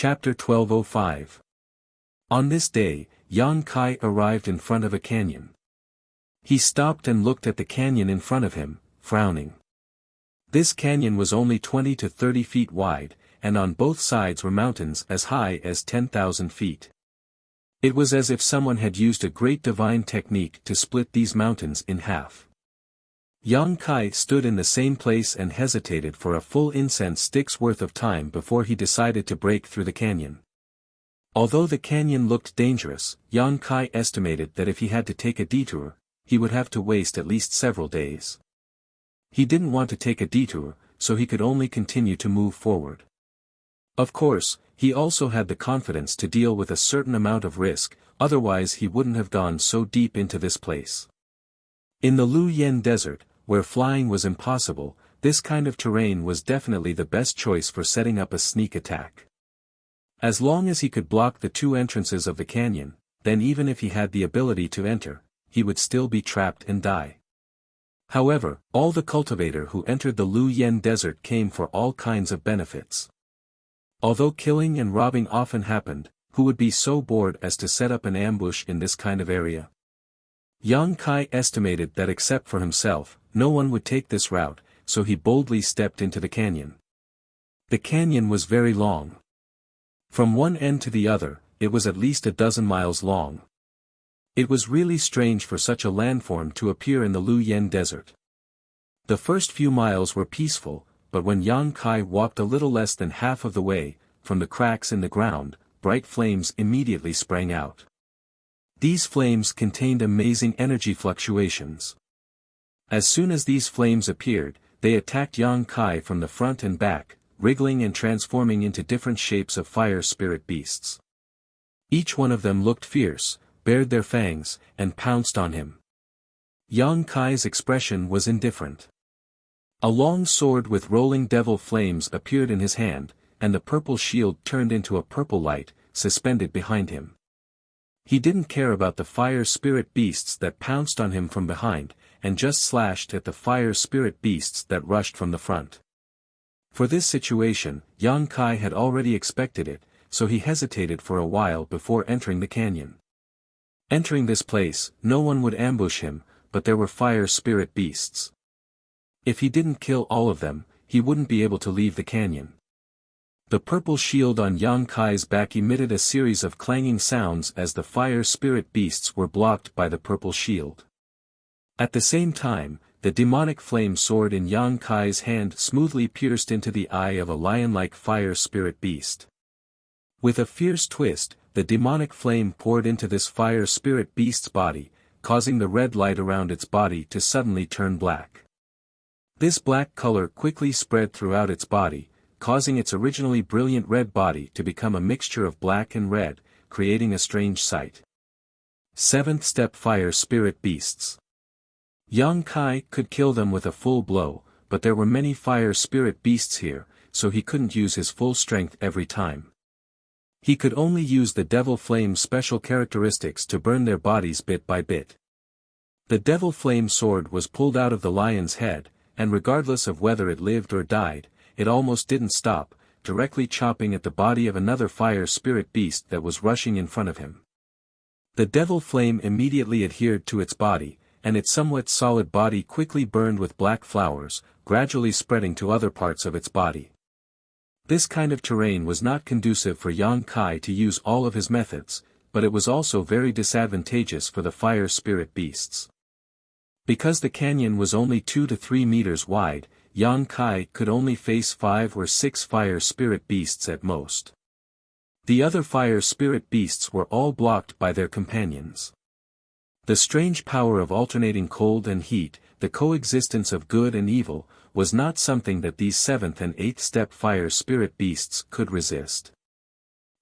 Chapter 1205. On this day, Yang Kai arrived in front of a canyon. He stopped and looked at the canyon in front of him, frowning. This canyon was only 20 to 30 feet wide, and on both sides were mountains as high as 10,000 feet. It was as if someone had used a great divine technique to split these mountains in half. Yang Kai stood in the same place and hesitated for a full incense stick's worth of time before he decided to break through the canyon. Although the canyon looked dangerous, Yang Kai estimated that if he had to take a detour, he would have to waste at least several days. He didn't want to take a detour, so he could only continue to move forward. Of course, he also had the confidence to deal with a certain amount of risk, otherwise he wouldn't have gone so deep into this place. In the Lu Yen Desert, where flying was impossible, this kind of terrain was definitely the best choice for setting up a sneak attack. As long as he could block the two entrances of the canyon, then even if he had the ability to enter, he would still be trapped and die. However, all the cultivator who entered the Lu Yen Desert came for all kinds of benefits. Although killing and robbing often happened, who would be so bored as to set up an ambush in this kind of area? Yang Kai estimated that except for himself, no one would take this route, so he boldly stepped into the canyon. The canyon was very long. From one end to the other, it was at least a dozen miles long. It was really strange for such a landform to appear in the Lu Yen Desert. The first few miles were peaceful, but when Yang Kai walked a little less than half of the way, from the cracks in the ground, bright flames immediately sprang out. These flames contained amazing energy fluctuations. As soon as these flames appeared, they attacked Yang Kai from the front and back, wriggling and transforming into different shapes of fire spirit beasts. Each one of them looked fierce, bared their fangs, and pounced on him. Yang Kai's expression was indifferent. A long sword with rolling devil flames appeared in his hand, and the purple shield turned into a purple light, suspended behind him. He didn't care about the fire spirit beasts that pounced on him from behind, and just slashed at the fire spirit beasts that rushed from the front. For this situation, Yang Kai had already expected it, so he hesitated for a while before entering the canyon. Entering this place, no one would ambush him, but there were fire spirit beasts. If he didn't kill all of them, he wouldn't be able to leave the canyon. The purple shield on Yang Kai's back emitted a series of clanging sounds as the fire spirit beasts were blocked by the purple shield. At the same time, the demonic flame sword in Yang Kai's hand smoothly pierced into the eye of a lion-like fire spirit beast. With a fierce twist, the demonic flame poured into this fire spirit beast's body, causing the red light around its body to suddenly turn black. This black color quickly spread throughout its body, causing its originally brilliant red body to become a mixture of black and red, creating a strange sight. 7th Step Fire Spirit Beasts. Yang Kai could kill them with a full blow, but there were many fire spirit beasts here, so he couldn't use his full strength every time. He could only use the Devil Flame's special characteristics to burn their bodies bit by bit. The Devil Flame sword was pulled out of the lion's head, and regardless of whether it lived or died, it almost didn't stop, directly chopping at the body of another fire spirit beast that was rushing in front of him. The devil flame immediately adhered to its body, and its somewhat solid body quickly burned with black flowers, gradually spreading to other parts of its body. This kind of terrain was not conducive for Yang Kai to use all of his methods, but it was also very disadvantageous for the fire spirit beasts. Because the canyon was only 2 to 3 meters wide, Yang Kai could only face 5 or 6 fire spirit beasts at most. The other fire spirit beasts were all blocked by their companions. The strange power of alternating cold and heat, the coexistence of good and evil, was not something that these 7th and 8th step fire spirit beasts could resist.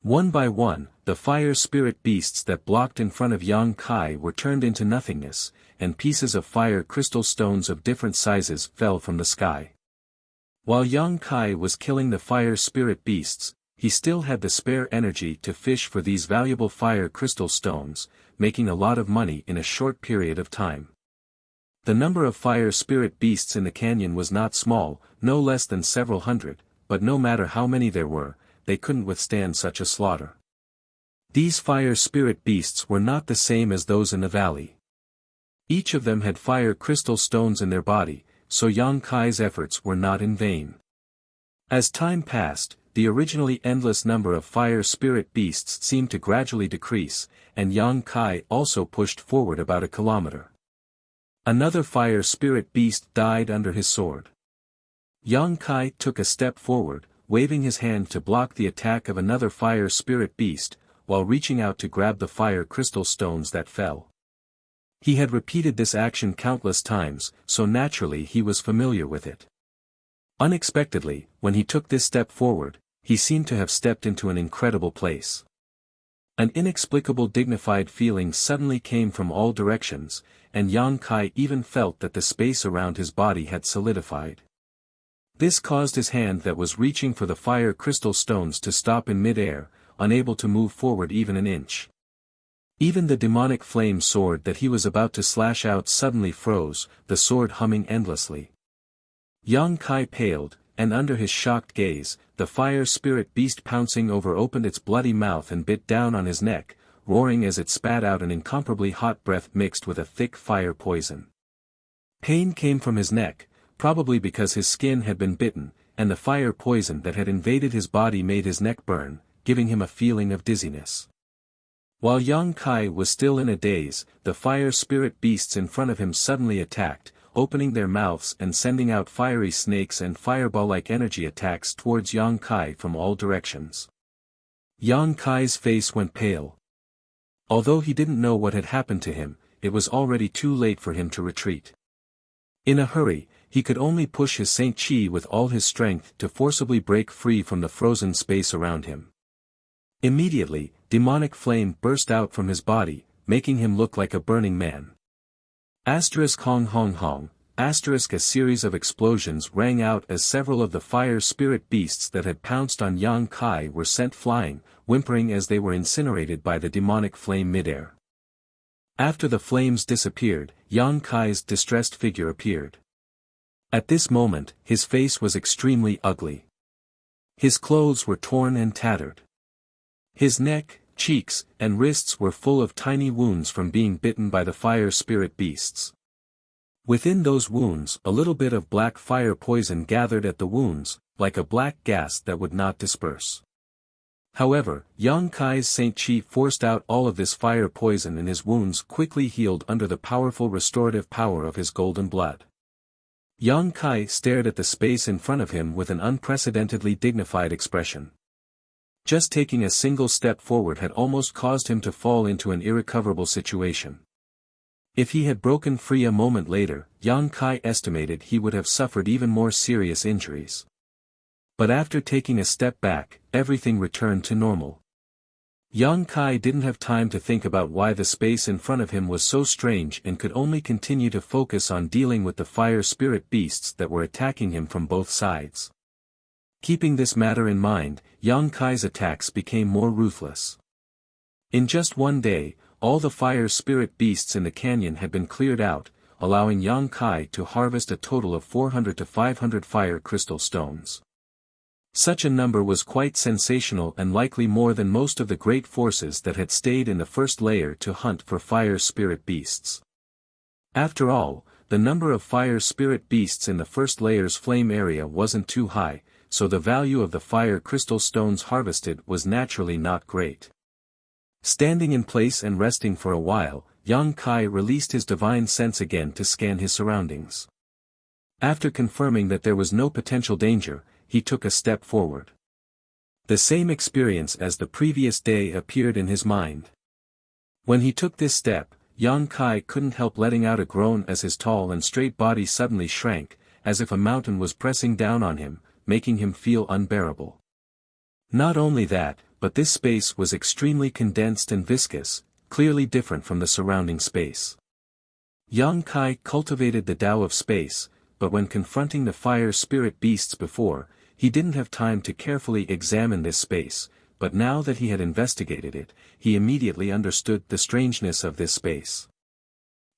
One by one, the fire spirit beasts that blocked in front of Yang Kai were turned into nothingness, and pieces of fire crystal stones of different sizes fell from the sky. While Yang Kai was killing the fire spirit beasts, he still had the spare energy to fish for these valuable fire crystal stones, making a lot of money in a short period of time. The number of fire spirit beasts in the canyon was not small, no less than several hundred, but no matter how many there were, they couldn't withstand such a slaughter. These fire spirit beasts were not the same as those in the valley. Each of them had fire crystal stones in their body, so Yang Kai's efforts were not in vain. As time passed, the originally endless number of fire spirit beasts seemed to gradually decrease, and Yang Kai also pushed forward about a kilometer. Another fire spirit beast died under his sword. Yang Kai took a step forward, waving his hand to block the attack of another fire spirit beast, while reaching out to grab the fire crystal stones that fell. He had repeated this action countless times, so naturally he was familiar with it. Unexpectedly, when he took this step forward, he seemed to have stepped into an incredible place. An inexplicable dignified feeling suddenly came from all directions, and Yang Kai even felt that the space around his body had solidified. This caused his hand that was reaching for the fire crystal stones to stop in mid-air, unable to move forward even an inch. Even the demonic flame sword that he was about to slash out suddenly froze, the sword humming endlessly. Yang Kai paled, and under his shocked gaze, the fire spirit beast pouncing over opened its bloody mouth and bit down on his neck, roaring as it spat out an incomparably hot breath mixed with a thick fire poison. Pain came from his neck, probably because his skin had been bitten, and the fire poison that had invaded his body made his neck burn, giving him a feeling of dizziness. While Yang Kai was still in a daze, the fire spirit beasts in front of him suddenly attacked, opening their mouths and sending out fiery snakes and fireball-like energy attacks towards Yang Kai from all directions. Yang Kai's face went pale. Although he didn't know what had happened to him, it was already too late for him to retreat. In a hurry, he could only push his Saint Chi with all his strength to forcibly break free from the frozen space around him. Immediately, demonic flame burst out from his body, making him look like a burning man. Hong hong hong, a series of explosions rang out as several of the fire spirit beasts that had pounced on Yang Kai were sent flying, whimpering as they were incinerated by the demonic flame midair. After the flames disappeared, Yang Kai's distressed figure appeared. At this moment, his face was extremely ugly. His clothes were torn and tattered. His neck, cheeks, and wrists were full of tiny wounds from being bitten by the fire spirit beasts. Within those wounds a little bit of black fire poison gathered at the wounds, like a black gas that would not disperse. However, Yang Kai's Saint Chi forced out all of this fire poison and his wounds quickly healed under the powerful restorative power of his golden blood. Yang Kai stared at the space in front of him with an unprecedentedly dignified expression. Just taking a single step forward had almost caused him to fall into an irrecoverable situation. If he had broken free a moment later, Yang Kai estimated he would have suffered even more serious injuries. But after taking a step back, everything returned to normal. Yang Kai didn't have time to think about why the space in front of him was so strange and could only continue to focus on dealing with the fire spirit beasts that were attacking him from both sides. Keeping this matter in mind, Yang Kai's attacks became more ruthless. In just one day, all the fire spirit beasts in the canyon had been cleared out, allowing Yang Kai to harvest a total of 400 to 500 fire crystal stones. Such a number was quite sensational and likely more than most of the great forces that had stayed in the first layer to hunt for fire spirit beasts. After all, the number of fire spirit beasts in the first layer's flame area wasn't too high, so the value of the fire crystal stones harvested was naturally not great. Standing in place and resting for a while, Yang Kai released his divine sense again to scan his surroundings. After confirming that there was no potential danger, he took a step forward. The same experience as the previous day appeared in his mind. When he took this step, Yang Kai couldn't help letting out a groan as his tall and straight body suddenly shrank, as if a mountain was pressing down on him, making him feel unbearable. Not only that, but this space was extremely condensed and viscous, clearly different from the surrounding space. Yang Kai cultivated the Tao of space, but when confronting the fire spirit beasts before, he didn't have time to carefully examine this space, but now that he had investigated it, he immediately understood the strangeness of this space.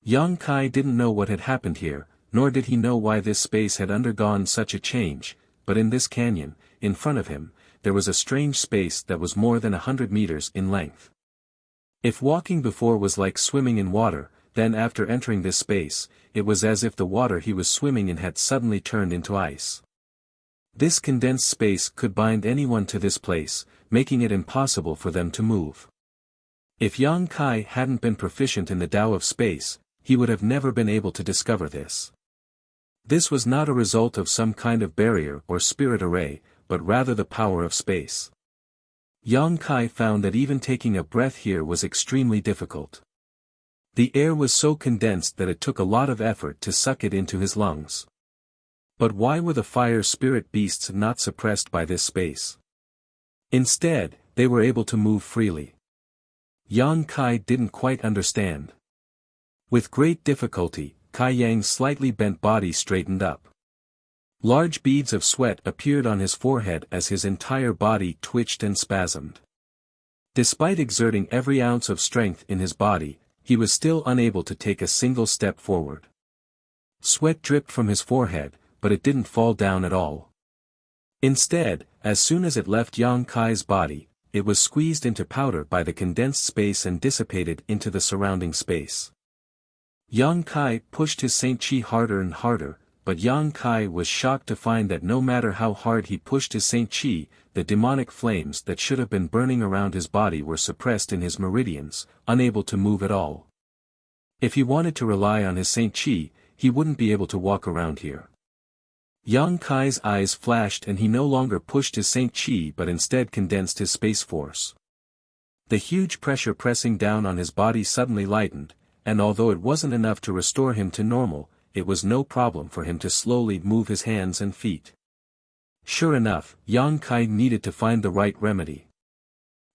Yang Kai didn't know what had happened here, nor did he know why this space had undergone such a change, but in this canyon, in front of him, there was a strange space that was more than 100 meters in length. If walking before was like swimming in water, then after entering this space, it was as if the water he was swimming in had suddenly turned into ice. This condensed space could bind anyone to this place, making it impossible for them to move. If Yang Kai hadn't been proficient in the Tao of space, he would have never been able to discover this. This was not a result of some kind of barrier or spirit array, but rather the power of space. Yang Kai found that even taking a breath here was extremely difficult. The air was so condensed that it took a lot of effort to suck it into his lungs. But why were the fire spirit beasts not suppressed by this space? Instead, they were able to move freely. Yang Kai didn't quite understand. With great difficulty, Kai Yang's slightly bent body straightened up. Large beads of sweat appeared on his forehead as his entire body twitched and spasmed. Despite exerting every ounce of strength in his body, he was still unable to take a single step forward. Sweat dripped from his forehead, but it didn't fall down at all. Instead, as soon as it left Yang Kai's body, it was squeezed into powder by the condensed space and dissipated into the surrounding space. Yang Kai pushed his Saint Chi harder and harder, but Yang Kai was shocked to find that no matter how hard he pushed his Saint Chi, the demonic flames that should have been burning around his body were suppressed in his meridians, unable to move at all. If he wanted to rely on his Saint Chi, he wouldn't be able to walk around here. Yang Kai's eyes flashed and he no longer pushed his Saint Chi but instead condensed his space force. The huge pressure pressing down on his body suddenly lightened, and although it wasn't enough to restore him to normal, it was no problem for him to slowly move his hands and feet. Sure enough, Yang Kai needed to find the right remedy.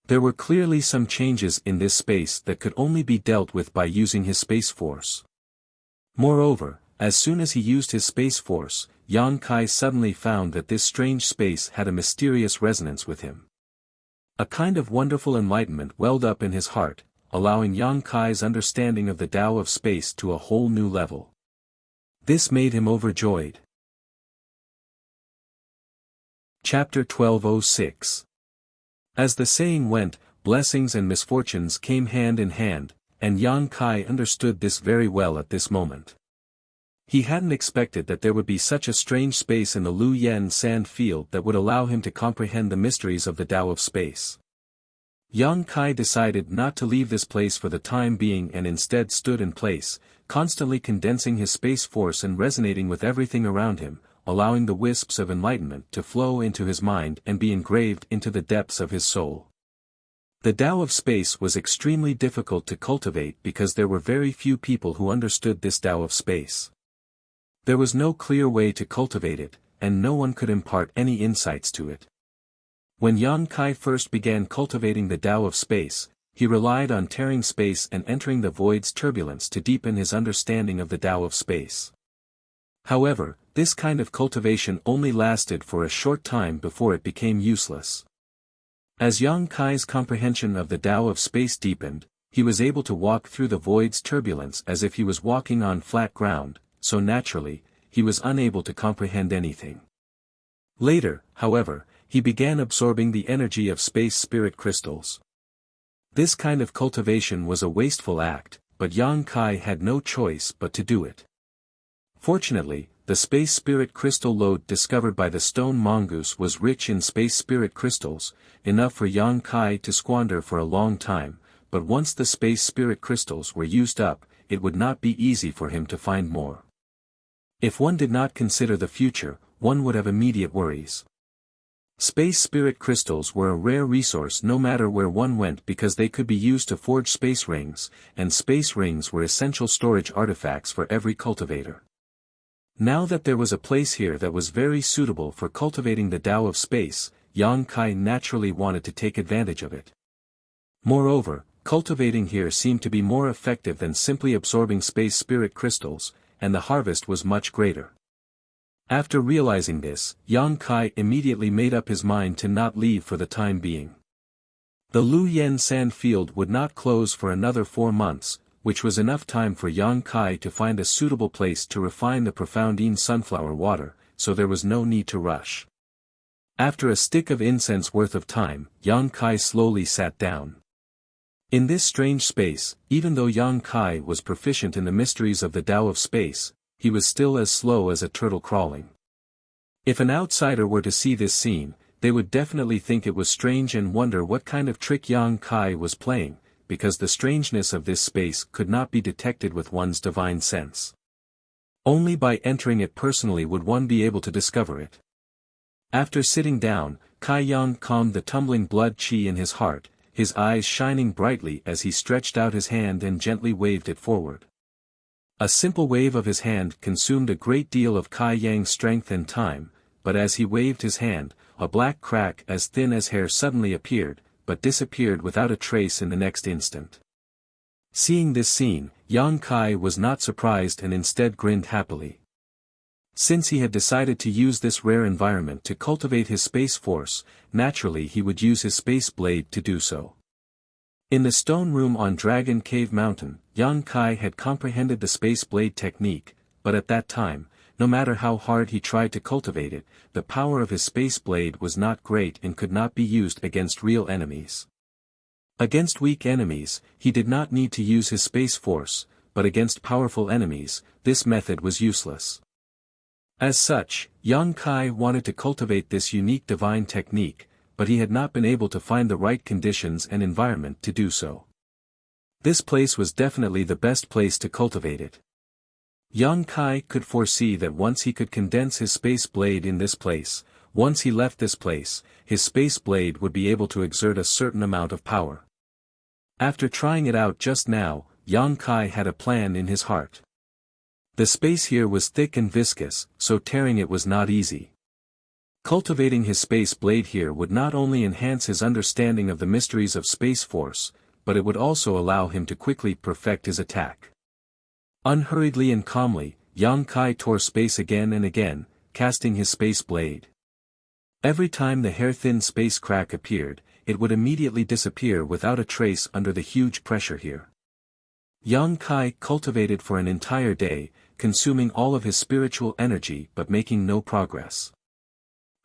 There were clearly some changes in this space that could only be dealt with by using his space force. Moreover, as soon as he used his space force, Yang Kai suddenly found that this strange space had a mysterious resonance with him. A kind of wonderful enlightenment welled up in his heart, allowing Yang Kai's understanding of the Tao of space to a whole new level. This made him overjoyed. Chapter 1206. As the saying went, blessings and misfortunes came hand in hand, and Yang Kai understood this very well at this moment. He hadn't expected that there would be such a strange space in the Lu Yen sand field that would allow him to comprehend the mysteries of the Tao of space. Yang Kai decided not to leave this place for the time being and instead stood in place, constantly condensing his space force and resonating with everything around him, allowing the wisps of enlightenment to flow into his mind and be engraved into the depths of his soul. The Tao of space was extremely difficult to cultivate because there were very few people who understood this Tao of space. There was no clear way to cultivate it, and no one could impart any insights to it. When Yang Kai first began cultivating the Tao of space, he relied on tearing space and entering the void's turbulence to deepen his understanding of the Tao of space. However, this kind of cultivation only lasted for a short time before it became useless. As Yang Kai's comprehension of the Tao of space deepened, he was able to walk through the void's turbulence as if he was walking on flat ground, so naturally, he was unable to comprehend anything. Later, however, he began absorbing the energy of space spirit crystals. This kind of cultivation was a wasteful act, but Yang Kai had no choice but to do it. Fortunately, the space spirit crystal lode discovered by the stone mongoose was rich in space spirit crystals, enough for Yang Kai to squander for a long time, but once the space spirit crystals were used up, it would not be easy for him to find more. If one did not consider the future, one would have immediate worries. Space spirit crystals were a rare resource no matter where one went because they could be used to forge space rings, and space rings were essential storage artifacts for every cultivator. Now that there was a place here that was very suitable for cultivating the Tao of space, Yang Kai naturally wanted to take advantage of it. Moreover, cultivating here seemed to be more effective than simply absorbing space spirit crystals, and the harvest was much greater. After realizing this, Yang Kai immediately made up his mind to not leave for the time being. The Lu Yen sand field would not close for another 4 months, which was enough time for Yang Kai to find a suitable place to refine the profoundine sunflower water, so there was no need to rush. After a stick of incense worth of time, Yang Kai slowly sat down. In this strange space, even though Yang Kai was proficient in the mysteries of the Tao of space, he was still as slow as a turtle crawling. If an outsider were to see this scene, they would definitely think it was strange and wonder what kind of trick Yang Kai was playing, because the strangeness of this space could not be detected with one's divine sense. Only by entering it personally would one be able to discover it. After sitting down, Kai Yang calmed the tumbling blood qi in his heart, his eyes shining brightly as he stretched out his hand and gently waved it forward. A simple wave of his hand consumed a great deal of Kai Yang's strength and time, but as he waved his hand, a black crack as thin as hair suddenly appeared, but disappeared without a trace in the next instant. Seeing this scene, Yang Kai was not surprised and instead grinned happily. Since he had decided to use this rare environment to cultivate his space force, naturally he would use his space blade to do so. In the stone room on Dragon Cave Mountain, Yang Kai had comprehended the space blade technique, but at that time, no matter how hard he tried to cultivate it, the power of his space blade was not great and could not be used against real enemies. Against weak enemies, he did not need to use his space force, but against powerful enemies, this method was useless. As such, Yang Kai wanted to cultivate this unique divine technique, but he had not been able to find the right conditions and environment to do so. This place was definitely the best place to cultivate it. Yang Kai could foresee that once he could condense his space blade in this place, once he left this place, his space blade would be able to exert a certain amount of power. After trying it out just now, Yang Kai had a plan in his heart. The space here was thick and viscous, so tearing it was not easy. Cultivating his space blade here would not only enhance his understanding of the mysteries of space force, but it would also allow him to quickly perfect his attack. Unhurriedly and calmly, Yang Kai tore space again and again, casting his space blade. Every time the hair-thin space crack appeared, it would immediately disappear without a trace under the huge pressure here. Yang Kai cultivated for an entire day, consuming all of his spiritual energy but making no progress.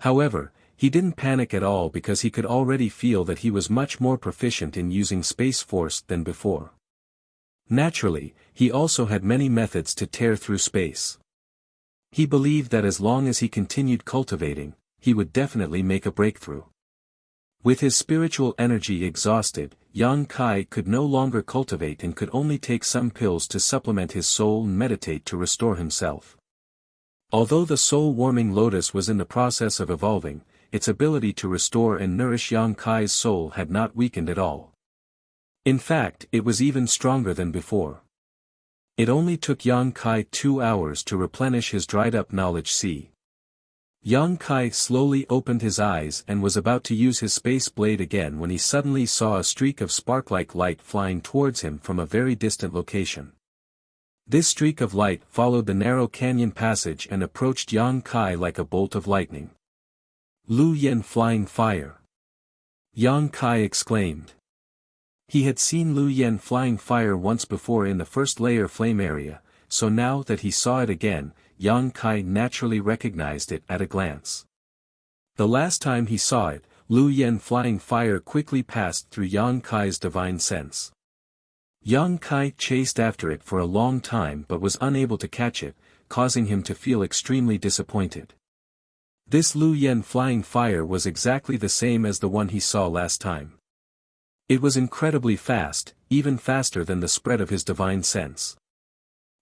However, he didn't panic at all because he could already feel that he was much more proficient in using space force than before. Naturally, he also had many methods to tear through space. He believed that as long as he continued cultivating, he would definitely make a breakthrough. With his spiritual energy exhausted, Yang Kai could no longer cultivate and could only take some pills to supplement his soul and meditate to restore himself. Although the soul-warming lotus was in the process of evolving, its ability to restore and nourish Yang Kai's soul had not weakened at all. In fact, it was even stronger than before. It only took Yang Kai 2 hours to replenish his dried-up knowledge sea. Yang Kai slowly opened his eyes and was about to use his space blade again when he suddenly saw a streak of spark-like light flying towards him from a very distant location. This streak of light followed the narrow canyon passage and approached Yang Kai like a bolt of lightning. Lu Yen flying fire! Yang Kai exclaimed. He had seen Lu Yen flying fire once before in the first layer flame area, so now that he saw it again, Yang Kai naturally recognized it at a glance. The last time he saw it, Lu Yen flying fire quickly passed through Yang Kai's divine sense. Yang Kai chased after it for a long time but was unable to catch it, causing him to feel extremely disappointed. This Lu Yen flying fire was exactly the same as the one he saw last time. It was incredibly fast, even faster than the spread of his divine sense.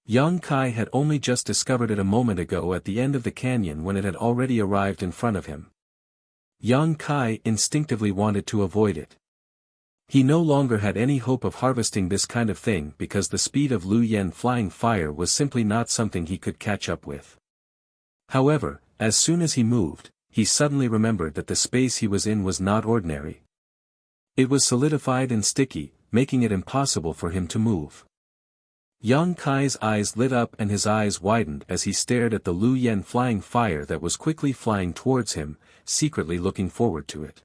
Yang Kai had only just discovered it a moment ago at the end of the canyon when it had already arrived in front of him. Yang Kai instinctively wanted to avoid it. He no longer had any hope of harvesting this kind of thing because the speed of Lu Yen flying fire was simply not something he could catch up with. However, as soon as he moved, he suddenly remembered that the space he was in was not ordinary. It was solidified and sticky, making it impossible for him to move. Yang Kai's eyes lit up and his eyes widened as he stared at the Lu Yen flying fire that was quickly flying towards him, secretly looking forward to it.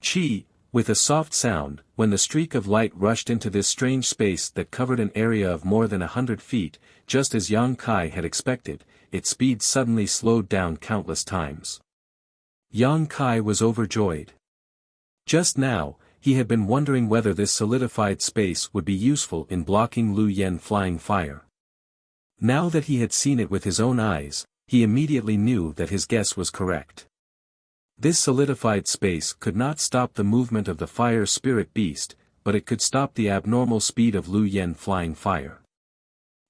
Chi! With a soft sound, when the streak of light rushed into this strange space that covered an area of more than 100 feet, just as Yang Kai had expected, its speed suddenly slowed down countless times. Yang Kai was overjoyed. Just now, he had been wondering whether this solidified space would be useful in blocking Lu Yen flying fire. Now that he had seen it with his own eyes, he immediately knew that his guess was correct. This solidified space could not stop the movement of the fire spirit beast, but it could stop the abnormal speed of Lu Yen flying fire.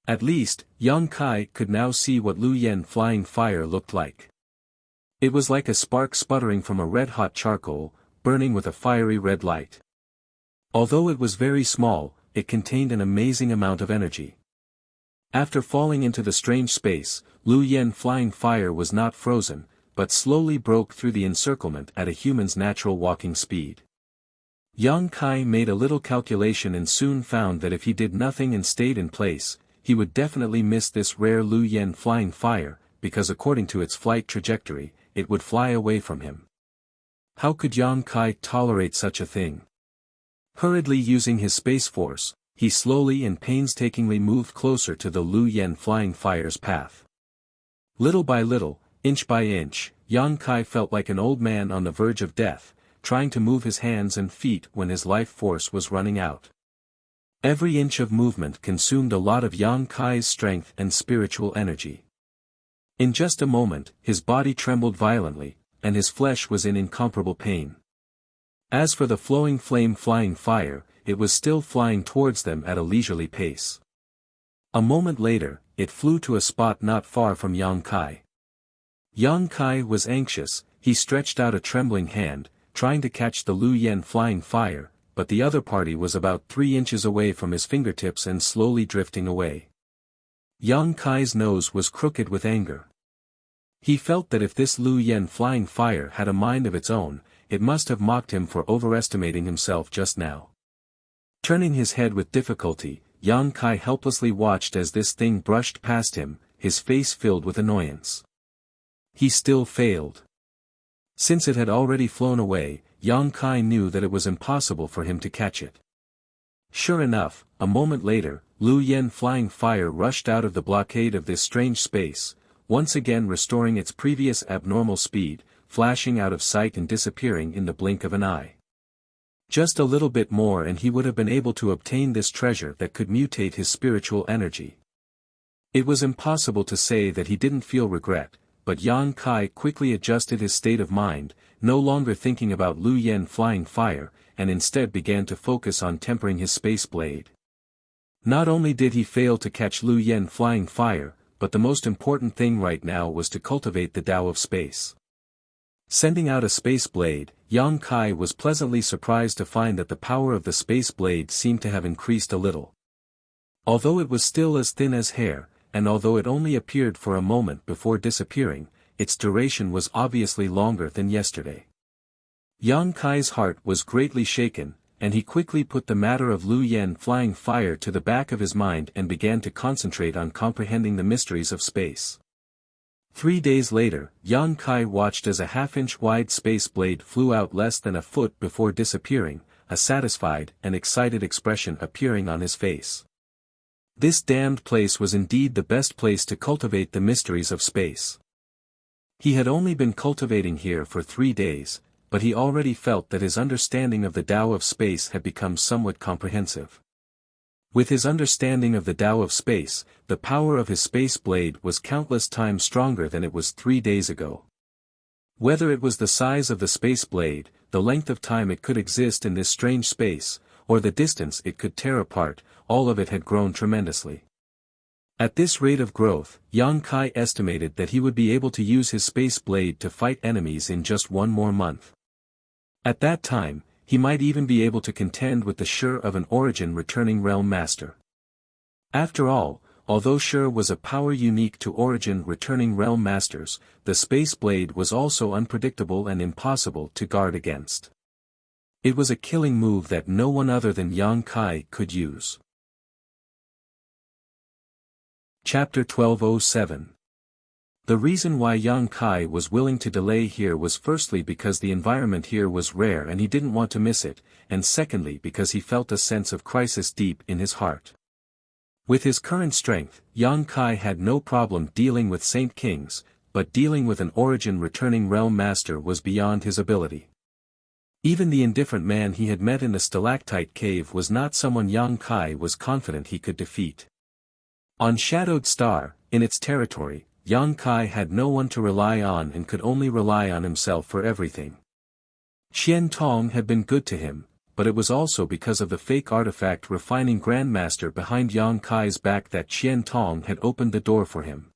At least, Yang Kai could now see what Lu Yen flying fire looked like. It was like a spark sputtering from a red-hot charcoal, burning with a fiery red light. Although it was very small, it contained an amazing amount of energy. After falling into the strange space, Lu Yen flying fire was not frozen, but slowly broke through the encirclement at a human's natural walking speed. Yang Kai made a little calculation and soon found that if he did nothing and stayed in place, he would definitely miss this rare Lu Yen flying fire, because according to its flight trajectory, it would fly away from him. How could Yang Kai tolerate such a thing? Hurriedly using his space force, he slowly and painstakingly moved closer to the Lu Yen flying fire's path. Little by little, inch by inch, Yang Kai felt like an old man on the verge of death, trying to move his hands and feet when his life force was running out. Every inch of movement consumed a lot of Yang Kai's strength and spiritual energy. In just a moment, his body trembled violently, and his flesh was in incomparable pain. As for the flowing flame flying fire, it was still flying towards them at a leisurely pace. A moment later, it flew to a spot not far from Yang Kai. Yang Kai was anxious, he stretched out a trembling hand, trying to catch the Lu Yen flying fire, but the other party was about 3 inches away from his fingertips and slowly drifting away. Yang Kai's nose was crooked with anger. He felt that if this Lu Yen flying fire had a mind of its own, it must have mocked him for overestimating himself just now. Turning his head with difficulty, Yang Kai helplessly watched as this thing brushed past him, his face filled with annoyance. He still failed. Since it had already flown away, Yang Kai knew that it was impossible for him to catch it. Sure enough, a moment later, Lu Yen flying fire rushed out of the blockade of this strange space, once again restoring its previous abnormal speed, flashing out of sight and disappearing in the blink of an eye. Just a little bit more and he would have been able to obtain this treasure that could mutate his spiritual energy. It was impossible to say that he didn't feel regret, but Yang Kai quickly adjusted his state of mind, no longer thinking about Lu Yen flying fire, and instead began to focus on tempering his space blade. Not only did he fail to catch Lu Yen flying fire, but the most important thing right now was to cultivate the Tao of space. Sending out a space blade, Yang Kai was pleasantly surprised to find that the power of the space blade seemed to have increased a little. Although it was still as thin as hair, and although it only appeared for a moment before disappearing, its duration was obviously longer than yesterday. Yang Kai's heart was greatly shaken, and he quickly put the matter of Lu Yen flying fire to the back of his mind and began to concentrate on comprehending the mysteries of space. 3 days later, Yang Kai watched as a half-inch wide space blade flew out less than a foot before disappearing, a satisfied and excited expression appearing on his face. This damned place was indeed the best place to cultivate the mysteries of space. He had only been cultivating here for 3 days, but he already felt that his understanding of the Tao of space had become somewhat comprehensive. With his understanding of the Tao of space, the power of his space blade was countless times stronger than it was 3 days ago. Whether it was the size of the space blade, the length of time it could exist in this strange space, or the distance it could tear apart, all of it had grown tremendously. At this rate of growth, Yang Kai estimated that he would be able to use his space blade to fight enemies in just 1 more month. At that time, he might even be able to contend with the Shur of an origin returning realm master. After all, although Shur was a power unique to origin returning realm masters, the space blade was also unpredictable and impossible to guard against. It was a killing move that no one other than Yang Kai could use. Chapter 1207. The reason why Yang Kai was willing to delay here was firstly because the environment here was rare and he didn't want to miss it, and secondly because he felt a sense of crisis deep in his heart. With his current strength, Yang Kai had no problem dealing with Saint Kings, but dealing with an origin-returning realm master was beyond his ability. Even the indifferent man he had met in the stalactite cave was not someone Yang Kai was confident he could defeat. On Shadowed Star, in its territory, Yang Kai had no one to rely on and could only rely on himself for everything. Qian Tong had been good to him, but it was also because of the fake artifact refining grandmaster behind Yang Kai's back that Qian Tong had opened the door for him.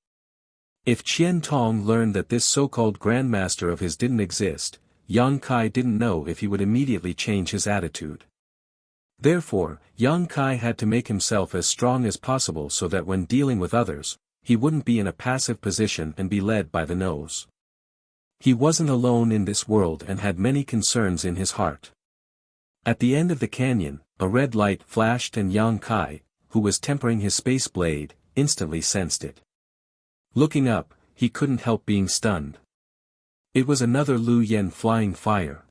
If Qian Tong learned that this so-called grandmaster of his didn't exist, Yang Kai didn't know if he would immediately change his attitude. Therefore, Yang Kai had to make himself as strong as possible so that when dealing with others, he wouldn't be in a passive position and be led by the nose. He wasn't alone in this world and had many concerns in his heart. At the end of the canyon, a red light flashed and Yang Kai, who was tempering his space blade, instantly sensed it. Looking up, he couldn't help being stunned. It was another Lu Yen flying fire.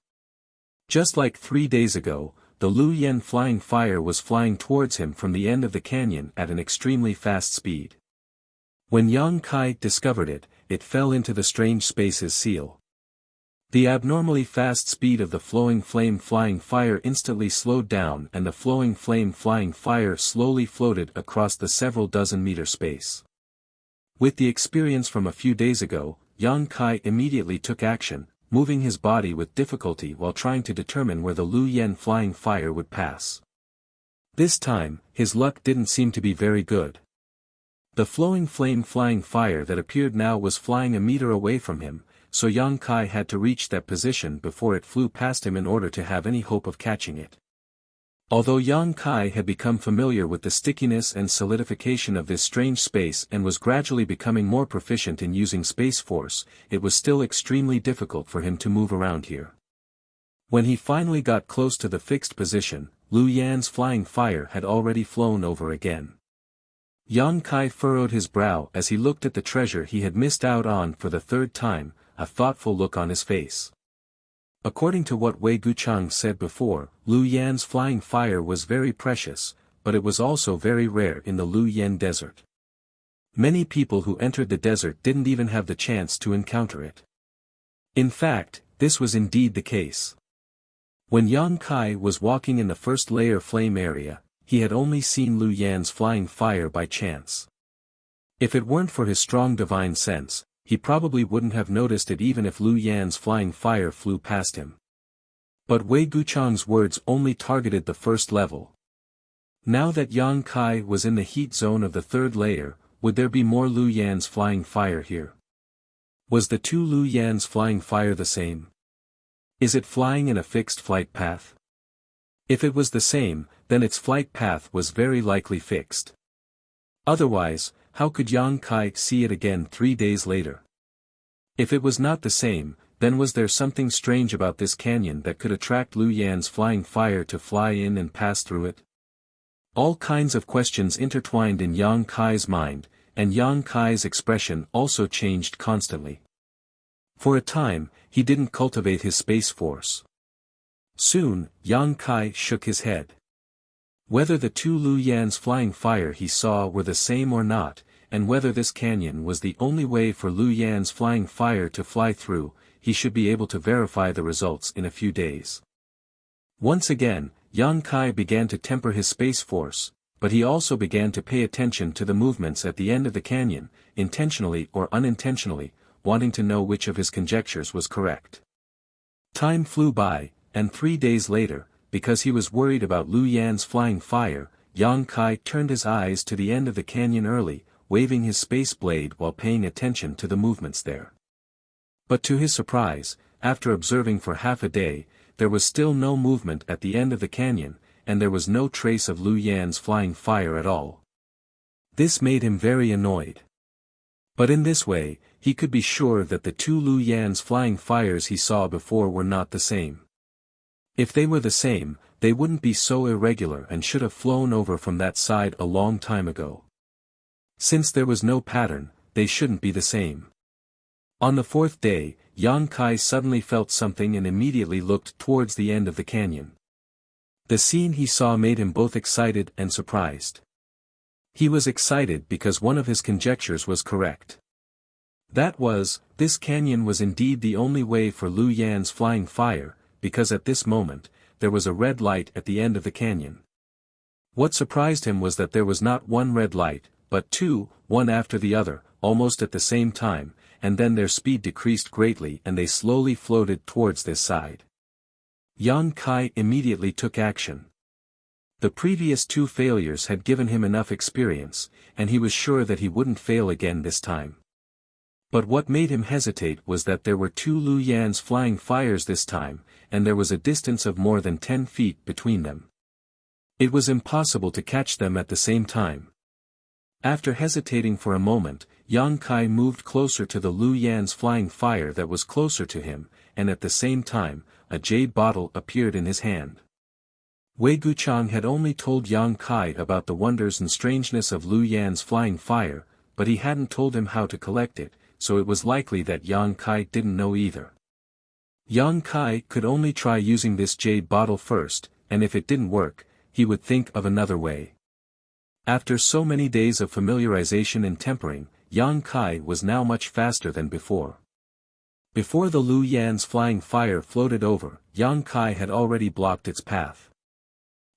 Just like 3 days ago, the Lu Yen flying fire was flying towards him from the end of the canyon at an extremely fast speed. When Yang Kai discovered it, it fell into the strange space's seal. The abnormally fast speed of the flowing flame flying fire instantly slowed down and the flowing flame flying fire slowly floated across the several dozen meter space. With the experience from a few days ago, Yang Kai immediately took action, moving his body with difficulty while trying to determine where the Lu Yen flying fire would pass. This time, his luck didn't seem to be very good. The flowing flame flying fire that appeared now was flying a meter away from him, so Yang Kai had to reach that position before it flew past him in order to have any hope of catching it. Although Yang Kai had become familiar with the stickiness and solidification of this strange space and was gradually becoming more proficient in using space force, it was still extremely difficult for him to move around here. When he finally got close to the fixed position, Lu Yan's flying fire had already flown over again. Yang Kai furrowed his brow as he looked at the treasure he had missed out on for the third time, a thoughtful look on his face. According to what Wei Guchang said before, Lu Yan's flying fire was very precious, but it was also very rare in the Lu Yan desert. Many people who entered the desert didn't even have the chance to encounter it. In fact, this was indeed the case. When Yang Kai was walking in the first layer flame area, he had only seen Lu Yan's flying fire by chance. If it weren't for his strong divine sense, he probably wouldn't have noticed it even if Lu Yan's flying fire flew past him. But Wei Guchang's words only targeted the first level. Now that Yang Kai was in the heat zone of the third layer, would there be more Lu Yan's flying fire here? Was the two Lu Yan's flying fire the same? Is it flying in a fixed flight path? If it was the same, then its flight path was very likely fixed. Otherwise, how could Yang Kai see it again 3 days later? If it was not the same, then was there something strange about this canyon that could attract Lu Yan's flying fire to fly in and pass through it? All kinds of questions intertwined in Yang Kai's mind, and Yang Kai's expression also changed constantly. For a time, he didn't cultivate his space force. Soon, Yang Kai shook his head. Whether the two Lu Yan's flying fire he saw were the same or not, and whether this canyon was the only way for Lu Yan's flying fire to fly through, he should be able to verify the results in a few days. Once again, Yang Kai began to temper his space force, but he also began to pay attention to the movements at the end of the canyon, intentionally or unintentionally, wanting to know which of his conjectures was correct. Time flew by, and 3 days later, because he was worried about Lu Yan's flying fire, Yang Kai turned his eyes to the end of the canyon early, waving his space blade while paying attention to the movements there. But to his surprise, after observing for half a day, there was still no movement at the end of the canyon, and there was no trace of Lu Yan's flying fire at all. This made him very annoyed. But in this way, he could be sure that the two Lu Yan's flying fires he saw before were not the same. If they were the same, they wouldn't be so irregular and should have flown over from that side a long time ago. Since there was no pattern, they shouldn't be the same. On the fourth day, Yang Kai suddenly felt something and immediately looked towards the end of the canyon. The scene he saw made him both excited and surprised. He was excited because one of his conjectures was correct. This canyon was indeed the only way for Lu Yan's flying fire, because at this moment, there was a red light at the end of the canyon. What surprised him was that there was not one red light, but two, one after the other, almost at the same time, and then their speed decreased greatly and they slowly floated towards this side. Yan Kai immediately took action. The previous two failures had given him enough experience, and he was sure that he wouldn't fail again this time. But what made him hesitate was that there were two Lu Yan's flying fires this time, and there was a distance of more than 10 feet between them. It was impossible to catch them at the same time. After hesitating for a moment, Yang Kai moved closer to the Lu Yan's flying fire that was closer to him, and at the same time, a jade bottle appeared in his hand. Wei Guchang had only told Yang Kai about the wonders and strangeness of Lu Yan's flying fire, but he hadn't told him how to collect it, so it was likely that Yang Kai didn't know either. Yang Kai could only try using this jade bottle first, and if it didn't work, he would think of another way. After so many days of familiarization and tempering, Yang Kai was now much faster than before. Before the Lu Yan's flying fire floated over, Yang Kai had already blocked its path.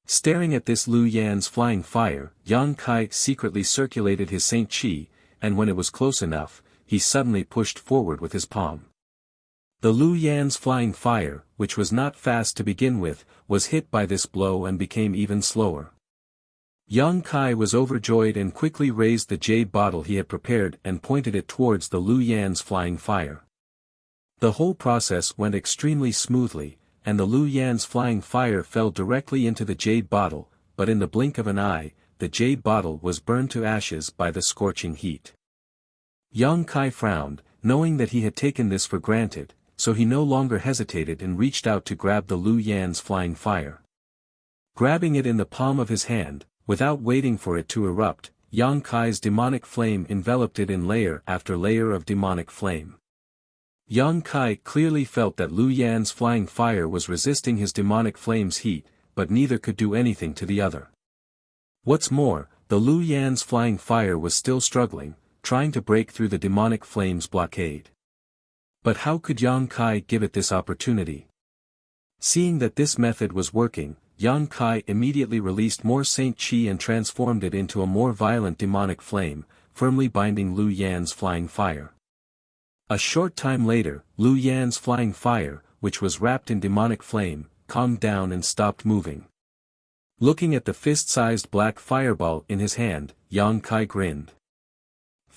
Staring at this Lu Yan's flying fire, Yang Kai secretly circulated his Saint Chi, and when it was close enough, he suddenly pushed forward with his palm. The Lu Yan's flying fire, which was not fast to begin with, was hit by this blow and became even slower. Yang Kai was overjoyed and quickly raised the jade bottle he had prepared and pointed it towards the Lu Yan's flying fire. The whole process went extremely smoothly, and the Lu Yan's flying fire fell directly into the jade bottle, but in the blink of an eye, the jade bottle was burned to ashes by the scorching heat. Yang Kai frowned, knowing that he had taken this for granted, so he no longer hesitated and reached out to grab the Lu Yan's flying fire. Grabbing it in the palm of his hand, without waiting for it to erupt, Yang Kai's demonic flame enveloped it in layer after layer of demonic flame. Yang Kai clearly felt that Lu Yan's flying fire was resisting his demonic flame's heat, but neither could do anything to the other. What's more, the Lu Yan's flying fire was still struggling, trying to break through the demonic flame's blockade. But how could Yang Kai give it this opportunity? Seeing that this method was working, Yang Kai immediately released more Saint Chi and transformed it into a more violent demonic flame, firmly binding Lu Yan's flying fire. A short time later, Lu Yan's flying fire, which was wrapped in demonic flame, calmed down and stopped moving. Looking at the fist-sized black fireball in his hand, Yang Kai grinned.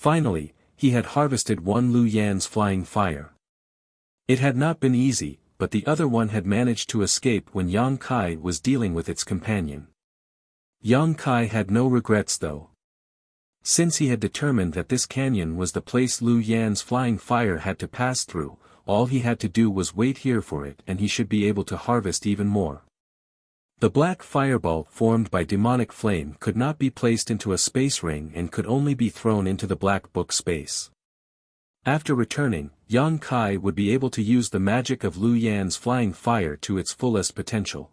Finally, he had harvested one Lu Yan's flying fire. It had not been easy, but the other one had managed to escape when Yang Kai was dealing with its companion. Yang Kai had no regrets though. Since he had determined that this canyon was the place Lu Yan's flying fire had to pass through, all he had to do was wait here for it and he should be able to harvest even more. The black fireball formed by demonic flame could not be placed into a space ring and could only be thrown into the black book space. After returning, Yang Kai would be able to use the magic of Lu Yan's flying fire to its fullest potential.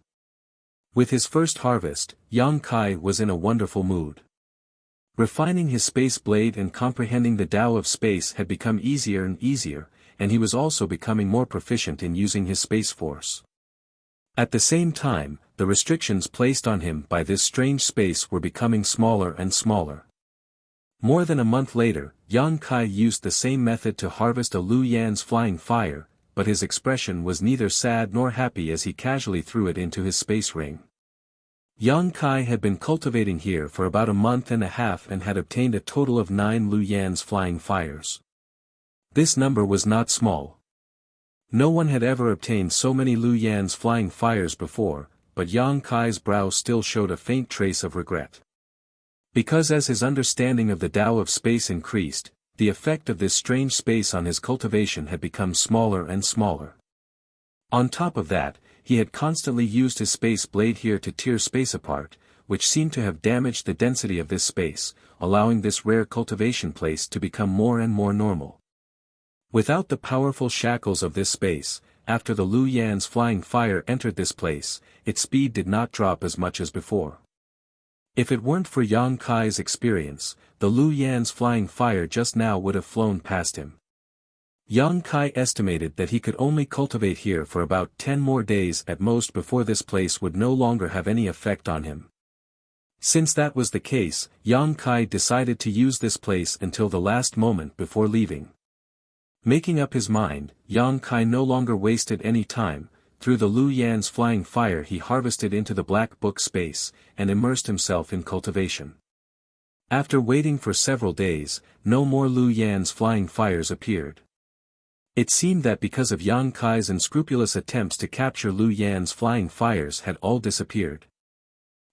With his first harvest, Yang Kai was in a wonderful mood. Refining his space blade and comprehending the Tao of space had become easier and easier, and he was also becoming more proficient in using his space force. At the same time, the restrictions placed on him by this strange space were becoming smaller and smaller. More than a month later, Yang Kai used the same method to harvest a Lu Yan's flying fire, but his expression was neither sad nor happy as he casually threw it into his space ring. Yang Kai had been cultivating here for about a month and a half and had obtained a total of 9 Lu Yan's flying fires. This number was not small. No one had ever obtained so many Lu Yan's flying fires before, but Yang Kai's brow still showed a faint trace of regret. Because as his understanding of the Tao of space increased, the effect of this strange space on his cultivation had become smaller and smaller. On top of that, he had constantly used his space blade here to tear space apart, which seemed to have damaged the density of this space, allowing this rare cultivation place to become more and more normal. Without the powerful shackles of this space, after the Lu Yan's flying fire entered this place, its speed did not drop as much as before. If it weren't for Yang Kai's experience, the Lu Yan's flying fire just now would have flown past him. Yang Kai estimated that he could only cultivate here for about 10 more days at most before this place would no longer have any effect on him. Since that was the case, Yang Kai decided to use this place until the last moment before leaving. Making up his mind, Yang Kai no longer wasted any time. Through the Lu Yan's flying fire he harvested into the black book space, and immersed himself in cultivation. After waiting for several days, no more Lu Yan's flying fires appeared. It seemed that because of Yang Kai's unscrupulous attempts to capture Lu Yan's flying fires had all disappeared.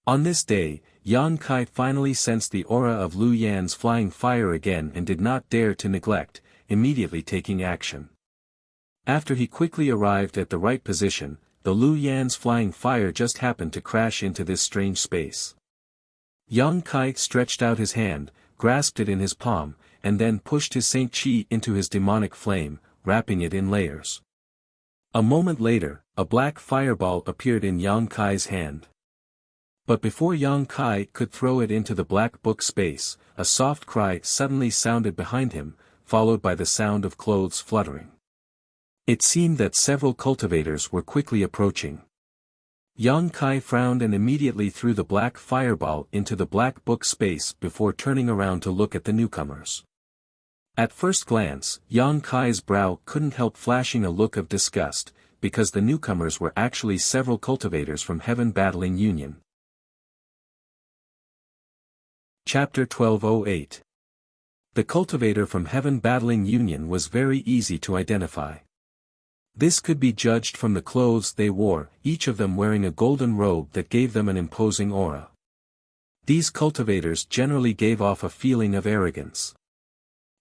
On this day, Yang Kai finally sensed the aura of Lu Yan's flying fire again and did not dare to neglect, immediately taking action. After he quickly arrived at the right position, the Lu Yan's flying fire just happened to crash into this strange space. Yang Kai stretched out his hand, grasped it in his palm, and then pushed his Saint Chi into his demonic flame, wrapping it in layers. A moment later, a black fireball appeared in Yang Kai's hand. But before Yang Kai could throw it into the black book space, a soft cry suddenly sounded behind him, followed by the sound of clothes fluttering. It seemed that several cultivators were quickly approaching. Yang Kai frowned and immediately threw the black fireball into the black book space before turning around to look at the newcomers. At first glance, Yang Kai's brow couldn't help flashing a look of disgust, because the newcomers were actually several cultivators from Heaven Battling Union. Chapter 1208. The cultivator from Heaven Battling Union was very easy to identify. This could be judged from the clothes they wore, each of them wearing a golden robe that gave them an imposing aura. These cultivators generally gave off a feeling of arrogance.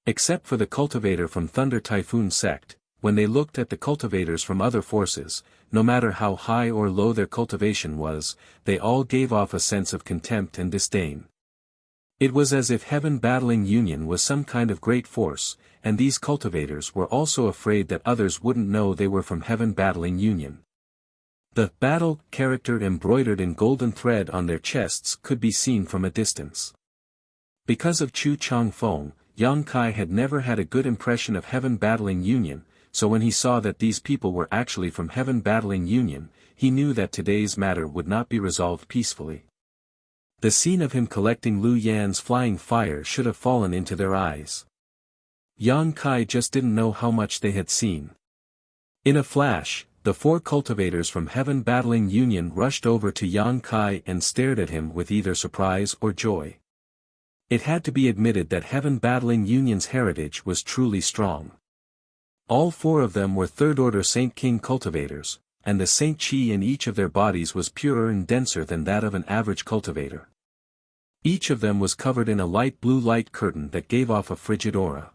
Except for the cultivator from Thunder Typhoon sect, when they looked at the cultivators from other forces, no matter how high or low their cultivation was, they all gave off a sense of contempt and disdain. It was as if Heaven Battling Union was some kind of great force, and these cultivators were also afraid that others wouldn't know they were from Heaven Battling Union. The battle character embroidered in golden thread on their chests could be seen from a distance. Because of Chu Chang Feng, Yang Kai had never had a good impression of Heaven Battling Union, so when he saw that these people were actually from Heaven Battling Union, he knew that today's matter would not be resolved peacefully. The scene of him collecting Lu Yan's flying fire should have fallen into their eyes. Yang Kai just didn't know how much they had seen. In a flash, the 4 cultivators from Heaven Battling Union rushed over to Yang Kai and stared at him with either surprise or joy. It had to be admitted that Heaven Battling Union's heritage was truly strong. All 4 of them were third-order Saint King cultivators, and the Saint Chi in each of their bodies was purer and denser than that of an average cultivator. Each of them was covered in a light blue light curtain that gave off a frigid aura.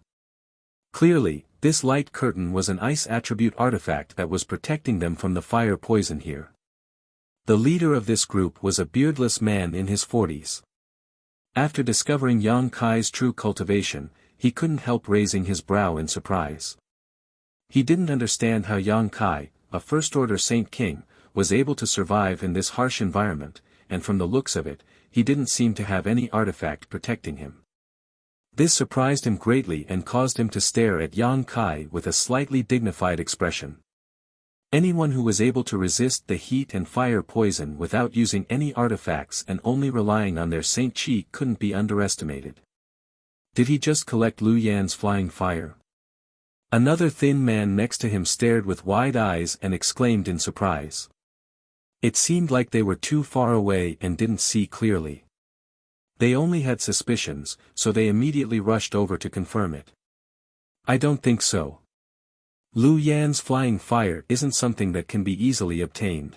Clearly, this light curtain was an ice attribute artifact that was protecting them from the fire poison here. The leader of this group was a beardless man in his 40s. After discovering Yang Kai's true cultivation, he couldn't help raising his brow in surprise. He didn't understand how Yang Kai, a first-order Saint King, was able to survive in this harsh environment, and from the looks of it, he didn't seem to have any artifact protecting him. This surprised him greatly and caused him to stare at Yang Kai with a slightly dignified expression. Anyone who was able to resist the heat and fire poison without using any artifacts and only relying on their Saint Chi couldn't be underestimated. Did he just collect Lu Yan's flying fire? Another thin man next to him stared with wide eyes and exclaimed in surprise. It seemed like they were too far away and didn't see clearly. They only had suspicions, so they immediately rushed over to confirm it. I don't think so. Lu Yan's flying fire isn't something that can be easily obtained.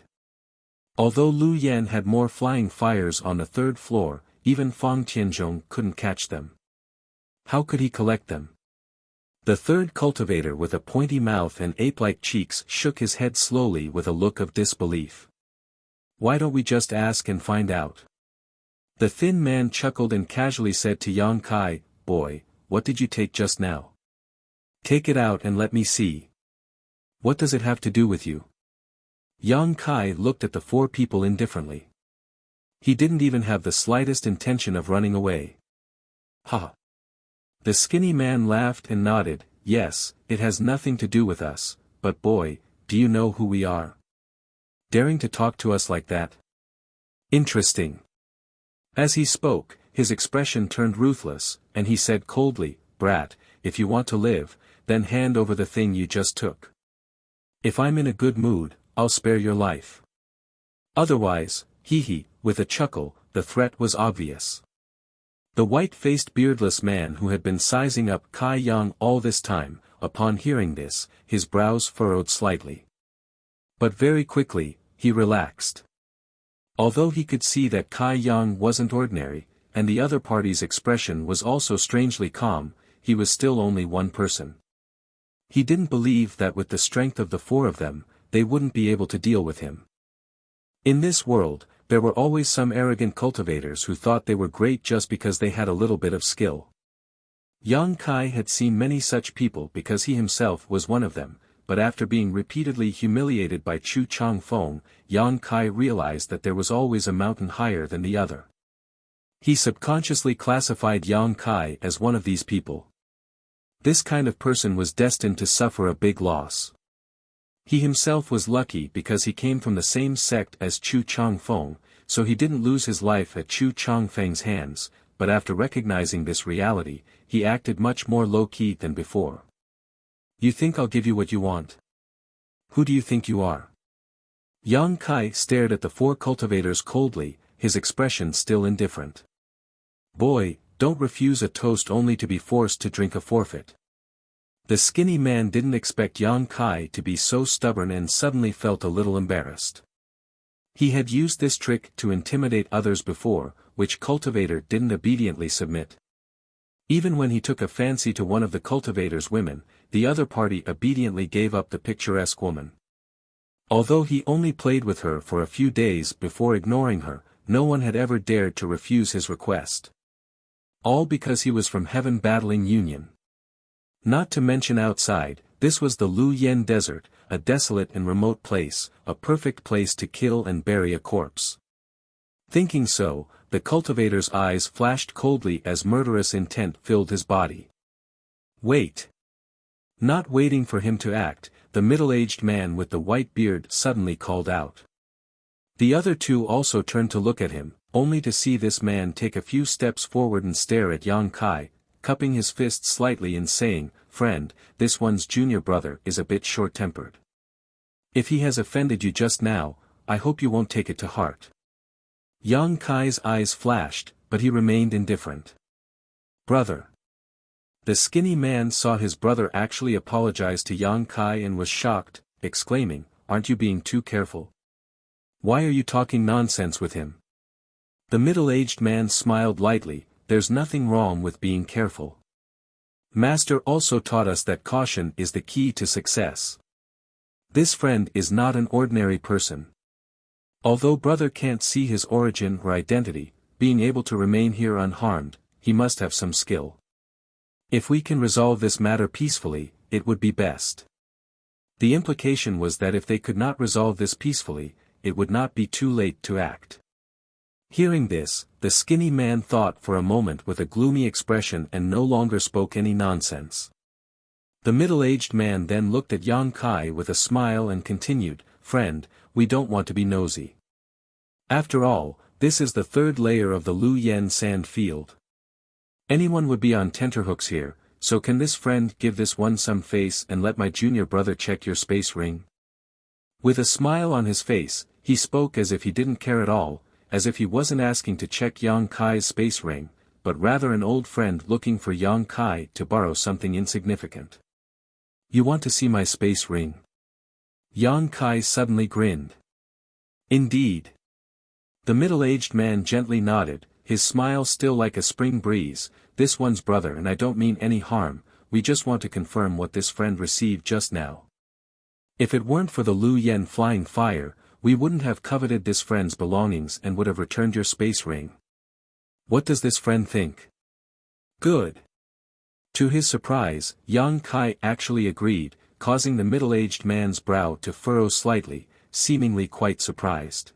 Although Lu Yan had more flying fires on the 3rd floor, even Fang Tianzhong couldn't catch them. How could he collect them? The 3rd cultivator with a pointy mouth and ape-like cheeks shook his head slowly with a look of disbelief. Why don't we just ask and find out? The thin man chuckled and casually said to Yang Kai, "Boy, what did you take just now? Take it out and let me see. What does it have to do with you?" Yang Kai looked at the 4 people indifferently. He didn't even have the slightest intention of running away. Ha! The skinny man laughed and nodded, yes, it has nothing to do with us, but boy, do you know who we are? Daring to talk to us like that? Interesting. As he spoke, his expression turned ruthless, and he said coldly, "Brat, if you want to live, then hand over the thing you just took. If I'm in a good mood, I'll spare your life. Otherwise," with a chuckle, the threat was obvious. The white-faced beardless man who had been sizing up Kai Yang all this time, upon hearing this, his brows furrowed slightly. But very quickly, he relaxed. Although he could see that Kai Yang wasn't ordinary, and the other party's expression was also strangely calm, he was still only one person. He didn't believe that with the strength of the four of them, they wouldn't be able to deal with him. In this world, there were always some arrogant cultivators who thought they were great just because they had a little bit of skill. Yang Kai had seen many such people because he himself was one of them, but after being repeatedly humiliated by Chu Changfeng, Yang Kai realized that there was always a mountain higher than the other. He subconsciously classified Yang Kai as one of these people. This kind of person was destined to suffer a big loss. He himself was lucky because he came from the same sect as Chu Changfeng, so he didn't lose his life at Chu Changfeng's hands, but after recognizing this reality, he acted much more low-key than before. "You think I'll give you what you want? Who do you think you are?" Yang Kai stared at the four cultivators coldly, his expression still indifferent. "Boy, don't refuse a toast only to be forced to drink a forfeit." The skinny man didn't expect Yang Kai to be so stubborn and suddenly felt a little embarrassed. He had used this trick to intimidate others before, which cultivator didn't obediently submit. Even when he took a fancy to one of the cultivator's women, the other party obediently gave up the picturesque woman. Although he only played with her for a few days before ignoring her, no one had ever dared to refuse his request. All because he was from Heaven Battling Union. Not to mention outside, this was the Lu Yen Desert, a desolate and remote place, a perfect place to kill and bury a corpse. Thinking so, the cultivator's eyes flashed coldly as murderous intent filled his body. "Wait." Not waiting for him to act, the middle-aged man with the white beard suddenly called out. The other two also turned to look at him, only to see this man take a few steps forward and stare at Yang Kai, cupping his fist slightly and saying, "Friend, this one's junior brother is a bit short-tempered. If he has offended you just now, I hope you won't take it to heart." Yang Kai's eyes flashed, but he remained indifferent. "Brother." The skinny man saw his brother actually apologize to Yang Kai and was shocked, exclaiming, "Aren't you being too careful? Why are you talking nonsense with him?" The middle-aged man smiled lightly, "There's nothing wrong with being careful. Master also taught us that caution is the key to success. This friend is not an ordinary person. Although brother can't see his origin or identity, being able to remain here unharmed, he must have some skill. If we can resolve this matter peacefully, it would be best." The implication was that if they could not resolve this peacefully, it would not be too late to act. Hearing this, the skinny man thought for a moment with a gloomy expression and no longer spoke any nonsense. The middle-aged man then looked at Yang Kai with a smile and continued, "Friend, we don't want to be nosy. After all, this is the third layer of the Lu Yen sand field. Anyone would be on tenterhooks here, so can this friend give this one some face and let my junior brother check your space ring?" With a smile on his face, he spoke as if he didn't care at all, as if he wasn't asking to check Yang Kai's space ring, but rather an old friend looking for Yang Kai to borrow something insignificant. "You want to see my space ring?" Yang Kai suddenly grinned. "Indeed." The middle-aged man gently nodded, his smile still like a spring breeze. "This one's brother and I don't mean any harm, we just want to confirm what this friend received just now. If it weren't for the Lu Yen flying fire, we wouldn't have coveted this friend's belongings and would have returned your space ring. What does this friend think?" "Good." To his surprise, Yang Kai actually agreed, causing the middle-aged man's brow to furrow slightly, seemingly quite surprised.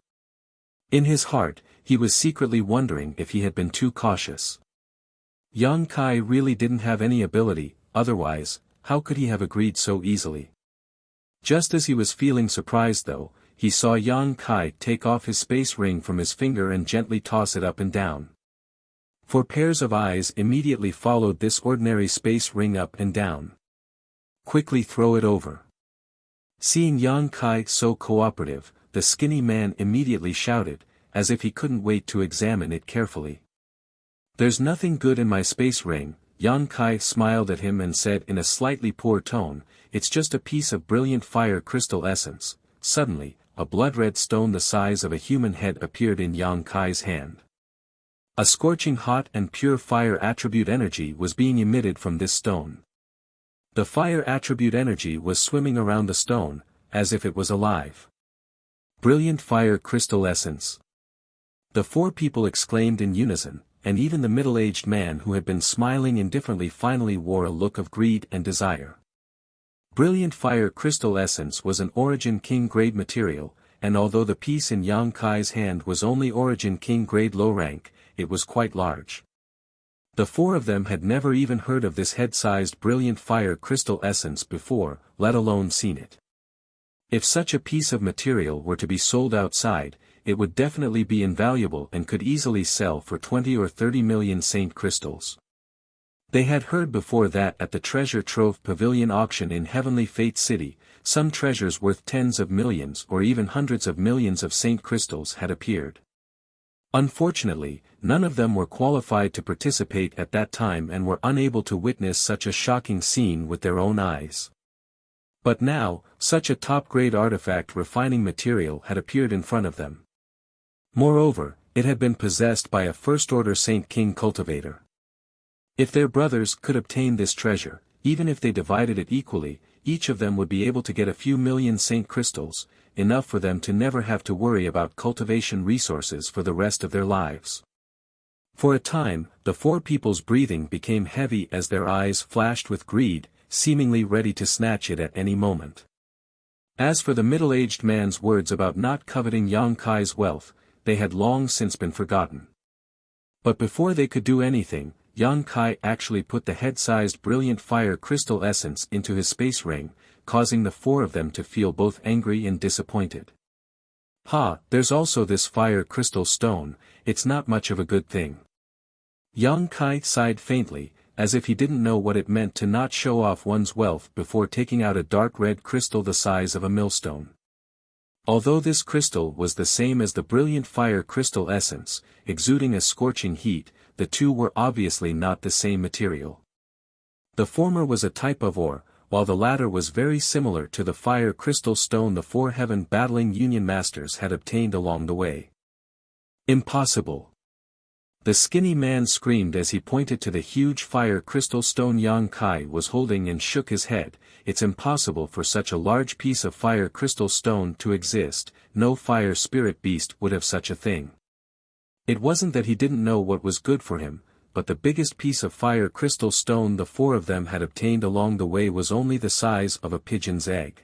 In his heart, he was secretly wondering if he had been too cautious. Yang Kai really didn't have any ability, otherwise, how could he have agreed so easily? Just as he was feeling surprised though, he saw Yang Kai take off his space ring from his finger and gently toss it up and down. 4 pairs of eyes immediately followed this ordinary space ring up and down. Quickly throw it over. Seeing Yang Kai so cooperative, the skinny man immediately shouted, as if he couldn't wait to examine it carefully. There's nothing good in my space ring. Yang Kai smiled at him and said in a slightly poor tone, it's just a piece of brilliant fire crystal essence. Suddenly, a blood-red stone the size of a human head appeared in Yang Kai's hand. A scorching hot and pure fire attribute energy was being emitted from this stone. The fire attribute energy was swimming around the stone, as if it was alive. Brilliant fire crystal essence. The 4 people exclaimed in unison, and even the middle-aged man who had been smiling indifferently finally wore a look of greed and desire. Brilliant fire crystal essence was an Origin King grade material, and although the piece in Yang Kai's hand was only Origin King grade low rank, it was quite large. The 4 of them had never even heard of this head-sized brilliant fire crystal essence before, let alone seen it. If such a piece of material were to be sold outside, it would definitely be invaluable and could easily sell for 20 or 30 million saint crystals. They had heard before that at the Treasure Trove Pavilion auction in Heavenly Fate City, some treasures worth tens of millions or even hundreds of millions of saint crystals had appeared. Unfortunately, none of them were qualified to participate at that time and were unable to witness such a shocking scene with their own eyes. But now, such a top-grade artifact refining material had appeared in front of them. Moreover, it had been possessed by a first-order Saint King cultivator. If their brothers could obtain this treasure, even if they divided it equally, each of them would be able to get a few million saint crystals, enough for them to never have to worry about cultivation resources for the rest of their lives. For a time, the 4 people's breathing became heavy as their eyes flashed with greed, seemingly ready to snatch it at any moment. As for the middle-aged man's words about not coveting Yang Kai's wealth, they had long since been forgotten. But before they could do anything, Yang Kai actually put the head-sized brilliant fire crystal essence into his space ring, causing the 4 of them to feel both angry and disappointed. There's also this fire crystal stone, it's not much of a good thing. Yang Kai sighed faintly, as if he didn't know what it meant to not show off one's wealth before taking out a dark red crystal the size of a millstone. Although this crystal was the same as the brilliant fire crystal essence, exuding a scorching heat, the 2 were obviously not the same material. The former was a type of ore, while the latter was very similar to the fire crystal stone the 4 heaven battling union masters had obtained along the way. Impossible! The skinny man screamed as he pointed to the huge fire crystal stone Yang Kai was holding and shook his head. It's impossible for such a large piece of fire crystal stone to exist, no fire spirit beast would have such a thing. It wasn't that he didn't know what was good for him, but the biggest piece of fire crystal stone the 4 of them had obtained along the way was only the size of a pigeon's egg.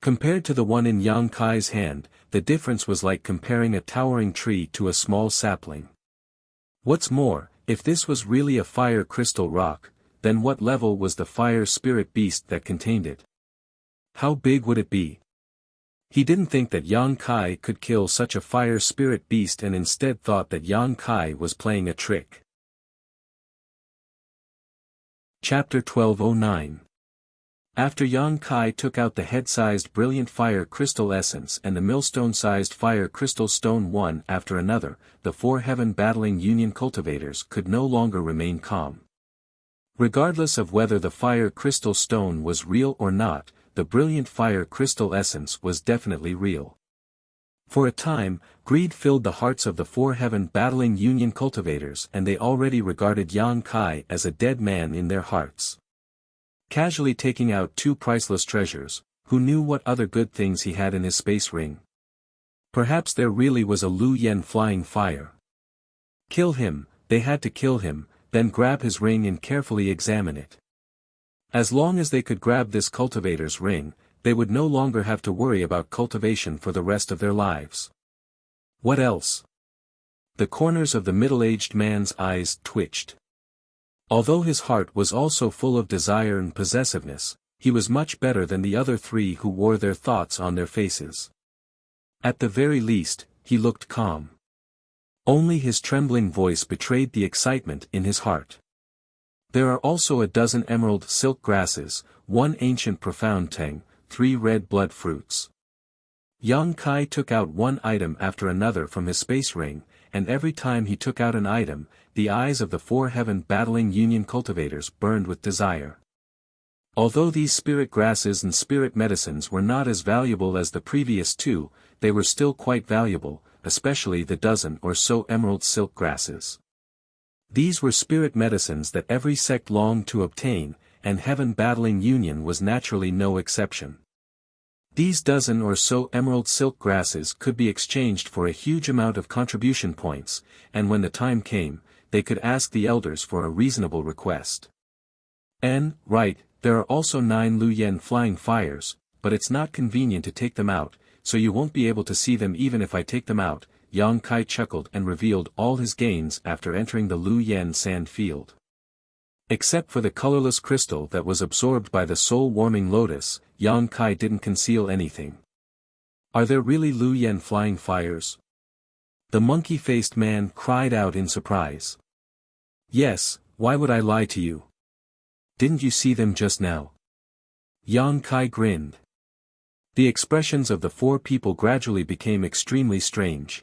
Compared to the one in Yang Kai's hand, the difference was like comparing a towering tree to a small sapling. What's more, if this was really a fire crystal rock, then what level was the fire spirit beast that contained it? How big would it be? He didn't think that Yang Kai could kill such a fire spirit beast and instead thought that Yang Kai was playing a trick. Chapter 1209. After Yang Kai took out the head-sized brilliant fire crystal essence and the millstone-sized fire crystal stone one after another, the 4 heaven battling union cultivators could no longer remain calm. Regardless of whether the fire crystal stone was real or not, the brilliant fire crystal essence was definitely real. For a time, greed filled the hearts of the 4 heaven battling union cultivators and they already regarded Yang Kai as a dead man in their hearts. Casually taking out 2 priceless treasures, who knew what other good things he had in his space ring? Perhaps there really was a Lu Yen flying fire. Kill him, they had to kill him, then grab his ring and carefully examine it. As long as they could grab this cultivator's ring, they would no longer have to worry about cultivation for the rest of their lives. What else? The corners of the middle-aged man's eyes twitched. Although his heart was also full of desire and possessiveness, he was much better than the other three who wore their thoughts on their faces. At the very least, he looked calm. Only his trembling voice betrayed the excitement in his heart. There are also a dozen emerald silk grasses, 1 ancient profound tang, 3 red blood fruits. Yang Kai took out one item after another from his space ring, and every time he took out an item, the eyes of the 4 heaven-battling union cultivators burned with desire. Although these spirit grasses and spirit medicines were not as valuable as the previous 2, they were still quite valuable, especially the dozen or so emerald silk grasses. These were spirit medicines that every sect longed to obtain, and heaven-battling union was naturally no exception. These dozen or so emerald silk grasses could be exchanged for a huge amount of contribution points, and when the time came, they could ask the elders for a reasonable request. Right, there are also 9 Lu Yen flying fires, but it's not convenient to take them out, so you won't be able to see them even if I take them out. Yang Kai chuckled and revealed all his gains after entering the Lu Yen sand field. Except for the colorless crystal that was absorbed by the soul-warming lotus, Yang Kai didn't conceal anything. Are there really Lu Yen flying fires? The monkey-faced man cried out in surprise. Yes, why would I lie to you? Didn't you see them just now? Yang Kai grinned. The expressions of the 4 people gradually became extremely strange.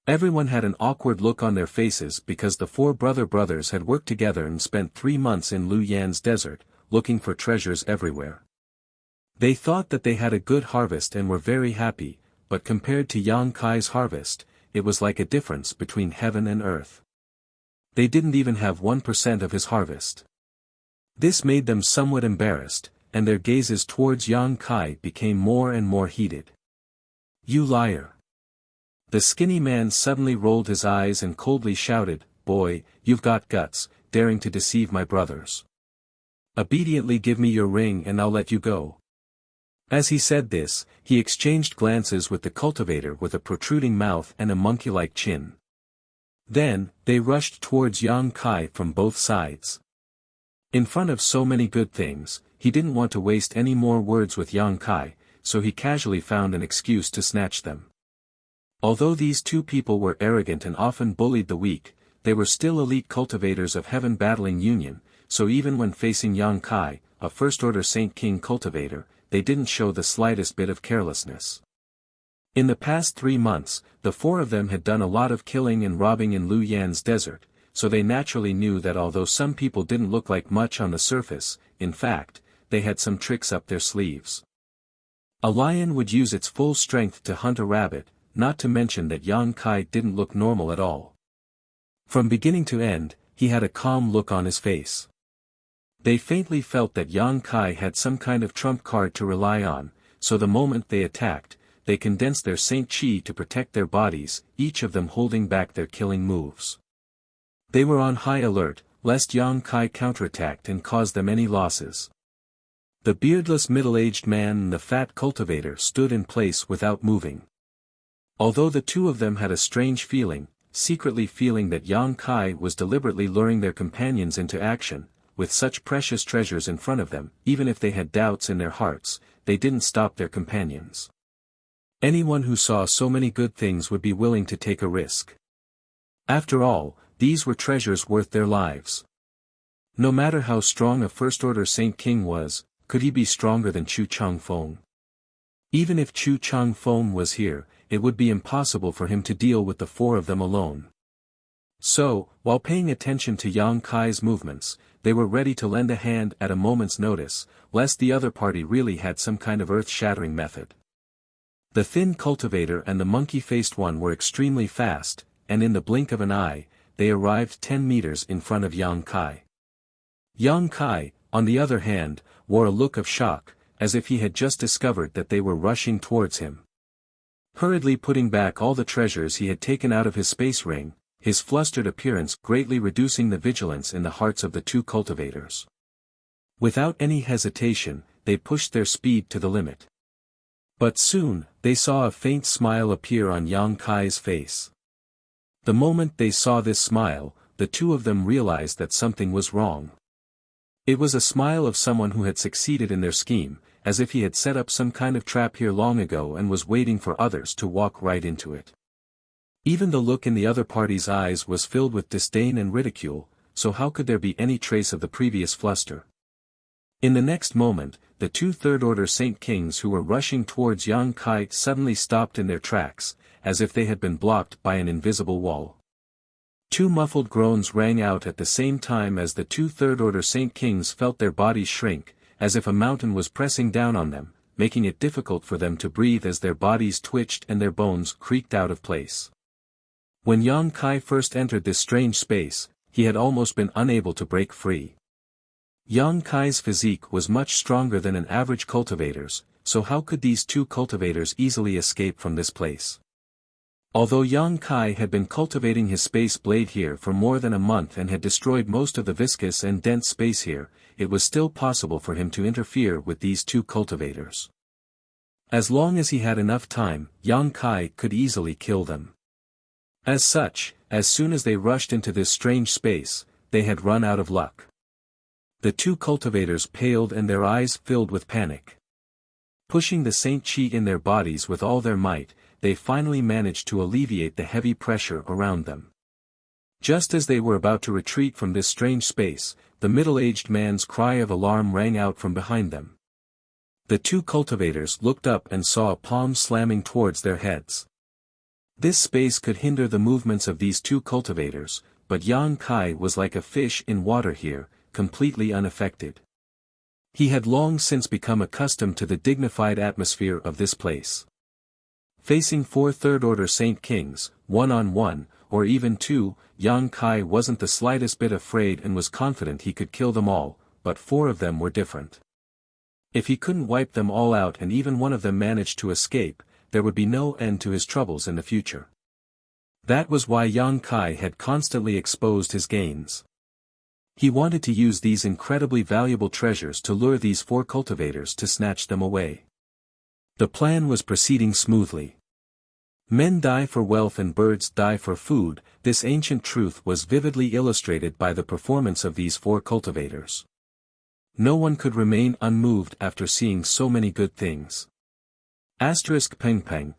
Everyone had an awkward look on their faces because the 4 brothers had worked together and spent 3 months in Lu Yan's desert, looking for treasures everywhere. They thought that they had a good harvest and were very happy, but compared to Yang Kai's harvest, it was like a difference between heaven and earth. They didn't even have 1% of his harvest. This made them somewhat embarrassed, and their gazes towards Yang Kai became more and more heated. You liar! The skinny man suddenly rolled his eyes and coldly shouted, Boy, you've got guts, daring to deceive my brothers. Obediently give me your ring and I'll let you go. As he said this, he exchanged glances with the cultivator with a protruding mouth and a monkey-like chin. Then, they rushed towards Yang Kai from both sides. In front of so many good things, he didn't want to waste any more words with Yang Kai, so he casually found an excuse to snatch them. Although these 2 people were arrogant and often bullied the weak, they were still elite cultivators of heaven-battling union, so even when facing Yang Kai, a first-order Saint King cultivator, they didn't show the slightest bit of carelessness. In the past 3 months, the 4 of them had done a lot of killing and robbing in Lu Yan's desert, so they naturally knew that although some people didn't look like much on the surface, in fact, they had some tricks up their sleeves. A lion would use its full strength to hunt a rabbit, not to mention that Yang Kai didn't look normal at all. From beginning to end, he had a calm look on his face. They faintly felt that Yang Kai had some kind of trump card to rely on, so the moment they attacked, they condensed their Saint Chi to protect their bodies, each of them holding back their killing moves. They were on high alert, lest Yang Kai counterattacked and cause them any losses. The beardless middle-aged man and the fat cultivator stood in place without moving. Although the 2 of them had a strange feeling, secretly feeling that Yang Kai was deliberately luring their companions into action, with such precious treasures in front of them, even if they had doubts in their hearts, they didn't stop their companions. Anyone who saw so many good things would be willing to take a risk. After all, these were treasures worth their lives. No matter how strong a first-order Saint King was, could he be stronger than Chu Changfeng? Even if Chu Changfeng was here, it would be impossible for him to deal with the 4 of them alone. So, while paying attention to Yang Kai's movements, they were ready to lend a hand at a moment's notice, lest the other party really had some kind of earth-shattering method. The thin cultivator and the monkey-faced one were extremely fast, and in the blink of an eye, they arrived 10 meters in front of Yang Kai. Yang Kai, on the other hand, wore a look of shock, as if he had just discovered that they were rushing towards him. Hurriedly putting back all the treasures he had taken out of his space ring, his flustered appearance greatly reducing the vigilance in the hearts of the 2 cultivators. Without any hesitation, they pushed their speed to the limit. But soon, they saw a faint smile appear on Yang Kai's face. The moment they saw this smile, the two of them realized that something was wrong. It was a smile of someone who had succeeded in their scheme, as if he had set up some kind of trap here long ago and was waiting for others to walk right into it. Even the look in the other party's eyes was filled with disdain and ridicule, so how could there be any trace of the previous fluster? In the next moment, the two third-order Saint Kings who were rushing towards Yang Kai suddenly stopped in their tracks, as if they had been blocked by an invisible wall. Two muffled groans rang out at the same time as the two third-order Saint Kings felt their bodies shrink, as if a mountain was pressing down on them, making it difficult for them to breathe as their bodies twitched and their bones creaked out of place. When Yang Kai first entered this strange space, he had almost been unable to break free. Yang Kai's physique was much stronger than an average cultivator's, so how could these two cultivators easily escape from this place? Although Yang Kai had been cultivating his space blade here for more than a month and had destroyed most of the viscous and dense space here, it was still possible for him to interfere with these two cultivators. As long as he had enough time, Yang Kai could easily kill them. As such, as soon as they rushed into this strange space, they had run out of luck. The two cultivators paled and their eyes filled with panic. Pushing the Saint Chi in their bodies with all their might, they finally managed to alleviate the heavy pressure around them. Just as they were about to retreat from this strange space, the middle-aged man's cry of alarm rang out from behind them. The two cultivators looked up and saw a palm slamming towards their heads. This space could hinder the movements of these two cultivators, but Yang Kai was like a fish in water here, completely unaffected. He had long since become accustomed to the dignified atmosphere of this place. Facing four third-order Saint Kings, one-on-one, or even two, Yang Kai wasn't the slightest bit afraid and was confident he could kill them all, but four of them were different. If he couldn't wipe them all out and even one of them managed to escape, there would be no end to his troubles in the future. That was why Yang Kai had constantly exposed his gains. He wanted to use these incredibly valuable treasures to lure these four cultivators to snatch them away. The plan was proceeding smoothly. Men die for wealth and birds die for food. This ancient truth was vividly illustrated by the performance of these four cultivators. No one could remain unmoved after seeing so many good things. Peng peng.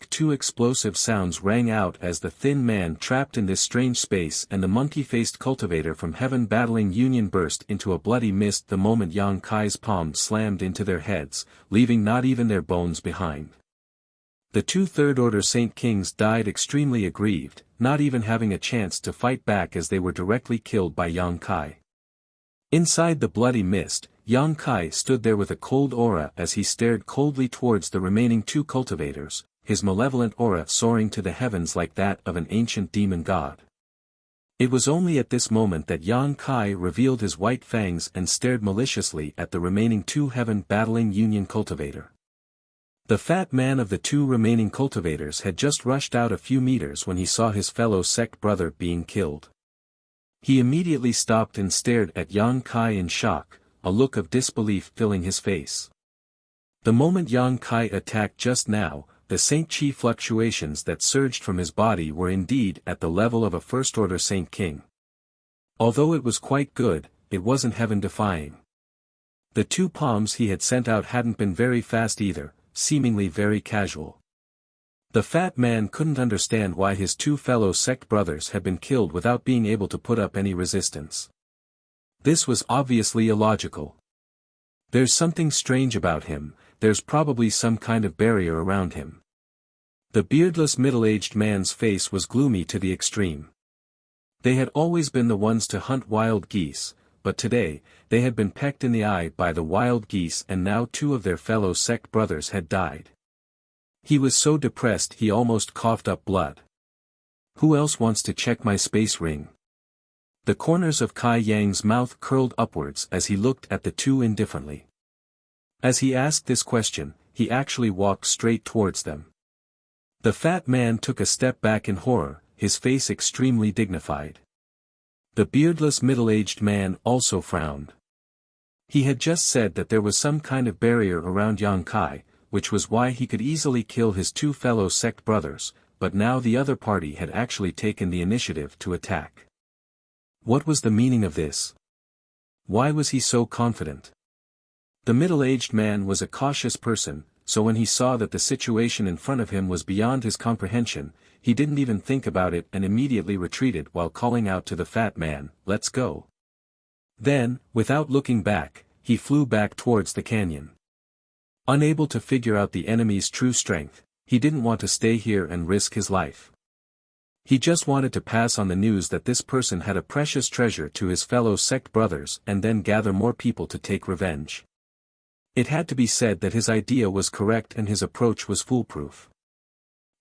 Two explosive sounds rang out as the thin man trapped in this strange space and the monkey-faced cultivator from Heaven Battling Union burst into a bloody mist the moment Yang Kai's palm slammed into their heads, leaving not even their bones behind. The two third-order Saint Kings died extremely aggrieved, not even having a chance to fight back as they were directly killed by Yang Kai. Inside the bloody mist, Yang Kai stood there with a cold aura as he stared coldly towards the remaining two cultivators, his malevolent aura soaring to the heavens like that of an ancient demon god. It was only at this moment that Yang Kai revealed his white fangs and stared maliciously at the remaining two Heaven Battling Union cultivator. The fat man of the two remaining cultivators had just rushed out a few meters when he saw his fellow sect brother being killed. He immediately stopped and stared at Yang Kai in shock, a look of disbelief filling his face. The moment Yang Kai attacked just now, the Saint Chi fluctuations that surged from his body were indeed at the level of a first-order Saint King. Although it was quite good, it wasn't heaven-defying. The two palms he had sent out hadn't been very fast either, seemingly very casual. The fat man couldn't understand why his two fellow sect brothers had been killed without being able to put up any resistance. This was obviously illogical. There's something strange about him, there's probably some kind of barrier around him. The beardless middle-aged man's face was gloomy to the extreme. They had always been the ones to hunt wild geese, but today, they had been pecked in the eye by the wild geese and now two of their fellow sect brothers had died. He was so depressed he almost coughed up blood. Who else wants to check my space ring? The corners of Kai Yang's mouth curled upwards as he looked at the two indifferently. As he asked this question, he actually walked straight towards them. The fat man took a step back in horror, his face extremely dignified. The beardless middle-aged man also frowned. He had just said that there was some kind of barrier around Yang Kai, which was why he could easily kill his two fellow sect brothers, but now the other party had actually taken the initiative to attack. What was the meaning of this? Why was he so confident? The middle-aged man was a cautious person, so when he saw that the situation in front of him was beyond his comprehension, he didn't even think about it and immediately retreated while calling out to the fat man, "Let's go." Then, without looking back, he flew back towards the canyon. Unable to figure out the enemy's true strength, he didn't want to stay here and risk his life. He just wanted to pass on the news that this person had a precious treasure to his fellow sect brothers and then gather more people to take revenge. It had to be said that his idea was correct and his approach was foolproof.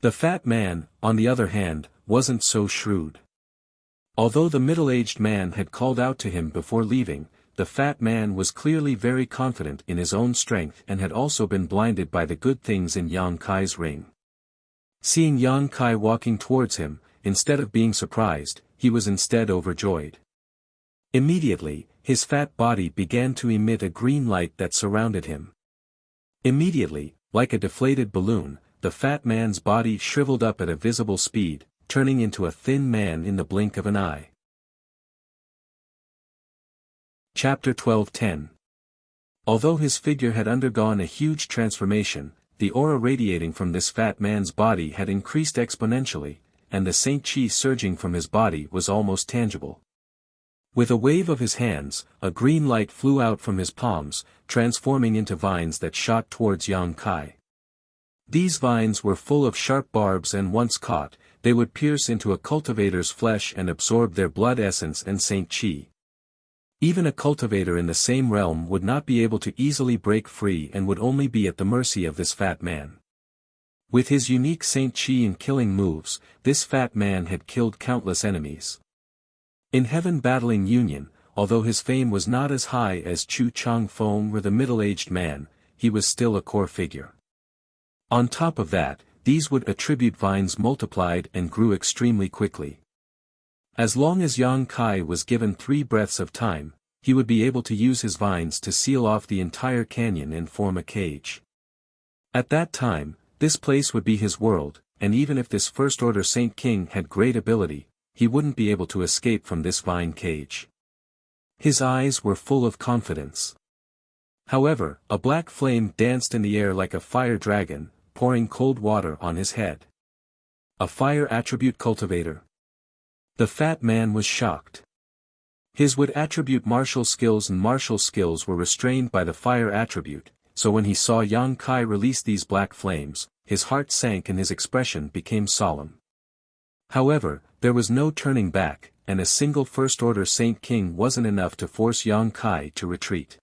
The fat man, on the other hand, wasn't so shrewd. Although the middle-aged man had called out to him before leaving, the fat man was clearly very confident in his own strength and had also been blinded by the good things in Yang Kai's ring. Seeing Yang Kai walking towards him, instead of being surprised, he was instead overjoyed. Immediately, his fat body began to emit a green light that surrounded him. Immediately, like a deflated balloon, the fat man's body shriveled up at a visible speed, turning into a thin man in the blink of an eye. Chapter 12:10. Although his figure had undergone a huge transformation, the aura radiating from this fat man's body had increased exponentially, and the Saint Chi surging from his body was almost tangible. With a wave of his hands, a green light flew out from his palms, transforming into vines that shot towards Yang Kai. These vines were full of sharp barbs and once caught, they would pierce into a cultivator's flesh and absorb their blood essence and Saint Chi. Even a cultivator in the same realm would not be able to easily break free and would only be at the mercy of this fat man. With his unique Saint Chi and killing moves, this fat man had killed countless enemies. In Heaven Battling Union, although his fame was not as high as Chu Chang Feng or the middle-aged man, he was still a core figure. On top of that, these would attribute vines multiplied and grew extremely quickly. As long as Yang Kai was given 3 breaths of time, he would be able to use his vines to seal off the entire canyon and form a cage. At that time, this place would be his world, and even if this First-Order Saint King had great ability, he wouldn't be able to escape from this vine cage. His eyes were full of confidence. However, a black flame danced in the air like a fire dragon, pouring cold water on his head. A fire attribute cultivator. The fat man was shocked. His wood attribute martial skills and martial skills were restrained by the fire attribute, so when he saw Yang Kai release these black flames, his heart sank and his expression became solemn. However, there was no turning back, and a single First-Order Saint King wasn't enough to force Yang Kai to retreat.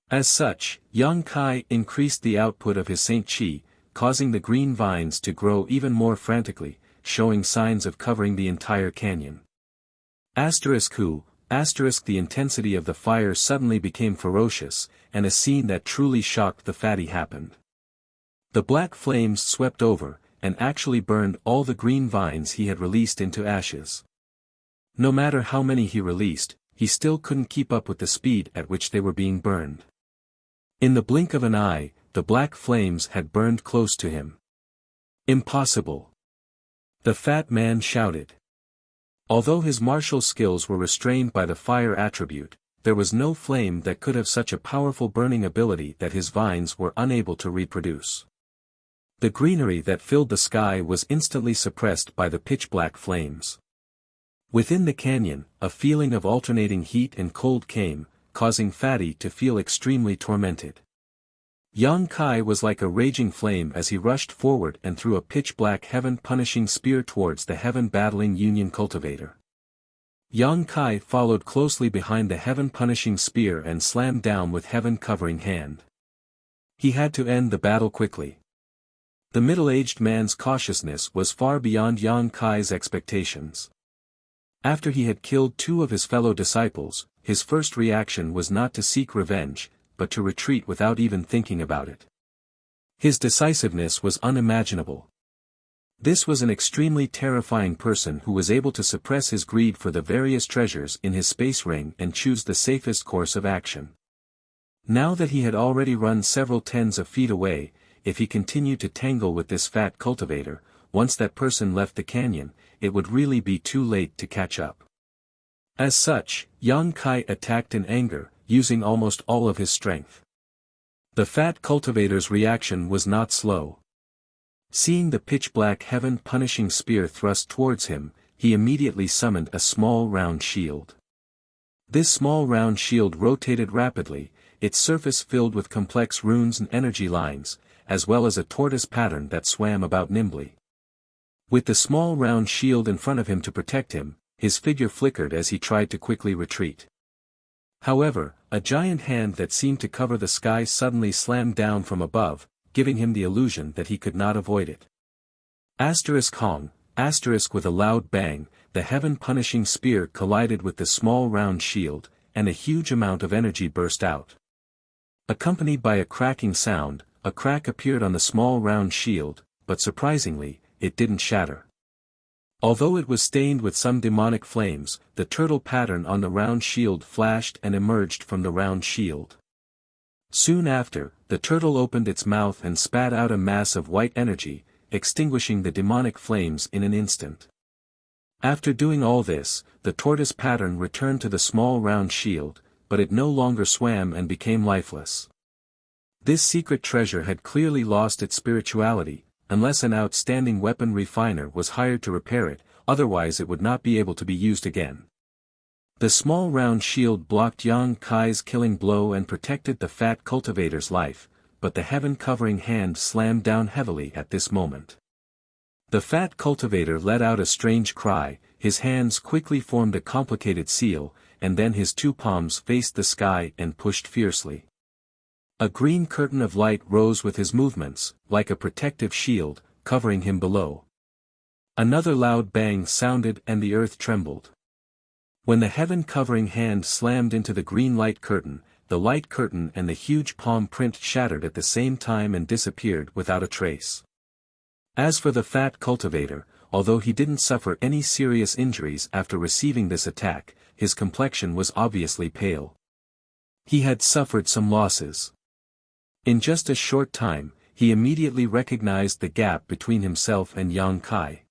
As such, Yang Kai increased the output of his Saint Chi, causing the green vines to grow even more frantically, showing signs of covering the entire canyon. Who, the intensity of the fire suddenly became ferocious, and a scene that truly shocked the fatty happened. The black flames swept over, and actually burned all the green vines he had released into ashes. No matter how many he released, he still couldn't keep up with the speed at which they were being burned. In the blink of an eye, the black flames had burned close to him. Impossible! The fat man shouted. Although his martial skills were restrained by the fire attribute, there was no flame that could have such a powerful burning ability that his vines were unable to reproduce. The greenery that filled the sky was instantly suppressed by the pitch-black flames. Within the canyon, a feeling of alternating heat and cold came, causing Fatty to feel extremely tormented. Yang Kai was like a raging flame as he rushed forward and threw a pitch-black heaven-punishing spear towards the heaven-battling Union cultivator. Yang Kai followed closely behind the heaven-punishing spear and slammed down with heaven-covering hand. He had to end the battle quickly. The middle-aged man's cautiousness was far beyond Yang Kai's expectations. After he had killed 2 of his fellow disciples, his first reaction was not to seek revenge, but to retreat without even thinking about it. His decisiveness was unimaginable. This was an extremely terrifying person who was able to suppress his greed for the various treasures in his space ring and choose the safest course of action. Now that he had already run several tens of feet away, if he continued to tangle with this fat cultivator, once that person left the canyon, it would really be too late to catch up. As such, Yang Kai attacked in anger, using almost all of his strength. The fat cultivator's reaction was not slow. Seeing the pitch-black heaven-punishing spear thrust towards him, he immediately summoned a small round shield. This small round shield rotated rapidly, its surface filled with complex runes and energy lines, as well as a tortoise pattern that swam about nimbly. With the small round shield in front of him to protect him, his figure flickered as he tried to quickly retreat. However, a giant hand that seemed to cover the sky suddenly slammed down from above, giving him the illusion that he could not avoid it. Hong, with a loud bang, the heaven-punishing spear collided with the small round shield, and a huge amount of energy burst out. Accompanied by a cracking sound, a crack appeared on the small round shield, but surprisingly, it didn't shatter. Although it was stained with some demonic flames, the turtle pattern on the round shield flashed and emerged from the round shield. Soon after, the turtle opened its mouth and spat out a mass of white energy, extinguishing the demonic flames in an instant. After doing all this, the tortoise pattern returned to the small round shield, but it no longer swam and became lifeless. This secret treasure had clearly lost its spirituality, unless an outstanding weapon refiner was hired to repair it, otherwise it would not be able to be used again. The small round shield blocked Yang Kai's killing blow and protected the fat cultivator's life, but the heaven-covering hand slammed down heavily at this moment. The fat cultivator let out a strange cry, his hands quickly formed a complicated seal, and then his two palms faced the sky and pushed fiercely. A green curtain of light rose with his movements, like a protective shield, covering him below. Another loud bang sounded and the earth trembled. When the heaven-covering hand slammed into the green light curtain, the light curtain and the huge palm print shattered at the same time and disappeared without a trace. As for the fat cultivator, although he didn't suffer any serious injuries after receiving this attack, his complexion was obviously pale. He had suffered some losses. In just a short time, he immediately recognized the gap between himself and Yang Kai.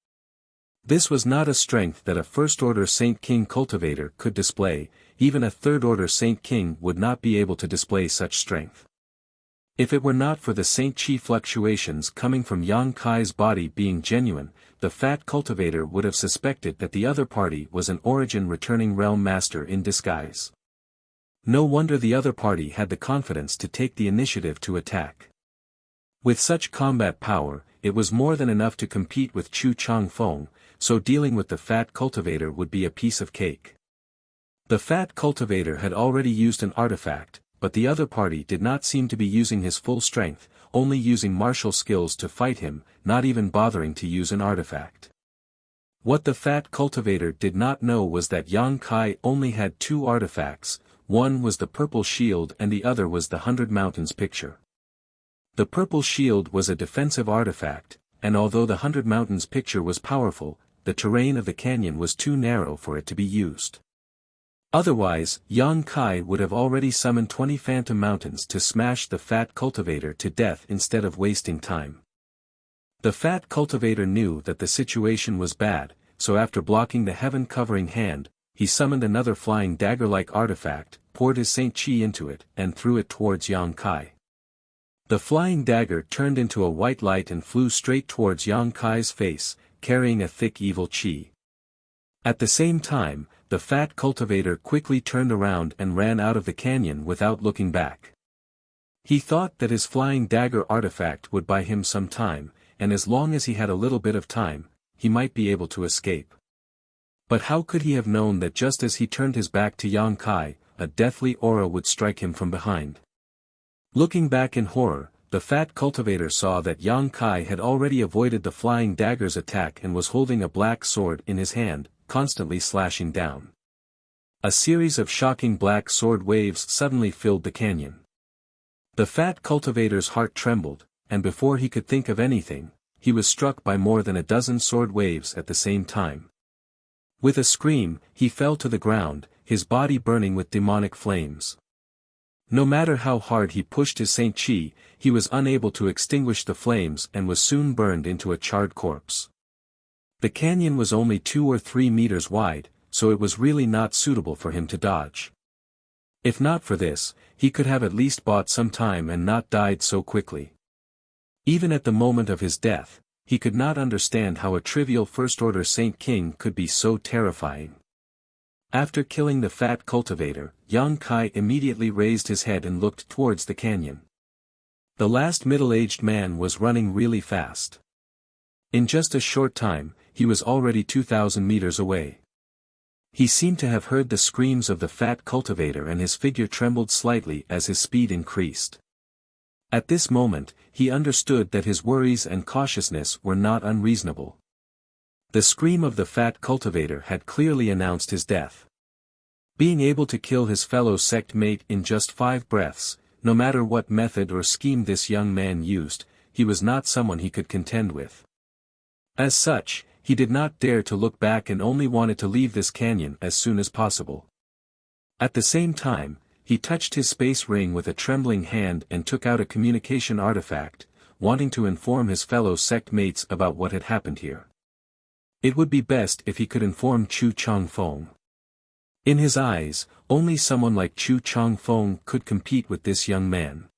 This was not a strength that a first-order Saint King cultivator could display, even a third-order Saint King would not be able to display such strength. If it were not for the Saint Chi fluctuations coming from Yang Kai's body being genuine, the fat cultivator would have suspected that the other party was an origin-returning realm master in disguise. No wonder the other party had the confidence to take the initiative to attack. With such combat power, it was more than enough to compete with Chu Chang Feng, so dealing with the fat cultivator would be a piece of cake. The fat cultivator had already used an artifact, but the other party did not seem to be using his full strength, only using martial skills to fight him, not even bothering to use an artifact. What the fat cultivator did not know was that Yang Kai only had two artifacts, one was the purple shield and the other was the 100 Mountains picture. The purple shield was a defensive artifact, and although the 100 Mountains picture was powerful, the terrain of the canyon was too narrow for it to be used. Otherwise, Yang Kai would have already summoned 20 phantom mountains to smash the fat cultivator to death instead of wasting time. The fat cultivator knew that the situation was bad, so after blocking the heaven-covering hand, he summoned another flying dagger-like artifact, poured his Saint Chi into it, and threw it towards Yang Kai. The flying dagger turned into a white light and flew straight towards Yang Kai's face, carrying a thick evil chi. At the same time, the fat cultivator quickly turned around and ran out of the canyon without looking back. He thought that his flying dagger artifact would buy him some time, and as long as he had a little bit of time, he might be able to escape. But how could he have known that just as he turned his back to Yang Kai, a deathly aura would strike him from behind? Looking back in horror, the fat cultivator saw that Yang Kai had already avoided the flying dagger's attack and was holding a black sword in his hand, constantly slashing down. A series of shocking black sword waves suddenly filled the canyon. The fat cultivator's heart trembled, and before he could think of anything, he was struck by more than a dozen sword waves at the same time. With a scream, he fell to the ground, his body burning with demonic flames. No matter how hard he pushed his Saint Chi, he was unable to extinguish the flames and was soon burned into a charred corpse. The canyon was only 2 or 3 meters wide, so it was really not suitable for him to dodge. If not for this, he could have at least bought some time and not died so quickly. Even at the moment of his death, he could not understand how a trivial first-order Saint King could be so terrifying. After killing the fat cultivator, Yang Kai immediately raised his head and looked towards the canyon. The last middle-aged man was running really fast. In just a short time, he was already 2,000 meters away. He seemed to have heard the screams of the fat cultivator and his figure trembled slightly as his speed increased. At this moment, he understood that his worries and cautiousness were not unreasonable. The scream of the fat cultivator had clearly announced his death. Being able to kill his fellow sect mate in just 5 breaths, no matter what method or scheme this young man used, he was not someone he could contend with. As such, he did not dare to look back and only wanted to leave this canyon as soon as possible. At the same time, he touched his space ring with a trembling hand and took out a communication artifact, wanting to inform his fellow sect mates about what had happened here. It would be best if he could inform Chu Changfeng. In his eyes, only someone like Chu Changfeng could compete with this young man.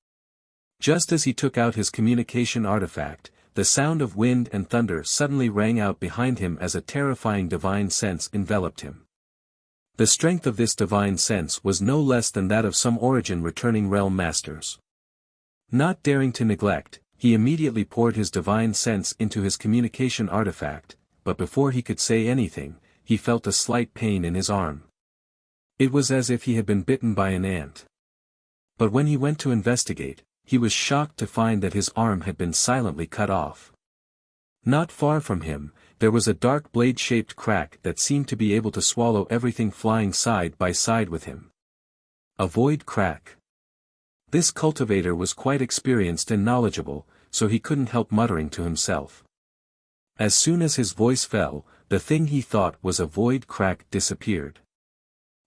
Just as he took out his communication artifact, the sound of wind and thunder suddenly rang out behind him as a terrifying divine sense enveloped him. The strength of this divine sense was no less than that of some origin returning realm masters. Not daring to neglect, he immediately poured his divine sense into his communication artifact, but before he could say anything, he felt a slight pain in his arm. It was as if he had been bitten by an ant. But when he went to investigate, he was shocked to find that his arm had been silently cut off. Not far from him, there was a dark blade-shaped crack that seemed to be able to swallow everything flying side by side with him. A void crack. This cultivator was quite experienced and knowledgeable, so he couldn't help muttering to himself. As soon as his voice fell, the thing he thought was a void crack disappeared.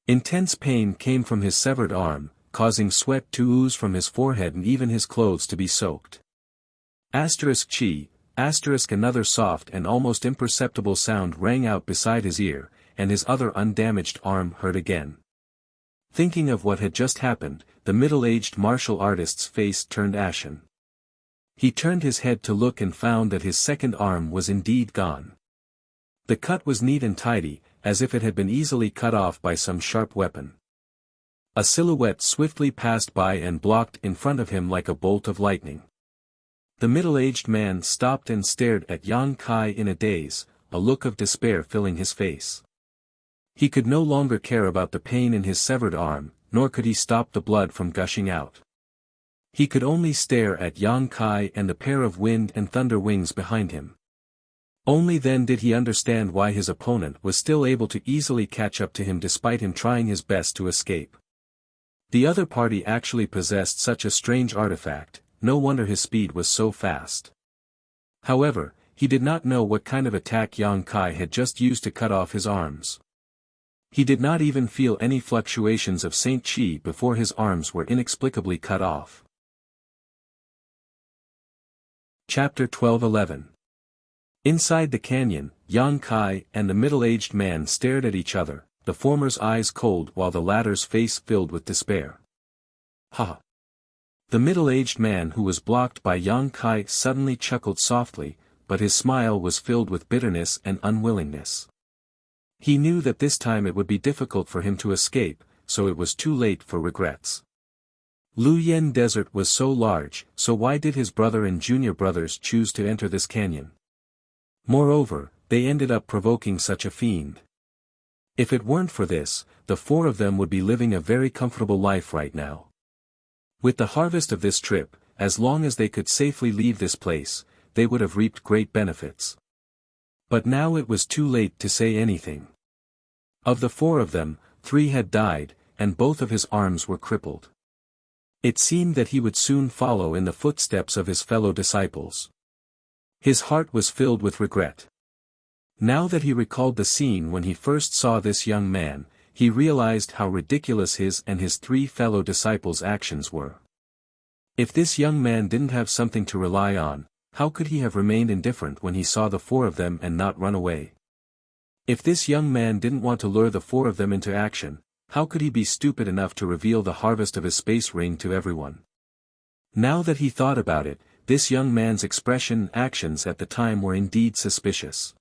Intense pain came from his severed arm, causing sweat to ooze from his forehead and even his clothes to be soaked. Chi, another soft and almost imperceptible sound rang out beside his ear, and his other undamaged arm hurt again. Thinking of what had just happened, the middle-aged martial artist's face turned ashen. He turned his head to look and found that his second arm was indeed gone. The cut was neat and tidy, as if it had been easily cut off by some sharp weapon. A silhouette swiftly passed by and blocked in front of him like a bolt of lightning. The middle-aged man stopped and stared at Yang Kai in a daze, a look of despair filling his face. He could no longer care about the pain in his severed arm, nor could he stop the blood from gushing out. He could only stare at Yang Kai and the pair of wind and thunder wings behind him. Only then did he understand why his opponent was still able to easily catch up to him despite him trying his best to escape. The other party actually possessed such a strange artifact, no wonder his speed was so fast. However, he did not know what kind of attack Yang Kai had just used to cut off his arms. He did not even feel any fluctuations of Saint Chi before his arms were inexplicably cut off. Chapter 12:11. Inside the canyon, Yang Kai and the middle-aged man stared at each other, the former's eyes cold while the latter's face filled with despair. Ha! The middle-aged man who was blocked by Yang Kai suddenly chuckled softly, but his smile was filled with bitterness and unwillingness. He knew that this time it would be difficult for him to escape, so it was too late for regrets. Luyen Desert was so large, so why did his brother and junior brothers choose to enter this canyon? Moreover, they ended up provoking such a fiend. If it weren't for this, the 4 of them would be living a very comfortable life right now. With the harvest of this trip, as long as they could safely leave this place, they would have reaped great benefits. But now it was too late to say anything. Of the 4 of them, 3 had died, and both of his arms were crippled. It seemed that he would soon follow in the footsteps of his fellow disciples. His heart was filled with regret. Now that he recalled the scene when he first saw this young man, he realized how ridiculous his and his 3 fellow disciples' actions were. If this young man didn't have something to rely on, how could he have remained indifferent when he saw the 4 of them and not run away? If this young man didn't want to lure the four of them into action, how could he be stupid enough to reveal the harvest of his space ring to everyone? Now that he thought about it, this young man's expression and actions at the time were indeed suspicious.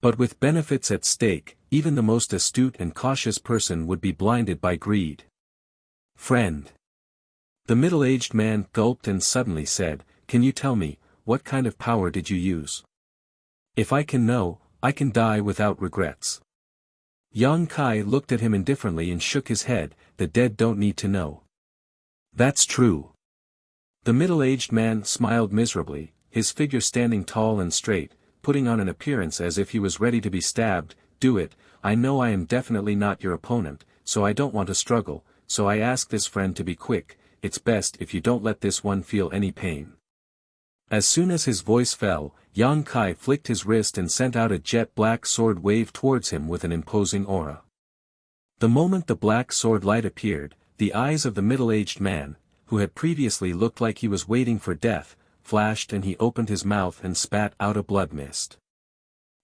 But with benefits at stake, even the most astute and cautious person would be blinded by greed. Friend. The middle-aged man gulped and suddenly said, "Can you tell me, what kind of power did you use? If I can know, I can die without regrets." Yang Kai looked at him indifferently and shook his head. "The dead don't need to know." "That's true." The middle-aged man smiled miserably, his figure standing tall and straight, putting on an appearance as if he was ready to be stabbed. "Do it, I know I am definitely not your opponent, so I don't want to struggle, so I ask this friend to be quick. It's best if you don't let this one feel any pain." As soon as his voice fell, Yang Kai flicked his wrist and sent out a jet-black sword wave towards him with an imposing aura. The moment the black sword light appeared, the eyes of the middle-aged man, who had previously looked like he was waiting for death, flashed and he opened his mouth and spat out a blood mist.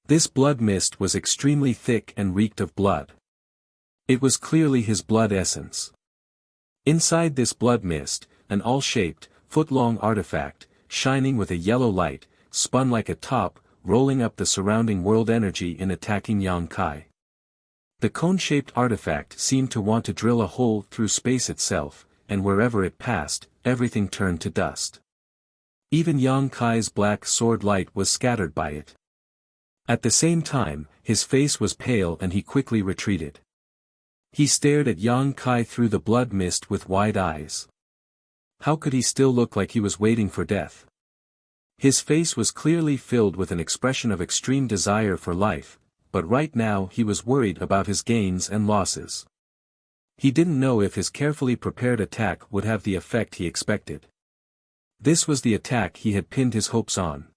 This blood mist was extremely thick and reeked of blood. It was clearly his blood essence. Inside this blood mist, an all-shaped, foot-long artifact, shining with a yellow light, spun like a top, rolling up the surrounding world energy in attacking Yang Kai. The cone-shaped artifact seemed to want to drill a hole through space itself, and wherever it passed, everything turned to dust. Even Yang Kai's black sword light was scattered by it. At the same time, his face was pale and he quickly retreated. He stared at Yang Kai through the blood mist with wide eyes. How could he still look like he was waiting for death? His face was clearly filled with an expression of extreme desire for life, but right now he was worried about his gains and losses. He didn't know if his carefully prepared attack would have the effect he expected. This was the attack he had pinned his hopes on.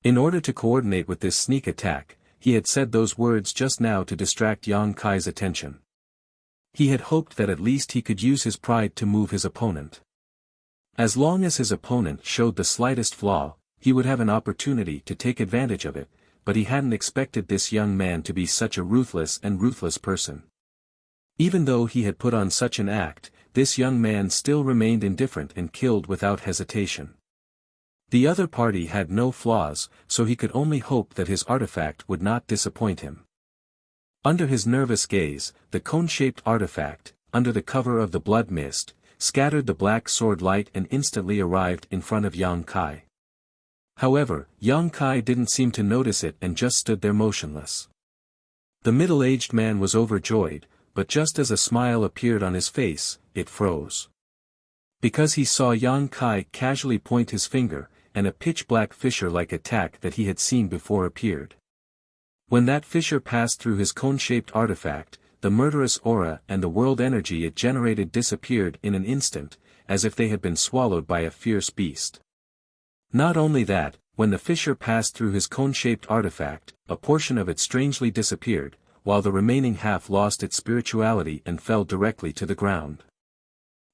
In order to coordinate with this sneak attack, he had said those words just now to distract Yang Kai's attention. He had hoped that at least he could use his pride to move his opponent. As long as his opponent showed the slightest flaw, he would have an opportunity to take advantage of it, but he hadn't expected this young man to be such a ruthless person. Even though he had put on such an act, this young man still remained indifferent and killed without hesitation. The other party had no flaws, so he could only hope that his artifact would not disappoint him. Under his nervous gaze, the cone-shaped artifact, under the cover of the blood mist, scattered the black sword light and instantly arrived in front of Yang Kai. However, Yang Kai didn't seem to notice it and just stood there motionless. The middle-aged man was overjoyed, but just as a smile appeared on his face, it froze. Because he saw Yang Kai casually point his finger, and a pitch-black fissure-like attack that he had seen before appeared. When that fissure passed through his cone-shaped artifact, the murderous aura and the world energy it generated disappeared in an instant, as if they had been swallowed by a fierce beast. Not only that, when the fissure passed through his cone-shaped artifact, a portion of it strangely disappeared, while the remaining half lost its spirituality and fell directly to the ground.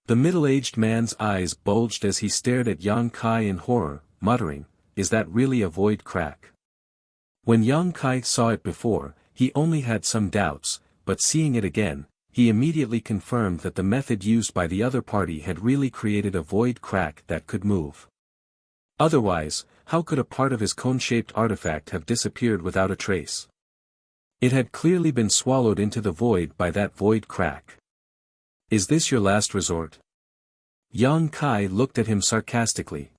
The middle-aged man's eyes bulged as he stared at Yang Kai in horror, muttering, "Is that really a void crack?" When Yang Kai saw it before, he only had some doubts, but seeing it again, he immediately confirmed that the method used by the other party had really created a void crack that could move. Otherwise, how could a part of his cone-shaped artifact have disappeared without a trace? It had clearly been swallowed into the void by that void crack. "Is this your last resort?" Yang Kai looked at him sarcastically.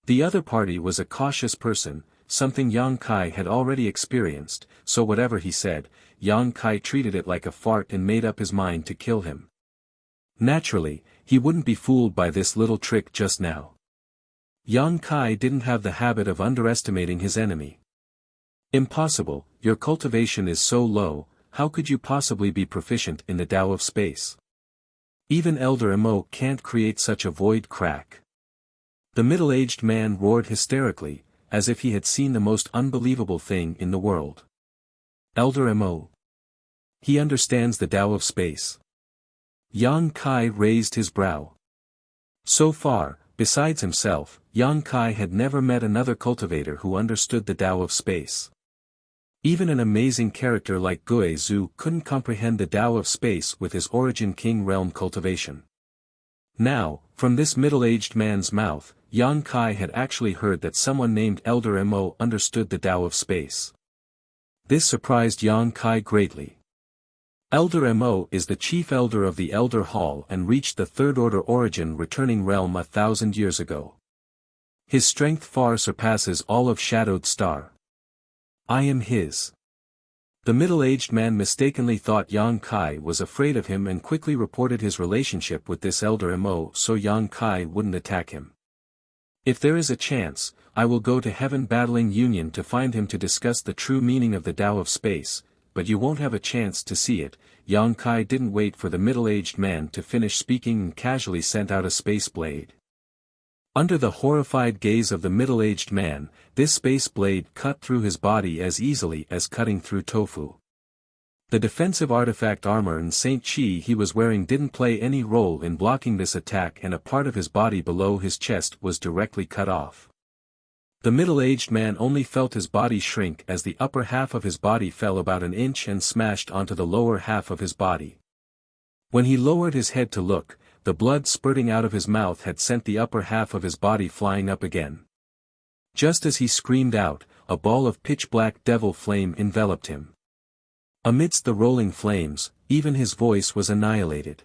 The other party was a cautious person, something Yang Kai had already experienced, so whatever he said, Yang Kai treated it like a fart and made up his mind to kill him. Naturally, he wouldn't be fooled by this little trick just now. Yang Kai didn't have the habit of underestimating his enemy. "Impossible, your cultivation is so low, how could you possibly be proficient in the Tao of space? Even Elder Emo can't create such a void crack." The middle-aged man roared hysterically, as if he had seen the most unbelievable thing in the world. "Elder Emo. He understands the Tao of space." Yang Kai raised his brow. So far, besides himself, Yang Kai had never met another cultivator who understood the Tao of space. Even an amazing character like Gui Zhu couldn't comprehend the Tao of space with his origin king realm cultivation. Now, from this middle-aged man's mouth, Yang Kai had actually heard that someone named Elder Mo understood the Tao of space. This surprised Yang Kai greatly. Elder Mo is the chief elder of the Elder Hall and reached the Third Order origin returning realm 1,000 years ago. His strength far surpasses all of Shadowed Star. I am his. The middle-aged man mistakenly thought Yang Kai was afraid of him and quickly reported his relationship with this Elder Mo so Yang Kai wouldn't attack him. If there is a chance, I will go to Heaven Battling Union to find him to discuss the true meaning of the Tao of space, but you won't have a chance to see it. Yang Kai didn't wait for the middle-aged man to finish speaking and casually sent out a space blade. Under the horrified gaze of the middle-aged man, this space blade cut through his body as easily as cutting through tofu. The defensive artifact armor and Saint Chi he was wearing didn't play any role in blocking this attack and a part of his body below his chest was directly cut off. The middle-aged man only felt his body shrink as the upper half of his body fell about an inch and smashed onto the lower half of his body. When he lowered his head to look, the blood spurting out of his mouth had sent the upper half of his body flying up again. Just as he screamed out, a ball of pitch-black devil flame enveloped him. Amidst the rolling flames, even his voice was annihilated.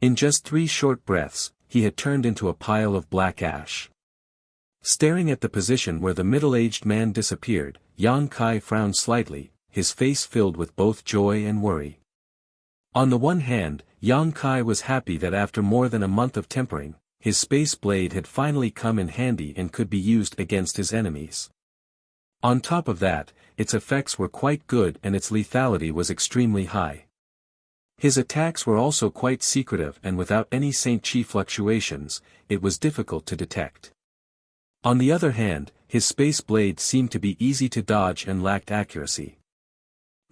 In just 3 short breaths, he had turned into a pile of black ash. Staring at the position where the middle-aged man disappeared, Yang Kai frowned slightly, his face filled with both joy and worry. On the one hand, Yang Kai was happy that after more than a month of tempering, his space blade had finally come in handy and could be used against his enemies. On top of that, its effects were quite good and its lethality was extremely high. His attacks were also quite secretive and without any Saint Chi fluctuations, it was difficult to detect. On the other hand, his space blade seemed to be easy to dodge and lacked accuracy.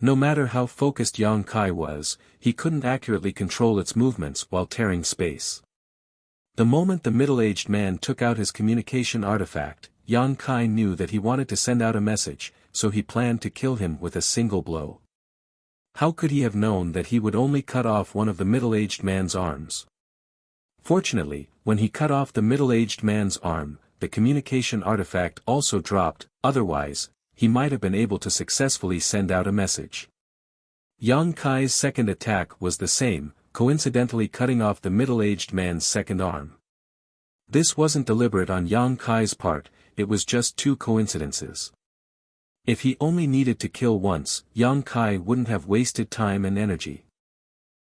No matter how focused Yang Kai was, he couldn't accurately control its movements while tearing space. The moment the middle-aged man took out his communication artifact, Yang Kai knew that he wanted to send out a message, so he planned to kill him with a single blow. How could he have known that he would only cut off one of the middle-aged man's arms? Fortunately, when he cut off the middle-aged man's arm, the communication artifact also dropped, otherwise, he might have been able to successfully send out a message. Yang Kai's second attack was the same, coincidentally cutting off the middle-aged man's second arm. This wasn't deliberate on Yang Kai's part, it was just 2 coincidences. If he only needed to kill once, Yang Kai wouldn't have wasted time and energy.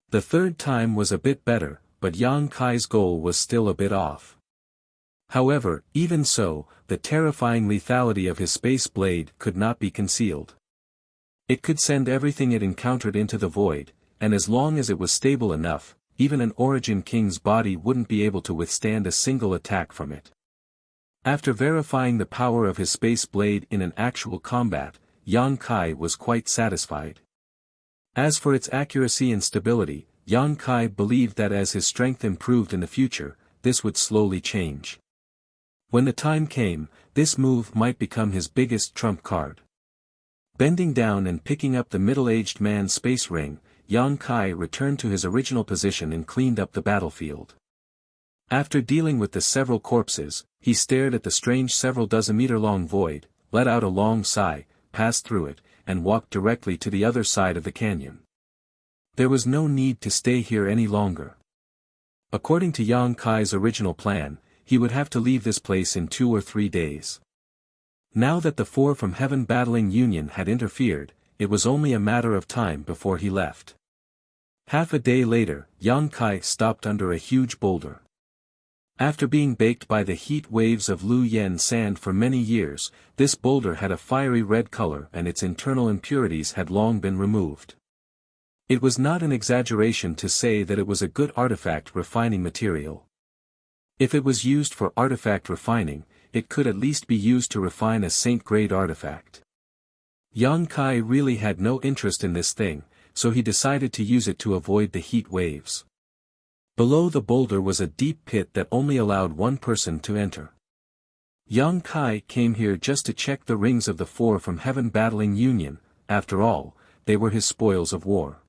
The third time was a bit better, but Yang Kai's goal was still a bit off. However, even so, the terrifying lethality of his space blade could not be concealed. It could send everything it encountered into the void, and as long as it was stable enough, even an Origin King's body wouldn't be able to withstand a single attack from it. After verifying the power of his space blade in an actual combat, Yang Kai was quite satisfied. As for its accuracy and stability, Yang Kai believed that as his strength improved in the future, this would slowly change. When the time came, this move might become his biggest trump card. Bending down and picking up the middle-aged man's space ring, Yang Kai returned to his original position and cleaned up the battlefield. After dealing with the several corpses, he stared at the strange several dozen meter long void, let out a long sigh, passed through it, and walked directly to the other side of the canyon. There was no need to stay here any longer. According to Yang Kai's original plan, he would have to leave this place in 2 or 3 days. Now that the 4 from Heaven Battling Union had interfered, it was only a matter of time before he left. Half a day later, Yang Kai stopped under a huge boulder. After being baked by the heat waves of Lu Yen sand for many years, this boulder had a fiery red color and its internal impurities had long been removed. It was not an exaggeration to say that it was a good artifact refining material. If it was used for artifact refining, it could at least be used to refine a saint-grade artifact. Yang Kai really had no interest in this thing, so he decided to use it to avoid the heat waves. Below the boulder was a deep pit that only allowed one person to enter. Yang Kai came here just to check the rings of the four from heaven battling union. After all, they were his spoils of war.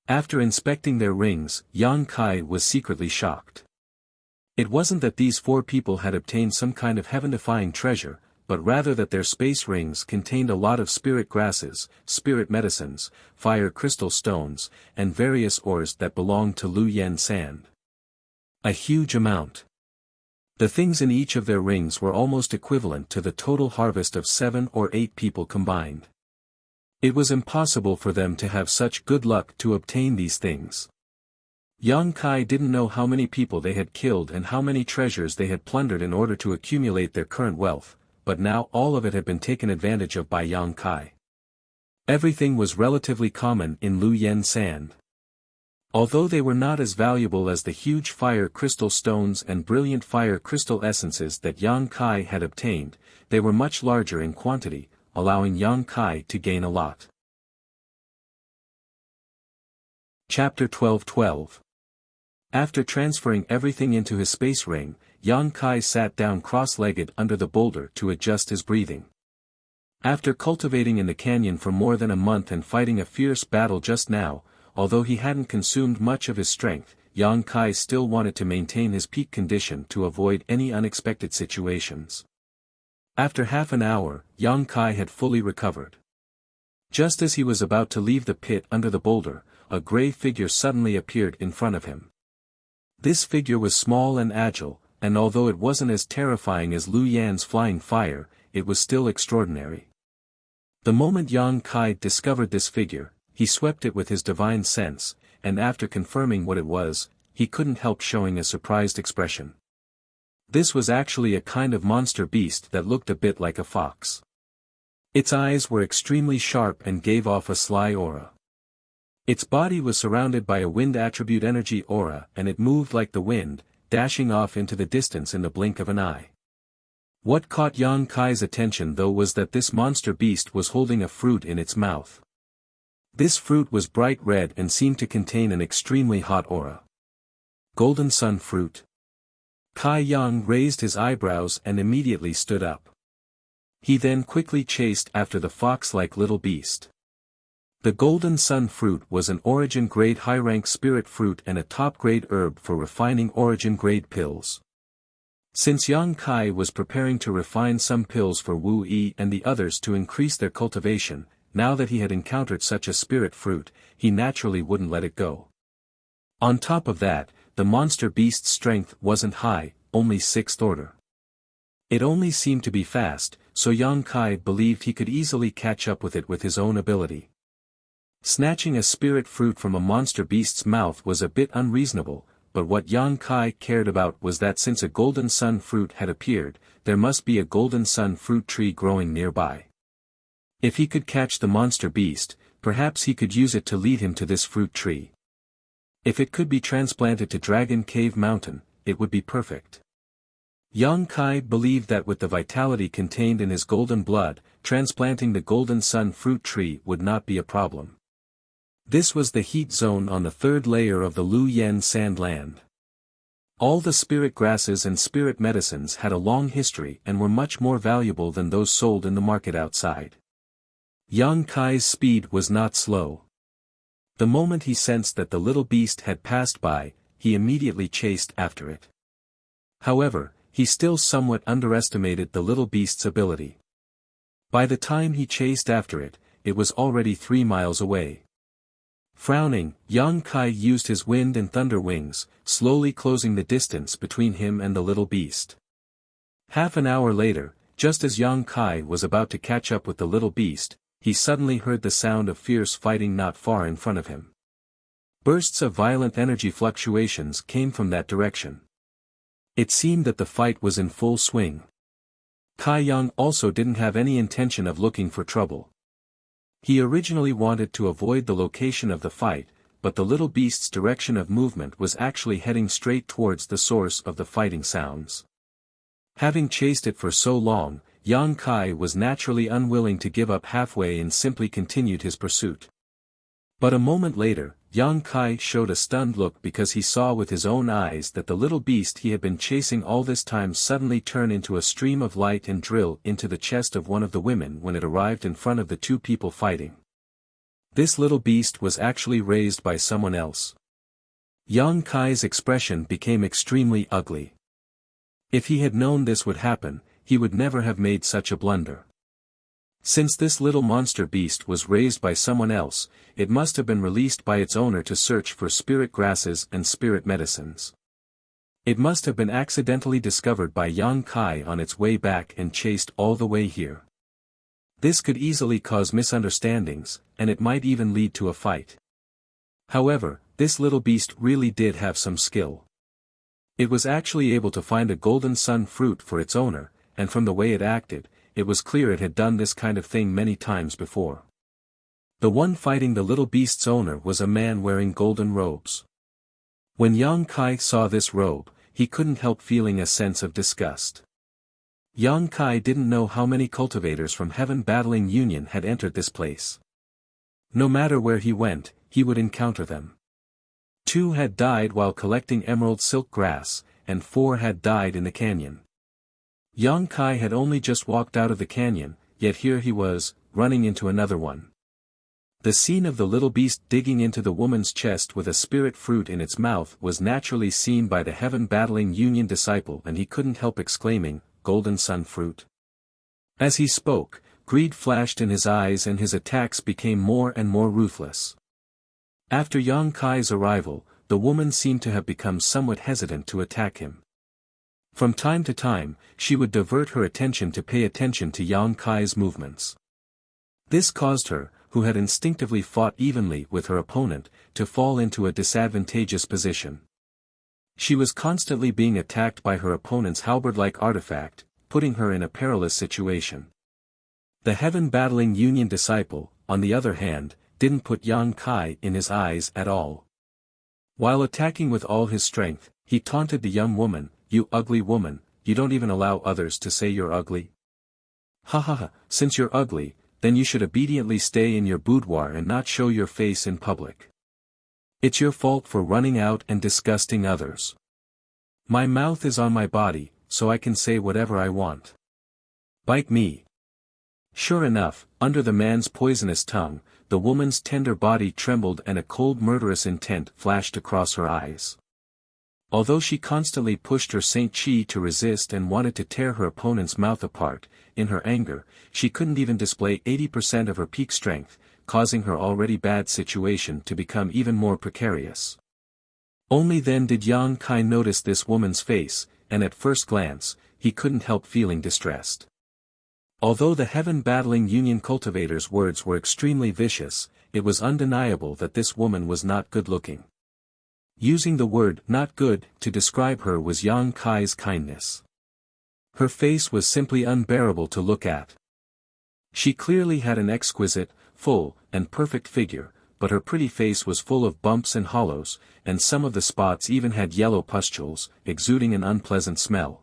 After inspecting their rings, Yang Kai was secretly shocked. It wasn't that these four people had obtained some kind of heaven-defying treasure, but rather that their space rings contained a lot of spirit grasses, spirit medicines, fire crystal stones, and various ores that belonged to Lu Yen sand. A huge amount. The things in each of their rings were almost equivalent to the total harvest of 7 or 8 people combined. It was impossible for them to have such good luck to obtain these things. Yang Kai didn't know how many people they had killed and how many treasures they had plundered in order to accumulate their current wealth, but now all of it had been taken advantage of by Yang Kai. Everything was relatively common in Lu Yen sand. Although they were not as valuable as the huge fire crystal stones and brilliant fire crystal essences that Yang Kai had obtained, they were much larger in quantity, allowing Yang Kai to gain a lot. Chapter 12:12. After transferring everything into his space ring, Yang Kai sat down cross-legged under the boulder to adjust his breathing. After cultivating in the canyon for more than a month and fighting a fierce battle just now, although he hadn't consumed much of his strength, Yang Kai still wanted to maintain his peak condition to avoid any unexpected situations. After half an hour, Yang Kai had fully recovered. Just as he was about to leave the pit under the boulder, a gray figure suddenly appeared in front of him. This figure was small and agile, and although it wasn't as terrifying as Lu Yan's flying fire, it was still extraordinary. The moment Yang Kai discovered this figure, he swept it with his divine sense, and after confirming what it was, he couldn't help showing a surprised expression. This was actually a kind of monster beast that looked a bit like a fox. Its eyes were extremely sharp and gave off a sly aura. Its body was surrounded by a wind attribute energy aura and it moved like the wind, dashing off into the distance in the blink of an eye. What caught Yang Kai's attention though was that this monster beast was holding a fruit in its mouth. This fruit was bright red and seemed to contain an extremely hot aura. Golden sun fruit. Kai Yang raised his eyebrows and immediately stood up. He then quickly chased after the fox-like little beast. The golden sun fruit was an origin-grade high-rank spirit fruit and a top-grade herb for refining origin-grade pills. Since Yang Kai was preparing to refine some pills for Wu Yi and the others to increase their cultivation, now that he had encountered such a spirit fruit, he naturally wouldn't let it go. On top of that, the monster beast's strength wasn't high, only 6th order. It only seemed to be fast, so Yang Kai believed he could easily catch up with it with his own ability. Snatching a spirit fruit from a monster beast's mouth was a bit unreasonable, but what Yang Kai cared about was that since a golden sun fruit had appeared, there must be a golden sun fruit tree growing nearby. If he could catch the monster beast, perhaps he could use it to lead him to this fruit tree. If it could be transplanted to Dragon Cave Mountain, it would be perfect. Yang Kai believed that with the vitality contained in his golden blood, transplanting the golden sun fruit tree would not be a problem. This was the heat zone on the 3rd layer of the Lu Yen sand land. All the spirit grasses and spirit medicines had a long history and were much more valuable than those sold in the market outside. Yang Kai's speed was not slow. The moment he sensed that the little beast had passed by, he immediately chased after it. However, he still somewhat underestimated the little beast's ability. By the time he chased after it, it was already 3 miles away. Frowning, Yang Kai used his wind and thunder wings, slowly closing the distance between him and the little beast. Half an hour later, just as Yang Kai was about to catch up with the little beast, he suddenly heard the sound of fierce fighting not far in front of him. Bursts of violent energy fluctuations came from that direction. It seemed that the fight was in full swing. Kai Yang also didn't have any intention of looking for trouble. He originally wanted to avoid the location of the fight, but the little beast's direction of movement was actually heading straight towards the source of the fighting sounds. Having chased it for so long, Yang Kai was naturally unwilling to give up halfway and simply continued his pursuit. But a moment later, Yang Kai showed a stunned look because he saw with his own eyes that the little beast he had been chasing all this time suddenly turn into a stream of light and drill into the chest of one of the women when it arrived in front of the two people fighting. This little beast was actually raised by someone else. Yang Kai's expression became extremely ugly. If he had known this would happen, he would never have made such a blunder. Since this little monster beast was raised by someone else, it must have been released by its owner to search for spirit grasses and spirit medicines. It must have been accidentally discovered by Yang Kai on its way back and chased all the way here. This could easily cause misunderstandings, and it might even lead to a fight. However, this little beast really did have some skill. It was actually able to find a golden sun fruit for its owner, and from the way it acted, it was clear it had done this kind of thing many times before. The one fighting the little beast's owner was a man wearing golden robes. When Yang Kai saw this robe, he couldn't help feeling a sense of disgust. Yang Kai didn't know how many cultivators from Heaven Battling Union had entered this place. No matter where he went, he would encounter them. 2 had died while collecting emerald silk grass, and 4 had died in the canyon. Yang Kai had only just walked out of the canyon, yet here he was, running into another one. The scene of the little beast digging into the woman's chest with a spirit fruit in its mouth was naturally seen by the Heaven Battling Union disciple, and he couldn't help exclaiming, "Golden sun fruit." As he spoke, greed flashed in his eyes and his attacks became more and more ruthless. After Yang Kai's arrival, the woman seemed to have become somewhat hesitant to attack him. From time to time, she would divert her attention to pay attention to Yang Kai's movements. This caused her, who had instinctively fought evenly with her opponent, to fall into a disadvantageous position. She was constantly being attacked by her opponent's halberd-like artifact, putting her in a perilous situation. The Heaven Battling Union disciple, on the other hand, didn't put Yang Kai in his eyes at all. While attacking with all his strength, he taunted the young woman, "You ugly woman, you don't even allow others to say you're ugly? Ha ha ha, since you're ugly, then you should obediently stay in your boudoir and not show your face in public. It's your fault for running out and disgusting others. My mouth is on my body, so I can say whatever I want. Bite me." Sure enough, under the man's poisonous tongue, the woman's tender body trembled and a cold murderous intent flashed across her eyes. Although she constantly pushed her Saint Chi to resist and wanted to tear her opponent's mouth apart, in her anger, she couldn't even display 80% of her peak strength, causing her already bad situation to become even more precarious. Only then did Yang Kai notice this woman's face, and at first glance, he couldn't help feeling distressed. Although the Heaven Battling Union cultivator's words were extremely vicious, it was undeniable that this woman was not good-looking. Using the word "not good" to describe her was Yang Kai's kindness. Her face was simply unbearable to look at. She clearly had an exquisite, full, and perfect figure, but her pretty face was full of bumps and hollows, and some of the spots even had yellow pustules, exuding an unpleasant smell.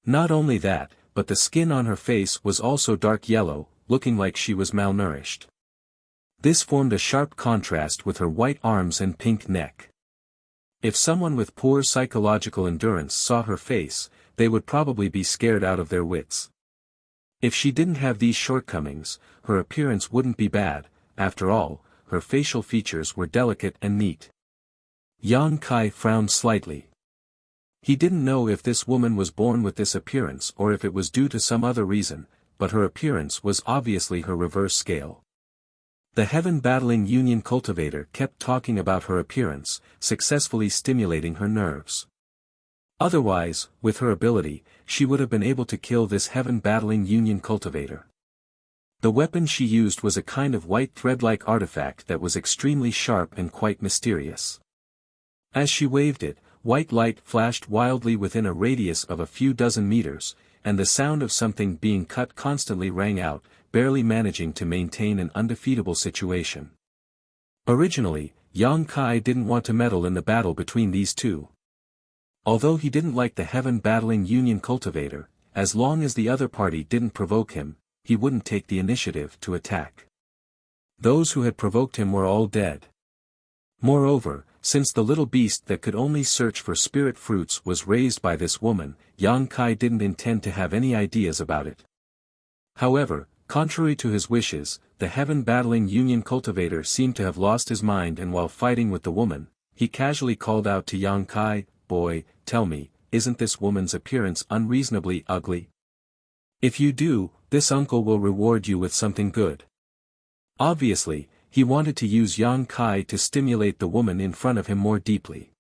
Not only that, but the skin on her face was also dark yellow, looking like she was malnourished. This formed a sharp contrast with her white arms and pink neck. If someone with poor psychological endurance saw her face, they would probably be scared out of their wits. If she didn't have these shortcomings, her appearance wouldn't be bad. After all, her facial features were delicate and neat. Yang Kai frowned slightly. He didn't know if this woman was born with this appearance or if it was due to some other reason, but her appearance was obviously her reverse scale. The Heaven Battling Union cultivator kept talking about her appearance, successfully stimulating her nerves. Otherwise, with her ability, she would have been able to kill this Heaven Battling Union cultivator. The weapon she used was a kind of white thread-like artifact that was extremely sharp and quite mysterious. As she waved it, white light flashed wildly within a radius of a few dozen meters, and the sound of something being cut constantly rang out, barely managing to maintain an undefeatable situation. Originally, Yang Kai didn't want to meddle in the battle between these two. Although he didn't like the Heaven Battling Union cultivator, as long as the other party didn't provoke him, he wouldn't take the initiative to attack. Those who had provoked him were all dead. Moreover, since the little beast that could only search for spirit fruits was raised by this woman, Yang Kai didn't intend to have any ideas about it. However, contrary to his wishes, the heaven-battling Union cultivator seemed to have lost his mind, and while fighting with the woman, he casually called out to Yang Kai, "Boy, tell me, isn't this woman's appearance unreasonably ugly? If you do, this uncle will reward you with something good." Obviously, he wanted to use Yang Kai to stimulate the woman in front of him more deeply.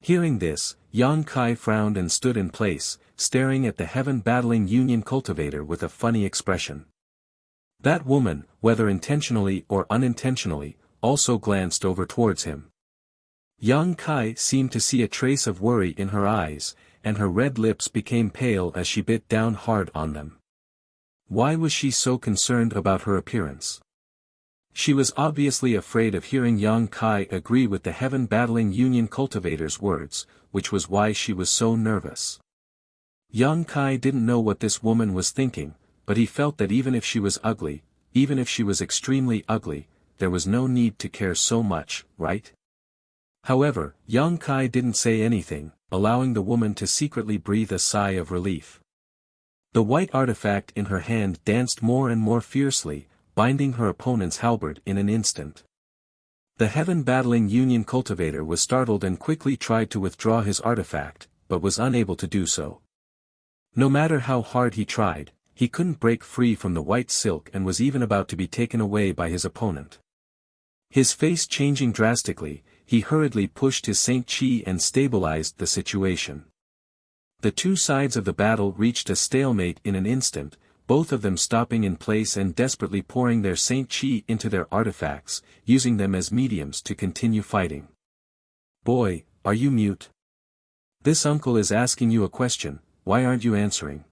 Hearing this, Yang Kai frowned and stood in place, staring at the heaven-battling Union cultivator with a funny expression. That woman, whether intentionally or unintentionally, also glanced over towards him. Yang Kai seemed to see a trace of worry in her eyes, and her red lips became pale as she bit down hard on them. Why was she so concerned about her appearance? She was obviously afraid of hearing Yang Kai agree with the heaven-battling Union cultivator's words, which was why she was so nervous. Yang Kai didn't know what this woman was thinking, but he felt that even if she was ugly, even if she was extremely ugly, there was no need to care so much, right? However, Yang Kai didn't say anything, allowing the woman to secretly breathe a sigh of relief. The white artifact in her hand danced more and more fiercely, binding her opponent's halberd in an instant. The heaven-battling Union cultivator was startled and quickly tried to withdraw his artifact, but was unable to do so. No matter how hard he tried, he couldn't break free from the white silk and was even about to be taken away by his opponent. His face changing drastically, he hurriedly pushed his Saint Chi and stabilized the situation. The two sides of the battle reached a stalemate in an instant, both of them stopping in place and desperately pouring their Saint Chi into their artifacts, using them as mediums to continue fighting. "Boy, are you mute? This uncle is asking you a question, why aren't you answering?"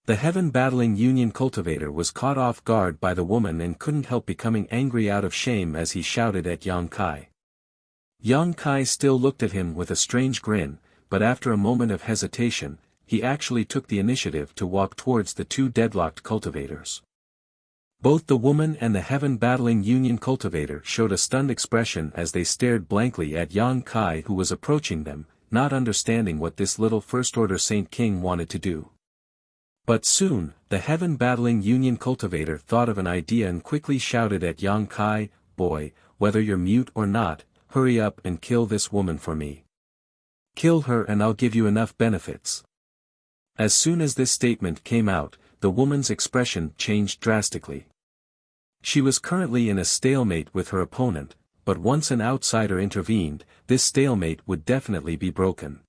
The heaven-battling Union cultivator was caught off guard by the woman and couldn't help becoming angry out of shame as he shouted at Yang Kai. Yang Kai still looked at him with a strange grin, but after a moment of hesitation, he actually took the initiative to walk towards the two deadlocked cultivators. Both the woman and the heaven-battling Union cultivator showed a stunned expression as they stared blankly at Yang Kai, who was approaching them, not understanding what this little First-Order Saint King wanted to do. But soon, the heaven-battling Union cultivator thought of an idea and quickly shouted at Yang Kai, "Boy, whether you're mute or not, hurry up and kill this woman for me. Kill her and I'll give you enough benefits." As soon as this statement came out, the woman's expression changed drastically. She was currently in a stalemate with her opponent, but once an outsider intervened, this stalemate would definitely be broken.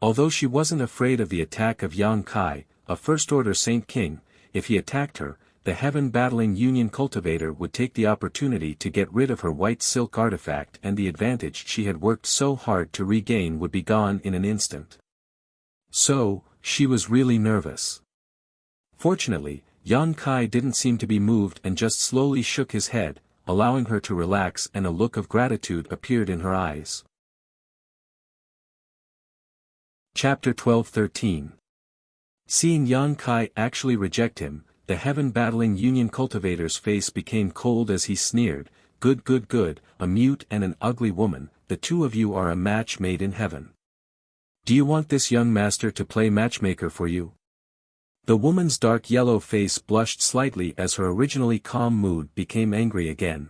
Although she wasn't afraid of the attack of Yang Kai, a First-Order Saint King, if he attacked her, the heaven-battling Union cultivator would take the opportunity to get rid of her white silk artifact, and the advantage she had worked so hard to regain would be gone in an instant. So, she was really nervous. Fortunately, Yang Kai didn't seem to be moved and just slowly shook his head, allowing her to relax, and a look of gratitude appeared in her eyes. Chapter 12-13. Seeing Yang Kai actually reject him, the heaven-battling Union cultivator's face became cold as he sneered, "Good, good, good, a mute and an ugly woman, the two of you are a match made in heaven. Do you want this young master to play matchmaker for you?" The woman's dark yellow face blushed slightly as her originally calm mood became angry again.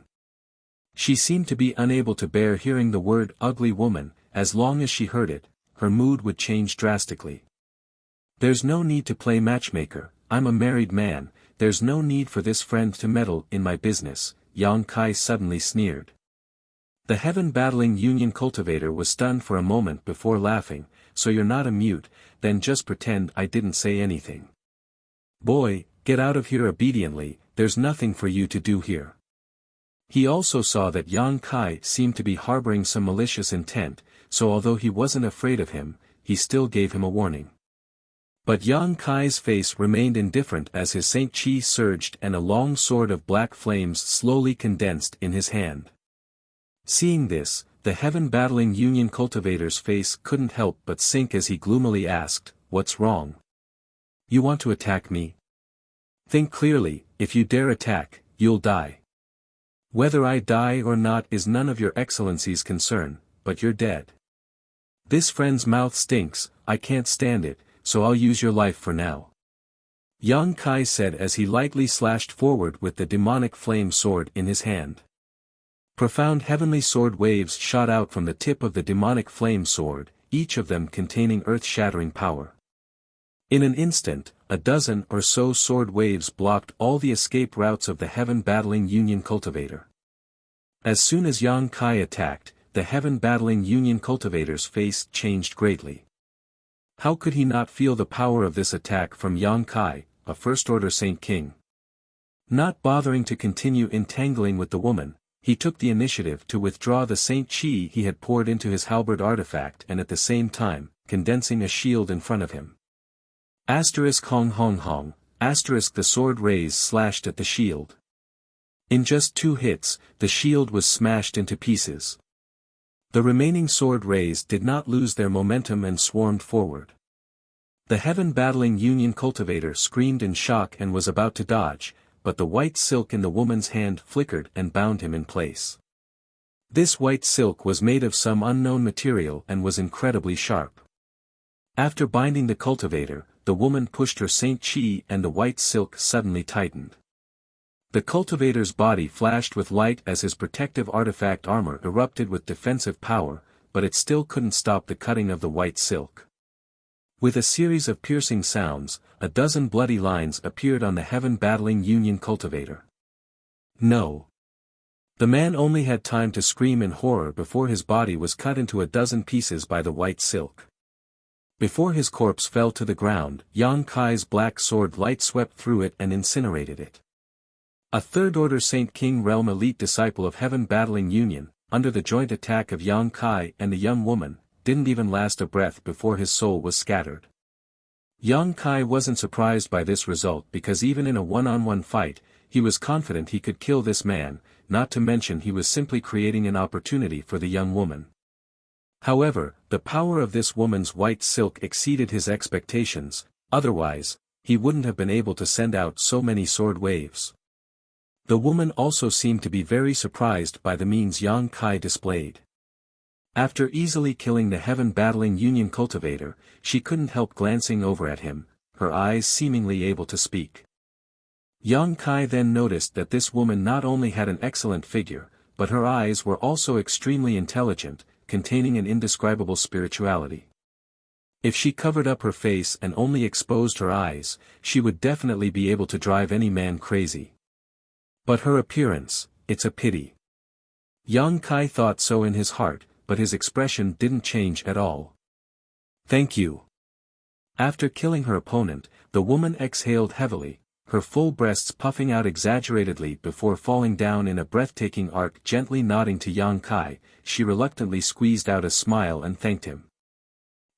She seemed to be unable to bear hearing the word "ugly woman," as long as she heard it, her mood would change drastically. "There's no need to play matchmaker, I'm a married man, there's no need for this friend to meddle in my business," Yang Kai suddenly sneered. The heaven-battling Union cultivator was stunned for a moment before laughing. "So you're not a mute, then just pretend I didn't say anything. Boy, get out of here obediently, there's nothing for you to do here." He also saw that Yang Kai seemed to be harboring some malicious intent, so although he wasn't afraid of him, he still gave him a warning. But Yang Kai's face remained indifferent as his Saint Chi surged and a long sword of black flames slowly condensed in his hand. Seeing this, the heaven-battling Union cultivator's face couldn't help but sink as he gloomily asked, "What's wrong? You want to attack me? Think clearly, if you dare attack, you'll die." Whether I die or not is none of your excellency's concern, but you're dead. This friend's mouth stinks, I can't stand it, so I'll use your life for now. Yang Kai said as he lightly slashed forward with the demonic flame sword in his hand. Profound heavenly sword waves shot out from the tip of the demonic flame sword, each of them containing earth-shattering power. In an instant, a dozen or so sword waves blocked all the escape routes of the heaven-battling Union cultivator. As soon as Yang Kai attacked, the heaven-battling Union cultivator's face changed greatly. How could he not feel the power of this attack from Yang Kai, a first-order Saint King? Not bothering to continue entangling with the woman, he took the initiative to withdraw the Saint Chi he had poured into his halberd artifact and at the same time, condensing a shield in front of him. Hong Hong Hong, the sword rays slashed at the shield. In just 2 hits, the shield was smashed into pieces. The remaining sword rays did not lose their momentum and swarmed forward. The heaven-battling Union cultivator screamed in shock and was about to dodge, but the white silk in the woman's hand flickered and bound him in place. This white silk was made of some unknown material and was incredibly sharp. After binding the cultivator, the woman pushed her Saint Chi and the white silk suddenly tightened. The cultivator's body flashed with light as his protective artifact armor erupted with defensive power, but it still couldn't stop the cutting of the white silk. With a series of piercing sounds, a dozen bloody lines appeared on the heaven-battling Union cultivator. No. The man only had time to scream in horror before his body was cut into a dozen pieces by the white silk. Before his corpse fell to the ground, Yang Kai's black sword light swept through it and incinerated it. A third-order Saint King realm elite disciple of heaven-battling Union, under the joint attack of Yang Kai and the young woman, didn't even last a breath before his soul was scattered. Yang Kai wasn't surprised by this result because even in a one-on-one fight, he was confident he could kill this man, not to mention he was simply creating an opportunity for the young woman. However, the power of this woman's white silk exceeded his expectations, otherwise, he wouldn't have been able to send out so many sword waves. The woman also seemed to be very surprised by the means Yang Kai displayed. After easily killing the heaven-battling Union cultivator, she couldn't help glancing over at him, her eyes seemingly able to speak. Yang Kai then noticed that this woman not only had an excellent figure, but her eyes were also extremely intelligent, containing an indescribable spirituality. If she covered up her face and only exposed her eyes, she would definitely be able to drive any man crazy. But her appearance, it's a pity. Yang Kai thought so in his heart, but his expression didn't change at all. Thank you. After killing her opponent, the woman exhaled heavily, her full breasts puffing out exaggeratedly before falling down in a breathtaking arc. Gently nodding to Yang Kai, she reluctantly squeezed out a smile and thanked him.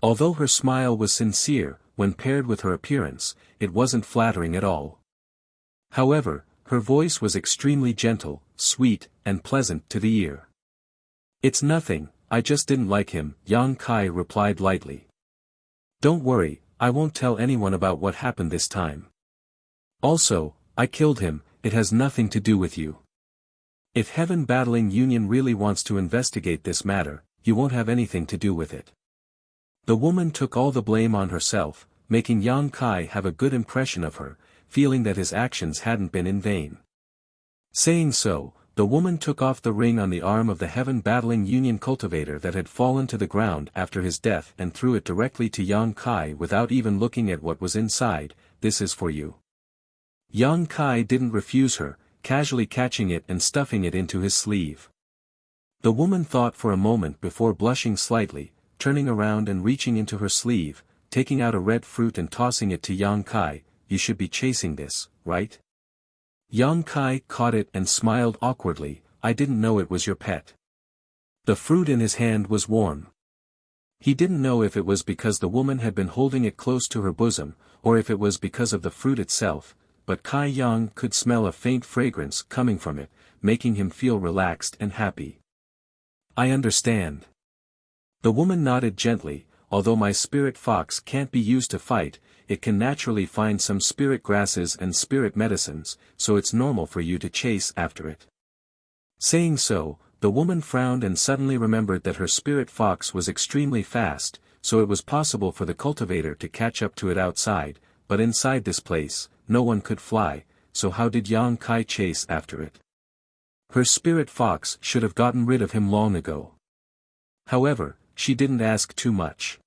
Although her smile was sincere, when paired with her appearance, it wasn't flattering at all. However, her voice was extremely gentle, sweet, and pleasant to the ear. It's nothing, I just didn't like him, Yang Kai replied lightly. Don't worry, I won't tell anyone about what happened this time. Also, I killed him, it has nothing to do with you. If heaven-battling Union really wants to investigate this matter, you won't have anything to do with it. The woman took all the blame on herself, making Yang Kai have a good impression of her, feeling that his actions hadn't been in vain. Saying so, the woman took off the ring on the arm of the heaven-battling Union cultivator that had fallen to the ground after his death and threw it directly to Yang Kai without even looking at what was inside. This is for you. Yang Kai didn't refuse her, casually catching it and stuffing it into his sleeve. The woman thought for a moment before blushing slightly, turning around and reaching into her sleeve, taking out a red fruit and tossing it to Yang Kai. You should be chasing this, right? Yang Kai caught it and smiled awkwardly. I didn't know it was your pet. The fruit in his hand was warm. He didn't know if it was because the woman had been holding it close to her bosom, or if it was because of the fruit itself, but Kai Yang could smell a faint fragrance coming from it, making him feel relaxed and happy. I understand. The woman nodded gently. Although my spirit fox can't be used to fight, it can naturally find some spirit grasses and spirit medicines, so it's normal for you to chase after it. Saying so, the woman frowned and suddenly remembered that her spirit fox was extremely fast, so it was possible for the cultivator to catch up to it outside, but inside this place, no one could fly, so how did Yang Kai chase after it? Her spirit fox should have gotten rid of him long ago. However, she didn't ask too much.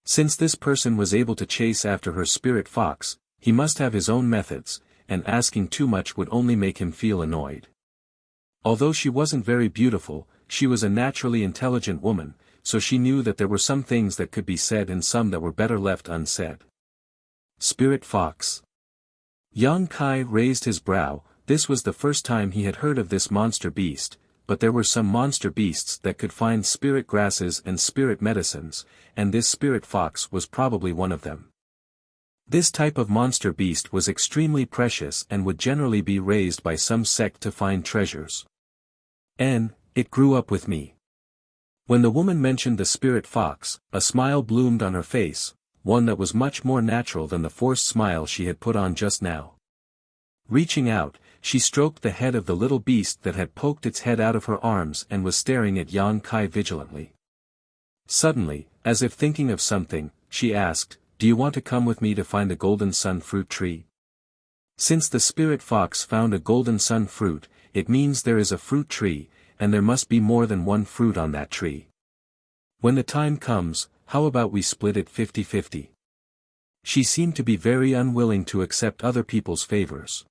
Since this person was able to chase after her spirit fox, he must have his own methods, and asking too much would only make him feel annoyed. Although she wasn't very beautiful, she was a naturally intelligent woman, so she knew that there were some things that could be said and some that were better left unsaid. Spirit Fox. Yang Kai raised his brow. This was the first time he had heard of this monster beast, but there were some monster beasts that could find spirit grasses and spirit medicines, and this spirit fox was probably one of them. This type of monster beast was extremely precious and would generally be raised by some sect to find treasures. And it grew up with me. When the woman mentioned the spirit fox, a smile bloomed on her face, one that was much more natural than the forced smile she had put on just now. Reaching out, she stroked the head of the little beast that had poked its head out of her arms and was staring at Yang Kai vigilantly. Suddenly, as if thinking of something, she asked, "Do you want to come with me to find the golden sun fruit tree?" Since the spirit fox found a golden sun fruit, it means there is a fruit tree, and there must be more than one fruit on that tree. When the time comes, how about we split it 50-50? She seemed to be very unwilling to accept other people's favors.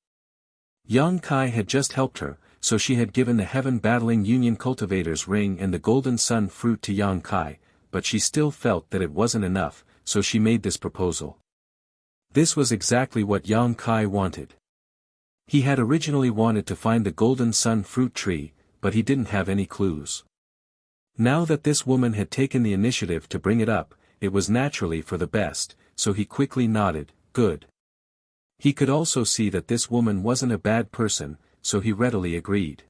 Yang Kai had just helped her, so she had given the Heaven Battling Union Cultivator's ring and the golden sun fruit to Yang Kai, but she still felt that it wasn't enough, so she made this proposal. This was exactly what Yang Kai wanted. He had originally wanted to find the golden sun fruit tree, but he didn't have any clues. Now that this woman had taken the initiative to bring it up, it was naturally for the best, so he quickly nodded, "Good." He could also see that this woman wasn't a bad person, so he readily agreed.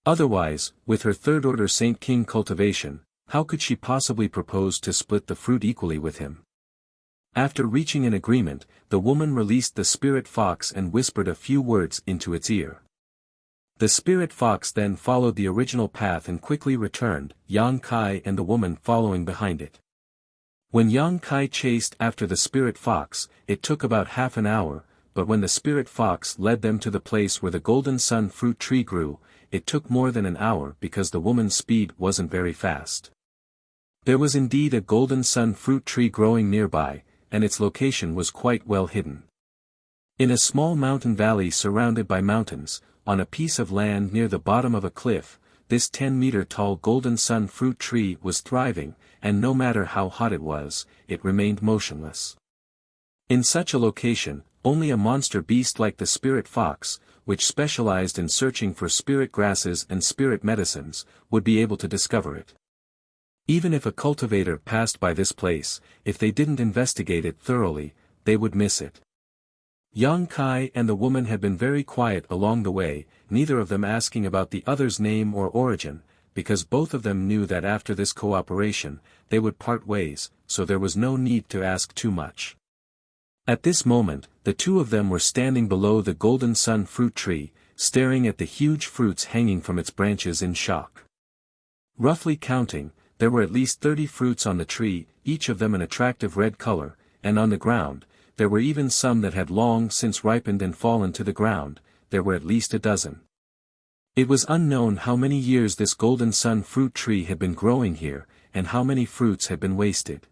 Otherwise, with her third-order Saint King cultivation, how could she possibly propose to split the fruit equally with him? After reaching an agreement, the woman released the spirit fox and whispered a few words into its ear. The spirit fox then followed the original path and quickly returned, Yang Kai and the woman following behind it. When Yang Kai chased after the spirit fox, it took about half an hour, but when the spirit fox led them to the place where the golden sun fruit tree grew, it took more than an hour because the woman's speed wasn't very fast. There was indeed a golden sun fruit tree growing nearby, and its location was quite well hidden. In a small mountain valley surrounded by mountains, on a piece of land near the bottom of a cliff, this 10-meter-tall golden sun fruit tree was thriving, and no matter how hot it was, it remained motionless. In such a location, only a monster beast like the spirit fox, which specialized in searching for spirit grasses and spirit medicines, would be able to discover it. Even if a cultivator passed by this place, if they didn't investigate it thoroughly, they would miss it. Yang Kai and the woman had been very quiet along the way, neither of them asking about the other's name or origin, because both of them knew that after this cooperation, they would part ways, so there was no need to ask too much. At this moment, the two of them were standing below the golden sun fruit tree, staring at the huge fruits hanging from its branches in shock. Roughly counting, there were at least 30 fruits on the tree, each of them an attractive red color, and on the ground, there were even some that had long since ripened and fallen to the ground. There were at least a dozen. It was unknown how many years this golden sun fruit tree had been growing here, and how many fruits had been wasted.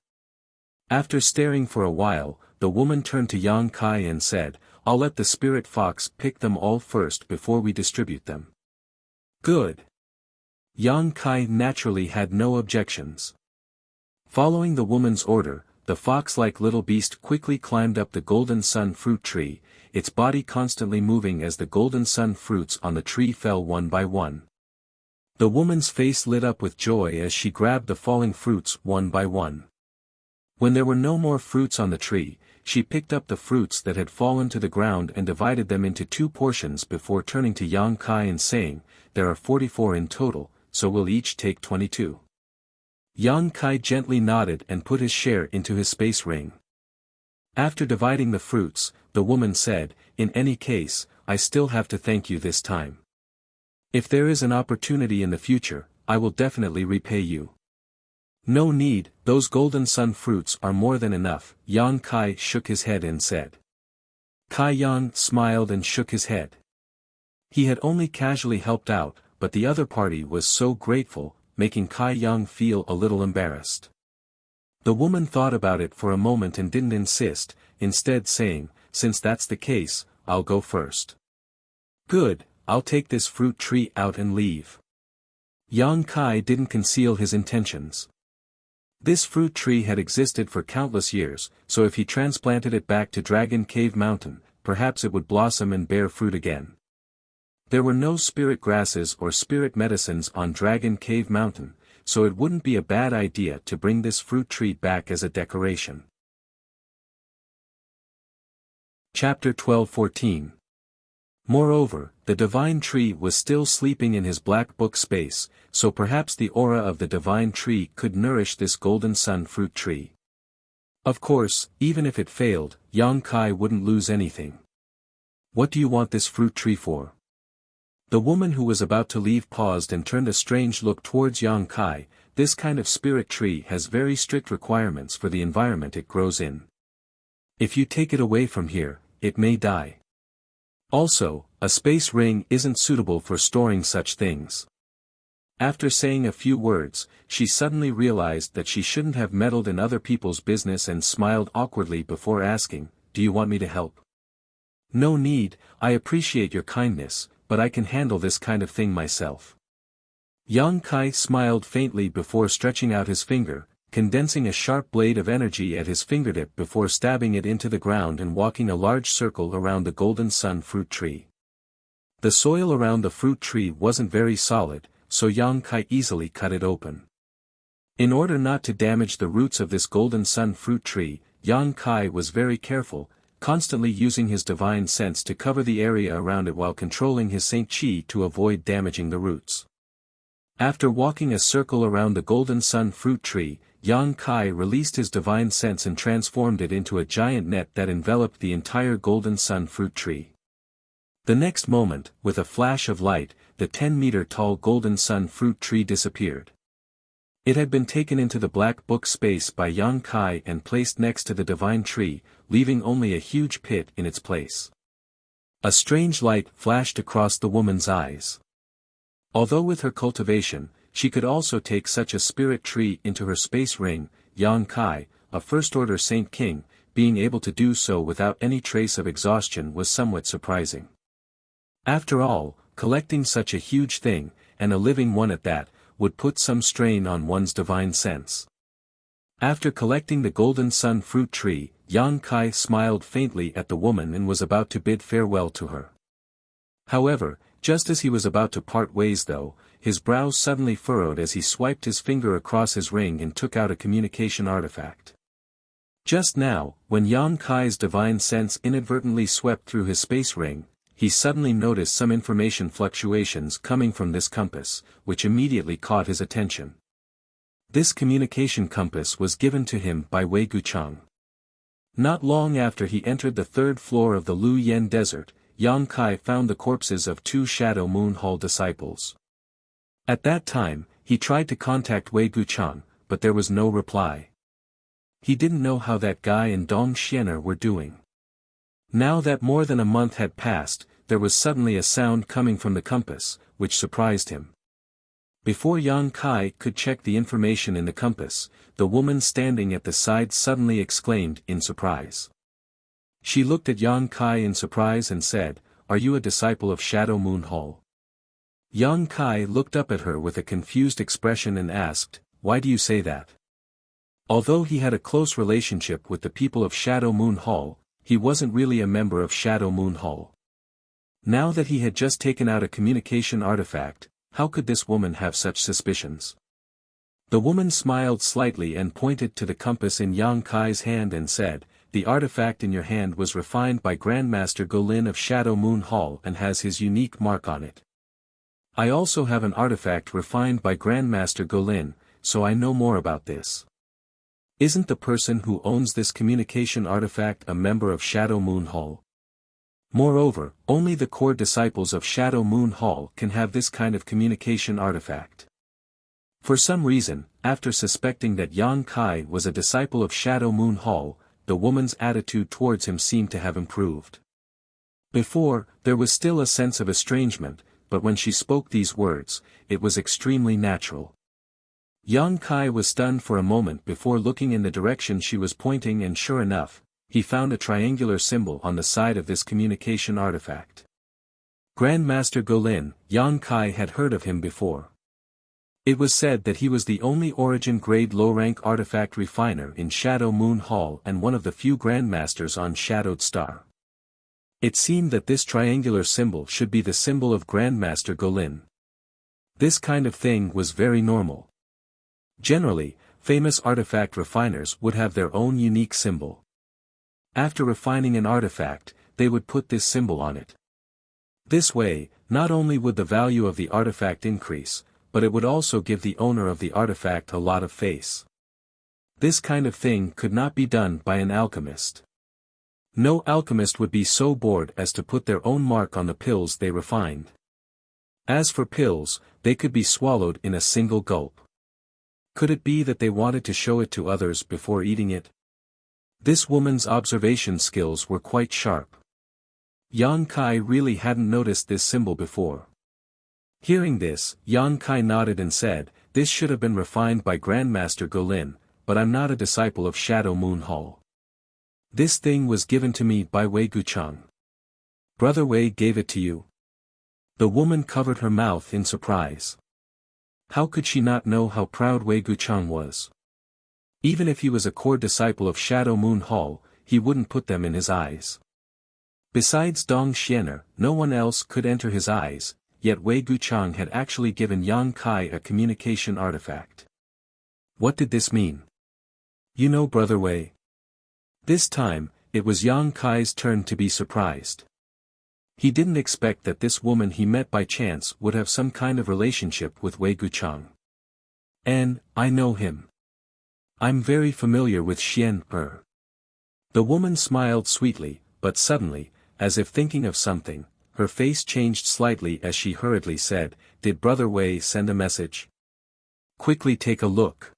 After staring for a while, the woman turned to Yang Kai and said, "I'll let the spirit fox pick them all first before we distribute them." Good. Yang Kai naturally had no objections. Following the woman's order, the fox-like little beast quickly climbed up the golden sun fruit tree, its body constantly moving as the golden sun fruits on the tree fell one by one. The woman's face lit up with joy as she grabbed the falling fruits one by one. When there were no more fruits on the tree, she picked up the fruits that had fallen to the ground and divided them into 2 portions before turning to Yang Kai and saying, "There are 44 in total, so we'll each take 22. Yang Kai gently nodded and put his share into his space ring. After dividing the fruits, the woman said, "In any case, I still have to thank you this time. If there is an opportunity in the future, I will definitely repay you. No need, those golden sun fruits are more than enough. Yan Kai shook his head and said. Kai Yan smiled and shook his head. He had only casually helped out, but the other party was so grateful, making Kai Yang feel a little embarrassed. The woman thought about it for a moment and didn't insist, instead saying, since that's the case, I'll go first. Good, I'll take this fruit tree out and leave. Yang Kai didn't conceal his intentions. This fruit tree had existed for countless years, so if he transplanted it back to Dragon Cave Mountain, perhaps it would blossom and bear fruit again. There were no spirit grasses or spirit medicines on Dragon Cave Mountain, so it wouldn't be a bad idea to bring this fruit tree back as a decoration. Chapter 12-14. Moreover, the divine tree was still sleeping in his black book space, so perhaps the aura of the divine tree could nourish this golden sun fruit tree. Of course, even if it failed, Yang Kai wouldn't lose anything. What do you want this fruit tree for? The woman who was about to leave paused and turned a strange look towards Yang Kai. This kind of spirit tree has very strict requirements for the environment it grows in. If you take it away from here, it may die. Also, a space ring isn't suitable for storing such things. After saying a few words, she suddenly realized that she shouldn't have meddled in other people's business and smiled awkwardly before asking, "Do you want me to help?" "No need, I appreciate your kindness, but I can handle this kind of thing myself." Yang Kai smiled faintly before stretching out his finger, condensing a sharp blade of energy at his fingertip before stabbing it into the ground and walking a large circle around the golden sun fruit tree. The soil around the fruit tree wasn't very solid, so Yang Kai easily cut it open. In order not to damage the roots of this golden sun fruit tree, Yang Kai was very careful, constantly using his divine sense to cover the area around it while controlling his Saint Chi to avoid damaging the roots. After walking a circle around the golden sun fruit tree, Yang Kai released his divine sense and transformed it into a giant net that enveloped the entire golden sun fruit tree. The next moment, with a flash of light, the 10-meter-tall golden sun fruit tree disappeared. It had been taken into the black book space by Yang Kai and placed next to the divine tree, leaving only a huge pit in its place. A strange light flashed across the woman's eyes. Although with her cultivation, she could also take such a spirit tree into her space ring, Yang Kai, a first-order Saint King, being able to do so without any trace of exhaustion was somewhat surprising. After all, collecting such a huge thing, and a living one at that, would put some strain on one's divine sense. After collecting the golden sun fruit tree, Yang Kai smiled faintly at the woman and was about to bid farewell to her. However, just as he was about to part ways though, his brows suddenly furrowed as he swiped his finger across his ring and took out a communication artifact. Just now, when Yang Kai's divine sense inadvertently swept through his space ring, he suddenly noticed some information fluctuations coming from this compass, which immediately caught his attention. This communication compass was given to him by Wei Gucheng. Not long after he entered the third floor of the Lu Yen Desert, Yang Kai found the corpses of 2 Shadow Moon Hall disciples. At that time, he tried to contact Wei Gucheng, but there was no reply. He didn't know how that guy and Dong Xianer were doing. Now that more than a month had passed, there was suddenly a sound coming from the compass, which surprised him. Before Yang Kai could check the information in the compass, the woman standing at the side suddenly exclaimed in surprise. She looked at Yang Kai in surprise and said, "Are you a disciple of Shadow Moon Hall?" Yang Kai looked up at her with a confused expression and asked, "Why do you say that?" Although he had a close relationship with the people of Shadow Moon Hall, he wasn't really a member of Shadow Moon Hall. Now that he had just taken out a communication artifact, how could this woman have such suspicions? The woman smiled slightly and pointed to the compass in Yang Kai's hand and said, "The artifact in your hand was refined by Grandmaster Golin of Shadow Moon Hall and has his unique mark on it. I also have an artifact refined by Grandmaster Golin, so I know more about this. Isn't the person who owns this communication artifact a member of Shadow Moon Hall?" Moreover, only the core disciples of Shadow Moon Hall can have this kind of communication artifact. For some reason, after suspecting that Yang Kai was a disciple of Shadow Moon Hall, the woman's attitude towards him seemed to have improved. Before, there was still a sense of estrangement, but when she spoke these words, it was extremely natural. Yang Kai was stunned for a moment before looking in the direction she was pointing, and sure enough, he found a triangular symbol on the side of this communication artifact. Grandmaster Golin, Yang Kai had heard of him before. It was said that he was the only origin-grade low-rank artifact refiner in Shadow Moon Hall and one of the few grandmasters on Shadowed Star. It seemed that this triangular symbol should be the symbol of Grandmaster Golin. This kind of thing was very normal. Generally, famous artifact refiners would have their own unique symbol. After refining an artifact, they would put this symbol on it. This way, not only would the value of the artifact increase, but it would also give the owner of the artifact a lot of face. This kind of thing could not be done by an alchemist. No alchemist would be so bored as to put their own mark on the pills they refined. As for pills, they could be swallowed in a single gulp. Could it be that they wanted to show it to others before eating it? This woman's observation skills were quite sharp. Yang Kai really hadn't noticed this symbol before. Hearing this, Yang Kai nodded and said, "This should have been refined by Grandmaster Golin, but I'm not a disciple of Shadow Moon Hall. This thing was given to me by Wei Guchang." "Brother Wei gave it to you?" The woman covered her mouth in surprise. How could she not know how proud Wei Guchang was? Even if he was a core disciple of Shadow Moon Hall, he wouldn't put them in his eyes. Besides Dong Xianer, no one else could enter his eyes, yet Wei Guchang had actually given Yang Kai a communication artifact. What did this mean? "You know, Brother Wei." This time, it was Yang Kai's turn to be surprised. He didn't expect that this woman he met by chance would have some kind of relationship with Wei Guchang. "And, I know him. I'm very familiar with Xian Er." The woman smiled sweetly, but suddenly, as if thinking of something, her face changed slightly as she hurriedly said, "Did Brother Wei send a message? Quickly take a look."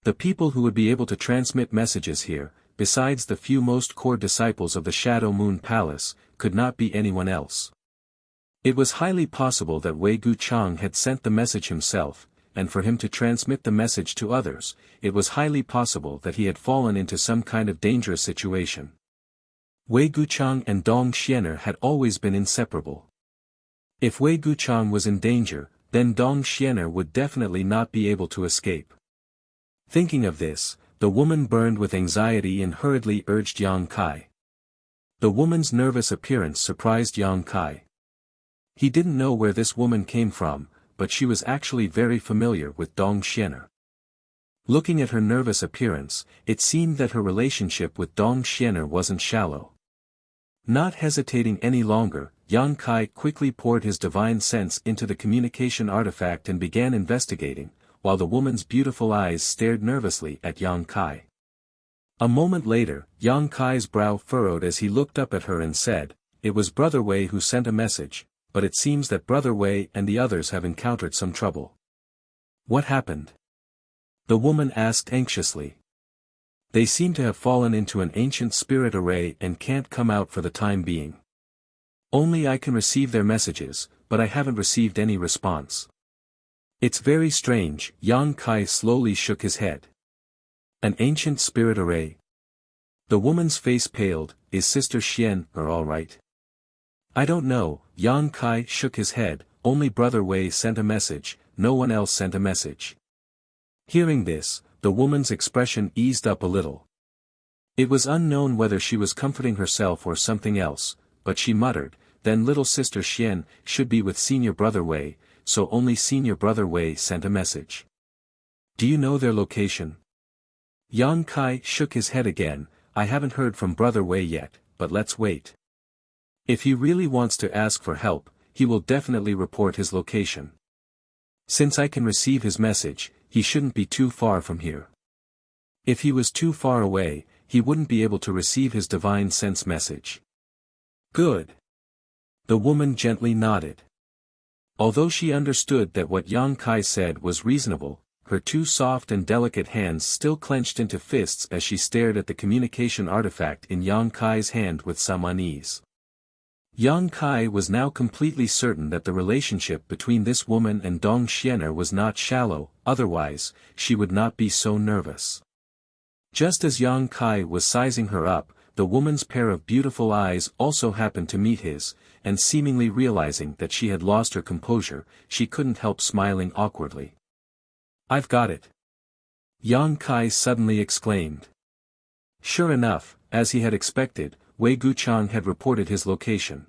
The people who would be able to transmit messages here, besides the few most core disciples of the Shadow Moon Palace, could not be anyone else. It was highly possible that Wei Guchang had sent the message himself, and for him to transmit the message to others, it was highly possible that he had fallen into some kind of dangerous situation. Wei Guchang and Dong Xianer had always been inseparable. If Wei Guchang was in danger, then Dong Xianer would definitely not be able to escape. Thinking of this, the woman burned with anxiety and hurriedly urged Yang Kai. The woman's nervous appearance surprised Yang Kai. He didn't know where this woman came from, but she was actually very familiar with Dong Xianer. Looking at her nervous appearance, it seemed that her relationship with Dong Xianer wasn't shallow. Not hesitating any longer, Yang Kai quickly poured his divine sense into the communication artifact and began investigating, while the woman's beautiful eyes stared nervously at Yang Kai. A moment later, Yang Kai's brow furrowed as he looked up at her and said, "It was Brother Wei who sent a message, but it seems that Brother Wei and the others have encountered some trouble." "What happened?" the woman asked anxiously. "They seem to have fallen into an ancient spirit array and can't come out for the time being. Only I can receive their messages, but I haven't received any response." "It's very strange." Yang Kai slowly shook his head. "An ancient spirit array?" The woman's face paled. "Is Sister Xian all right?" "I don't know." Yang Kai shook his head. "Only Brother Wei sent a message, no one else sent a message." Hearing this, the woman's expression eased up a little. It was unknown whether she was comforting herself or something else, but she muttered, "Then little Sister Xian should be with Senior Brother Wei, so only Senior Brother Wei sent a message. Do you know their location?" Yang Kai shook his head again. "I haven't heard from Brother Wei yet, but let's wait. If he really wants to ask for help, he will definitely report his location. Since I can receive his message, he shouldn't be too far from here. If he was too far away, he wouldn't be able to receive his divine sense message." Good. The woman gently nodded. Although she understood that what Yang Kai said was reasonable, her two soft and delicate hands still clenched into fists as she stared at the communication artifact in Yang Kai's hand with some unease. Yang Kai was now completely certain that the relationship between this woman and Dong Xianer was not shallow, otherwise, she would not be so nervous. Just as Yang Kai was sizing her up, the woman's pair of beautiful eyes also happened to meet his, and seemingly realizing that she had lost her composure, she couldn't help smiling awkwardly. "I've got it!" Yang Kai suddenly exclaimed. Sure enough, as he had expected, Wei Guchang had reported his location.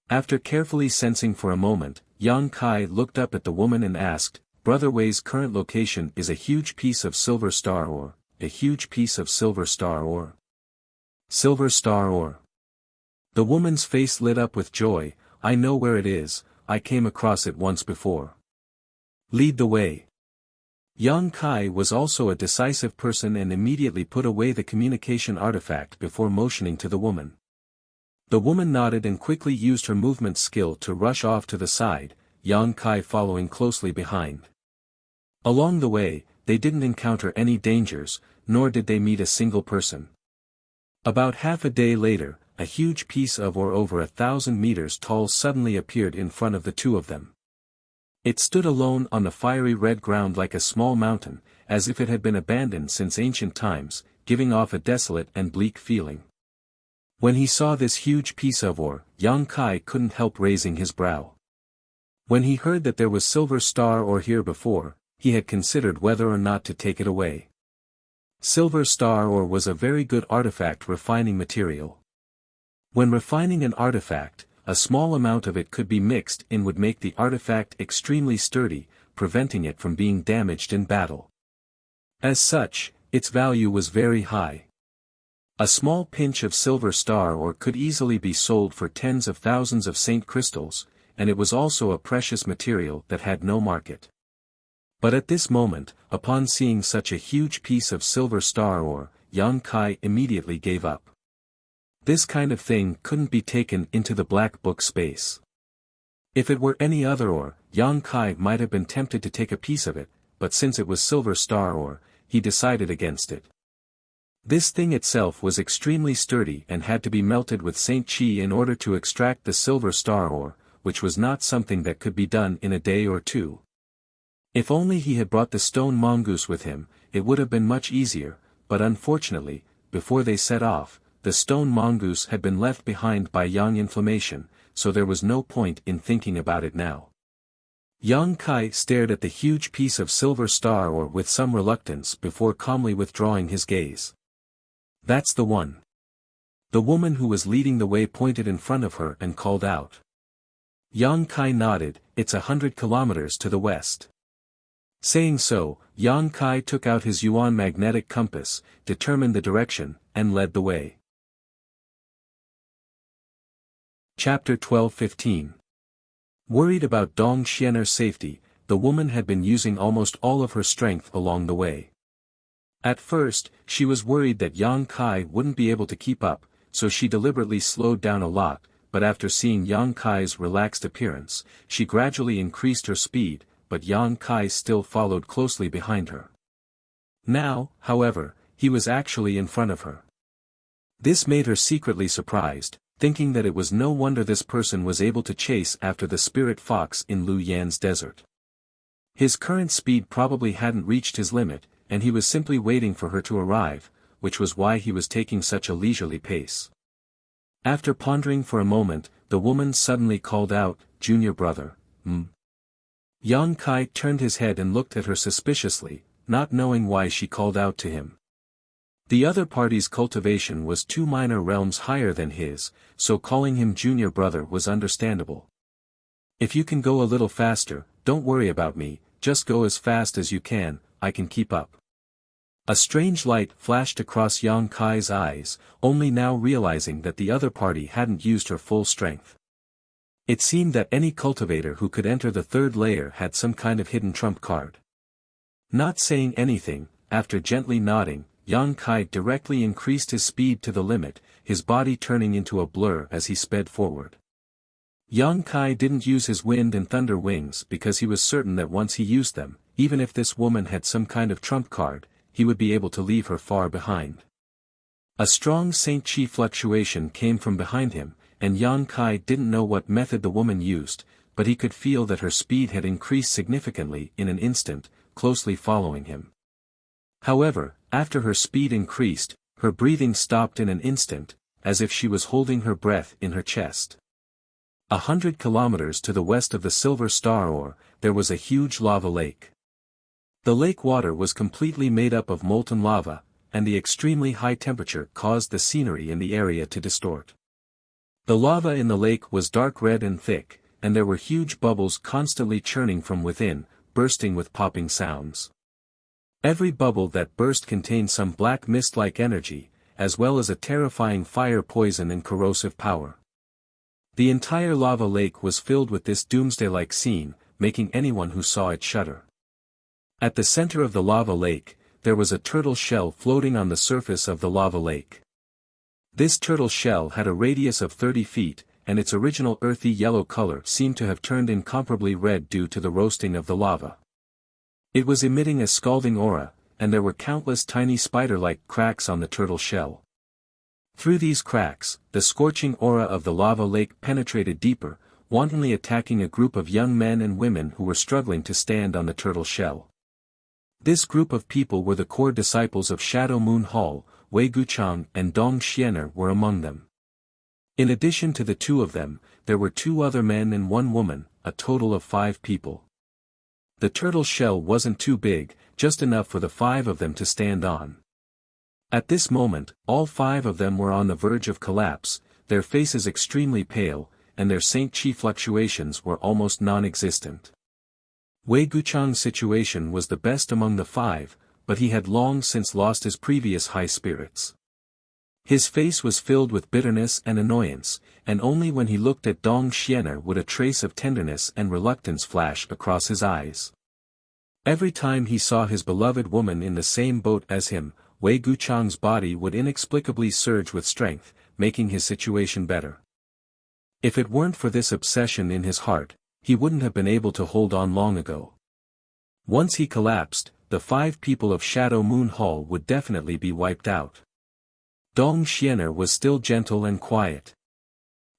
After carefully sensing for a moment, Yang Kai looked up at the woman and asked, "Brother Wei's current location is a huge piece of silver star ore, a huge piece of silver star ore." Silver star ore. The woman's face lit up with joy. "I know where it is, I came across it once before." "Lead the way." Yang Kai was also a decisive person and immediately put away the communication artifact before motioning to the woman. The woman nodded and quickly used her movement skill to rush off to the side, Yang Kai following closely behind. Along the way, they didn't encounter any dangers, nor did they meet a single person. About half a day later, a huge piece of ore over 1,000 meters tall suddenly appeared in front of the two of them. It stood alone on the fiery red ground like a small mountain, as if it had been abandoned since ancient times, giving off a desolate and bleak feeling. When he saw this huge piece of ore, Yang Kai couldn't help raising his brow. When he heard that there was silver star ore here before, he had considered whether or not to take it away. Silver star ore was a very good artifact refining material. When refining an artifact, a small amount of it could be mixed in would make the artifact extremely sturdy, preventing it from being damaged in battle. As such, its value was very high. A small pinch of silver star ore could easily be sold for tens of thousands of saint crystals, and it was also a precious material that had no market. But at this moment, upon seeing such a huge piece of silver star ore, Yang Kai immediately gave up. This kind of thing couldn't be taken into the black book space. If it were any other ore, Yang Kai might have been tempted to take a piece of it, but since it was silver star ore, he decided against it. This thing itself was extremely sturdy and had to be melted with Saint Qi in order to extract the silver star ore, which was not something that could be done in a day or two. If only he had brought the stone mongoose with him, it would have been much easier, but unfortunately, before they set off, the stone mongoose had been left behind by Yang Inflammation, so there was no point in thinking about it now. Yang Kai stared at the huge piece of silver star ore with some reluctance before calmly withdrawing his gaze. "That's the one." The woman who was leading the way pointed in front of her and called out. Yang Kai nodded. "It's 100 kilometers to the west." Saying so, Yang Kai took out his Yuan magnetic compass, determined the direction, and led the way. Chapter 12-15. Worried about Dong Xianer's safety, the woman had been using almost all of her strength along the way. At first, she was worried that Yang Kai wouldn't be able to keep up, so she deliberately slowed down a lot, but after seeing Yang Kai's relaxed appearance, she gradually increased her speed, but Yang Kai still followed closely behind her. Now, however, he was actually in front of her. This made her secretly surprised, thinking that it was no wonder this person was able to chase after the spirit fox in Lu Yan's desert. His current speed probably hadn't reached his limit, and he was simply waiting for her to arrive, which was why he was taking such a leisurely pace. After pondering for a moment, the woman suddenly called out, "Junior brother, Yang Kai turned his head and looked at her suspiciously, not knowing why she called out to him. The other party's cultivation was 2 minor realms higher than his, so calling him junior brother was understandable. "If you can go a little faster, don't worry about me, just go as fast as you can, I can keep up." A strange light flashed across Yang Kai's eyes, only now realizing that the other party hadn't used her full strength. It seemed that any cultivator who could enter the 3rd layer had some kind of hidden trump card. Not saying anything, after gently nodding, Yang Kai directly increased his speed to the limit, his body turning into a blur as he sped forward. Yang Kai didn't use his wind and thunder wings because he was certain that once he used them, even if this woman had some kind of trump card, he would be able to leave her far behind. A strong Saint Chi fluctuation came from behind him, and Yang Kai didn't know what method the woman used, but he could feel that her speed had increased significantly in an instant, closely following him. However, after her speed increased, her breathing stopped in an instant, as if she was holding her breath in her chest. 100 kilometers to the west of the Silver Star Ore, there was a huge lava lake. The lake water was completely made up of molten lava, and the extremely high temperature caused the scenery in the area to distort. The lava in the lake was dark red and thick, and there were huge bubbles constantly churning from within, bursting with popping sounds. Every bubble that burst contained some black mist-like energy, as well as a terrifying fire poison and corrosive power. The entire lava lake was filled with this doomsday-like scene, making anyone who saw it shudder. At the center of the lava lake, there was a turtle shell floating on the surface of the lava lake. This turtle shell had a radius of 30 feet, and its original earthy yellow color seemed to have turned incomparably red due to the roasting of the lava. It was emitting a scalding aura, and there were countless tiny spider-like cracks on the turtle shell. Through these cracks, the scorching aura of the lava lake penetrated deeper, wantonly attacking a group of young men and women who were struggling to stand on the turtle shell. This group of people were the core disciples of Shadow Moon Hall. Wei Guchang and Dong Xianer were among them. In addition to the two of them, there were 2 other men and 1 woman, a total of 5 people. The turtle shell wasn't too big, just enough for the 5 of them to stand on. At this moment, all 5 of them were on the verge of collapse, their faces extremely pale, and their Saint Chi fluctuations were almost non-existent. Wei Guchang's situation was the best among the 5, but he had long since lost his previous high spirits. His face was filled with bitterness and annoyance, and only when he looked at Dong Xianer would a trace of tenderness and reluctance flash across his eyes. Every time he saw his beloved woman in the same boat as him, Wei Guchang's body would inexplicably surge with strength, making his situation better. If it weren't for this obsession in his heart, he wouldn't have been able to hold on long ago. Once he collapsed, the 5 people of Shadow Moon Hall would definitely be wiped out. Dong Xianer was still gentle and quiet.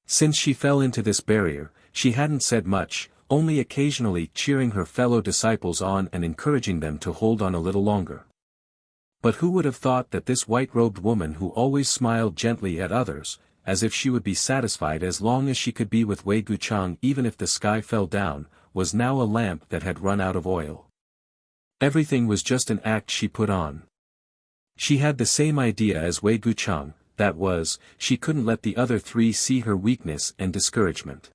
Since she fell into this barrier, she hadn't said much, only occasionally cheering her fellow disciples on and encouraging them to hold on a little longer. But who would have thought that this white-robed woman who always smiled gently at others, as if she would be satisfied as long as she could be with Wei Guchang even if the sky fell down, was now a lamp that had run out of oil. Everything was just an act she put on. She had the same idea as Wei Guchang, that was, she couldn't let the other 3 see her weakness and discouragement.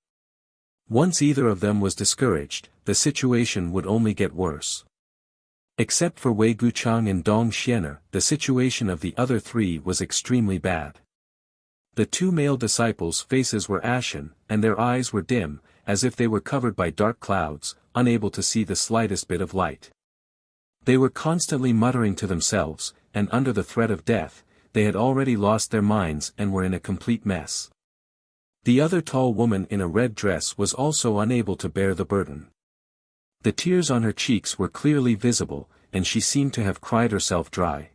Once either of them was discouraged, the situation would only get worse. Except for Wei Guchang and Dong Xianer, the situation of the other 3 was extremely bad. The 2 male disciples' faces were ashen, and their eyes were dim, as if they were covered by dark clouds, unable to see the slightest bit of light. They were constantly muttering to themselves, and under the threat of death, they had already lost their minds and were in a complete mess. The other tall woman in a red dress was also unable to bear the burden. The tears on her cheeks were clearly visible, and she seemed to have cried herself dry.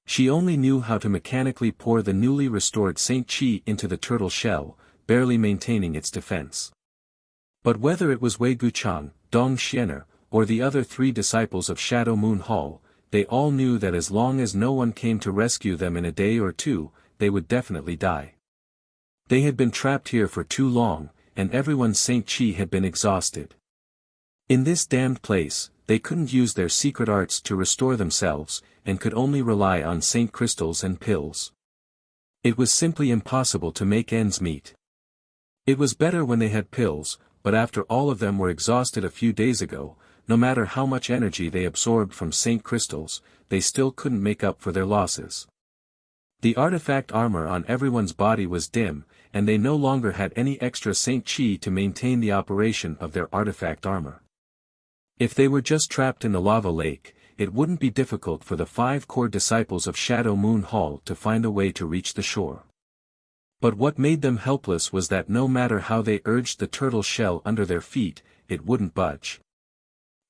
She only knew how to mechanically pour the newly restored Saint Chi into the turtle shell, barely maintaining its defense. But whether it was Wei Guchang, Dong Xianer, or the other 3 disciples of Shadow Moon Hall, they all knew that as long as no one came to rescue them in a day or 2, they would definitely die. They had been trapped here for too long, and everyone's Saint Chi had been exhausted. In this damned place, they couldn't use their secret arts to restore themselves, and could only rely on Saint crystals and pills. It was simply impossible to make ends meet. It was better when they had pills, but after all of them were exhausted a few days ago, no matter how much energy they absorbed from Saint crystals, they still couldn't make up for their losses. The artifact armor on everyone's body was dim, and they no longer had any extra Saint Chi to maintain the operation of their artifact armor. If they were just trapped in the lava lake, it wouldn't be difficult for the 5 core disciples of Shadow Moon Hall to find a way to reach the shore. But what made them helpless was that no matter how they urged the turtle shell under their feet, it wouldn't budge.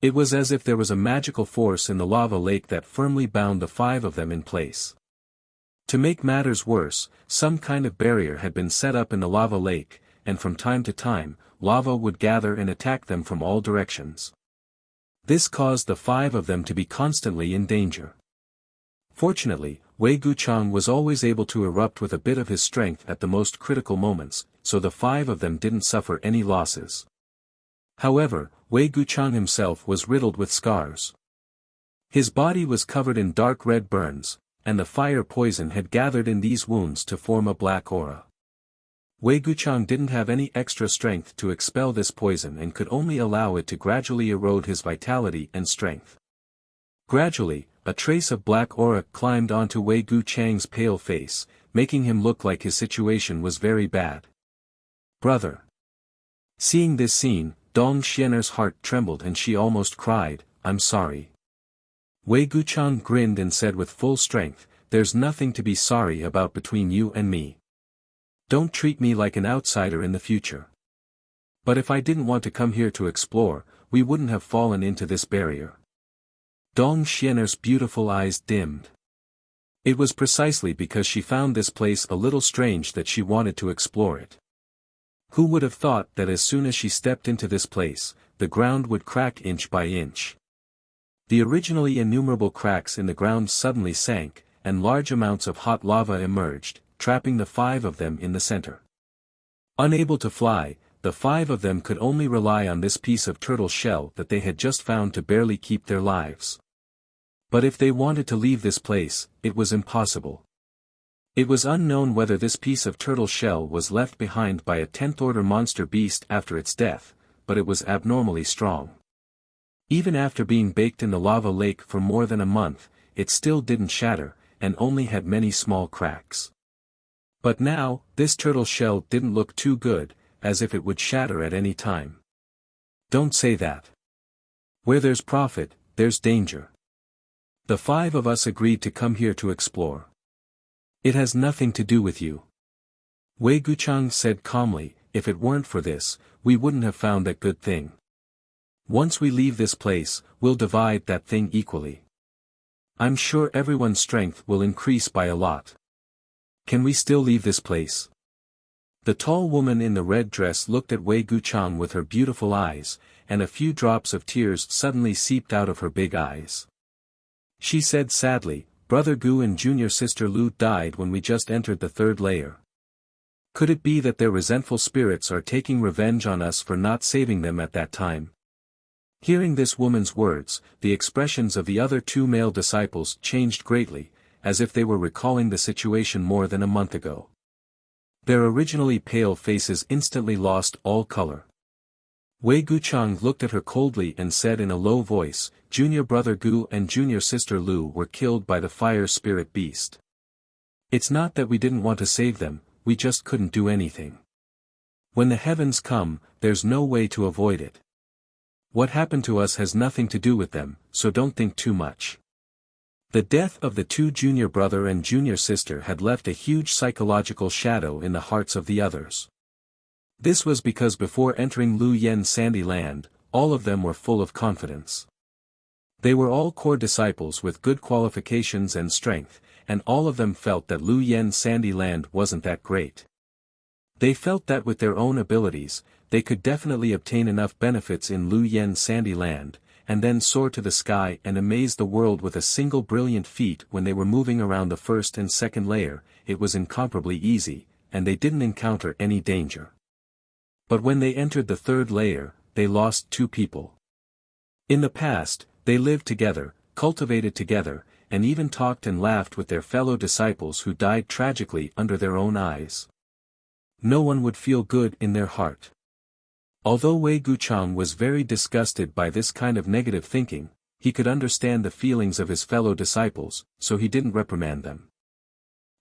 It was as if there was a magical force in the lava lake that firmly bound the 5 of them in place. To make matters worse, some kind of barrier had been set up in the lava lake, and from time to time, lava would gather and attack them from all directions. This caused the 5 of them to be constantly in danger. Fortunately, Wei Guchang was always able to erupt with a bit of his strength at the most critical moments, so the 5 of them didn't suffer any losses. However, Wei Guchang himself was riddled with scars. His body was covered in dark red burns, and the fire poison had gathered in these wounds to form a black aura. Wei Guchang didn't have any extra strength to expel this poison and could only allow it to gradually erode his vitality and strength. Gradually, a trace of black aura climbed onto Wei Guchang's pale face, making him look like his situation was very bad. Brother. Seeing this scene, Dong Xianer's heart trembled and she almost cried, "I'm sorry." Wei Guchang grinned and said with full strength, "There's nothing to be sorry about between you and me. Don't treat me like an outsider in the future. But if I didn't want to come here to explore, we wouldn't have fallen into this barrier." Dong Xianer's beautiful eyes dimmed. It was precisely because she found this place a little strange that she wanted to explore it. Who would have thought that as soon as she stepped into this place, the ground would crack inch by inch? The originally innumerable cracks in the ground suddenly sank, and large amounts of hot lava emerged, trapping the 5 of them in the center. Unable to fly, the 5 of them could only rely on this piece of turtle shell that they had just found to barely keep their lives. But if they wanted to leave this place, it was impossible. It was unknown whether this piece of turtle shell was left behind by a 10th-order monster beast after its death, but it was abnormally strong. Even after being baked in the lava lake for more than a month, it still didn't shatter, and only had many small cracks. But now, this turtle shell didn't look too good, as if it would shatter at any time. Don't say that. Where there's profit, there's danger. The 5 of us agreed to come here to explore. It has nothing to do with you. Wei Guchang said calmly, "If it weren't for this, we wouldn't have found that good thing. Once we leave this place, we'll divide that thing equally. I'm sure everyone's strength will increase by a lot. Can we still leave this place?" The tall woman in the red dress looked at Wei Guchang with her beautiful eyes, and a few drops of tears suddenly seeped out of her big eyes. She said sadly, "Brother Gu and junior sister Lu died when we just entered the 3rd layer. Could it be that their resentful spirits are taking revenge on us for not saving them at that time?" Hearing this woman's words, the expressions of the other 2 male disciples changed greatly, as if they were recalling the situation more than a month ago. Their originally pale faces instantly lost all color. Wei Guchang looked at her coldly and said in a low voice, "Junior brother Gu and junior sister Lu were killed by the fire spirit beast. It's not that we didn't want to save them, we just couldn't do anything. When the heavens come, there's no way to avoid it. What happened to us has nothing to do with them, so don't think too much." The death of the 2 junior brother and junior sister had left a huge psychological shadow in the hearts of the others. This was because before entering Lu Yen's sandy land, all of them were full of confidence. They were all core disciples with good qualifications and strength, and all of them felt that Lu Yen's sandy land wasn't that great. They felt that with their own abilities, they could definitely obtain enough benefits in Lu Yen's sandy land, and then soar to the sky and amaze the world with a single brilliant feat. When they were moving around the 1st and 2nd layer, it was incomparably easy, and they didn't encounter any danger. But when they entered the 3rd layer, they lost 2 people. In the past, they lived together, cultivated together, and even talked and laughed with their fellow disciples who died tragically under their own eyes. No one would feel good in their heart. Although Wei Guchang was very disgusted by this kind of negative thinking, he could understand the feelings of his fellow disciples, so he didn't reprimand them.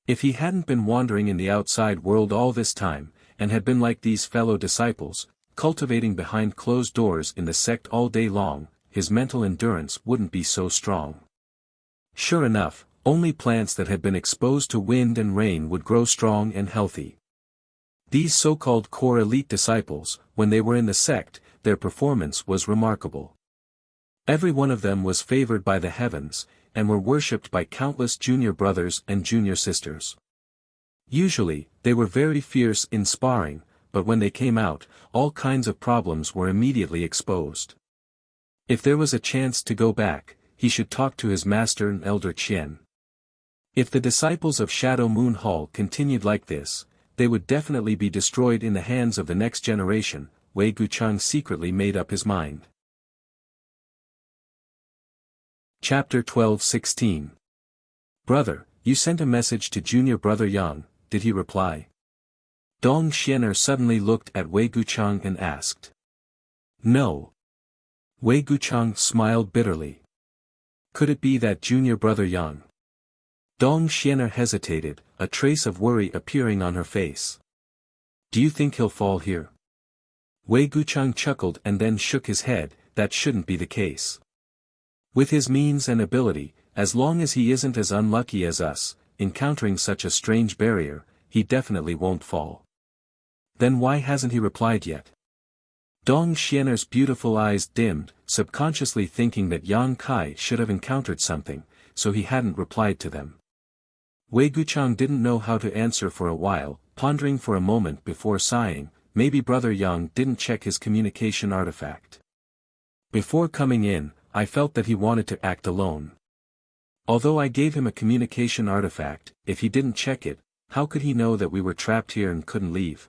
If he hadn't been wandering in the outside world all this time, and had been like these fellow disciples, cultivating behind closed doors in the sect all day long, his mental endurance wouldn't be so strong. Sure enough, only plants that had been exposed to wind and rain would grow strong and healthy. These so-called core elite disciples, when they were in the sect, their performance was remarkable. Every one of them was favored by the heavens, and were worshipped by countless junior brothers and junior sisters. Usually, they were very fierce in sparring, but when they came out, all kinds of problems were immediately exposed. If there was a chance to go back, he should talk to his master and elder Qian. If the disciples of Shadow Moon Hall continued like this, they would definitely be destroyed in the hands of the next generation. Wei Guchang secretly made up his mind. Chapter 12:16. Brother, you sent a message to junior brother Yang, did he reply? Dong Xianer suddenly looked at Wei Guchang and asked. No. Wei Guchang smiled bitterly. Could it be that junior brother Yang? Dong Xianer hesitated, a trace of worry appearing on her face. Do you think he'll fall here? Wei Guchang chuckled and then shook his head. That shouldn't be the case. With his means and ability, as long as he isn't as unlucky as us, encountering such a strange barrier, he definitely won't fall. Then why hasn't he replied yet? Dong Xianer's beautiful eyes dimmed, subconsciously thinking that Yang Kai should have encountered something, so he hadn't replied to them. Wei Guchang didn't know how to answer for a while, pondering for a moment before sighing. Maybe brother Yang didn't check his communication artifact. Before coming in, I felt that he wanted to act alone. Although I gave him a communication artifact, if he didn't check it, how could he know that we were trapped here and couldn't leave?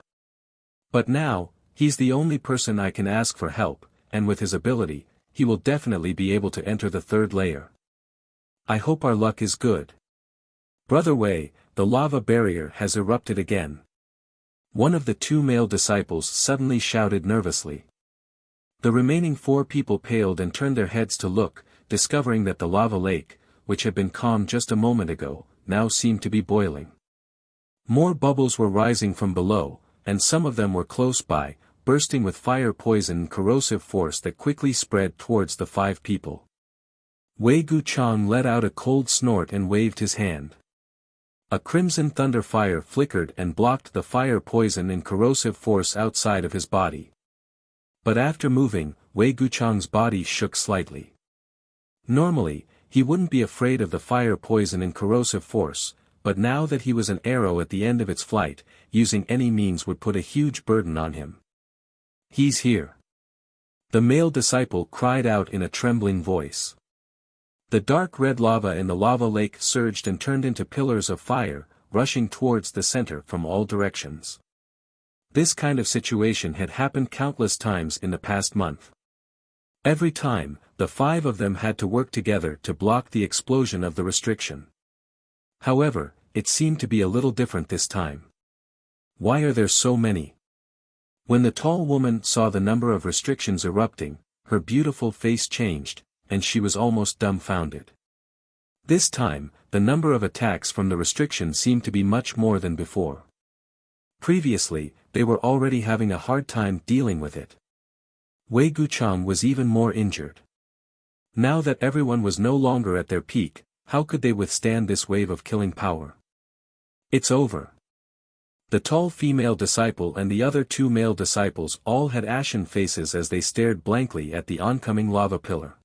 But now, he's the only person I can ask for help, and with his ability, he will definitely be able to enter the third layer. I hope our luck is good. Brother Wei, the lava barrier has erupted again. One of the two male disciples suddenly shouted nervously. The remaining 4 people paled and turned their heads to look, discovering that the lava lake, which had been calm just a moment ago, now seemed to be boiling. More bubbles were rising from below, and some of them were close by, bursting with fire poison and corrosive force that quickly spread towards the 5 people. Wei Guchang let out a cold snort and waved his hand. A crimson thunder fire flickered and blocked the fire poison and corrosive force outside of his body. But after moving, Wei Guchang's body shook slightly. Normally, he wouldn't be afraid of the fire poison and corrosive force, but now that he was an arrow at the end of its flight, using any means would put a huge burden on him. He's here. The male disciple cried out in a trembling voice. The dark red lava in the lava lake surged and turned into pillars of fire, rushing towards the center from all directions. This kind of situation had happened countless times in the past month. Every time, the 5 of them had to work together to block the explosion of the restriction. However, it seemed to be a little different this time. Why are there so many? When the tall woman saw the number of restrictions erupting, her beautiful face changed, and she was almost dumbfounded. This time, the number of attacks from the restriction seemed to be much more than before. Previously, they were already having a hard time dealing with it. Wei Guchang was even more injured. Now that everyone was no longer at their peak, how could they withstand this wave of killing power? It's over. The tall female disciple and the other 2 male disciples all had ashen faces as they stared blankly at the oncoming lava pillar.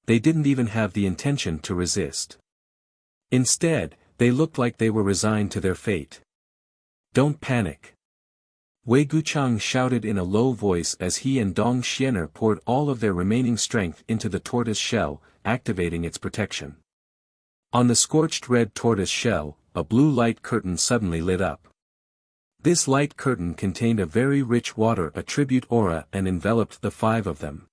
They didn't even have the intention to resist. Instead, they looked like they were resigned to their fate. Don't panic. Wei Guchang shouted in a low voice as he and Dong Xianer poured all of their remaining strength into the tortoise shell, activating its protection. On the scorched red tortoise shell, a blue light curtain suddenly lit up. This light curtain contained a very rich water attribute aura and enveloped the 5 of them.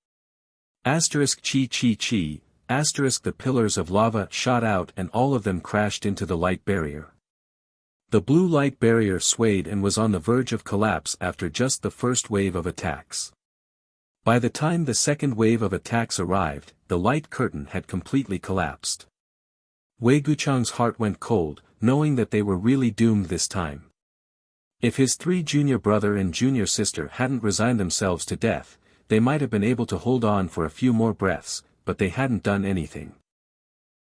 Asterisk chi chi chi, asterisk the pillars of lava shot out and all of them crashed into the light barrier. The blue light barrier swayed and was on the verge of collapse after just the first wave of attacks. By the time the second wave of attacks arrived, the light curtain had completely collapsed. Wei Guchang's heart went cold, knowing that they were really doomed this time. If his 3 junior brother and junior sister hadn't resigned themselves to death, they might have been able to hold on for a few more breaths, but they hadn't done anything.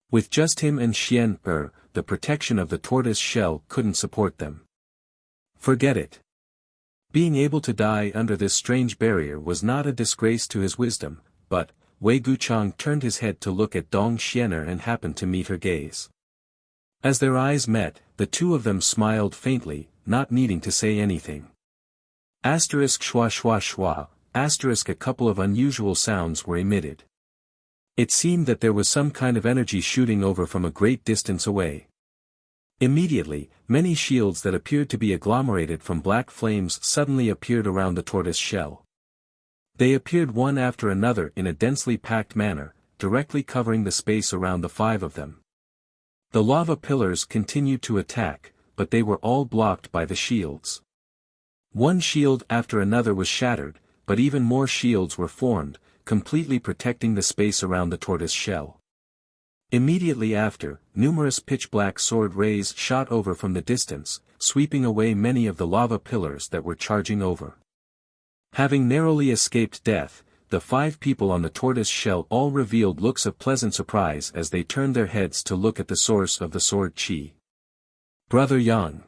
With just him and Xian the protection of the tortoise shell couldn't support them. Forget it. Being able to die under this strange barrier was not a disgrace to his wisdom, but, Wei Guchang turned his head to look at Dong Xianer and happened to meet her gaze. As their eyes met, the two of them smiled faintly, not needing to say anything. Asterisk schwa schwa schwa, asterisk a couple of unusual sounds were emitted. It seemed that there was some kind of energy shooting over from a great distance away. Immediately, many shields that appeared to be agglomerated from black flames suddenly appeared around the tortoise shell. They appeared one after another in a densely packed manner, directly covering the space around the five of them. The lava pillars continued to attack, but they were all blocked by the shields. One shield after another was shattered, but even more shields were formed, completely protecting the space around the tortoise shell. Immediately after, numerous pitch-black sword rays shot over from the distance, sweeping away many of the lava pillars that were charging over. Having narrowly escaped death, the five people on the tortoise shell all revealed looks of pleasant surprise as they turned their heads to look at the source of the sword chi. Brother Yang.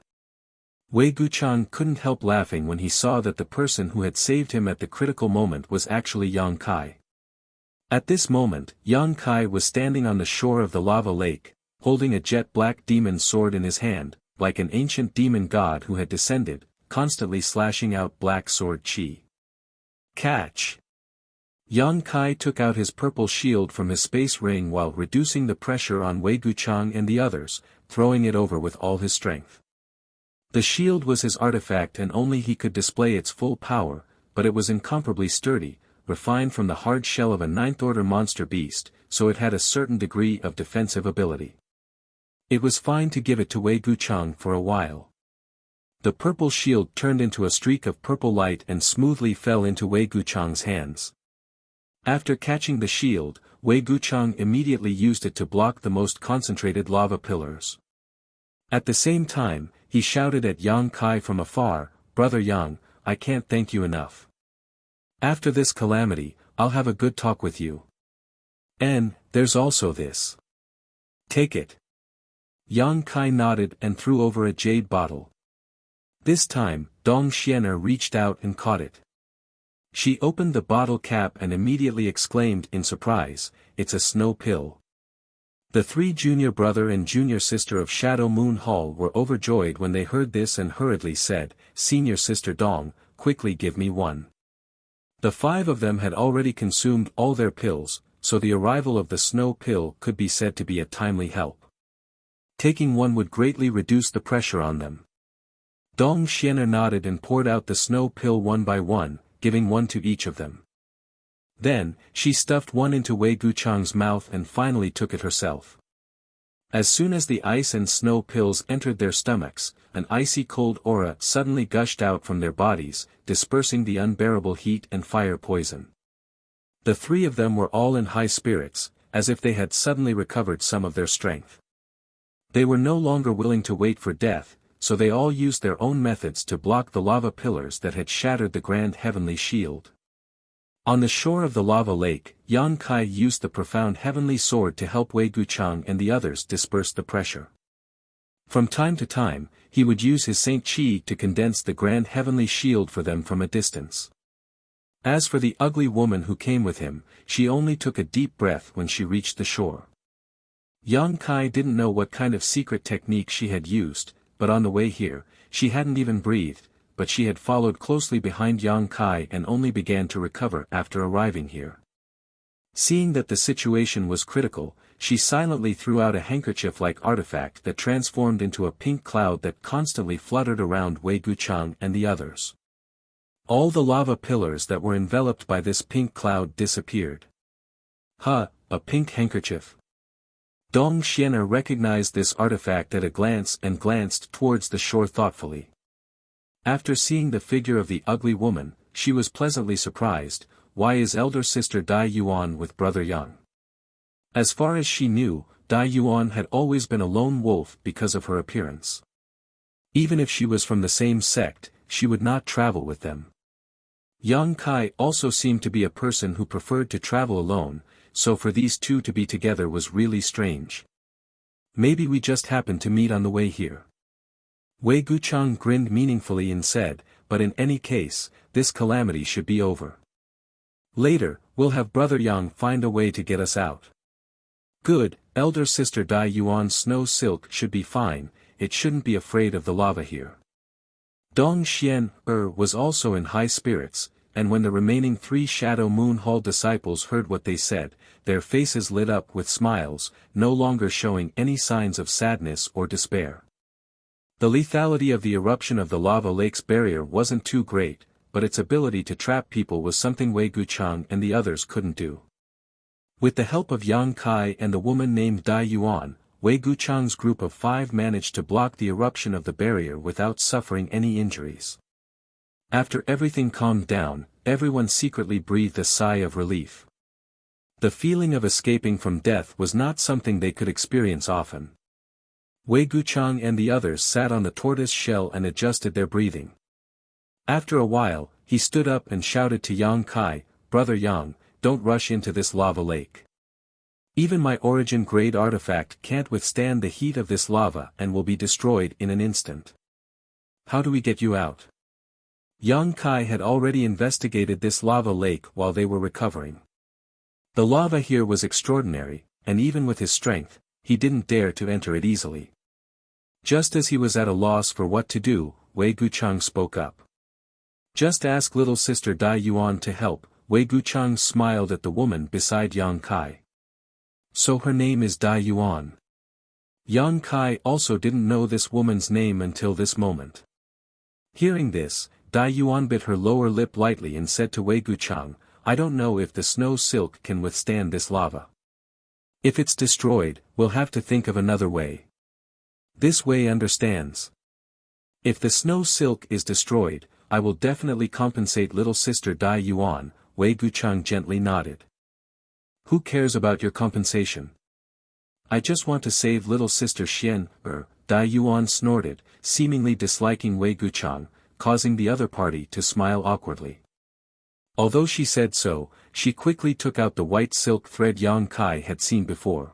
Wei Guchang couldn't help laughing when he saw that the person who had saved him at the critical moment was actually Yang Kai. At this moment, Yang Kai was standing on the shore of the lava lake, holding a jet-black demon sword in his hand, like an ancient demon god who had descended, constantly slashing out black sword chi. Catch! Yang Kai took out his purple shield from his space ring while reducing the pressure on Wei Guchang and the others, throwing it over with all his strength. The shield was his artifact and only he could display its full power, but it was incomparably sturdy, refined from the hard shell of a ninth-order monster beast, so it had a certain degree of defensive ability. It was fine to give it to Wei Guchang for a while. The purple shield turned into a streak of purple light and smoothly fell into Wei Guchang's hands. After catching the shield, Wei Guchang immediately used it to block the most concentrated lava pillars. At the same time, he shouted at Yang Kai from afar, "Brother Yang, I can't thank you enough. After this calamity, I'll have a good talk with you. And, there's also this. Take it." Yang Kai nodded and threw over a jade bottle. This time, Dong Xianer reached out and caught it. She opened the bottle cap and immediately exclaimed in surprise, "It's a snow pill." The three junior brother and junior sister of Shadow Moon Hall were overjoyed when they heard this and hurriedly said, "Senior sister Dong, quickly give me one." The five of them had already consumed all their pills, so the arrival of the snow pill could be said to be a timely help. Taking one would greatly reduce the pressure on them. Dong Xianer nodded and poured out the snow pill one by one, giving one to each of them. Then, she stuffed one into Wei Guchang's mouth and finally took it herself. As soon as the ice and snow pills entered their stomachs, an icy cold aura suddenly gushed out from their bodies, dispersing the unbearable heat and fire poison. The three of them were all in high spirits, as if they had suddenly recovered some of their strength. They were no longer willing to wait for death, so they all used their own methods to block the lava pillars that had shattered the grand heavenly shield. On the shore of the lava lake, Yang Kai used the profound heavenly sword to help Wei Guchang and the others disperse the pressure. From time to time, he would use his Saint Chi to condense the grand heavenly shield for them from a distance. As for the ugly woman who came with him, she only took a deep breath when she reached the shore. Yang Kai didn't know what kind of secret technique she had used, but on the way here, she hadn't even breathed, but she had followed closely behind Yang Kai and only began to recover after arriving here. Seeing that the situation was critical, she silently threw out a handkerchief-like artifact that transformed into a pink cloud that constantly fluttered around Wei Guchang and the others. All the lava pillars that were enveloped by this pink cloud disappeared. "Huh, a pink handkerchief." Dong Xianer recognized this artifact at a glance and glanced towards the shore thoughtfully. After seeing the figure of the ugly woman, she was pleasantly surprised. Why is elder sister Dai Yuan with brother Yang? As far as she knew, Dai Yuan had always been a lone wolf because of her appearance. Even if she was from the same sect, she would not travel with them. Yang Kai also seemed to be a person who preferred to travel alone, so for these two to be together was really strange. Maybe we just happened to meet on the way here. Wei Guchang grinned meaningfully and said, but in any case, this calamity should be over. Later, we'll have Brother Yang find a way to get us out. Good, elder sister Dai Yuan's snow silk should be fine, it shouldn't be afraid of the lava here. Dong Xian was also in high spirits, and when the remaining 3 Shadow Moon Hall disciples heard what they said, their faces lit up with smiles, no longer showing any signs of sadness or despair. The lethality of the eruption of the lava lake's barrier wasn't too great, but its ability to trap people was something Wei Guchang and the others couldn't do. With the help of Yang Kai and the woman named Dai Yuan, Wei Guchang's group of 5 managed to block the eruption of the barrier without suffering any injuries. After everything calmed down, everyone secretly breathed a sigh of relief. The feeling of escaping from death was not something they could experience often. Wei Guchang and the others sat on the tortoise shell and adjusted their breathing. After a while, he stood up and shouted to Yang Kai, "Brother Yang, don't rush into this lava lake. Even my origin-grade artifact can't withstand the heat of this lava and will be destroyed in an instant. How do we get you out?" Yang Kai had already investigated this lava lake while they were recovering. The lava here was extraordinary, and even with his strength, he didn't dare to enter it easily. Just as he was at a loss for what to do, Wei Guchang spoke up. "Just ask little sister Dai Yuan to help." Wei Guchang smiled at the woman beside Yang Kai. "So her name is Dai Yuan." Yang Kai also didn't know this woman's name until this moment. Hearing this, Dai Yuan bit her lower lip lightly and said to Wei Guchang, "I don't know if the snow silk can withstand this lava. If it's destroyed, we'll have to think of another way. This way understands. If the snow silk is destroyed, I will definitely compensate little sister Dai Yuan." Wei Guchang gently nodded. "Who cares about your compensation? I just want to save little sister Xian." Dai Yuan snorted, seemingly disliking Wei Guchang, causing the other party to smile awkwardly. Although she said so, she quickly took out the white silk thread Yang Kai had seen before.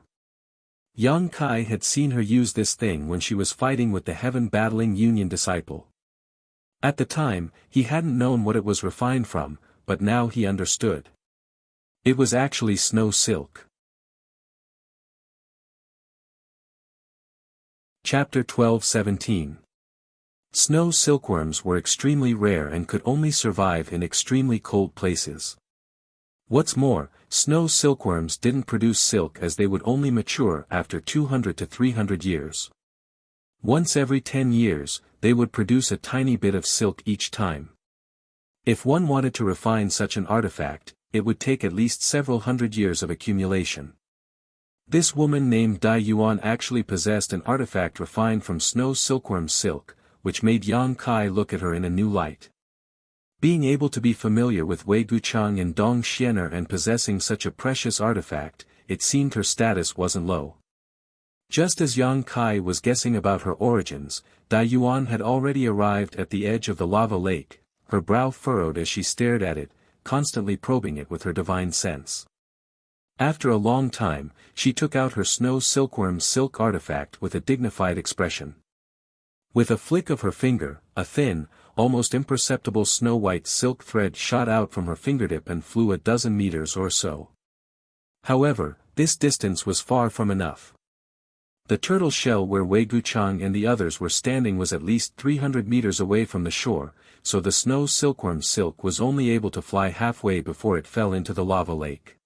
Yang Kai had seen her use this thing when she was fighting with the heaven-battling Union disciple. At the time, he hadn't known what it was refined from, but now he understood. It was actually snow silk. Chapter 12-17. Snow silkworms were extremely rare and could only survive in extremely cold places. What's more, snow silkworms didn't produce silk as they would only mature after 200 to 300 years. Once every 10 years, they would produce a tiny bit of silk each time. If one wanted to refine such an artifact, it would take at least several hundred years of accumulation. This woman named Dai Yuan actually possessed an artifact refined from snow silkworm silk, which made Yang Kai look at her in a new light. Being able to be familiar with Wei Guchang and Dong Xianer and possessing such a precious artifact, it seemed her status wasn't low. Just as Yang Kai was guessing about her origins, Dai Yuan had already arrived at the edge of the lava lake, her brow furrowed as she stared at it, constantly probing it with her divine sense. After a long time, she took out her snow silkworm silk artifact with a dignified expression. With a flick of her finger, a thin, almost imperceptible snow-white silk thread shot out from her fingertip and flew a dozen meters or so. However, this distance was far from enough. The turtle shell where Wei Guchang and the others were standing was at least 300 meters away from the shore, so the snow silkworm silk was only able to fly halfway before it fell into the lava lake.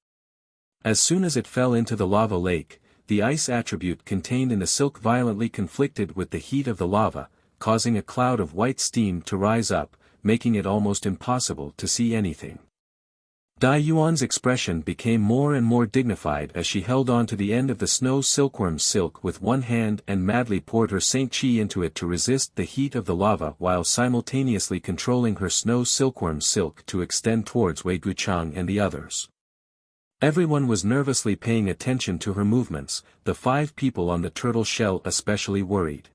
As soon as it fell into the lava lake, the ice attribute contained in the silk violently conflicted with the heat of the lava, causing a cloud of white steam to rise up, making it almost impossible to see anything. Dai Yuan's expression became more and more dignified as she held on to the end of the snow silkworm silk with one hand and madly poured her Saint Chi into it to resist the heat of the lava while simultaneously controlling her snow silkworm silk to extend towards Wei Guchang and the others. Everyone was nervously paying attention to her movements, the 5 people on the turtle shell especially worried.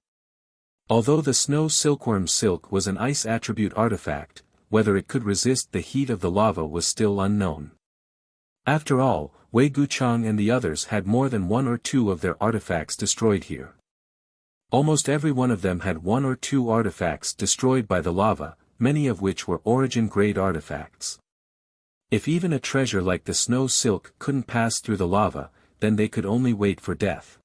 Although the snow silkworm silk was an ice attribute artifact, whether it could resist the heat of the lava was still unknown. After all, Wei Guchang and the others had more than 1 or 2 of their artifacts destroyed here. Almost every one of them had 1 or 2 artifacts destroyed by the lava, many of which were origin-grade artifacts. If even a treasure like the snow silk couldn't pass through the lava, then they could only wait for death.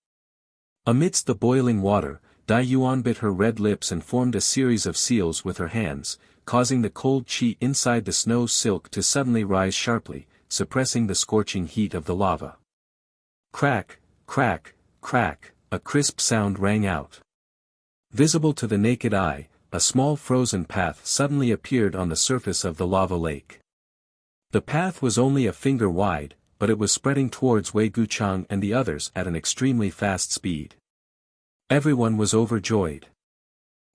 Amidst the boiling water, Dai Yuan bit her red lips and formed a series of seals with her hands, causing the cold qi inside the snow silk to suddenly rise sharply, suppressing the scorching heat of the lava. Crack, crack, crack, a crisp sound rang out. Visible to the naked eye, a small frozen path suddenly appeared on the surface of the lava lake. The path was only a finger wide, but it was spreading towards Wei Guchang and the others at an extremely fast speed. Everyone was overjoyed.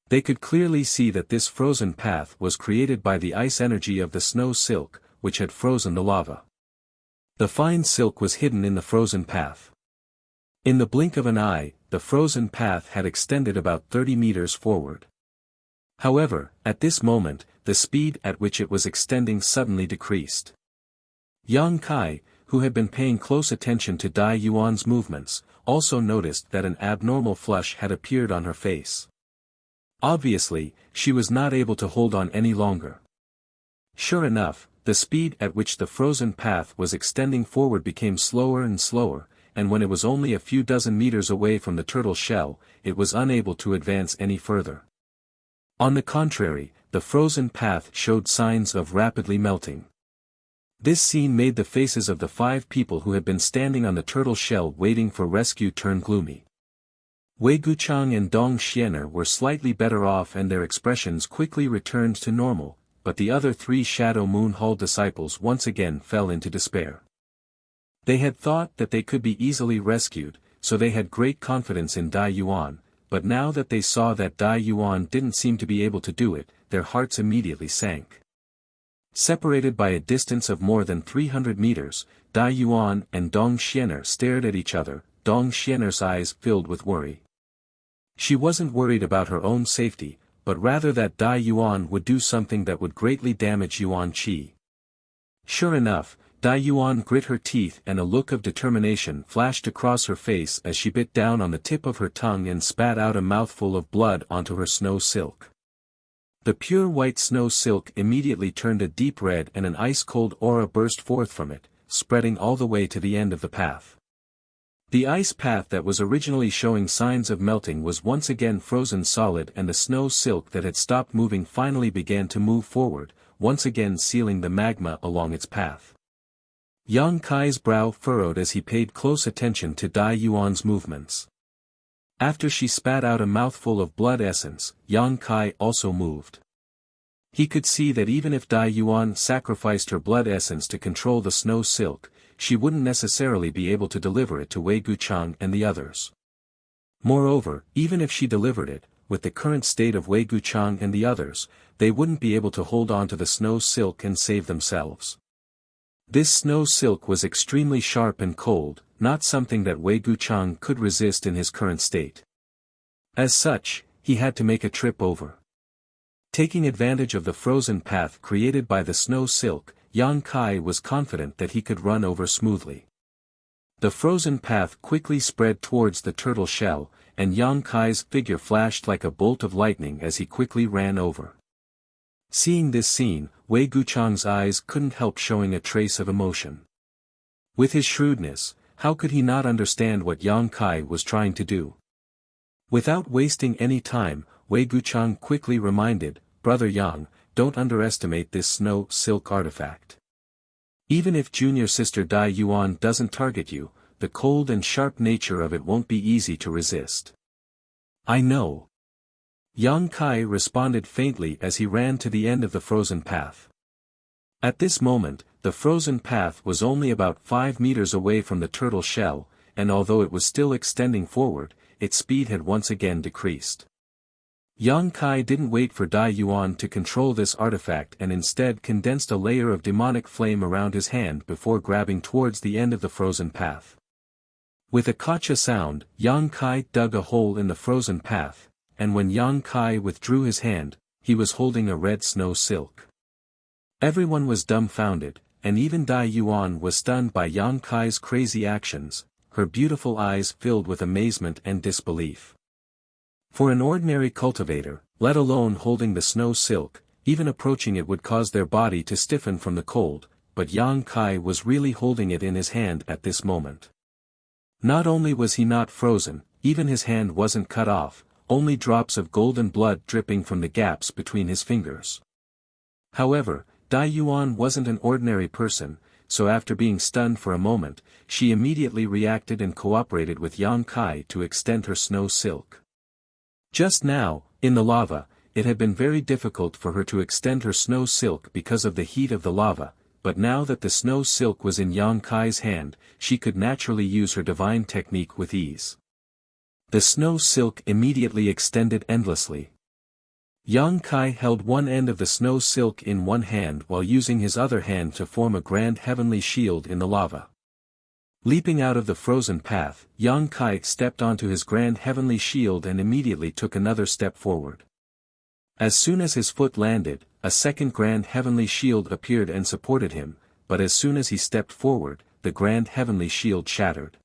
They could clearly see that this frozen path was created by the ice energy of the snow silk, which had frozen the lava. The fine silk was hidden in the frozen path. In the blink of an eye, the frozen path had extended about 30 meters forward. However, at this moment, the speed at which it was extending suddenly decreased. Yang Kai, who had been paying close attention to Dai Yuan's movements, also noticed that an abnormal flush had appeared on her face. Obviously, she was not able to hold on any longer. Sure enough, the speed at which the frozen path was extending forward became slower and slower, and when it was only a few dozen meters away from the turtle shell, it was unable to advance any further. On the contrary, the frozen path showed signs of rapidly melting. This scene made the faces of the 5 people who had been standing on the turtle shell waiting for rescue turn gloomy. Wei Guchang and Dong Xianer were slightly better off and their expressions quickly returned to normal, but the other 3 Shadow Moon Hall disciples once again fell into despair. They had thought that they could be easily rescued, so they had great confidence in Dai Yuan, but now that they saw that Dai Yuan didn't seem to be able to do it, their hearts immediately sank. Separated by a distance of more than 300 meters, Dai Yuan and Dong Xianer stared at each other, Dong Xianer's eyes filled with worry. She wasn't worried about her own safety, but rather that Dai Yuan would do something that would greatly damage Yuan Qi. Sure enough, Dai Yuan grit her teeth and a look of determination flashed across her face as she bit down on the tip of her tongue and spat out a mouthful of blood onto her snow silk. The pure white snow silk immediately turned a deep red and an ice-cold aura burst forth from it, spreading all the way to the end of the path. The ice path that was originally showing signs of melting was once again frozen solid and the snow silk that had stopped moving finally began to move forward, once again sealing the magma along its path. Yang Kai's brow furrowed as he paid close attention to Dai Yuan's movements. After she spat out a mouthful of blood essence, Yang Kai also moved. He could see that even if Dai Yuan sacrificed her blood essence to control the snow silk, she wouldn't necessarily be able to deliver it to Wei Guchang and the others. Moreover, even if she delivered it, with the current state of Wei Guchang and the others, they wouldn't be able to hold on to the snow silk and save themselves. This snow silk was extremely sharp and cold, not something that Wei Guchang could resist in his current state. As such, he had to make a trip over. Taking advantage of the frozen path created by the snow silk, Yang Kai was confident that he could run over smoothly. The frozen path quickly spread towards the turtle shell, and Yang Kai's figure flashed like a bolt of lightning as he quickly ran over. Seeing this scene, Wei Guchang's eyes couldn't help showing a trace of emotion. With his shrewdness, how could he not understand what Yang Kai was trying to do? Without wasting any time, Wei Guchang quickly reminded, "Brother Yang, don't underestimate this snow silk artifact. Even if junior sister Dai Yuan doesn't target you, the cold and sharp nature of it won't be easy to resist." "I know." Yang Kai responded faintly as he ran to the end of the frozen path. At this moment, the frozen path was only about 5 meters away from the turtle shell, and although it was still extending forward, its speed had once again decreased. Yang Kai didn't wait for Dai Yuan to control this artifact and instead condensed a layer of demonic flame around his hand before grabbing towards the end of the frozen path. With a kacha sound, Yang Kai dug a hole in the frozen path, and when Yang Kai withdrew his hand, he was holding a red snow silk. Everyone was dumbfounded, and even Dai Yuan was stunned by Yang Kai's crazy actions, her beautiful eyes filled with amazement and disbelief. For an ordinary cultivator, let alone holding the snow silk, even approaching it would cause their body to stiffen from the cold, but Yang Kai was really holding it in his hand at this moment. Not only was he not frozen, even his hand wasn't cut off, only drops of golden blood dripping from the gaps between his fingers. However, Dai Yuan wasn't an ordinary person, so after being stunned for a moment, she immediately reacted and cooperated with Yang Kai to extend her snow silk. Just now, in the lava, it had been very difficult for her to extend her snow silk because of the heat of the lava, but now that the snow silk was in Yang Kai's hand, she could naturally use her divine technique with ease. The snow silk immediately extended endlessly. Yang Kai held one end of the snow silk in one hand while using his other hand to form a grand heavenly shield in the lava. Leaping out of the frozen path, Yang Kai stepped onto his grand heavenly shield and immediately took another step forward. As soon as his foot landed, a second grand heavenly shield appeared and supported him, but as soon as he stepped forward, the grand heavenly shield shattered.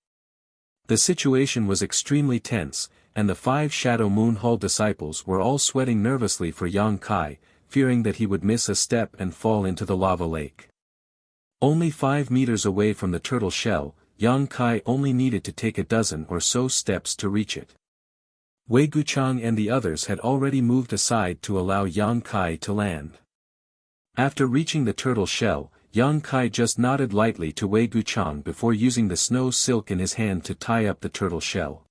The situation was extremely tense, and the 5 Shadow Moon Hall disciples were all sweating nervously for Yang Kai, fearing that he would miss a step and fall into the lava lake. Only 5 meters away from the turtle shell, Yang Kai only needed to take a dozen or so steps to reach it. Wei Guchang and the others had already moved aside to allow Yang Kai to land. After reaching the turtle shell, Yang Kai just nodded lightly to Wei Guchang before using the snow silk in his hand to tie up the turtle shell.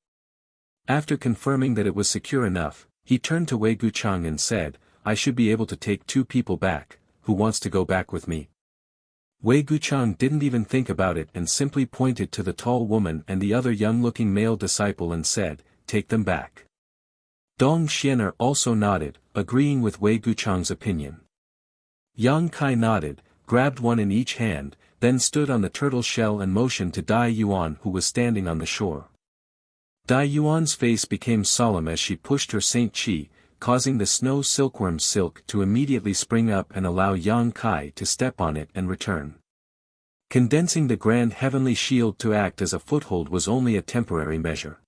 After confirming that it was secure enough, he turned to Wei Guchang and said, "I should be able to take 2 people back, who wants to go back with me?" Wei Guchang didn't even think about it and simply pointed to the tall woman and the other young-looking male disciple and said, "Take them back." Dong Xianer also nodded, agreeing with Wei Guchang's opinion. Yang Kai nodded, grabbed one in each hand, then stood on the turtle shell and motioned to Dai Yuan who was standing on the shore. Dai Yuan's face became solemn as she pushed her Saint Chi, causing the snow silkworm silk to immediately spring up and allow Yang Kai to step on it and return. Condensing the grand heavenly shield to act as a foothold was only a temporary measure.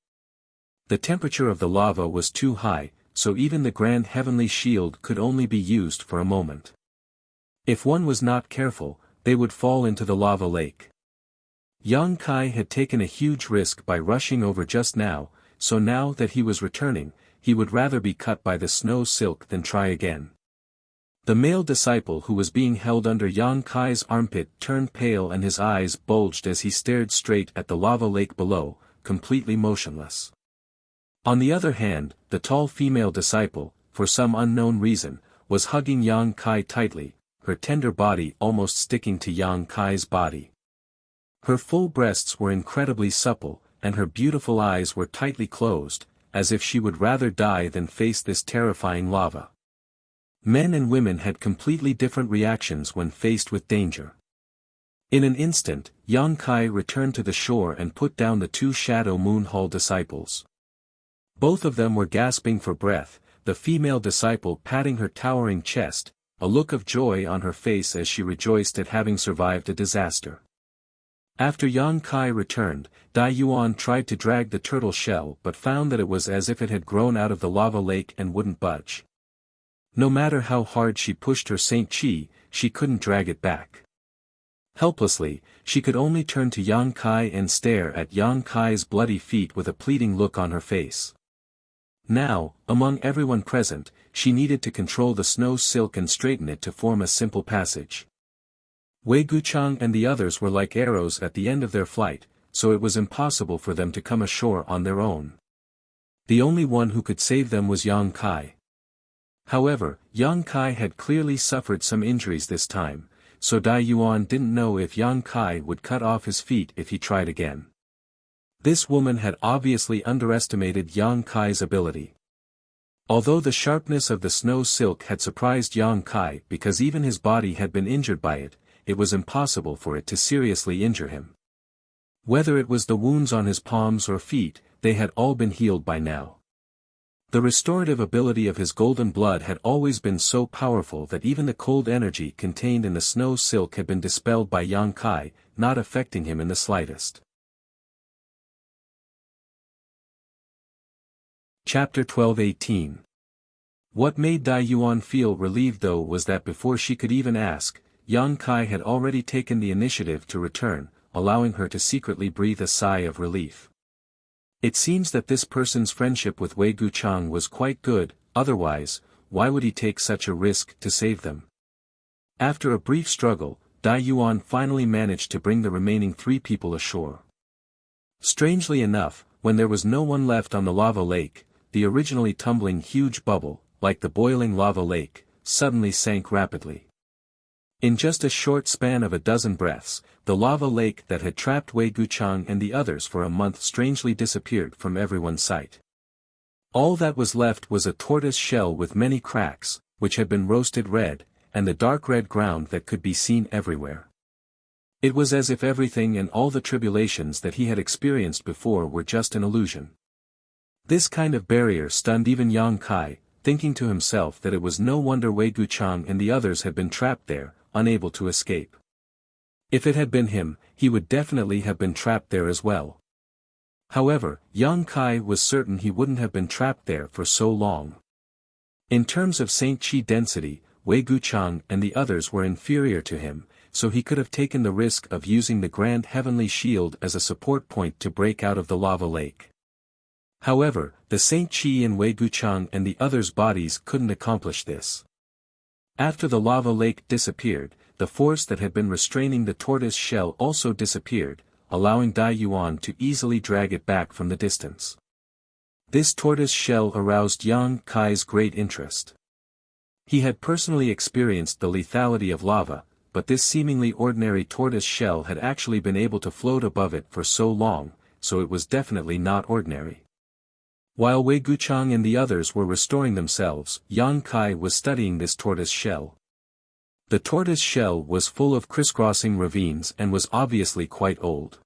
The temperature of the lava was too high, so even the grand heavenly shield could only be used for a moment. If one was not careful, they would fall into the lava lake. Yang Kai had taken a huge risk by rushing over just now, so now that he was returning, he would rather be cut by the snow silk than try again. The male disciple who was being held under Yang Kai's armpit turned pale and his eyes bulged as he stared straight at the lava lake below, completely motionless. On the other hand, the tall female disciple, for some unknown reason, was hugging Yang Kai tightly, her tender body almost sticking to Yang Kai's body. Her full breasts were incredibly supple, and her beautiful eyes were tightly closed, as if she would rather die than face this terrifying lava. Men and women had completely different reactions when faced with danger. In an instant, Yang Kai returned to the shore and put down the 2 Shadow Moon Hall disciples. Both of them were gasping for breath, the female disciple patting her towering chest, a look of joy on her face as she rejoiced at having survived a disaster. After Yang Kai returned, Dai Yuan tried to drag the turtle shell but found that it was as if it had grown out of the lava lake and wouldn't budge. No matter how hard she pushed her Saint Chi, she couldn't drag it back. Helplessly, she could only turn to Yang Kai and stare at Yang Kai's bloody feet with a pleading look on her face. Now, among everyone present, she needed to control the snow silk and straighten it to form a simple passage. Wei Guchang and the others were like arrows at the end of their flight, so it was impossible for them to come ashore on their own. The only one who could save them was Yang Kai. However, Yang Kai had clearly suffered some injuries this time, so Dai Yuan didn't know if Yang Kai would cut off his feet if he tried again. This woman had obviously underestimated Yang Kai's ability. Although the sharpness of the snow silk had surprised Yang Kai because even his body had been injured by it, it was impossible for it to seriously injure him. Whether it was the wounds on his palms or feet, they had all been healed by now. The restorative ability of his golden blood had always been so powerful that even the cold energy contained in the snow silk had been dispelled by Yang Kai, not affecting him in the slightest. Chapter 12:18 What made Dai Yuan feel relieved though was that before she could even ask, Yang Kai had already taken the initiative to return, allowing her to secretly breathe a sigh of relief. It seems that this person's friendship with Wei Guchang was quite good, otherwise, why would he take such a risk to save them? After a brief struggle, Dai Yuan finally managed to bring the remaining 3 people ashore. Strangely enough, when there was no one left on the lava lake, the originally tumbling huge bubble, like the boiling lava lake, suddenly sank rapidly. In just a short span of a dozen breaths, the lava lake that had trapped Wei Guchang and the others for a month strangely disappeared from everyone's sight. All that was left was a tortoise shell with many cracks, which had been roasted red, and the dark red ground that could be seen everywhere. It was as if everything and all the tribulations that he had experienced before were just an illusion. This kind of barrier stunned even Yang Kai, thinking to himself that it was no wonder Wei Guchang and the others had been trapped there, unable to escape. If it had been him, he would definitely have been trapped there as well. However, Yang Kai was certain he wouldn't have been trapped there for so long. In terms of Saint Chi density, Wei Guchang and the others were inferior to him, so he could have taken the risk of using the Grand Heavenly Shield as a support point to break out of the lava lake. However, the Saint Chi and Wei Guchang and the others' bodies couldn't accomplish this. After the lava lake disappeared, the force that had been restraining the tortoise shell also disappeared, allowing Dai Yuan to easily drag it back from the distance. This tortoise shell aroused Yang Kai's great interest. He had personally experienced the lethality of lava, but this seemingly ordinary tortoise shell had actually been able to float above it for so long, so it was definitely not ordinary. While Wei Guchang and the others were restoring themselves, Yang Kai was studying this tortoise shell. The tortoise shell was full of crisscrossing ravines and was obviously quite old.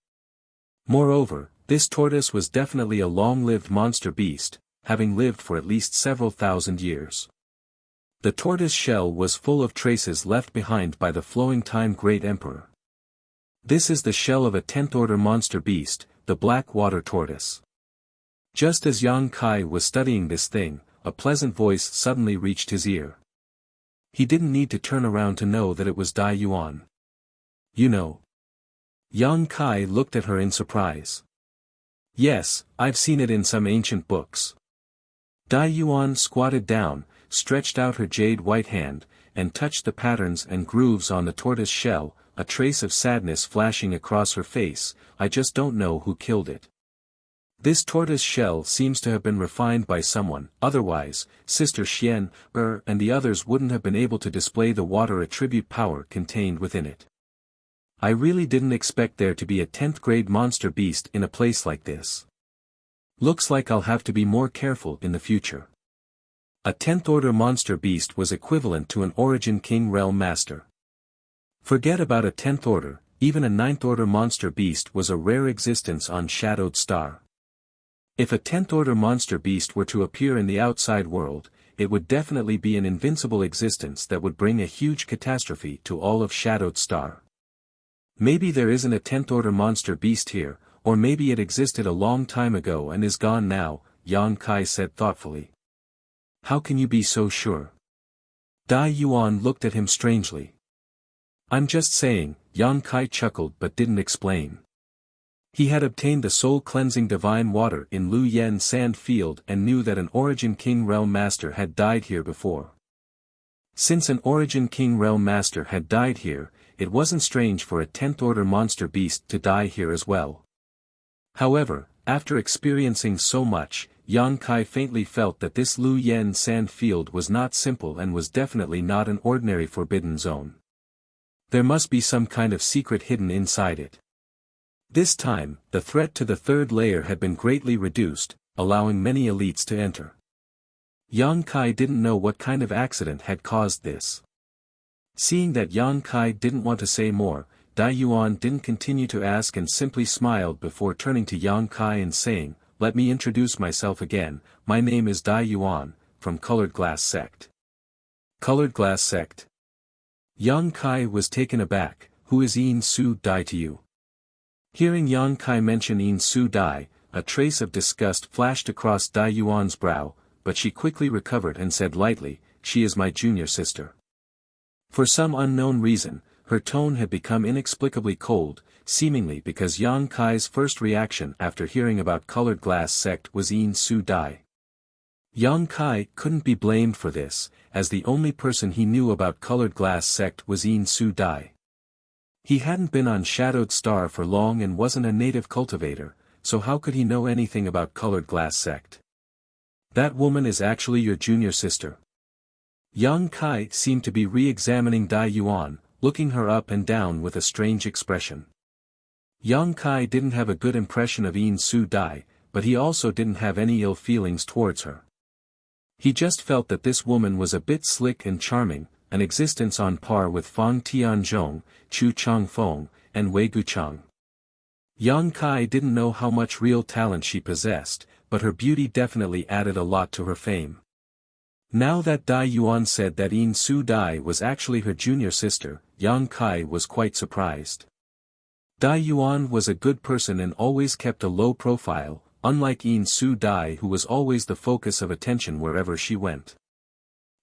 Moreover, this tortoise was definitely a long-lived monster beast, having lived for at least several thousand years. The tortoise shell was full of traces left behind by the flowing time great emperor. This is the shell of a 10th-order monster beast, the black water tortoise. Just as Yang Kai was studying this thing, a pleasant voice suddenly reached his ear. He didn't need to turn around to know that it was Dai Yuan. You know. Yang Kai looked at her in surprise. Yes, I've seen it in some ancient books. Dai Yuan squatted down, stretched out her jade white hand, and touched the patterns and grooves on the tortoise shell, a trace of sadness flashing across her face. I just don't know who killed it. This tortoise shell seems to have been refined by someone, otherwise, Sister Xian, and the others wouldn't have been able to display the water attribute power contained within it. I really didn't expect there to be a 10th grade monster beast in a place like this. Looks like I'll have to be more careful in the future. A 10th order monster beast was equivalent to an Origin King Realm Master. Forget about a 10th order, even a 9th order monster beast was a rare existence on Shadowed Star. If a 10th order monster beast were to appear in the outside world, it would definitely be an invincible existence that would bring a huge catastrophe to all of Shadowed Star. Maybe there isn't a 10th order monster beast here, or maybe it existed a long time ago and is gone now, Yang Kai said thoughtfully. How can you be so sure? Dai Yuan looked at him strangely. I'm just saying, Yang Kai chuckled but didn't explain. He had obtained the soul-cleansing divine water in Lu Yen Sand Field and knew that an Origin King Realm Master had died here before. Since an Origin King Realm Master had died here, it wasn't strange for a 10th order monster beast to die here as well. However, after experiencing so much, Yang Kai faintly felt that this Lu Yen Sand Field was not simple and was definitely not an ordinary forbidden zone. There must be some kind of secret hidden inside it. This time, the threat to the third layer had been greatly reduced, allowing many elites to enter. Yang Kai didn't know what kind of accident had caused this. Seeing that Yang Kai didn't want to say more, Dai Yuan didn't continue to ask and simply smiled before turning to Yang Kai and saying, "Let me introduce myself again, my name is Dai Yuan, from Colored Glass Sect." Colored Glass Sect? Yang Kai was taken aback. Who is Yin Su Dai to you? Hearing Yang Kai mention Yin Su Dai, a trace of disgust flashed across Dai Yuan's brow, but she quickly recovered and said lightly, "She is my junior sister." For some unknown reason, her tone had become inexplicably cold, seemingly because Yang Kai's first reaction after hearing about colored glass sect was Yin Su Dai. Yang Kai couldn't be blamed for this, as the only person he knew about colored glass sect was Yin Su Dai. He hadn't been on Shadowed Star for long and wasn't a native cultivator, so how could he know anything about colored glass sect? "That woman is actually your junior sister?" Yang Kai seemed to be re-examining Dai Yuan, looking her up and down with a strange expression. Yang Kai didn't have a good impression of Yin Su Dai, but he also didn't have any ill feelings towards her. He just felt that this woman was a bit slick and charming, an existence on par with Fang Tianzhong, Chu Changfeng, and Wei Guchang. Yang Kai didn't know how much real talent she possessed, but her beauty definitely added a lot to her fame. Now that Dai Yuan said that Yin Su Dai was actually her junior sister, Yang Kai was quite surprised. Dai Yuan was a good person and always kept a low profile, unlike Yin Su Dai who was always the focus of attention wherever she went.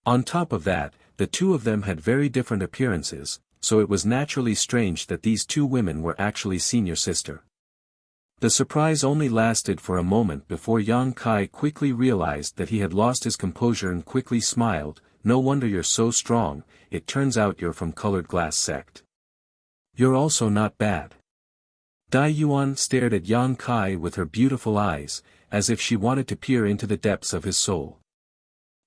On top of that, the two of them had very different appearances, so it was naturally strange that these two women were actually senior sister. The surprise only lasted for a moment before Yang Kai quickly realized that he had lost his composure and quickly smiled, "No wonder you're so strong, it turns out you're from colored glass sect. You're also not bad." Dai Yuan stared at Yang Kai with her beautiful eyes, as if she wanted to peer into the depths of his soul.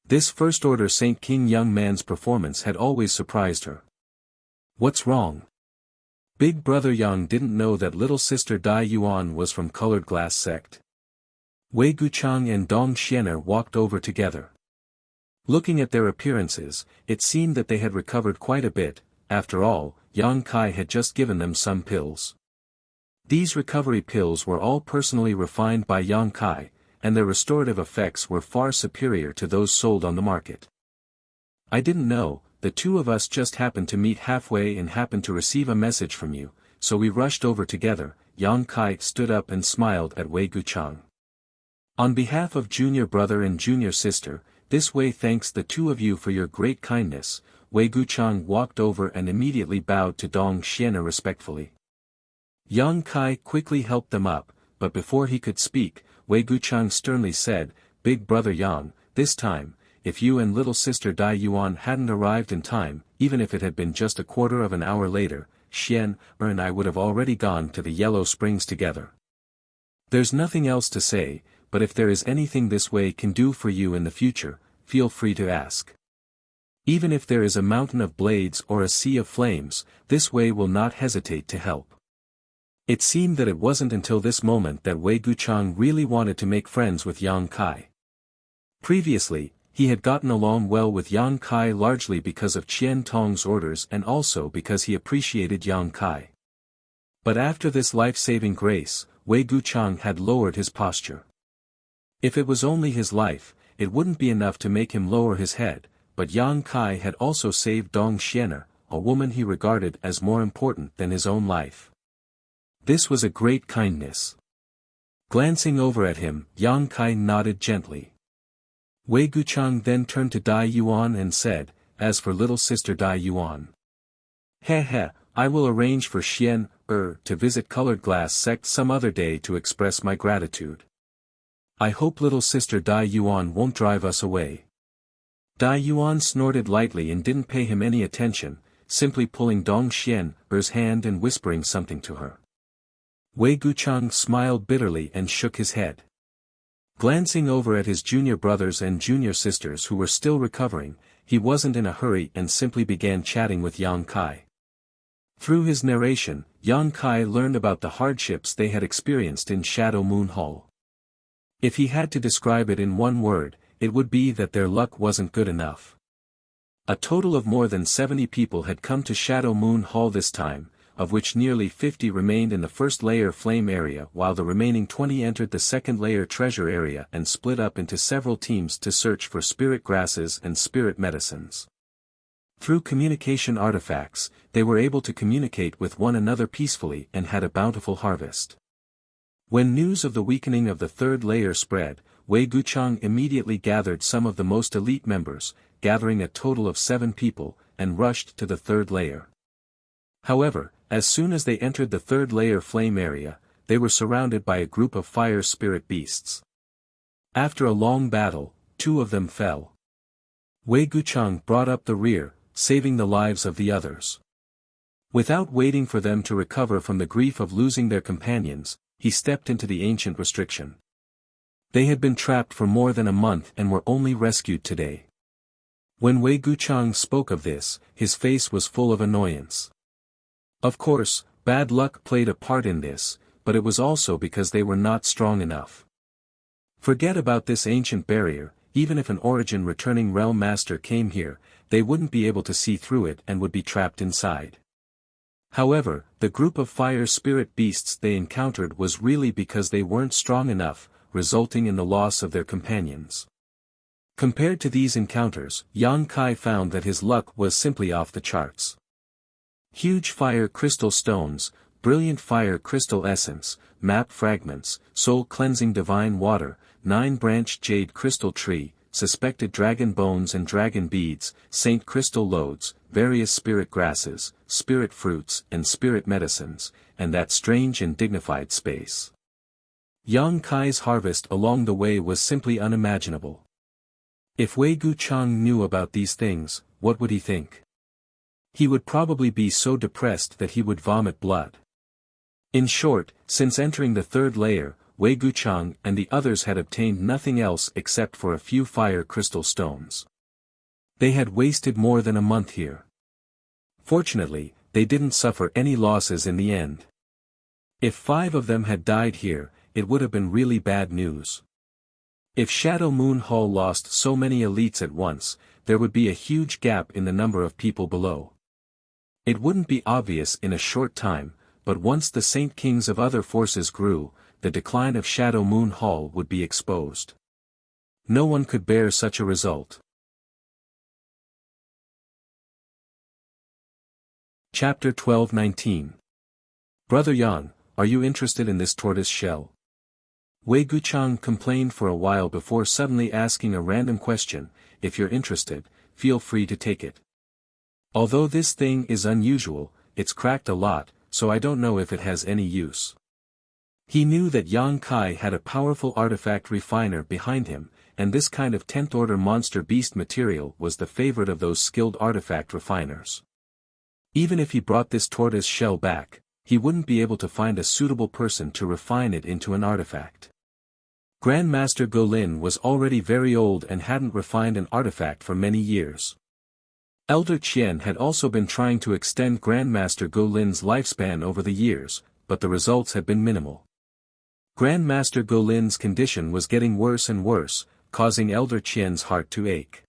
This first-order Saint King young man's performance had always surprised her. "What's wrong?" Big brother Yang didn't know that little sister Dai Yuan was from colored glass sect. Wei Guchang and Dong Xianer walked over together. Looking at their appearances, it seemed that they had recovered quite a bit. After all, Yang Kai had just given them some pills. These recovery pills were all personally refined by Yang Kai, and their restorative effects were far superior to those sold on the market. "I didn't know, the two of us just happened to meet halfway and happened to receive a message from you, so we rushed over together." Yang Kai stood up and smiled at Wei Guchang. "On behalf of junior brother and junior sister, this Wei thanks the two of you for your great kindness." Wei Guchang walked over and immediately bowed to Dong Xianer respectfully. Yang Kai quickly helped them up, but before he could speak, Wei Guchang sternly said, "Big brother Yang, this time, if you and little sister Dai Yuan hadn't arrived in time, even if it had been just a quarter of an hour later, Xian, and I would have already gone to the Yellow Springs together. There's nothing else to say, but if there is anything this Wei can do for you in the future, feel free to ask. Even if there is a mountain of blades or a sea of flames, this Wei will not hesitate to help." It seemed that it wasn't until this moment that Wei Guchang really wanted to make friends with Yang Kai. Previously, he had gotten along well with Yang Kai largely because of Qian Tong's orders and also because he appreciated Yang Kai. But after this life-saving grace, Wei Guchang had lowered his posture. If it was only his life, it wouldn't be enough to make him lower his head, but Yang Kai had also saved Dong Xianer, a woman he regarded as more important than his own life. This was a great kindness. Glancing over at him, Yang Kai nodded gently. Wei Guchang then turned to Dai Yuan and said, "As for little sister Dai Yuan, I will arrange for Xian, to visit colored glass sect some other day to express my gratitude. I hope little sister Dai Yuan won't drive us away." Dai Yuan snorted lightly and didn't pay him any attention, simply pulling Dong Xianer's hand and whispering something to her. Wei Guchang smiled bitterly and shook his head. Glancing over at his junior brothers and junior sisters who were still recovering, he wasn't in a hurry and simply began chatting with Yang Kai. Through his narration, Yang Kai learned about the hardships they had experienced in Shadow Moon Hall. If he had to describe it in one word, it would be that their luck wasn't good enough. A total of more than 70 people had come to Shadow Moon Hall this time, of which nearly 50 remained in the first layer flame area while the remaining 20 entered the second layer treasure area and split up into several teams to search for spirit grasses and spirit medicines. Through communication artifacts, they were able to communicate with one another peacefully and had a bountiful harvest. When news of the weakening of the third layer spread, Wei Guchang immediately gathered some of the most elite members, gathering a total of 7 people, and rushed to the third layer. However, as soon as they entered the third layer flame area, they were surrounded by a group of fire spirit beasts. After a long battle, 2 of them fell. Wei Guchang brought up the rear, saving the lives of the others. Without waiting for them to recover from the grief of losing their companions, he stepped into the ancient restriction. They had been trapped for more than a month and were only rescued today. When Wei Guchang spoke of this, his face was full of annoyance. Of course, bad luck played a part in this, but it was also because they were not strong enough. Forget about this ancient barrier, even if an origin returning realm master came here, they wouldn't be able to see through it and would be trapped inside. However, the group of fire spirit beasts they encountered was really because they weren't strong enough, resulting in the loss of their companions. Compared to these encounters, Yang Kai found that his luck was simply off the charts. Huge fire crystal stones, brilliant fire crystal essence, map fragments, soul-cleansing divine water, 9-branched jade crystal tree, suspected dragon bones and dragon beads, saint crystal loads, various spirit grasses, spirit fruits and spirit medicines, and that strange and dignified space. Yang Kai's harvest along the way was simply unimaginable. If Wei Guchang knew about these things, what would he think? He would probably be so depressed that he would vomit blood. In short, since entering the third layer, Wei Guchang and the others had obtained nothing else except for a few fire crystal stones. They had wasted more than a month here. Fortunately, they didn't suffer any losses in the end. If 5 of them had died here, it would have been really bad news. If Shadow Moon Hall lost so many elites at once, there would be a huge gap in the number of people below. It wouldn't be obvious in a short time, but once the Saint Kings of other forces grew, the decline of Shadow Moon Hall would be exposed. No one could bear such a result. Chapter 12-19. Brother Yang, are you interested in this tortoise shell? Wei Guchang complained for a while before suddenly asking a random question. If you're interested, feel free to take it. Although this thing is unusual, it's cracked a lot, so I don't know if it has any use. He knew that Yang Kai had a powerful artifact refiner behind him, and this kind of 10th order monster beast material was the favorite of those skilled artifact refiners. Even if he brought this tortoise shell back, he wouldn't be able to find a suitable person to refine it into an artifact. Grandmaster Golin was already very old and hadn't refined an artifact for many years. Elder Qian had also been trying to extend Grandmaster Golin's lifespan over the years, but the results had been minimal. Grandmaster Golin's condition was getting worse and worse, causing Elder Qian's heart to ache.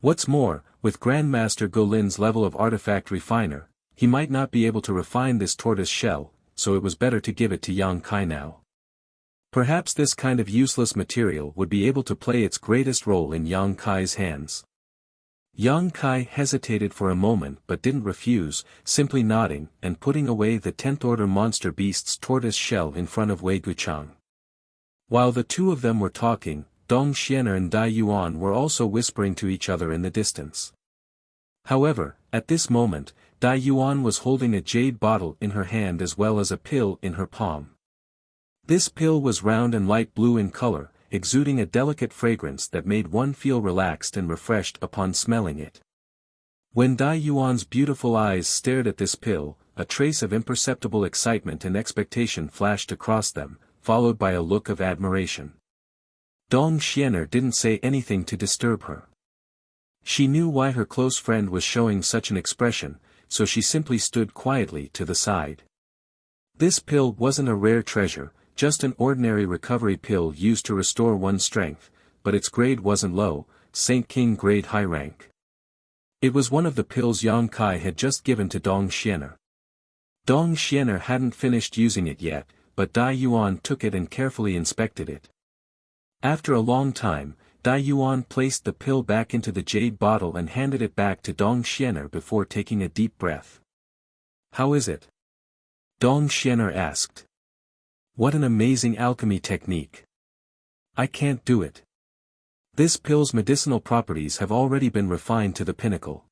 What's more, with Grandmaster Golin's level of artifact refiner, he might not be able to refine this tortoise shell, so it was better to give it to Yang Kai now. Perhaps this kind of useless material would be able to play its greatest role in Yang Kai's hands. Yang Kai hesitated for a moment but didn't refuse, simply nodding and putting away the 10th order monster beast's tortoise shell in front of Wei Guchang. While the 2 of them were talking, Dong Xianer and Dai Yuan were also whispering to each other in the distance. However, at this moment, Dai Yuan was holding a jade bottle in her hand as well as a pill in her palm. This pill was round and light blue in color, exuding a delicate fragrance that made one feel relaxed and refreshed upon smelling it. When Dai Yuan's beautiful eyes stared at this pill, a trace of imperceptible excitement and expectation flashed across them, followed by a look of admiration. Dong Xianer didn't say anything to disturb her. She knew why her close friend was showing such an expression, so she simply stood quietly to the side. This pill wasn't a rare treasure, just an ordinary recovery pill used to restore one's strength, but its grade wasn't low, Saint King grade high rank. It was one of the pills Yang Kai had just given to Dong Xianer. Dong Xianer hadn't finished using it yet, but Dai Yuan took it and carefully inspected it. After a long time, Dai Yuan placed the pill back into the jade bottle and handed it back to Dong Xianer before taking a deep breath. "How is it?" Dong Xianer asked. What an amazing alchemy technique. I can't do it. This pill's medicinal properties have already been refined to the pinnacle.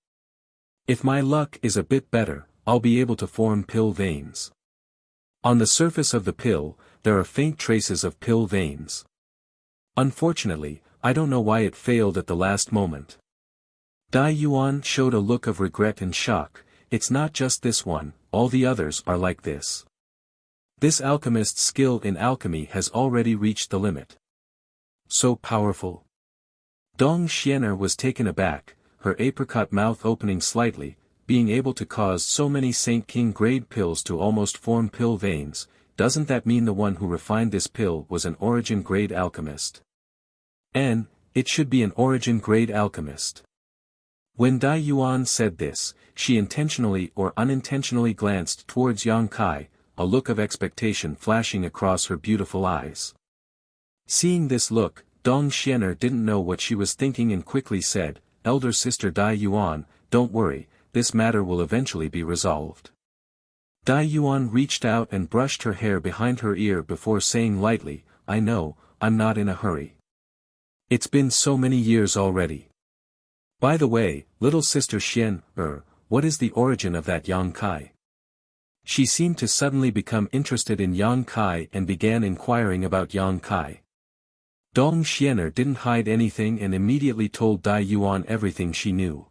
If my luck is a bit better, I'll be able to form pill veins. On the surface of the pill, there are faint traces of pill veins. Unfortunately, I don't know why it failed at the last moment. Dai Yuan showed a look of regret and shock. It's not just this one, all the others are like this. This alchemist's skill in alchemy has already reached the limit. So powerful. Dong Xianer was taken aback, her apricot mouth opening slightly, being able to cause so many Saint King grade pills to almost form pill veins. Doesn't that mean the one who refined this pill was an origin grade alchemist? And, it should be an origin grade alchemist. When Dai Yuan said this, she intentionally or unintentionally glanced towards Yang Kai, a look of expectation flashing across her beautiful eyes. Seeing this look, Dong Xianer didn't know what she was thinking and quickly said, "Elder sister Dai Yuan, don't worry, this matter will eventually be resolved." Dai Yuan reached out and brushed her hair behind her ear before saying lightly, "I know, I'm not in a hurry. It's been so many years already. By the way, little sister Xian, what is the origin of that Yang Kai?" She seemed to suddenly become interested in Yang Kai and began inquiring about Yang Kai. Dong Xianer didn't hide anything and immediately told Dai Yuan everything she knew.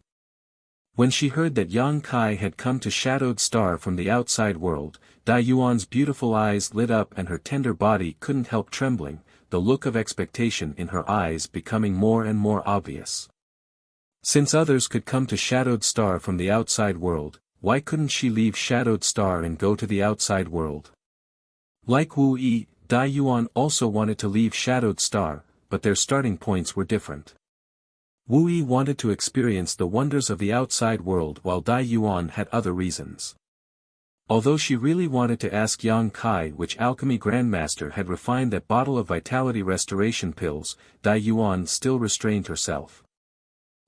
When she heard that Yang Kai had come to Shadowed Star from the outside world, Dai Yuan's beautiful eyes lit up and her tender body couldn't help trembling, the look of expectation in her eyes becoming more and more obvious. Since others could come to Shadowed Star from the outside world, why couldn't she leave Shadowed Star and go to the outside world? Like Wu Yi, Dai Yuan also wanted to leave Shadowed Star, but their starting points were different. Wu Yi wanted to experience the wonders of the outside world while Dai Yuan had other reasons. Although she really wanted to ask Yang Kai which alchemy grandmaster had refined that bottle of vitality restoration pills, Dai Yuan still restrained herself.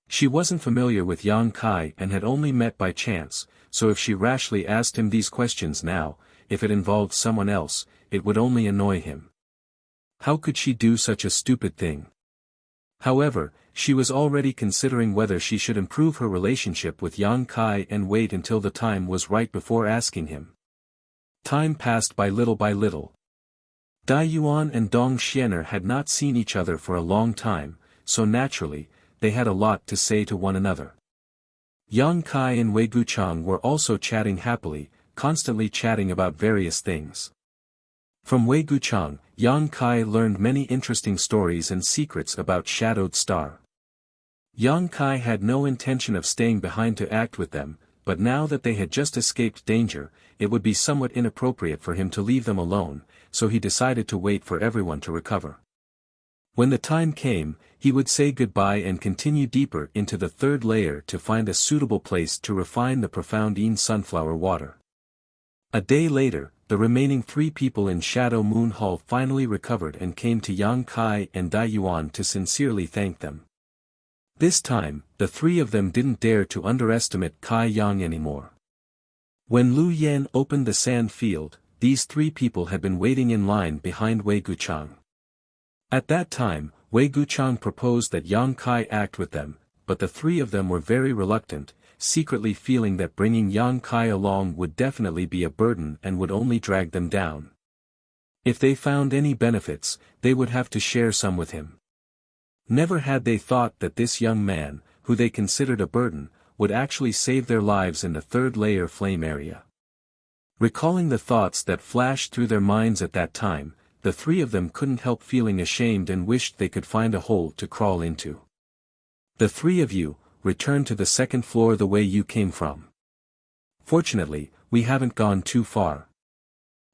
She wasn't familiar with Yang Kai and had only met by chance, so if she rashly asked him these questions now, if it involved someone else, it would only annoy him. How could she do such a stupid thing? However, she was already considering whether she should improve her relationship with Yang Kai and wait until the time was right before asking him. Time passed by little by little. Dai Yuan and Dong Xianer had not seen each other for a long time, so naturally, they had a lot to say to one another. Yang Kai and Wei Guchang were also chatting happily, constantly chatting about various things. From Wei Guchang, Yang Kai learned many interesting stories and secrets about Shadowed Star. Yang Kai had no intention of staying behind to act with them, but now that they had just escaped danger, it would be somewhat inappropriate for him to leave them alone, so he decided to wait for everyone to recover. When the time came, he would say goodbye and continue deeper into the third layer to find a suitable place to refine the profound Yin sunflower water. A day later, the remaining 3 people in Shadow Moon Hall finally recovered and came to Yang Kai and Dai Yuan to sincerely thank them. This time, the 3 of them didn't dare to underestimate Kai Yang anymore. When Lu Yan opened the sand field, these 3 people had been waiting in line behind Wei Guchang. At that time, Wei Guchang proposed that Yang Kai act with them, but the 3 of them were very reluctant, secretly feeling that bringing Yang Kai along would definitely be a burden and would only drag them down. If they found any benefits, they would have to share some with him. Never had they thought that this young man, who they considered a burden, would actually save their lives in the third layer flame area. Recalling the thoughts that flashed through their minds at that time, the 3 of them couldn't help feeling ashamed and wished they could find a hole to crawl into. The 3 of you, return to the 2nd floor the way you came from. Fortunately, we haven't gone too far.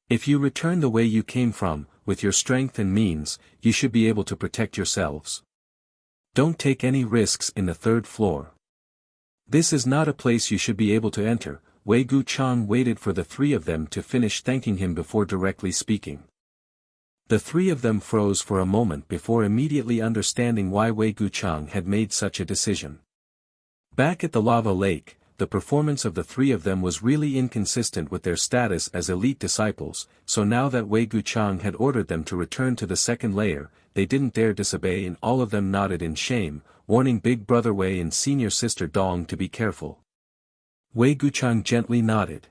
If you return the way you came from, with your strength and means, you should be able to protect yourselves. Don't take any risks in the 3rd floor. This is not a place you should be able to enter. Wei Guchang waited for the 3 of them to finish thanking him before directly speaking. The 3 of them froze for a moment before immediately understanding why Wei Guchang had made such a decision. Back at the lava lake, the performance of the three of them was really inconsistent with their status as elite disciples, so now that Wei Guchang had ordered them to return to the second layer, they didn't dare disobey, and all of them nodded in shame, warning Big Brother Wei and senior sister Dong to be careful. Wei Guchang gently nodded.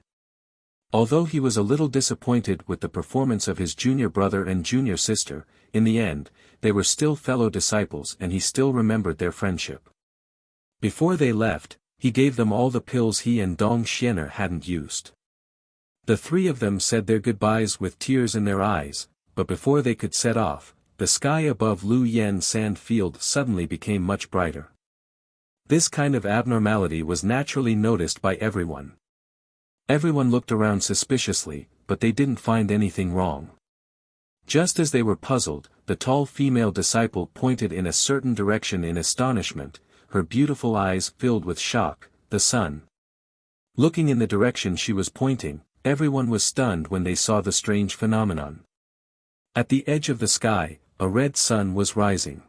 Although he was a little disappointed with the performance of his junior brother and junior sister, in the end, they were still fellow disciples and he still remembered their friendship. Before they left, he gave them all the pills he and Dong Xianer hadn't used. The three of them said their goodbyes with tears in their eyes, but before they could set off, the sky above Lu Yan Sand Field suddenly became much brighter. This kind of abnormality was naturally noticed by everyone. Everyone looked around suspiciously, but they didn't find anything wrong. Just as they were puzzled, the tall female disciple pointed in a certain direction in astonishment, her beautiful eyes filled with shock. The sun. Looking in the direction she was pointing, everyone was stunned when they saw the strange phenomenon. At the edge of the sky, a red sun was rising.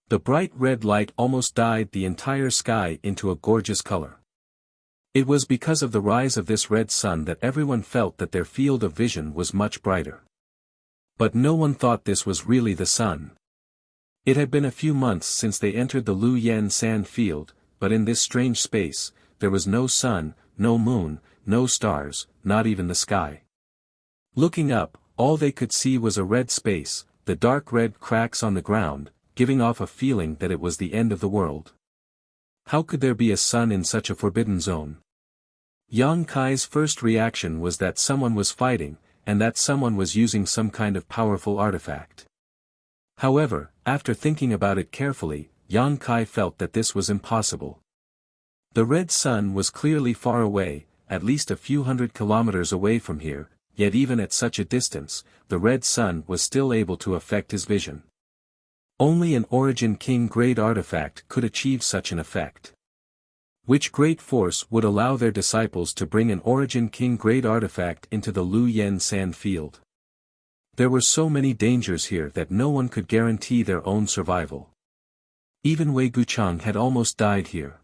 The bright red light almost dyed the entire sky into a gorgeous color. It was because of the rise of this red sun that everyone felt that their field of vision was much brighter. But no one thought this was really the sun. It had been a few months since they entered the Lu Yan Sand Field, but in this strange space, there was no sun, no moon, no stars, not even the sky. Looking up, all they could see was a red space, the dark red cracks on the ground, giving off a feeling that it was the end of the world. How could there be a sun in such a forbidden zone? Yang Kai's first reaction was that someone was fighting, and that someone was using some kind of powerful artifact. However, after thinking about it carefully, Yang Kai felt that this was impossible. The red sun was clearly far away, at least a few hundred kilometers away from here, yet even at such a distance, the red sun was still able to affect his vision. Only an Origin King grade artifact could achieve such an effect. Which great force would allow their disciples to bring an Origin King grade artifact into the Lu Yan Sand Field? There were so many dangers here that no one could guarantee their own survival. Even Wei Guchang had almost died here.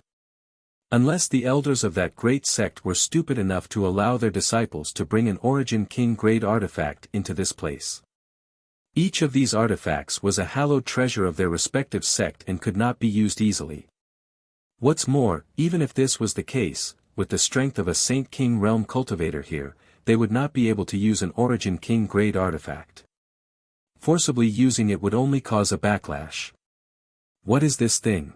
Unless the elders of that great sect were stupid enough to allow their disciples to bring an Origin King grade artifact into this place. Each of these artifacts was a hallowed treasure of their respective sect and could not be used easily. What's more, even if this was the case, with the strength of a Saint King realm cultivator here, they would not be able to use an Origin King grade artifact. Forcibly using it would only cause a backlash. What is this thing?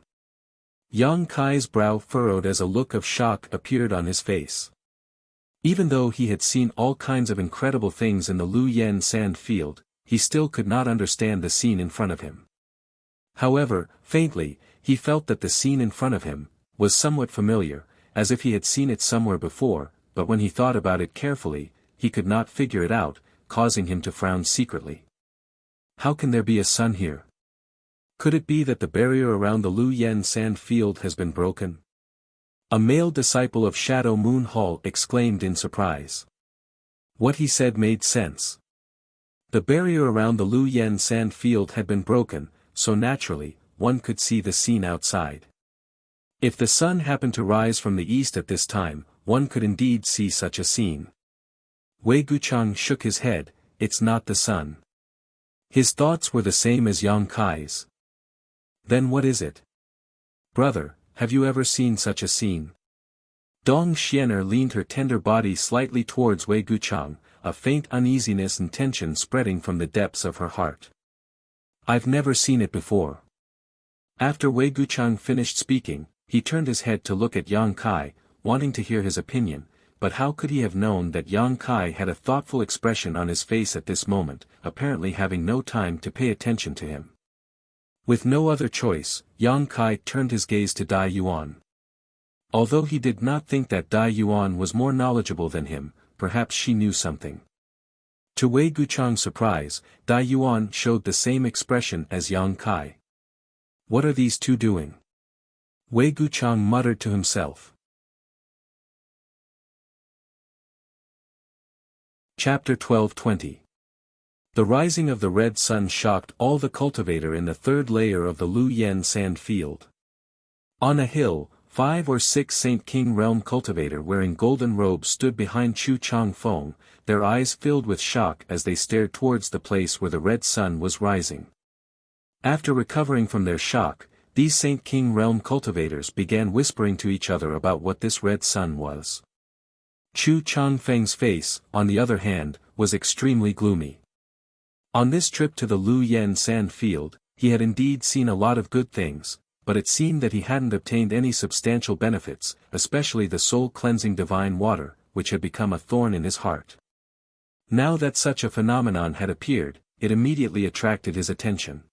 Yang Kai's brow furrowed as a look of shock appeared on his face. Even though he had seen all kinds of incredible things in the Lu Yan Sand Field, he still could not understand the scene in front of him. However, faintly, he felt that the scene in front of him was somewhat familiar, as if he had seen it somewhere before, but when he thought about it carefully, he could not figure it out, causing him to frown secretly. How can there be a sun here? Could it be that the barrier around the Lu Yan Sand Field has been broken? A male disciple of Shadow Moon Hall exclaimed in surprise. What he said made sense. The barrier around the Lu Yan Sand Field had been broken, so naturally, one could see the scene outside. If the sun happened to rise from the east at this time, one could indeed see such a scene. Wei Guchang shook his head. It's not the sun. His thoughts were the same as Yang Kai's. Then what is it? Brother, have you ever seen such a scene? Dong Xianer leaned her tender body slightly towards Wei Guchang, a faint uneasiness and tension spreading from the depths of her heart. I've never seen it before. After Wei Guchang finished speaking, he turned his head to look at Yang Kai, wanting to hear his opinion, but how could he have known that Yang Kai had a thoughtful expression on his face at this moment, apparently having no time to pay attention to him. With no other choice, Yang Kai turned his gaze to Dai Yuan. Although he did not think that Dai Yuan was more knowledgeable than him, perhaps she knew something. To Wei Guchang's surprise, Dai Yuan showed the same expression as Yang Kai. What are these two doing? Wei Guchang muttered to himself. Chapter 12:20. The rising of the red sun shocked all the cultivator in the third layer of the Lu Yan Sand Field. On a hill, 5 or 6 Saint King Realm cultivator wearing golden robes stood behind Chu Chang Feng, their eyes filled with shock as they stared towards the place where the red sun was rising. After recovering from their shock, these Saint King Realm cultivators began whispering to each other about what this red sun was. Chu Changfeng's face, on the other hand, was extremely gloomy. On this trip to the Lu Yen sand field, he had indeed seen a lot of good things, but it seemed that he hadn't obtained any substantial benefits, especially the soul-cleansing divine water, which had become a thorn in his heart. Now that such a phenomenon had appeared, it immediately attracted his attention.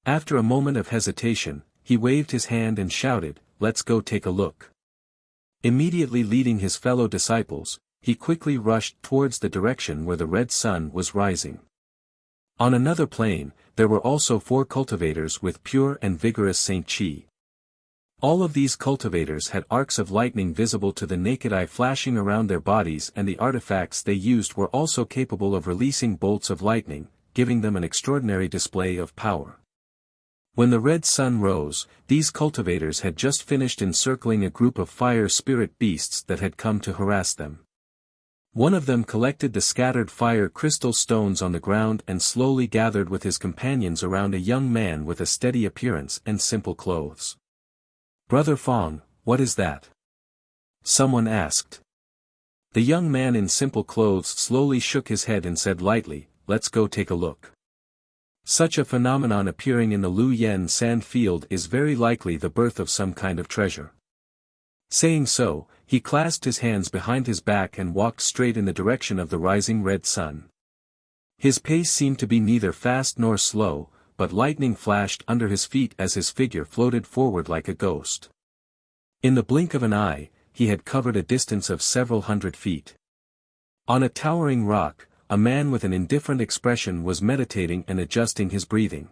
After a moment of hesitation, he waved his hand and shouted, "Let's go take a look." Immediately leading his fellow disciples, he quickly rushed towards the direction where the red sun was rising. On another plain, there were also 4 cultivators with pure and vigorous Saint Qi. All of these cultivators had arcs of lightning visible to the naked eye flashing around their bodies, and the artifacts they used were also capable of releasing bolts of lightning, giving them an extraordinary display of power. When the red sun rose, these cultivators had just finished encircling a group of fire spirit beasts that had come to harass them. One of them collected the scattered fire crystal stones on the ground and slowly gathered with his companions around a young man with a steady appearance and simple clothes. "Brother Fong, what is that?" someone asked. The young man in simple clothes slowly shook his head and said lightly, "Let's go take a look." Such a phenomenon appearing in the Lu Yen sand field is very likely the birth of some kind of treasure. Saying so, he clasped his hands behind his back and walked straight in the direction of the rising red sun. His pace seemed to be neither fast nor slow, but lightning flashed under his feet as his figure floated forward like a ghost. In the blink of an eye, he had covered a distance of several hundred feet. On a towering rock, a man with an indifferent expression was meditating and adjusting his breathing.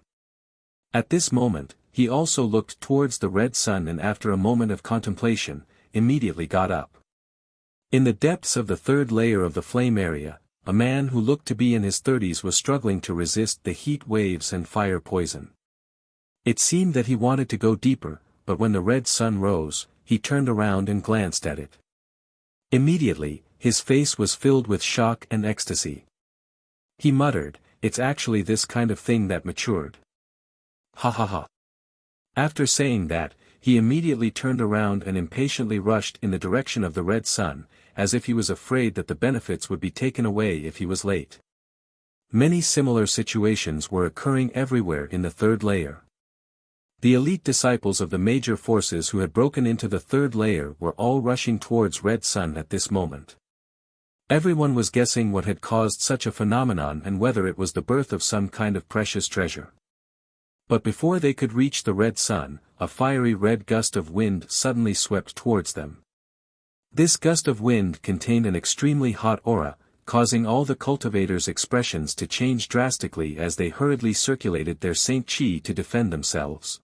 At this moment, he also looked towards the red sun and after a moment of contemplation, immediately got up. In the depths of the 3rd layer of the flame area, a man who looked to be in his 30s was struggling to resist the heat waves and fire poison. It seemed that he wanted to go deeper, but when the red sun rose, he turned around and glanced at it. Immediately, his face was filled with shock and ecstasy. He muttered, "It's actually this kind of thing that matured. Ha ha ha." After saying that, he immediately turned around and impatiently rushed in the direction of the red sun, as if he was afraid that the benefits would be taken away if he was late. Many similar situations were occurring everywhere in the 3rd layer. The elite disciples of the major forces who had broken into the 3rd layer were all rushing towards red sun at this moment. Everyone was guessing what had caused such a phenomenon and whether it was the birth of some kind of precious treasure. But before they could reach the red sun, a fiery red gust of wind suddenly swept towards them. This gust of wind contained an extremely hot aura, causing all the cultivators' expressions to change drastically as they hurriedly circulated their Saint Qi to defend themselves.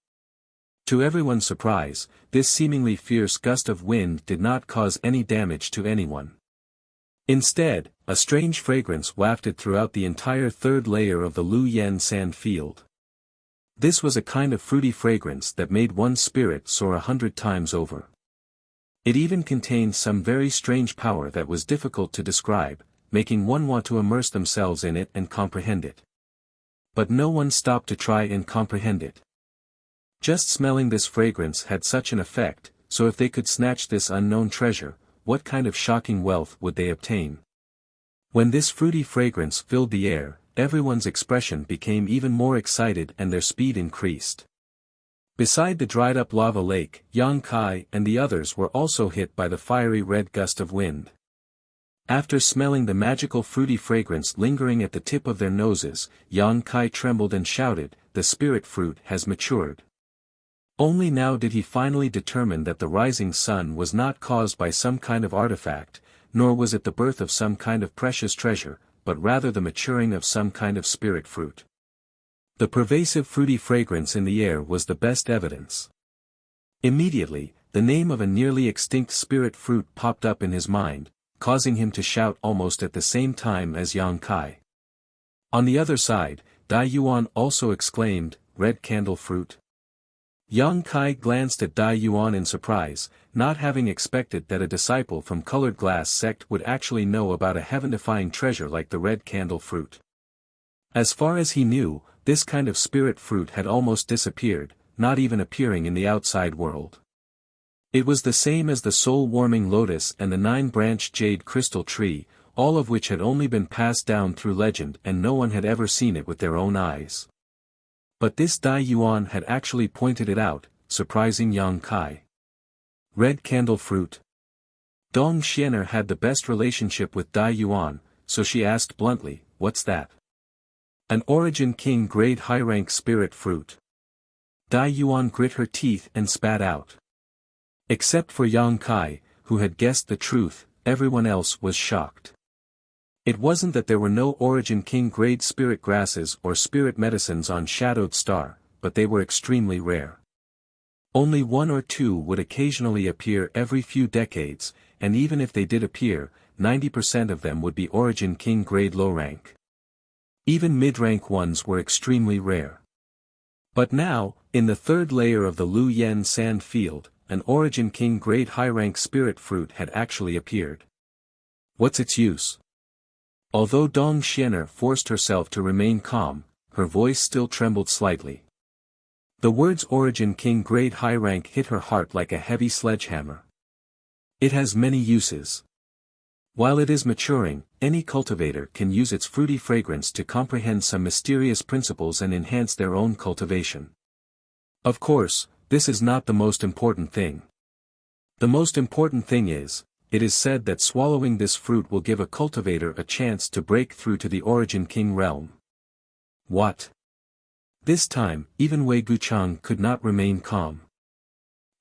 To everyone's surprise, this seemingly fierce gust of wind did not cause any damage to anyone. Instead, a strange fragrance wafted throughout the entire 3rd layer of the Lu Yen sand field. This was a kind of fruity fragrance that made one's spirit soar 100 times over. It even contained some very strange power that was difficult to describe, making one want to immerse themselves in it and comprehend it. But no one stopped to try and comprehend it. Just smelling this fragrance had such an effect, so if they could snatch this unknown treasure, what kind of shocking wealth would they obtain? When this fruity fragrance filled the air, everyone's expression became even more excited and their speed increased. Beside the dried-up lava lake, Yang Kai and the others were also hit by the fiery red gust of wind. After smelling the magical fruity fragrance lingering at the tip of their noses, Yang Kai trembled and shouted, "The spirit fruit has matured." Only now did he finally determine that the rising sun was not caused by some kind of artifact, nor was it the birth of some kind of precious treasure, but rather the maturing of some kind of spirit fruit. The pervasive fruity fragrance in the air was the best evidence. Immediately, the name of a nearly extinct spirit fruit popped up in his mind, causing him to shout almost at the same time as Yang Kai. On the other side, Dai Yuan also exclaimed, "Red candle fruit?" Yang Kai glanced at Dai Yuan in surprise, not having expected that a disciple from Colored Glass sect would actually know about a heaven-defying treasure like the red candle fruit. As far as he knew, this kind of spirit fruit had almost disappeared, not even appearing in the outside world. It was the same as the soul-warming lotus and the 9-branched jade crystal tree, all of which had only been passed down through legend and no one had ever seen it with their own eyes. But this Dai Yuan had actually pointed it out, surprising Yang Kai. Red candle fruit. Dong Xianer had the best relationship with Dai Yuan, so she asked bluntly, "What's that?" "An Origin King grade high-rank spirit fruit." Dai Yuan grit her teeth and spat out. Except for Yang Kai, who had guessed the truth, everyone else was shocked. It wasn't that there were no Origin King grade spirit grasses or spirit medicines on Shadowed Star, but they were extremely rare. Only 1 or 2 would occasionally appear every few decades, and even if they did appear, 90% of them would be Origin King grade low rank. Even mid-rank ones were extremely rare. But now, in the 3rd layer of the Lu Yen sand field, an Origin King grade high-rank spirit fruit had actually appeared. What's its use? Although Dong Xianer forced herself to remain calm, her voice still trembled slightly. The words Origin King grade high rank hit her heart like a heavy sledgehammer. It has many uses. While it is maturing, any cultivator can use its fruity fragrance to comprehend some mysterious principles and enhance their own cultivation. Of course, this is not the most important thing. The most important thing is, it is said that swallowing this fruit will give a cultivator a chance to break through to the Origin King realm. What? This time, even Wei Guchang could not remain calm.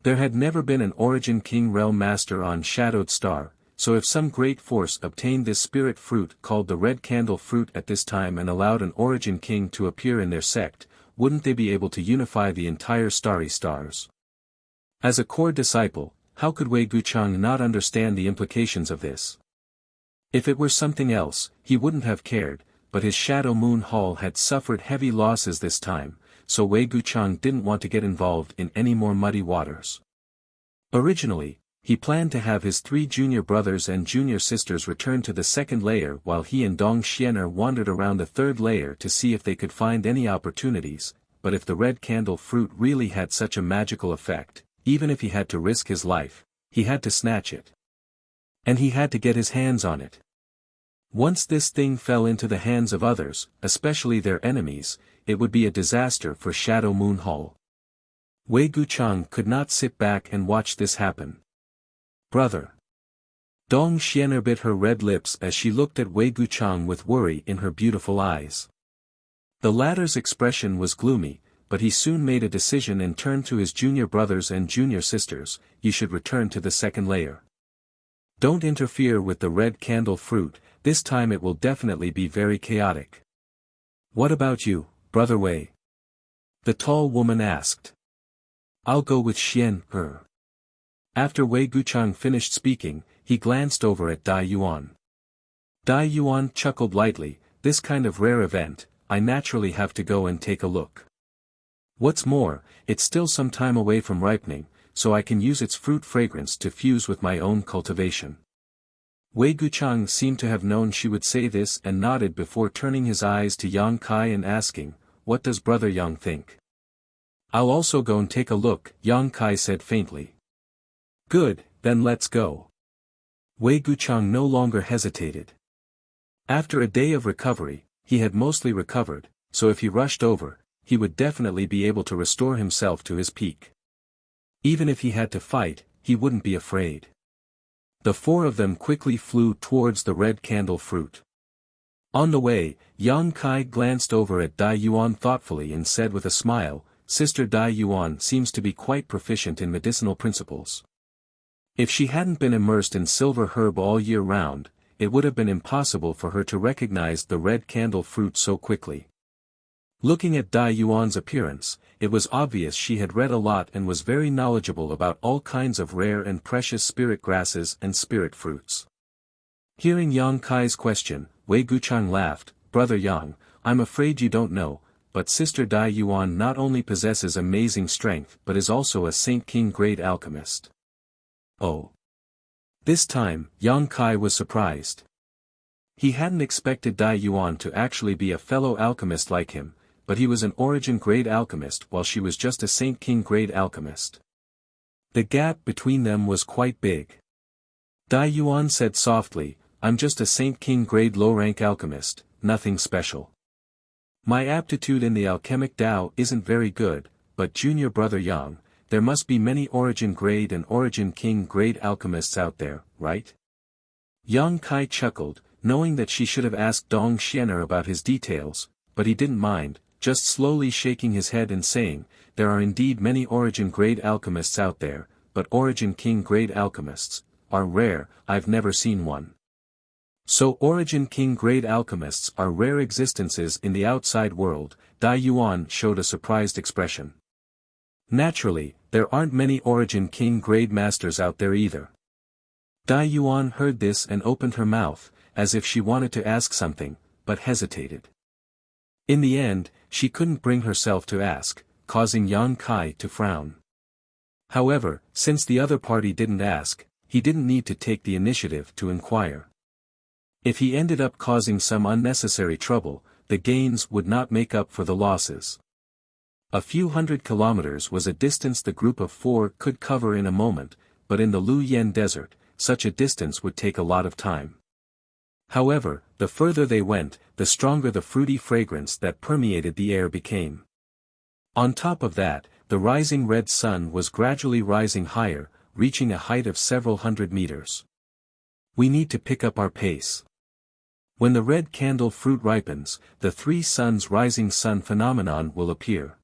There had never been an Origin King realm master on Shadowed Star, so if some great force obtained this spirit fruit called the red candle fruit at this time and allowed an Origin King to appear in their sect, wouldn't they be able to unify the entire starry stars? As a core disciple, how could Wei Guchang not understand the implications of this? If it were something else, he wouldn't have cared, but his Shadow Moon Hall had suffered heavy losses this time, so Wei Guchang didn't want to get involved in any more muddy waters. Originally, he planned to have his 3 junior brothers and junior sisters return to the 2nd layer while he and Dong Xianer wandered around the 3rd layer to see if they could find any opportunities, but if the red candle fruit really had such a magical effect, even if he had to risk his life, he had to snatch it. And he had to get his hands on it. Once this thing fell into the hands of others, especially their enemies, it would be a disaster for Shadow Moon Hall. Wei Guchang could not sit back and watch this happen. Brother. Dong Xianer bit her red lips as she looked at Wei Guchang with worry in her beautiful eyes. The latter's expression was gloomy, but he soon made a decision and turned to his junior brothers and junior sisters, "You should return to the 2nd layer. Don't interfere with the red candle fruit, this time it will definitely be very chaotic." "What about you, Brother Wei?" the tall woman asked. "I'll go with Xian, her." After Wei Guchang finished speaking, he glanced over at Dai Yuan. Dai Yuan chuckled lightly, "This kind of rare event, I naturally have to go and take a look. What's more, it's still some time away from ripening, so I can use its fruit fragrance to fuse with my own cultivation." Wei Guchang seemed to have known she would say this and nodded before turning his eyes to Yang Kai and asking, "What does Brother Yang think?" "I'll also go and take a look," Yang Kai said faintly. "Good, then let's go." Wei Guchang no longer hesitated. After a day of recovery, he had mostly recovered, so if he rushed over, he would definitely be able to restore himself to his peak. Even if he had to fight, he wouldn't be afraid. The 4 of them quickly flew towards the red candle fruit. On the way, Yang Kai glanced over at Dai Yuan thoughtfully and said with a smile, "Sister Dai Yuan seems to be quite proficient in medicinal principles. If she hadn't been immersed in silver herb all year round, it would have been impossible for her to recognize the red candle fruit so quickly." Looking at Dai Yuan's appearance, it was obvious she had read a lot and was very knowledgeable about all kinds of rare and precious spirit grasses and spirit fruits. Hearing Yang Kai's question, Wei Guchang laughed, "Brother Yang, I'm afraid you don't know, but Sister Dai Yuan not only possesses amazing strength but is also a Saint King grade alchemist. Oh. This time, Yang Kai was surprised. He hadn't expected Dai Yuan to actually be a fellow alchemist like him, but he was an origin grade alchemist while she was just a Saint King grade alchemist. The gap between them was quite big. Dai Yuan said softly, "I'm just a Saint King grade low-rank alchemist, nothing special. My aptitude in the alchemic Tao isn't very good, but junior brother Yang, there must be many origin grade and origin king grade alchemists out there, right?" Yang Kai chuckled, knowing that she should have asked Dong Xianer about his details, but he didn't mind, just slowly shaking his head and saying, "There are indeed many origin grade alchemists out there, but origin king grade alchemists are rare. I've never seen one." So origin king grade alchemists are rare existences in the outside world. Dai Yuan showed a surprised expression. Naturally, there aren't many origin king grade masters out there either. Dai Yuan heard this and opened her mouth, as if she wanted to ask something, but hesitated. In the end, she couldn't bring herself to ask, causing Yang Kai to frown. However, since the other party didn't ask, he didn't need to take the initiative to inquire. If he ended up causing some unnecessary trouble, the gains would not make up for the losses. A few hundred kilometers was a distance the group of four could cover in a moment, but in the Lu Yen desert, such a distance would take a lot of time. However, the further they went, the stronger the fruity fragrance that permeated the air became. On top of that, the rising red sun was gradually rising higher, reaching a height of several hundred meters. We need to pick up our pace. When the red candle fruit ripens, the three suns rising sun phenomenon will appear.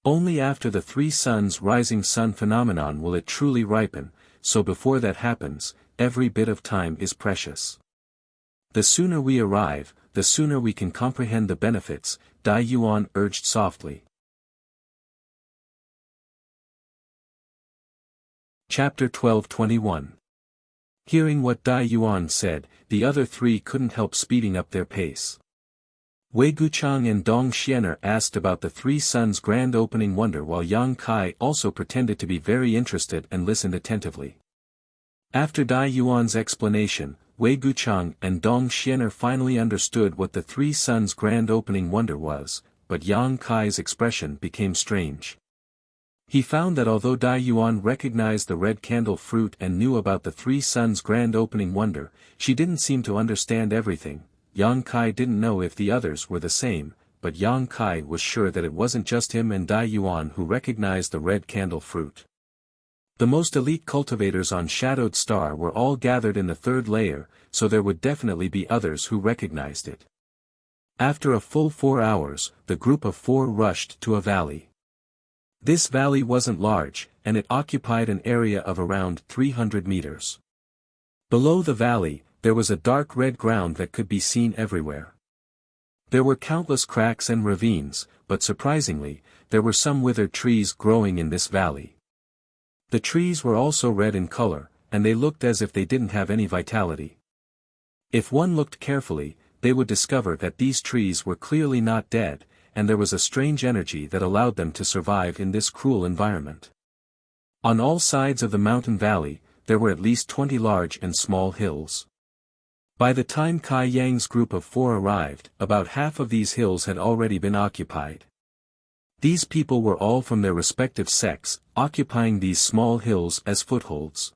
Only after the three suns rising sun phenomenon will it truly ripen, so before that happens, every bit of time is precious. The sooner we arrive, the sooner we can comprehend the benefits, Dai Yuan urged softly. Chapter 12:21. Hearing what Dai Yuan said, the other three couldn't help speeding up their pace. Wei Guchang and Dong Xianer asked about the Three Suns' grand opening wonder while Yang Kai also pretended to be very interested and listened attentively. After Dai Yuan's explanation, Wei Guchang and Dong Xianer finally understood what the Three Suns' grand opening wonder was, but Yang Kai's expression became strange. He found that although Dai Yuan recognized the red candle fruit and knew about the Three Suns' grand opening wonder, she didn't seem to understand everything. Yang Kai didn't know if the others were the same, but Yang Kai was sure that it wasn't just him and Dai Yuan who recognized the red candle fruit. The most elite cultivators on Shadowed Star were all gathered in the third layer, so there would definitely be others who recognized it. After a full 4 hours, the group of four rushed to a valley. This valley wasn't large, and it occupied an area of around 300 meters. Below the valley, there was a dark red ground that could be seen everywhere. There were countless cracks and ravines, but surprisingly, there were some withered trees growing in this valley. The trees were also red in color, and they looked as if they didn't have any vitality. If one looked carefully, they would discover that these trees were clearly not dead, and there was a strange energy that allowed them to survive in this cruel environment. On all sides of the mountain valley, there were at least 20 large and small hills. By the time Kai Yang's group of four arrived, about half of these hills had already been occupied. These people were all from their respective sects, occupying these small hills as footholds.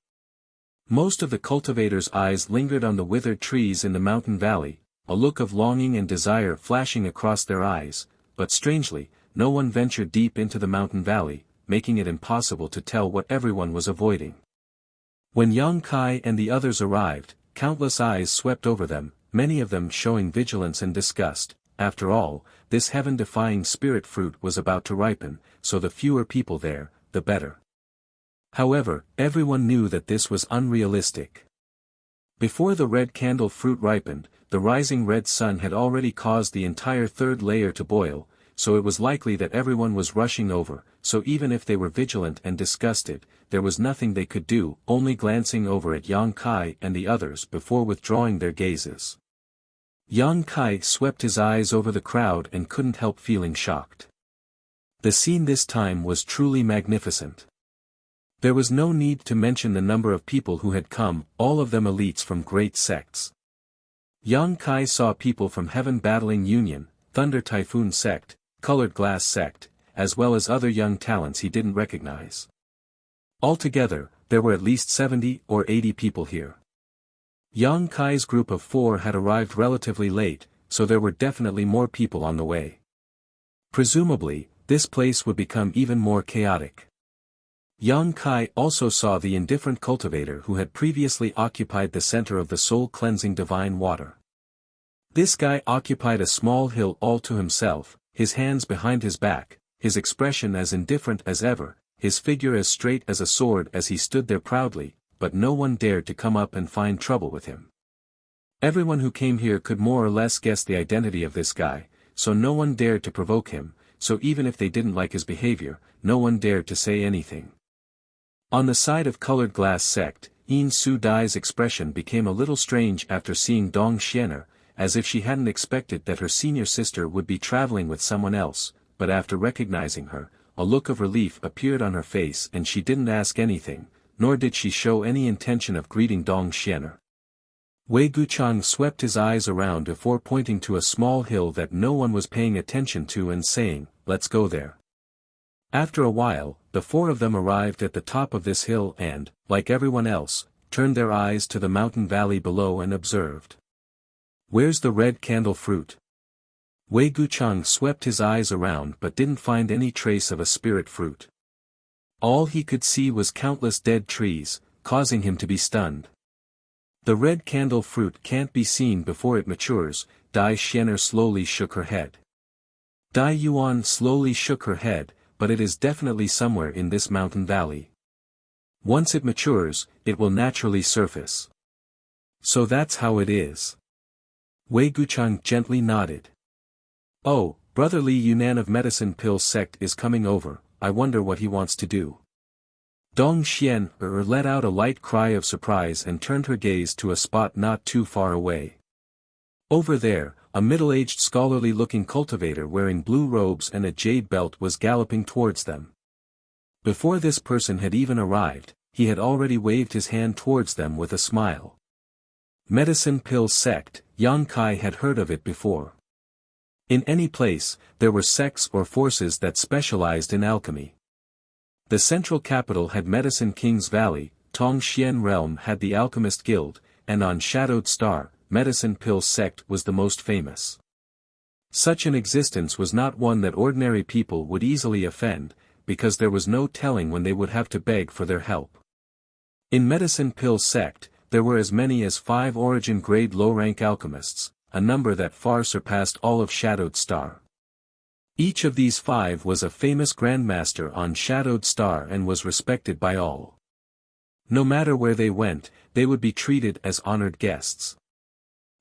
Most of the cultivators' eyes lingered on the withered trees in the mountain valley, a look of longing and desire flashing across their eyes, but strangely, no one ventured deep into the mountain valley, making it impossible to tell what everyone was avoiding. When Yang Kai and the others arrived, countless eyes swept over them, many of them showing vigilance and disgust. After all, this heaven-defying spirit fruit was about to ripen, so the fewer people there, the better. However, everyone knew that this was unrealistic. Before the red candle fruit ripened, the rising red sun had already caused the entire third layer to boil, so it was likely that everyone was rushing over, so even if they were vigilant and disgusted, there was nothing they could do, only glancing over at Yang Kai and the others before withdrawing their gazes. Yang Kai swept his eyes over the crowd and couldn't help feeling shocked. The scene this time was truly magnificent. There was no need to mention the number of people who had come, all of them elites from great sects. Yang Kai saw people from Heaven Battling Union, Thunder Typhoon Sect, Colored Glass Sect, as well as other young talents he didn't recognize. Altogether, there were at least 70 or 80 people here. Yang Kai's group of 4 had arrived relatively late, so there were definitely more people on the way. Presumably, this place would become even more chaotic. Yang Kai also saw the indifferent cultivator who had previously occupied the center of the soul-cleansing divine water. This guy occupied a small hill all to himself, his hands behind his back, his expression as indifferent as ever, his figure as straight as a sword as he stood there proudly, but no one dared to come up and find trouble with him. Everyone who came here could more or less guess the identity of this guy, so no one dared to provoke him, so even if they didn't like his behavior, no one dared to say anything. On the side of Colored Glass Sect, Yin Su Dai's expression became a little strange after seeing Dong Xiener, as if she hadn't expected that her senior sister would be traveling with someone else, but after recognizing her, a look of relief appeared on her face and she didn't ask anything, nor did she show any intention of greeting Dong Xiener. Wei Guchang swept his eyes around before pointing to a small hill that no one was paying attention to and saying, "Let's go there." After a while, the 4 of them arrived at the top of this hill and, like everyone else, turned their eyes to the mountain valley below and observed. "Where's the red candle fruit?" Wei Guchang swept his eyes around but didn't find any trace of a spirit fruit. All he could see was countless dead trees, causing him to be stunned. "The red candle fruit can't be seen before it matures," Dai Xiener slowly shook her head. Dai Yuan slowly shook her head, but it is definitely somewhere in this mountain valley. Once it matures, it will naturally surface. So that's how it is. Wei Guchang gently nodded. "Oh, Brother Li Yunan of Medicine Pill Sect is coming over, I wonder what he wants to do." Dong Xiener let out a light cry of surprise and turned her gaze to a spot not too far away. Over there, a middle-aged scholarly-looking cultivator wearing blue robes and a jade belt was galloping towards them. Before this person had even arrived, he had already waved his hand towards them with a smile. Medicine Pill Sect, Yang Kai had heard of it before. In any place, there were sects or forces that specialized in alchemy. The central capital had Medicine King's Valley, Tongxian Realm had the Alchemist Guild, and on Shadowed Star, Medicine Pill Sect was the most famous. Such an existence was not one that ordinary people would easily offend, because there was no telling when they would have to beg for their help. In Medicine Pill Sect, there were as many as 5 origin-grade low-rank alchemists, a number that far surpassed all of Shadowed Star. Each of these 5 was a famous grandmaster on Shadowed Star and was respected by all. No matter where they went, they would be treated as honored guests.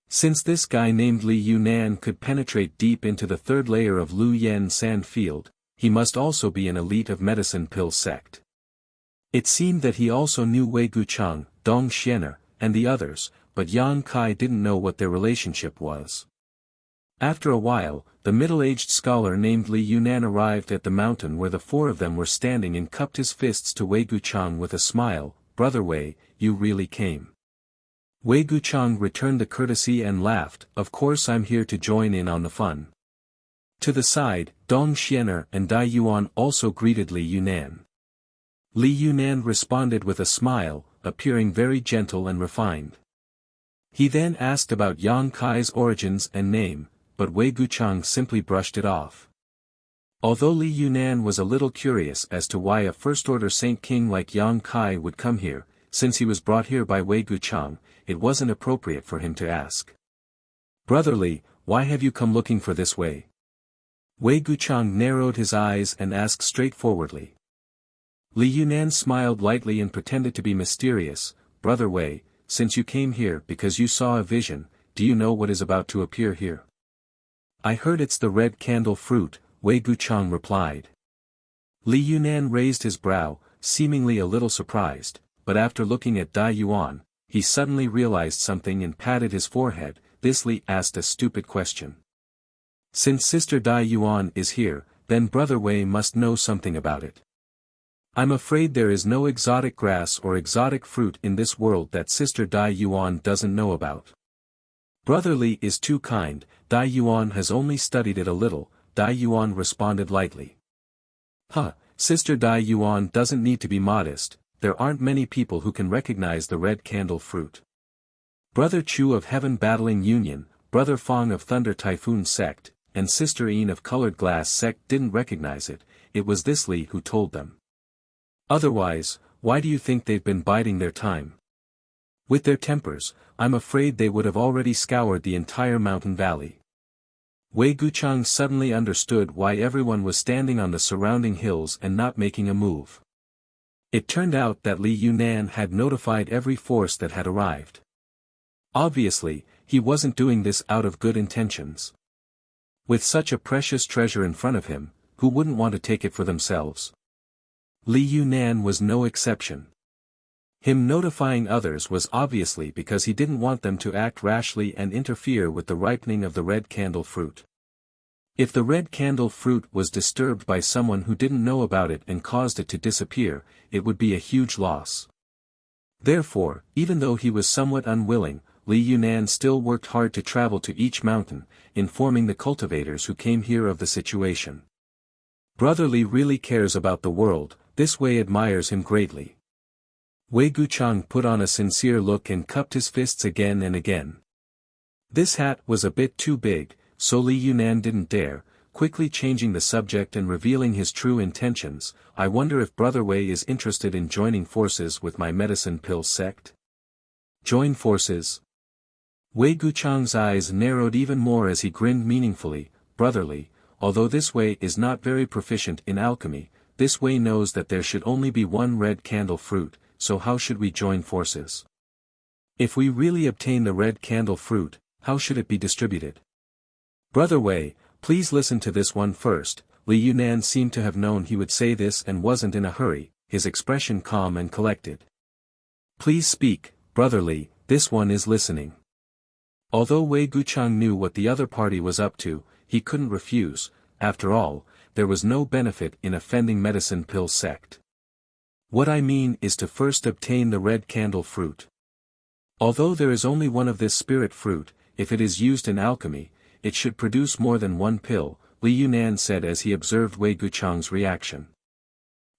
Since this guy named Li Yunan could penetrate deep into the 3rd layer of Lu Yen Sand Field, he must also be an elite of Medicine Pill Sect. It seemed that he also knew Wei Guchang, Dong Xiener, and the others, but Yang Kai didn't know what their relationship was. After a while, the middle-aged scholar named Li Yunan arrived at the mountain where the 4 of them were standing and cupped his fists to Wei Guchang with a smile. "Brother Wei, you really came." Wei Guchang returned the courtesy and laughed, "Of course I'm here to join in on the fun." To the side, Dong Xiener and Dai Yuan also greeted Li Yunan. Li Yunan responded with a smile, appearing very gentle and refined. He then asked about Yang Kai's origins and name, but Wei Guchang simply brushed it off. Although Li Yunan was a little curious as to why a first-order Saint King like Yang Kai would come here, since he was brought here by Wei Guchang, it wasn't appropriate for him to ask. "Brother Li, why have you come looking for this way?" Wei Guchang narrowed his eyes and asked straightforwardly. Li Yunan smiled lightly and pretended to be mysterious. "Brother Wei, since you came here because you saw a vision, do you know what is about to appear here?" "I heard it's the red candle fruit," Wei Guchang replied. Li Yunan raised his brow, seemingly a little surprised, but after looking at Dai Yuan, he suddenly realized something and patted his forehead. this Li asked a stupid question. Since Sister Dai Yuan is here, then Brother Wei must know something about it. I'm afraid there is no exotic grass or exotic fruit in this world that Sister Dai Yuan doesn't know about. Brother Li is too kind, Dai Yuan has only studied it a little, Dai Yuan responded lightly. Sister Dai Yuan doesn't need to be modest, there aren't many people who can recognize the red candle fruit. Brother Chu of Heaven Battling Union, Brother Fong of Thunder Typhoon Sect, and Sister Yin of Colored Glass Sect didn't recognize it, it was this Li who told them. Otherwise, why do you think they've been biding their time? With their tempers, I'm afraid they would have already scoured the entire mountain valley. Wei Guchang suddenly understood why everyone was standing on the surrounding hills and not making a move. It turned out that Li Yunan had notified every force that had arrived. Obviously, he wasn't doing this out of good intentions. With such a precious treasure in front of him, who wouldn't want to take it for themselves? Li Yunan was no exception. Him notifying others was obviously because he didn't want them to act rashly and interfere with the ripening of the red candle fruit. If the red candle fruit was disturbed by someone who didn't know about it and caused it to disappear, it would be a huge loss. Therefore, even though he was somewhat unwilling, Li Yunan still worked hard to travel to each mountain, informing the cultivators who came here of the situation. Brother Li really cares about the world, this Wei admires him greatly. Wei Guchang put on a sincere look and cupped his fists again and again. This hat was a bit too big, so Li Yunan didn't dare, quickly changing the subject and revealing his true intentions. I wonder if Brother Wei is interested in joining forces with my medicine pill sect? Join forces? Wei Guchang's eyes narrowed even more as he grinned meaningfully. Brotherly, although this Wei is not very proficient in alchemy, this Wei knows that there should only be one red candle fruit, so how should we join forces? If we really obtain the red candle fruit, how should it be distributed? Brother Wei, please listen to this one first. Li Yunan seemed to have known he would say this and wasn't in a hurry, his expression calm and collected. Please speak, Brother Li, this one is listening. Although Wei Guchang knew what the other party was up to, he couldn't refuse. After all, there was no benefit in offending medicine pill sect. What I mean is to first obtain the red candle fruit. Although there is only one of this spirit fruit, if it is used in alchemy, it should produce more than one pill, Li Yunan said as he observed Wei Guchang's reaction.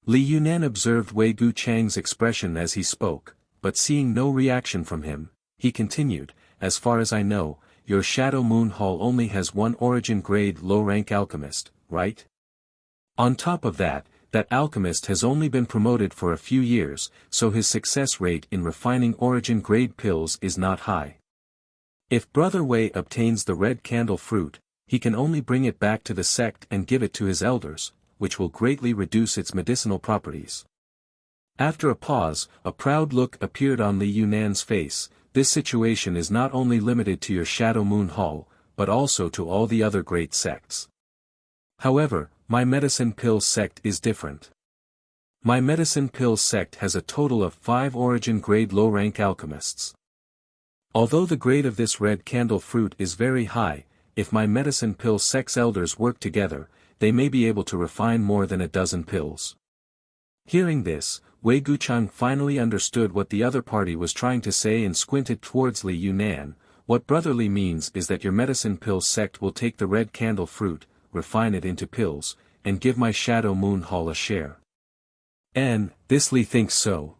Li Yunan observed Wei Guchang's expression as he spoke, but seeing no reaction from him, he continued, as far as I know, your Shadow Moon Hall only has one origin grade low-rank alchemist, right? On top of that, that alchemist has only been promoted for a few years, so his success rate in refining origin grade pills is not high. If Brother Wei obtains the red candle fruit, he can only bring it back to the sect and give it to his elders, which will greatly reduce its medicinal properties. After a pause, a proud look appeared on Li Yunan's face. This situation is not only limited to your Shadow Moon Hall, but also to all the other great sects. However, my medicine pill sect is different. My medicine pill sect has a total of 5 origin grade low-rank alchemists. Although the grade of this red candle fruit is very high, if my medicine pill sect's elders work together, they may be able to refine more than a dozen pills. Hearing this, Wei Guchang finally understood what the other party was trying to say and squinted towards Li Yunan. What Brother Li means is that your medicine pill sect will take the red candle fruit, refine it into pills, and give my Shadow Moon Hall a share. And, this Li thinks so.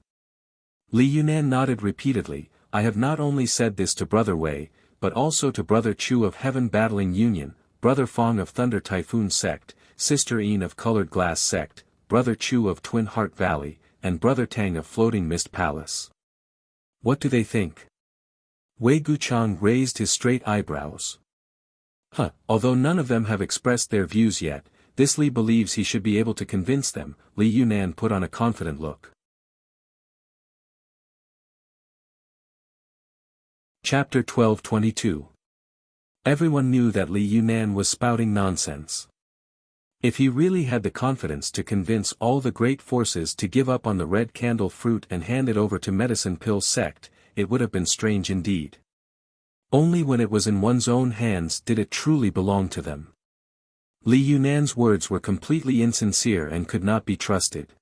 Li Yunan nodded repeatedly. I have not only said this to Brother Wei, but also to Brother Chu of Heaven Battling Union, Brother Fong of Thunder Typhoon Sect, Sister Yin of Colored Glass Sect, Brother Chu of Twin Heart Valley, and Brother Tang of Floating Mist Palace. What do they think? Wei Guchang raised his straight eyebrows. Although none of them have expressed their views yet, this Li believes he should be able to convince them. Li Yunan put on a confident look. Chapter 12:22. Everyone knew that Li Yunan was spouting nonsense. If he really had the confidence to convince all the great forces to give up on the red candle fruit and hand it over to medicine pill sect, it would have been strange indeed. Only when it was in one's own hands did it truly belong to them. Li Yunan's words were completely insincere and could not be trusted.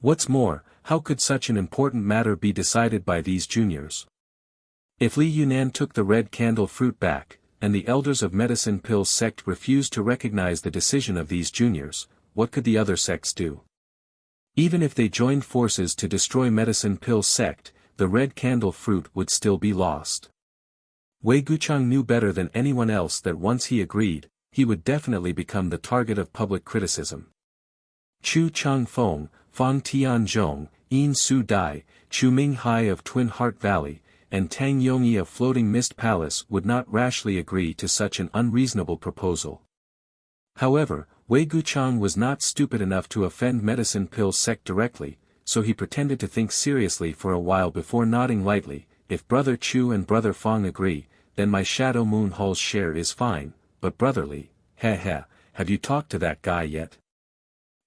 What's more, how could such an important matter be decided by these juniors? If Li Yunan took the red candle fruit back, and the elders of Medicine Pill sect refused to recognize the decision of these juniors, what could the other sects do? Even if they joined forces to destroy Medicine Pill sect, the red candle fruit would still be lost. Wei Guchang knew better than anyone else that once he agreed, he would definitely become the target of public criticism. Chu Chang Feng, Fang Tian Zhong, Yin Su Dai, Chu Ming Hai of Twin Heart Valley, and Tang Yongyi of Floating Mist Palace would not rashly agree to such an unreasonable proposal. However, Wei Guchang was not stupid enough to offend Medicine Pill sect directly, so he pretended to think seriously for a while before nodding lightly. If Brother Chu and Brother Fang agree, then my Shadow Moon Hall's share is fine, but brotherly, have you talked to that guy yet?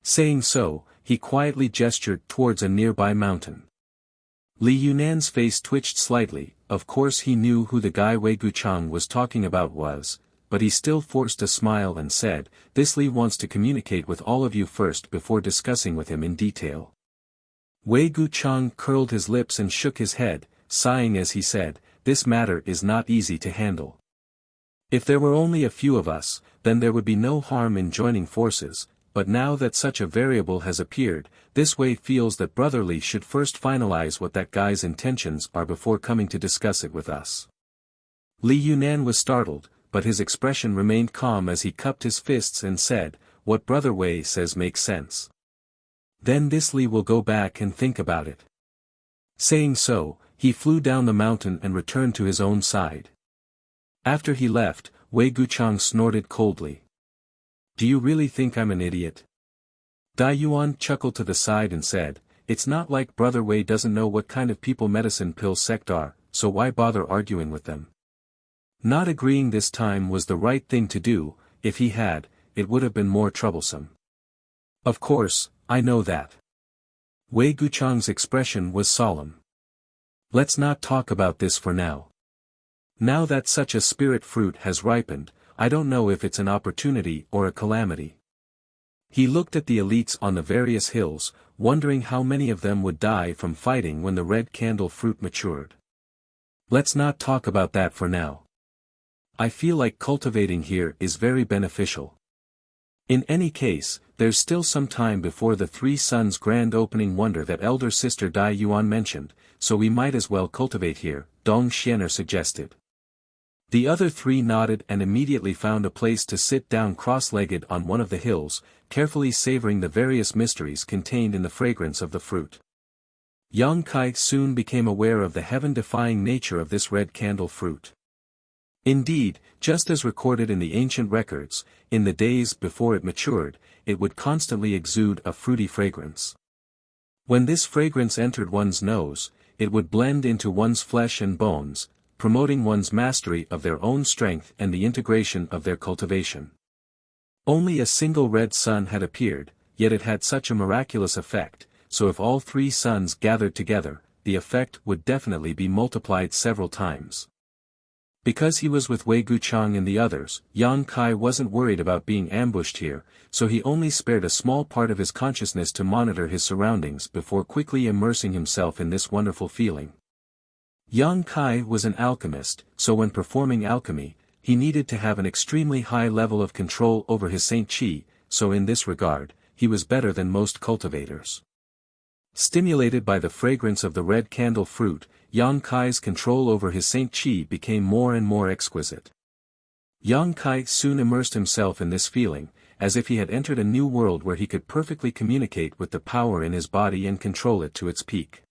Saying so, he quietly gestured towards a nearby mountain. Li Yunan's face twitched slightly. Of course he knew who the guy Wei Guchang was talking about was, but he still forced a smile and said, "This Li wants to communicate with all of you first before discussing with him in detail." Wei Guchang curled his lips and shook his head, sighing as he said, "This matter is not easy to handle. If there were only a few of us, then there would be no harm in joining forces, but now that such a variable has appeared, this Wei feels that Brother Li should first finalize what that guy's intentions are before coming to discuss it with us." Li Yunan was startled, but his expression remained calm as he cupped his fists and said, "What Brother Wei says makes sense. Then this Li will go back and think about it." Saying so, he flew down the mountain and returned to his own side. After he left, Wei Guchang snorted coldly. "Do you really think I'm an idiot?" Dai Yuan chuckled to the side and said, "It's not like Brother Wei doesn't know what kind of people Medicine Pill sect are, so why bother arguing with them? Not agreeing this time was the right thing to do. If he had, it would have been more troublesome." "Of course, I know that." Wei Guchang's expression was solemn. "Let's not talk about this for now. Now that such a spirit fruit has ripened, I don't know if it's an opportunity or a calamity." He looked at the elites on the various hills, wondering how many of them would die from fighting when the red candle fruit matured. "Let's not talk about that for now. I feel like cultivating here is very beneficial. In any case, there's still some time before the Three Suns grand opening wonder that elder sister Dai Yuan mentioned, so we might as well cultivate here," Dong Xianer suggested. The other three nodded and immediately found a place to sit down cross-legged on one of the hills, carefully savoring the various mysteries contained in the fragrance of the fruit. Yang Kai soon became aware of the heaven-defying nature of this red candle fruit. Indeed, just as recorded in the ancient records, in the days before it matured, it would constantly exude a fruity fragrance. When this fragrance entered one's nose, it would blend into one's flesh and bones, promoting one's mastery of their own strength and the integration of their cultivation. Only a single red sun had appeared, yet it had such a miraculous effect, so if all three suns gathered together, the effect would definitely be multiplied several times. Because he was with Wei Guchang and the others, Yang Kai wasn't worried about being ambushed here, so he only spared a small part of his consciousness to monitor his surroundings before quickly immersing himself in this wonderful feeling. Yang Kai was an alchemist, so when performing alchemy, he needed to have an extremely high level of control over his Saint Qi, so in this regard, he was better than most cultivators. Stimulated by the fragrance of the red candle fruit, Yang Kai's control over his Saint Qi became more and more exquisite. Yang Kai soon immersed himself in this feeling, as if he had entered a new world where he could perfectly communicate with the power in his body and control it to its peak.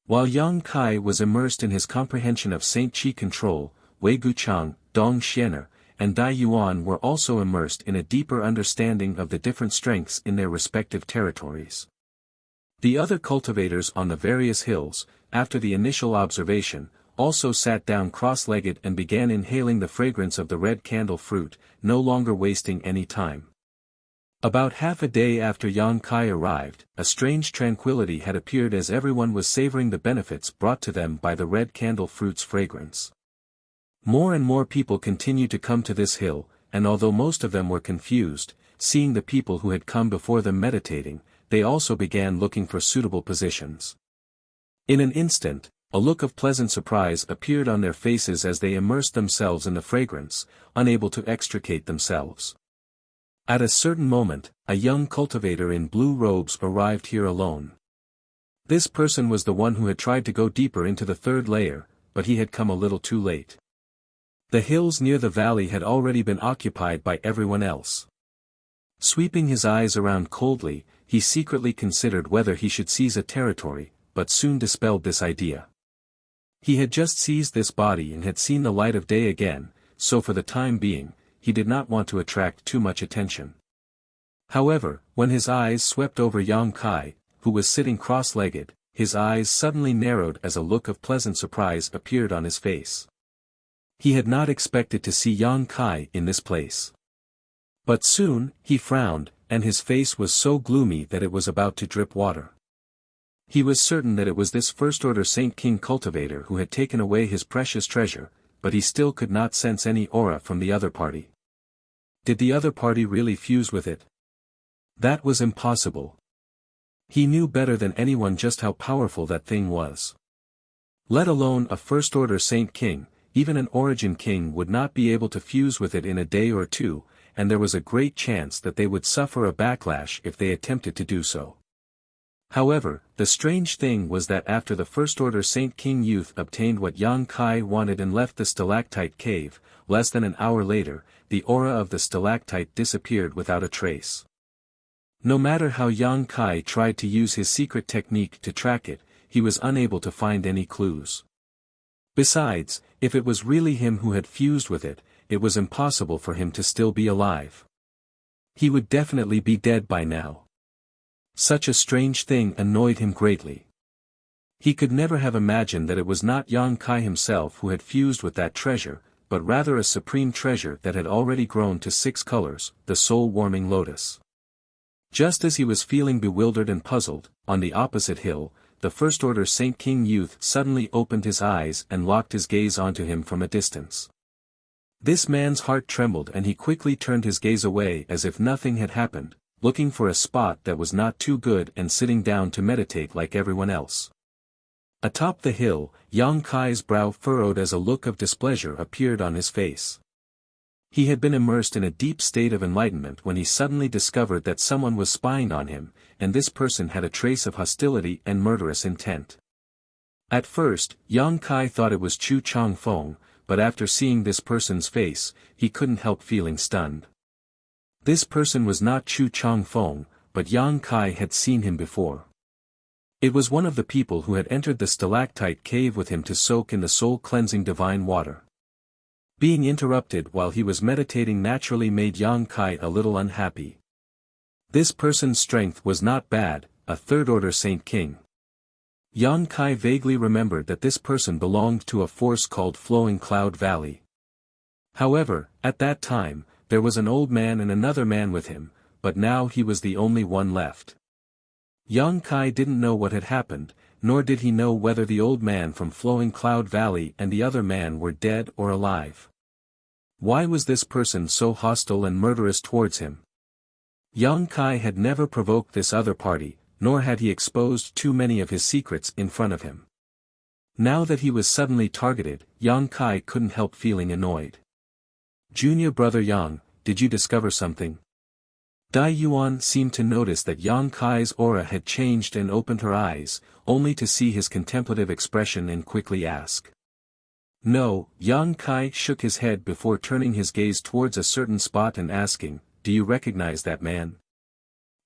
While Yang Kai was immersed in his comprehension of Saint Qi control, Wei Guchang, Dong Xianer, and Dai Yuan were also immersed in a deeper understanding of the different strengths in their respective territories. The other cultivators on the various hills, after the initial observation, also sat down cross-legged and began inhaling the fragrance of the red candle fruit, no longer wasting any time. About half a day after Yang Kai arrived, a strange tranquility had appeared as everyone was savoring the benefits brought to them by the red candle fruit's fragrance. More and more people continued to come to this hill, and although most of them were confused, seeing the people who had come before them meditating, they also began looking for suitable positions. In an instant, a look of pleasant surprise appeared on their faces as they immersed themselves in the fragrance, unable to extricate themselves. At a certain moment, a young cultivator in blue robes arrived here alone. This person was the one who had tried to go deeper into the third layer, but he had come a little too late. The hills near the valley had already been occupied by everyone else. Sweeping his eyes around coldly, he secretly considered whether he should seize a territory, but soon dispelled this idea. He had just seized this body and had seen the light of day again, so for the time being, he did not want to attract too much attention. However, when his eyes swept over Yang Kai, who was sitting cross-legged, his eyes suddenly narrowed as a look of pleasant surprise appeared on his face. He had not expected to see Yang Kai in this place. But soon, he frowned, and his face was so gloomy that it was about to drip water. He was certain that it was this first-order Saint King cultivator who had taken away his precious treasure, but he still could not sense any aura from the other party. Did the other party really fuse with it? That was impossible. He knew better than anyone just how powerful that thing was. Let alone a first-order Saint King, even an Origin King would not be able to fuse with it in a day or two, and there was a great chance that they would suffer a backlash if they attempted to do so. However, the strange thing was that after the first-order Saint King youth obtained what Yang Kai wanted and left the stalactite cave, less than an hour later, the aura of the stalactite disappeared without a trace. No matter how Yang Kai tried to use his secret technique to track it, he was unable to find any clues. Besides, if it was really him who had fused with it, it was impossible for him to still be alive. He would definitely be dead by now. Such a strange thing annoyed him greatly. He could never have imagined that it was not Yang Kai himself who had fused with that treasure, but rather a supreme treasure that had already grown to 6 colors, the soul-warming lotus. Just as he was feeling bewildered and puzzled, on the opposite hill, the first-order Saint King youth suddenly opened his eyes and locked his gaze onto him from a distance. This man's heart trembled and he quickly turned his gaze away as if nothing had happened, looking for a spot that was not too good and sitting down to meditate like everyone else. Atop the hill, Yang Kai's brow furrowed as a look of displeasure appeared on his face. He had been immersed in a deep state of enlightenment when he suddenly discovered that someone was spying on him, and this person had a trace of hostility and murderous intent. At first, Yang Kai thought it was Chu Chang Feng, but after seeing this person's face, he couldn't help feeling stunned. This person was not Chu Chang Feng, but Yang Kai had seen him before. It was one of the people who had entered the stalactite cave with him to soak in the soul-cleansing divine water. Being interrupted while he was meditating naturally made Yang Kai a little unhappy. This person's strength was not bad, a third-order Saint King. Yang Kai vaguely remembered that this person belonged to a force called Flowing Cloud Valley. However, at that time, there was an old man and another man with him, but now he was the only one left. Yang Kai didn't know what had happened, nor did he know whether the old man from Flowing Cloud Valley and the other man were dead or alive. Why was this person so hostile and murderous towards him? Yang Kai had never provoked this other party, nor had he exposed too many of his secrets in front of him. Now that he was suddenly targeted, Yang Kai couldn't help feeling annoyed. Junior brother Yang, did you discover something? Dai Yuan seemed to notice that Yang Kai's aura had changed and opened her eyes, only to see his contemplative expression and quickly ask. No, Yang Kai shook his head before turning his gaze towards a certain spot and asking, do you recognize that man?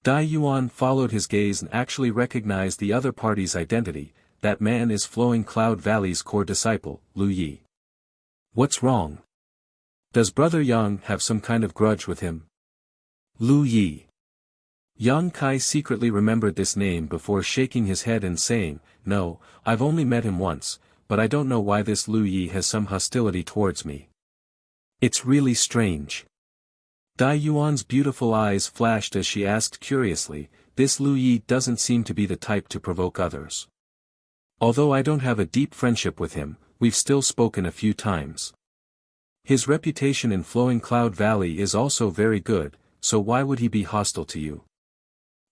Dai Yuan followed his gaze and actually recognized the other party's identity. That man is Flowing Cloud Valley's core disciple, Lu Yi. What's wrong? Does brother Yang have some kind of grudge with him? Lu Yi. Yang Kai secretly remembered this name before shaking his head and saying, no, I've only met him once, but I don't know why this Lu Yi has some hostility towards me. It's really strange. Dai Yuan's beautiful eyes flashed as she asked curiously, this Lu Yi doesn't seem to be the type to provoke others. Although I don't have a deep friendship with him, we've still spoken a few times. His reputation in Flowing Cloud Valley is also very good, so why would he be hostile to you?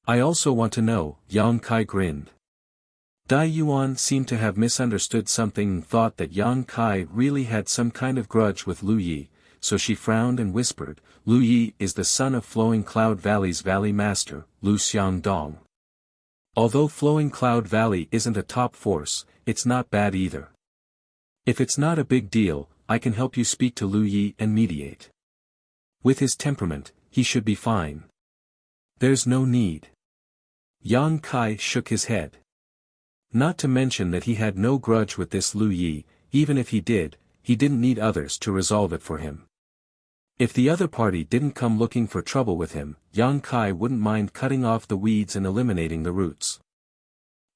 I also want to know, Yang Kai grinned. Dai Yuan seemed to have misunderstood something and thought that Yang Kai really had some kind of grudge with Lu Yi, so she frowned and whispered, Lu Yi is the son of Flowing Cloud Valley's Valley Master, Lu Xiangdong. Although Flowing Cloud Valley isn't a top force, it's not bad either. If it's not a big deal, I can help you speak to Lu Yi and mediate. With his temperament, he should be fine. There's no need. Yang Kai shook his head. Not to mention that he had no grudge with this Lu Yi, even if he didn't need others to resolve it for him. If the other party didn't come looking for trouble with him, Yang Kai wouldn't mind cutting off the weeds and eliminating the roots.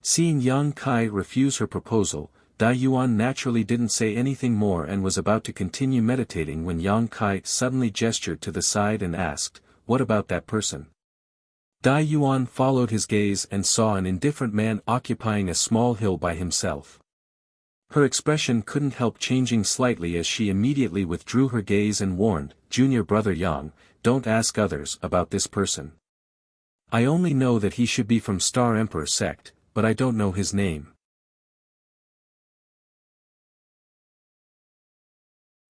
Seeing Yang Kai refuse her proposal, Dai Yuan naturally didn't say anything more and was about to continue meditating when Yang Kai suddenly gestured to the side and asked, what about that person? Dai Yuan followed his gaze and saw an indifferent man occupying a small hill by himself. Her expression couldn't help changing slightly as she immediately withdrew her gaze and warned, Junior Brother Yang, don't ask others about this person. I only know that he should be from Star Emperor sect, but I don't know his name.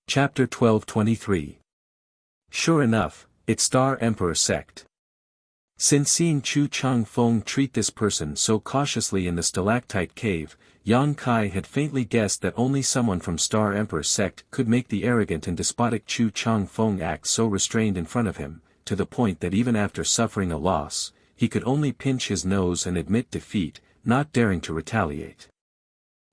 Chapter 12:23. Sure enough, it's Star Emperor sect. Since seeing Chu Chang Feng treat this person so cautiously in the stalactite cave, Yang Kai had faintly guessed that only someone from Star Emperor sect could make the arrogant and despotic Chu Chang Feng act so restrained in front of him, to the point that even after suffering a loss, he could only pinch his nose and admit defeat, not daring to retaliate.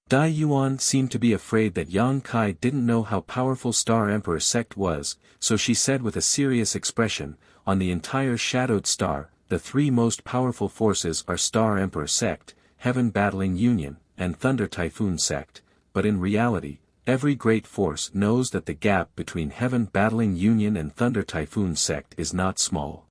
Dai Yuan seemed to be afraid that Yang Kai didn't know how powerful Star Emperor sect was, so she said with a serious expression, on the entire Shadowed Star, the three most powerful forces are Star Emperor sect, Heaven Battling Union, and Thunder Typhoon sect, but in reality, every great force knows that the gap between Heaven Battling Union and Thunder Typhoon sect is not small.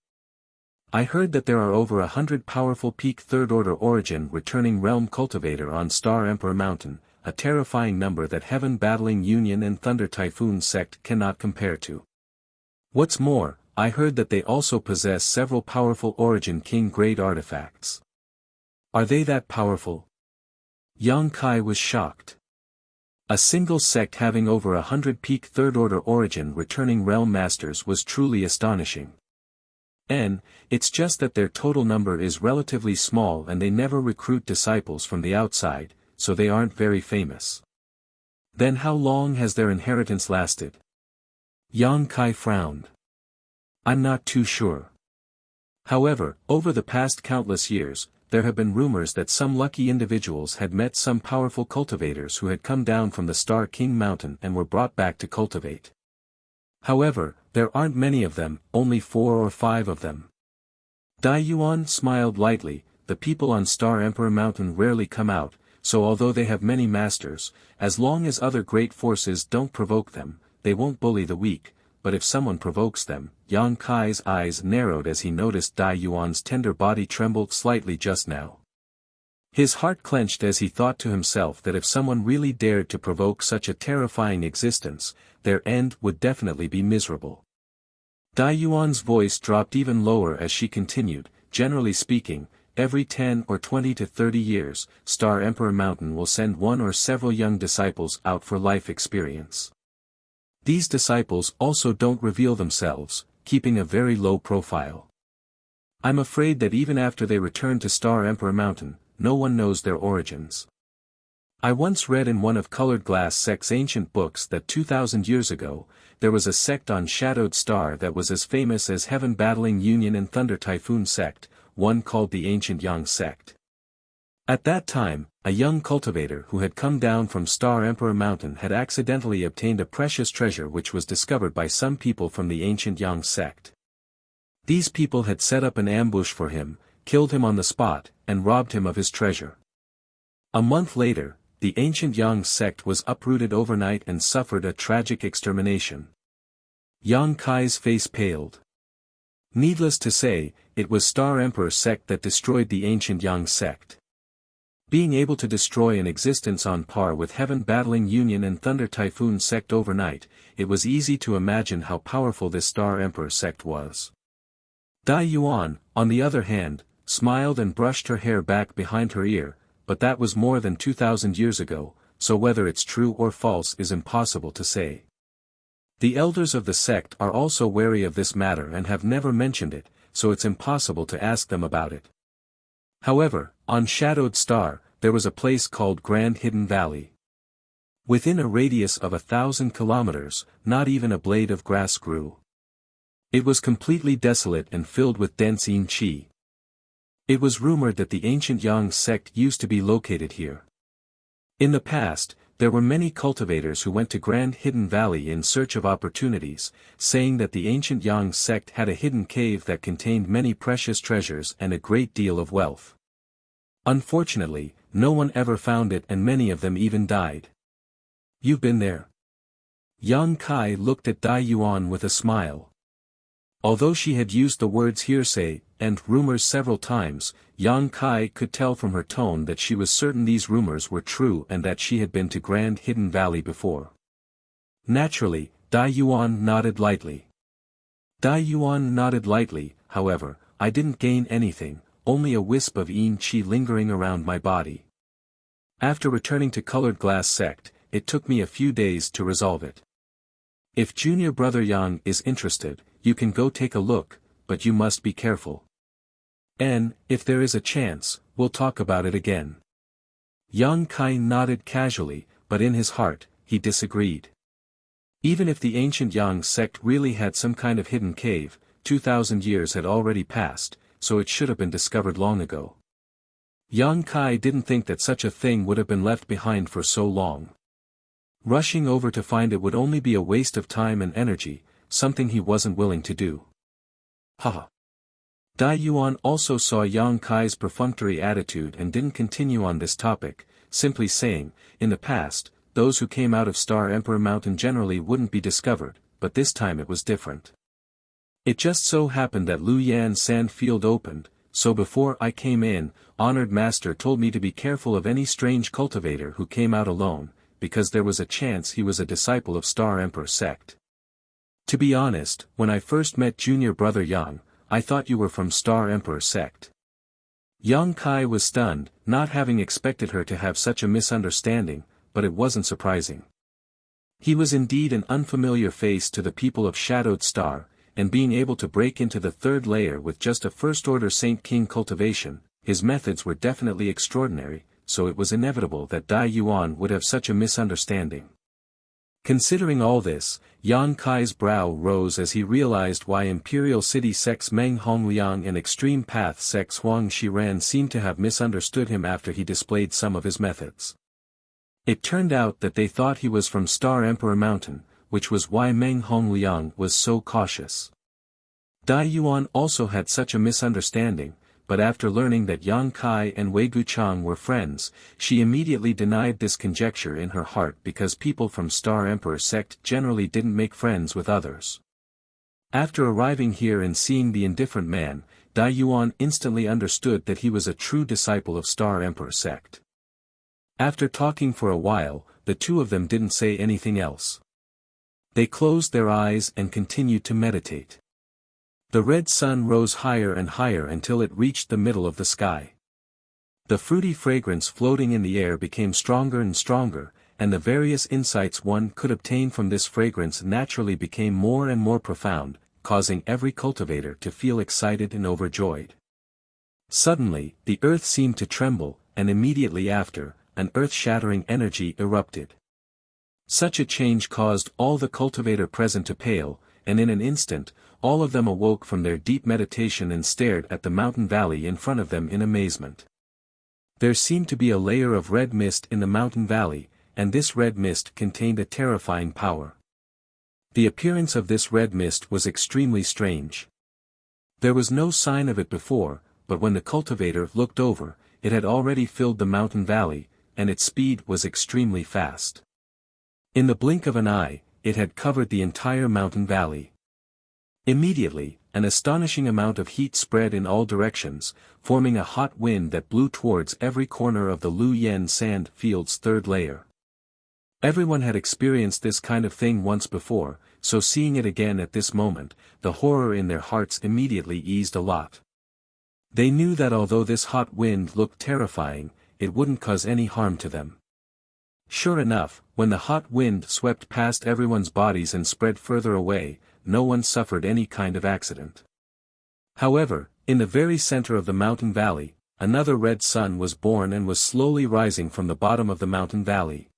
I heard that there are over 100 powerful peak Third Order Origin returning Realm Cultivator on Star Emperor Mountain, a terrifying number that Heaven Battling Union and Thunder Typhoon sect cannot compare to. What's more, I heard that they also possess several powerful Origin King grade artifacts. Are they that powerful? Yang Kai was shocked. A single sect having over 100 peak Third Order Origin returning Realm Masters was truly astonishing. It's just that their total number is relatively small and they never recruit disciples from the outside, so they aren't very famous. Then how long has their inheritance lasted? Yang Kai frowned. I'm not too sure. However, over the past countless years, there have been rumors that some lucky individuals had met some powerful cultivators who had come down from the Star King Mountain and were brought back to cultivate. However, there aren't many of them, only 4 or 5 of them. Dai Yuan smiled lightly, the people on Star Emperor Mountain rarely come out, so although they have many masters, as long as other great forces don't provoke them, they won't bully the weak, but if someone provokes them, Yang Kai's eyes narrowed as he noticed Dai Yuan's tender body trembled slightly just now. His heart clenched as he thought to himself that if someone really dared to provoke such a terrifying existence, their end would definitely be miserable. Dai Yuan's voice dropped even lower as she continued, generally speaking, every 10 or 20 to 30 years, Star Emperor Mountain will send one or several young disciples out for life experience. These disciples also don't reveal themselves, keeping a very low profile. I'm afraid that even after they return to Star Emperor Mountain, no one knows their origins. I once read in one of Colored Glass sect's ancient books that 2,000 years ago, there was a sect on Shadowed Star that was as famous as Heaven Battling Union and Thunder Typhoon sect, one called the Ancient Yang sect. At that time, a young cultivator who had come down from Star Emperor Mountain had accidentally obtained a precious treasure which was discovered by some people from the Ancient Yang sect. These people had set up an ambush for him, killed him on the spot, and robbed him of his treasure. A month later, the Ancient Yang sect was uprooted overnight and suffered a tragic extermination. Yang Kai's face paled. Needless to say, it was Star Emperor sect that destroyed the Ancient Yang sect. Being able to destroy an existence on par with Heaven battling Union and Thunder Typhoon sect overnight, it was easy to imagine how powerful this Star Emperor sect was. Dai Yuan, on the other hand, smiled and brushed her hair back behind her ear, but that was more than 2,000 years ago, so whether it's true or false is impossible to say. The elders of the sect are also wary of this matter and have never mentioned it, so it's impossible to ask them about it. However, on Shadowed Star, there was a place called Grand Hidden Valley. Within a radius of 1,000 kilometers, not even a blade of grass grew. It was completely desolate and filled with dense yin qi. It was rumored that the ancient Yang sect used to be located here. In the past, there were many cultivators who went to Grand Hidden Valley in search of opportunities, saying that the ancient Yang sect had a hidden cave that contained many precious treasures and a great deal of wealth. Unfortunately, no one ever found it and many of them even died. You've been there? Yang Kai looked at Dai Yuan with a smile. Although she had used the words hearsay and rumors several times, Yang Kai could tell from her tone that she was certain these rumors were true and that she had been to Grand Hidden Valley before. Naturally, Dai Yuan nodded lightly. However, I didn't gain anything, only a wisp of yin qi lingering around my body. After returning to Colored Glass sect, it took me a few days to resolve it. If junior brother Yang is interested, you can go take a look, but you must be careful. And, if there is a chance, we'll talk about it again. Yang Kai nodded casually, but in his heart, he disagreed. Even if the ancient Yang sect really had some kind of hidden cave, 2,000 years had already passed, so it should have been discovered long ago. Yang Kai didn't think that such a thing would have been left behind for so long. Rushing over to find it would only be a waste of time and energy, something he wasn't willing to do. Haha. Dai Yuan also saw Yang Kai's perfunctory attitude and didn't continue on this topic, simply saying, in the past, those who came out of Star Emperor Mountain generally wouldn't be discovered, but this time it was different. It just so happened that Lu Yan sand field opened, so before I came in, Honored Master told me to be careful of any strange cultivator who came out alone, because there was a chance he was a disciple of Star Emperor sect. To be honest, when I first met junior brother Yang, I thought you were from Star Emperor sect. Yang Kai was stunned, not having expected her to have such a misunderstanding, but it wasn't surprising. He was indeed an unfamiliar face to the people of Shadowed Star, and being able to break into the third layer with just a first-order Saint King cultivation, his methods were definitely extraordinary, so it was inevitable that Dai Yuan would have such a misunderstanding. Considering all this, Yang Kai's brow rose as he realized why Imperial City sects Meng Hongliang and Extreme Path sects Huang Shiran seemed to have misunderstood him after he displayed some of his methods. It turned out that they thought he was from Star Emperor Mountain, which was why Meng Hongliang was so cautious. Dai Yuan also had such a misunderstanding, but after learning that Yang Kai and Wei Guchang were friends, she immediately denied this conjecture in her heart because people from Star Emperor sect generally didn't make friends with others. After arriving here and seeing the indifferent man, Dai Yuan instantly understood that he was a true disciple of Star Emperor sect. After talking for a while, the two of them didn't say anything else. They closed their eyes and continued to meditate. The red sun rose higher and higher until it reached the middle of the sky. The fruity fragrance floating in the air became stronger and stronger, and the various insights one could obtain from this fragrance naturally became more and more profound, causing every cultivator to feel excited and overjoyed. Suddenly, the earth seemed to tremble, and immediately after, an earth-shattering energy erupted. Such a change caused all the cultivator present to pale, and in an instant, all of them awoke from their deep meditation and stared at the mountain valley in front of them in amazement. There seemed to be a layer of red mist in the mountain valley, and this red mist contained a terrifying power. The appearance of this red mist was extremely strange. There was no sign of it before, but when the cultivator looked over, it had already filled the mountain valley, and its speed was extremely fast. In the blink of an eye, it had covered the entire mountain valley. Immediately, an astonishing amount of heat spread in all directions, forming a hot wind that blew towards every corner of the Lu Yen sand field's third layer. Everyone had experienced this kind of thing once before, so seeing it again at this moment, the horror in their hearts immediately eased a lot. They knew that although this hot wind looked terrifying, it wouldn't cause any harm to them. Sure enough, when the hot wind swept past everyone's bodies and spread further away, no one suffered any kind of accident. However, in the very center of the mountain valley, another red sun was born and was slowly rising from the bottom of the mountain valley.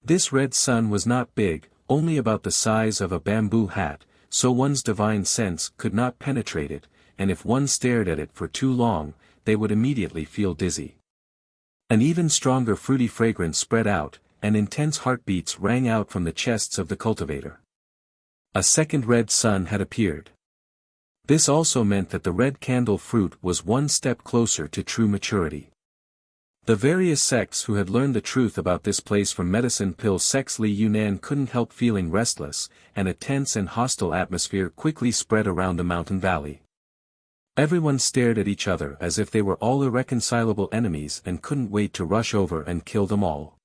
This red sun was not big, only about the size of a bamboo hat, so one's divine sense could not penetrate it, and if one stared at it for too long, they would immediately feel dizzy. An even stronger fruity fragrance spread out, and intense heartbeats rang out from the chests of the cultivator. A second red sun had appeared. This also meant that the red candle fruit was one step closer to true maturity. The various sects who had learned the truth about this place from medicine pill sects Li Yunan couldn't help feeling restless, and a tense and hostile atmosphere quickly spread around the mountain valley. Everyone stared at each other as if they were all irreconcilable enemies and couldn't wait to rush over and kill them all.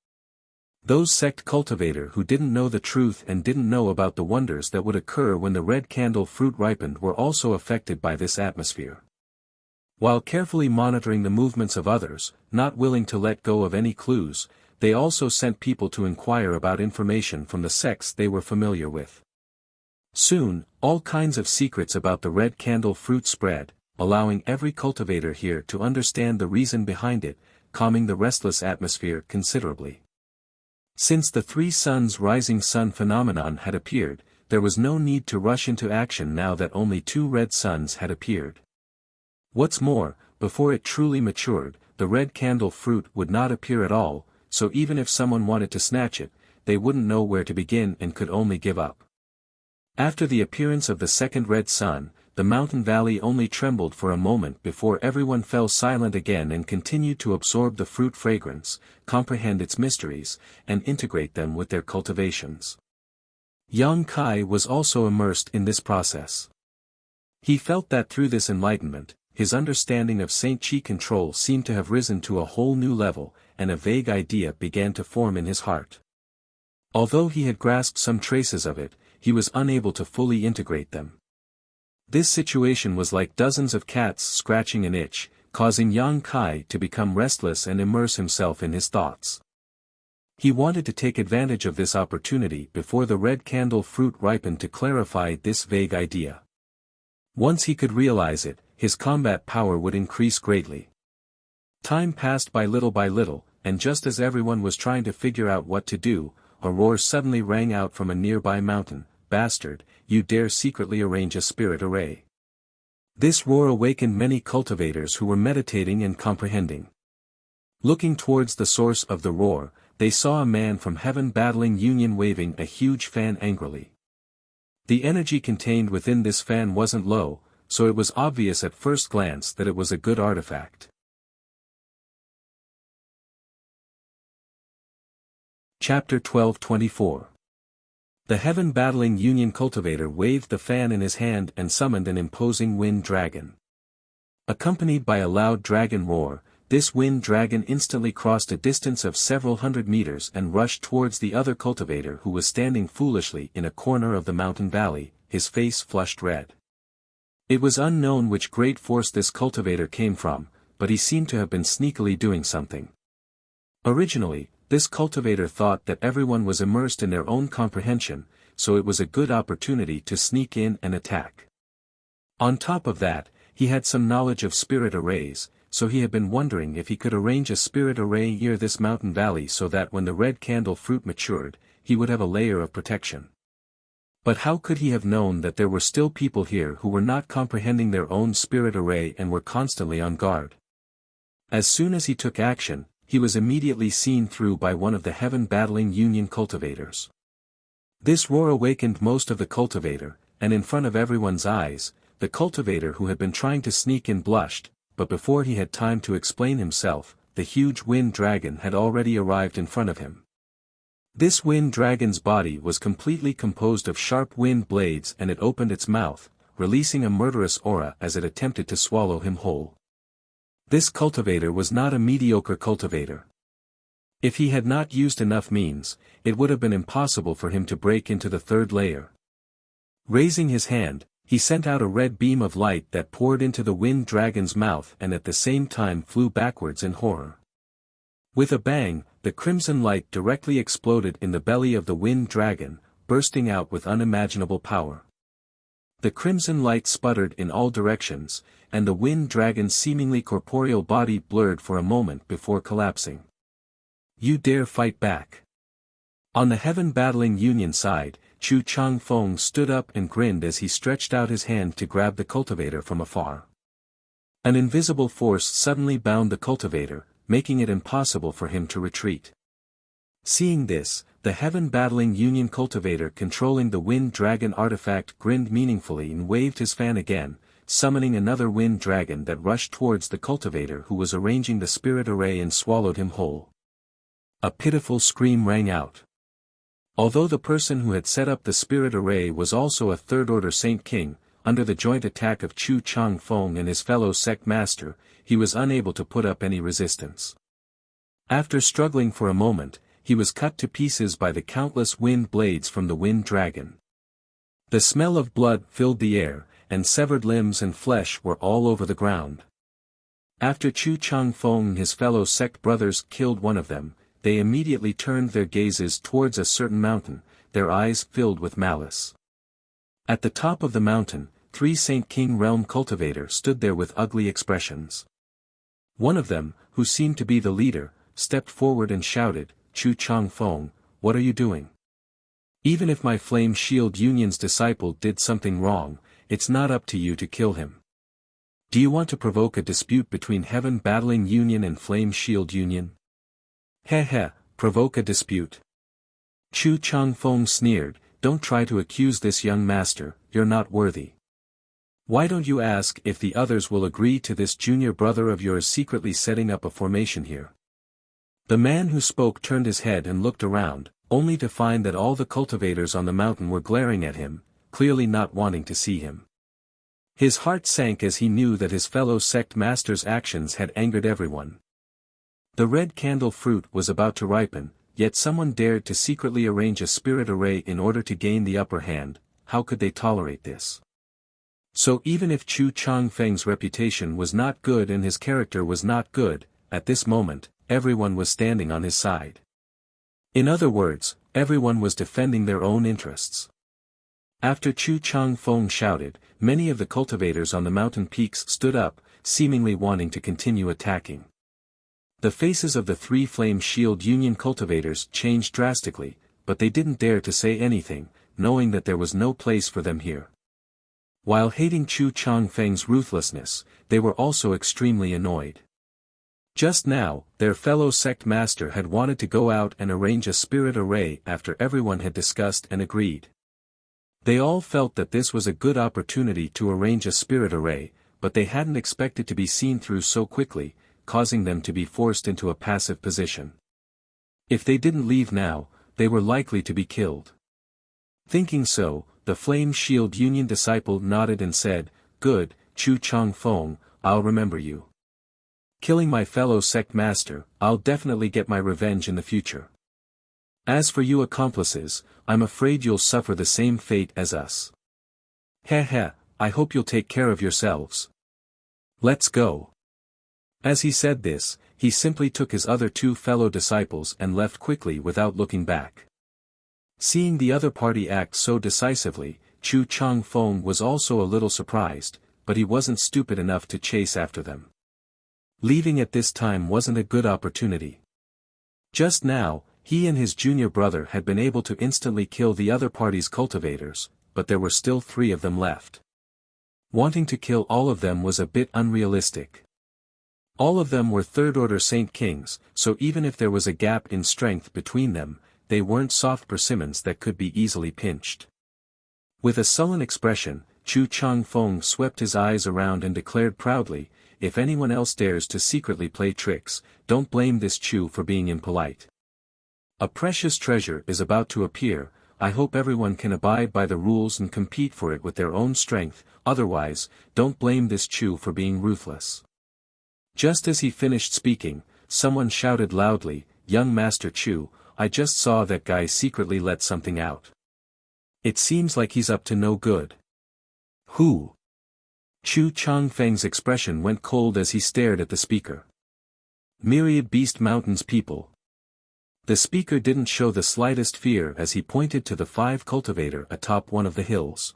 Those sect cultivator who didn't know the truth and didn't know about the wonders that would occur when the red candle fruit ripened were also affected by this atmosphere. While carefully monitoring the movements of others, not willing to let go of any clues, they also sent people to inquire about information from the sects they were familiar with. Soon, all kinds of secrets about the red candle fruit spread, allowing every cultivator here to understand the reason behind it, calming the restless atmosphere considerably. Since the three suns rising sun phenomenon had appeared, there was no need to rush into action now that only two red suns had appeared. What's more, before it truly matured, the red candle fruit would not appear at all, so even if someone wanted to snatch it, they wouldn't know where to begin and could only give up. After the appearance of the second red sun, the mountain valley only trembled for a moment before everyone fell silent again and continued to absorb the fruit fragrance, comprehend its mysteries, and integrate them with their cultivations. Yang Kai was also immersed in this process. He felt that through this enlightenment, his understanding of Saint Chi control seemed to have risen to a whole new level, and a vague idea began to form in his heart. Although he had grasped some traces of it, he was unable to fully integrate them. This situation was like dozens of cats scratching an itch, causing Yang Kai to become restless and immerse himself in his thoughts. He wanted to take advantage of this opportunity before the red candle fruit ripened to clarify this vague idea. Once he could realize it, his combat power would increase greatly. Time passed by little, and just as everyone was trying to figure out what to do, a roar suddenly rang out from a nearby mountain. "Bastard, you dare secretly arrange a spirit array." This roar awakened many cultivators who were meditating and comprehending. Looking towards the source of the roar, they saw a man from heaven battling union waving a huge fan angrily. The energy contained within this fan wasn't low, so it was obvious at first glance that it was a good artifact. Chapter 12:24. The heaven-battling union cultivator waved the fan in his hand and summoned an imposing wind dragon. Accompanied by a loud dragon roar, this wind dragon instantly crossed a distance of several hundred meters and rushed towards the other cultivator who was standing foolishly in a corner of the mountain valley, his face flushed red. It was unknown which great force this cultivator came from, but he seemed to have been sneakily doing something. Originally, this cultivator thought that everyone was immersed in their own comprehension, so it was a good opportunity to sneak in and attack. On top of that, he had some knowledge of spirit arrays, so he had been wondering if he could arrange a spirit array near this mountain valley so that when the red candle fruit matured, he would have a layer of protection. But how could he have known that there were still people here who were not comprehending their own spirit array and were constantly on guard? As soon as he took action, he was immediately seen through by one of the heaven-battling union cultivators. This roar awakened most of the cultivator, and in front of everyone's eyes, the cultivator who had been trying to sneak in blushed, but before he had time to explain himself, the huge wind dragon had already arrived in front of him. This wind dragon's body was completely composed of sharp wind blades and it opened its mouth, releasing a murderous aura as it attempted to swallow him whole. This cultivator was not a mediocre cultivator. If he had not used enough means, it would have been impossible for him to break into the third layer. Raising his hand, he sent out a red beam of light that poured into the wind dragon's mouth and at the same time flew backwards in horror. With a bang, the crimson light directly exploded in the belly of the wind dragon, bursting out with unimaginable power. The crimson light sputtered in all directions, and the wind dragon's seemingly corporeal body blurred for a moment before collapsing. You dare fight back? On the Heaven Battling Union side, Chu Changfeng stood up and grinned as he stretched out his hand to grab the cultivator from afar. An invisible force suddenly bound the cultivator, making it impossible for him to retreat. Seeing this, the Heaven Battling Union cultivator controlling the Wind Dragon artifact grinned meaningfully and waved his fan again, summoning another Wind Dragon that rushed towards the cultivator who was arranging the spirit array and swallowed him whole. A pitiful scream rang out. Although the person who had set up the spirit array was also a third-order Saint King, under the joint attack of Chu Changfeng and his fellow sect master, he was unable to put up any resistance. After struggling for a moment, he was cut to pieces by the countless wind blades from the wind dragon. The smell of blood filled the air, and severed limbs and flesh were all over the ground. After Chu Changfeng and his fellow sect brothers killed one of them, they immediately turned their gazes towards a certain mountain, their eyes filled with malice. At the top of the mountain, 3 Saint King realm cultivators stood there with ugly expressions. One of them, who seemed to be the leader, stepped forward and shouted, Chu Changfeng, what are you doing? Even if my Flame Shield Union's disciple did something wrong, it's not up to you to kill him. Do you want to provoke a dispute between Heaven Battling Union and Flame Shield Union? Heh, provoke a dispute. Chu Changfeng sneered, don't try to accuse this young master, you're not worthy. Why don't you ask if the others will agree to this junior brother of yours secretly setting up a formation here? The man who spoke turned his head and looked around, only to find that all the cultivators on the mountain were glaring at him, clearly not wanting to see him. His heart sank as he knew that his fellow sect master's actions had angered everyone. The red candle fruit was about to ripen, yet someone dared to secretly arrange a spirit array in order to gain the upper hand. How could they tolerate this? So even if Chu Changfeng's reputation was not good and his character was not good, at this moment, everyone was standing on his side. In other words, everyone was defending their own interests. After Chu Changfeng shouted, many of the cultivators on the mountain peaks stood up, seemingly wanting to continue attacking. The faces of the 3 Flame Shield Union cultivators changed drastically, but they didn't dare to say anything, knowing that there was no place for them here. While hating Chu Changfeng's ruthlessness, they were also extremely annoyed. Just now, their fellow sect master had wanted to go out and arrange a spirit array after everyone had discussed and agreed. They all felt that this was a good opportunity to arrange a spirit array, but they hadn't expected to be seen through so quickly, causing them to be forced into a passive position. If they didn't leave now, they were likely to be killed. Thinking so, the Flame Shield Union disciple nodded and said, Good, Chu Changfeng, I'll remember you. Killing my fellow sect master, I'll definitely get my revenge in the future. As for you accomplices, I'm afraid you'll suffer the same fate as us. Heh, I hope you'll take care of yourselves. Let's go. As he said this, he simply took his other 2 fellow disciples and left quickly without looking back. Seeing the other party act so decisively, Chu Changfeng was also a little surprised, but he wasn't stupid enough to chase after them. Leaving at this time wasn't a good opportunity. Just now, he and his junior brother had been able to instantly kill the other party's cultivators, but there were still 3 of them left. Wanting to kill all of them was a bit unrealistic. All of them were third-order Saint Kings, so even if there was a gap in strength between them, they weren't soft persimmons that could be easily pinched. With a sullen expression, Chu Changfeng swept his eyes around and declared proudly, if anyone else dares to secretly play tricks, don't blame this Chu for being impolite. A precious treasure is about to appear, I hope everyone can abide by the rules and compete for it with their own strength, otherwise, don't blame this Chu for being ruthless. Just as he finished speaking, someone shouted loudly, "Young Master Chu, I just saw that guy secretly let something out. It seems like he's up to no good." "Who?" Chu Changfeng's expression went cold as he stared at the speaker. "Myriad Beast Mountain's people." The speaker didn't show the slightest fear as he pointed to the 5 cultivator atop one of the hills.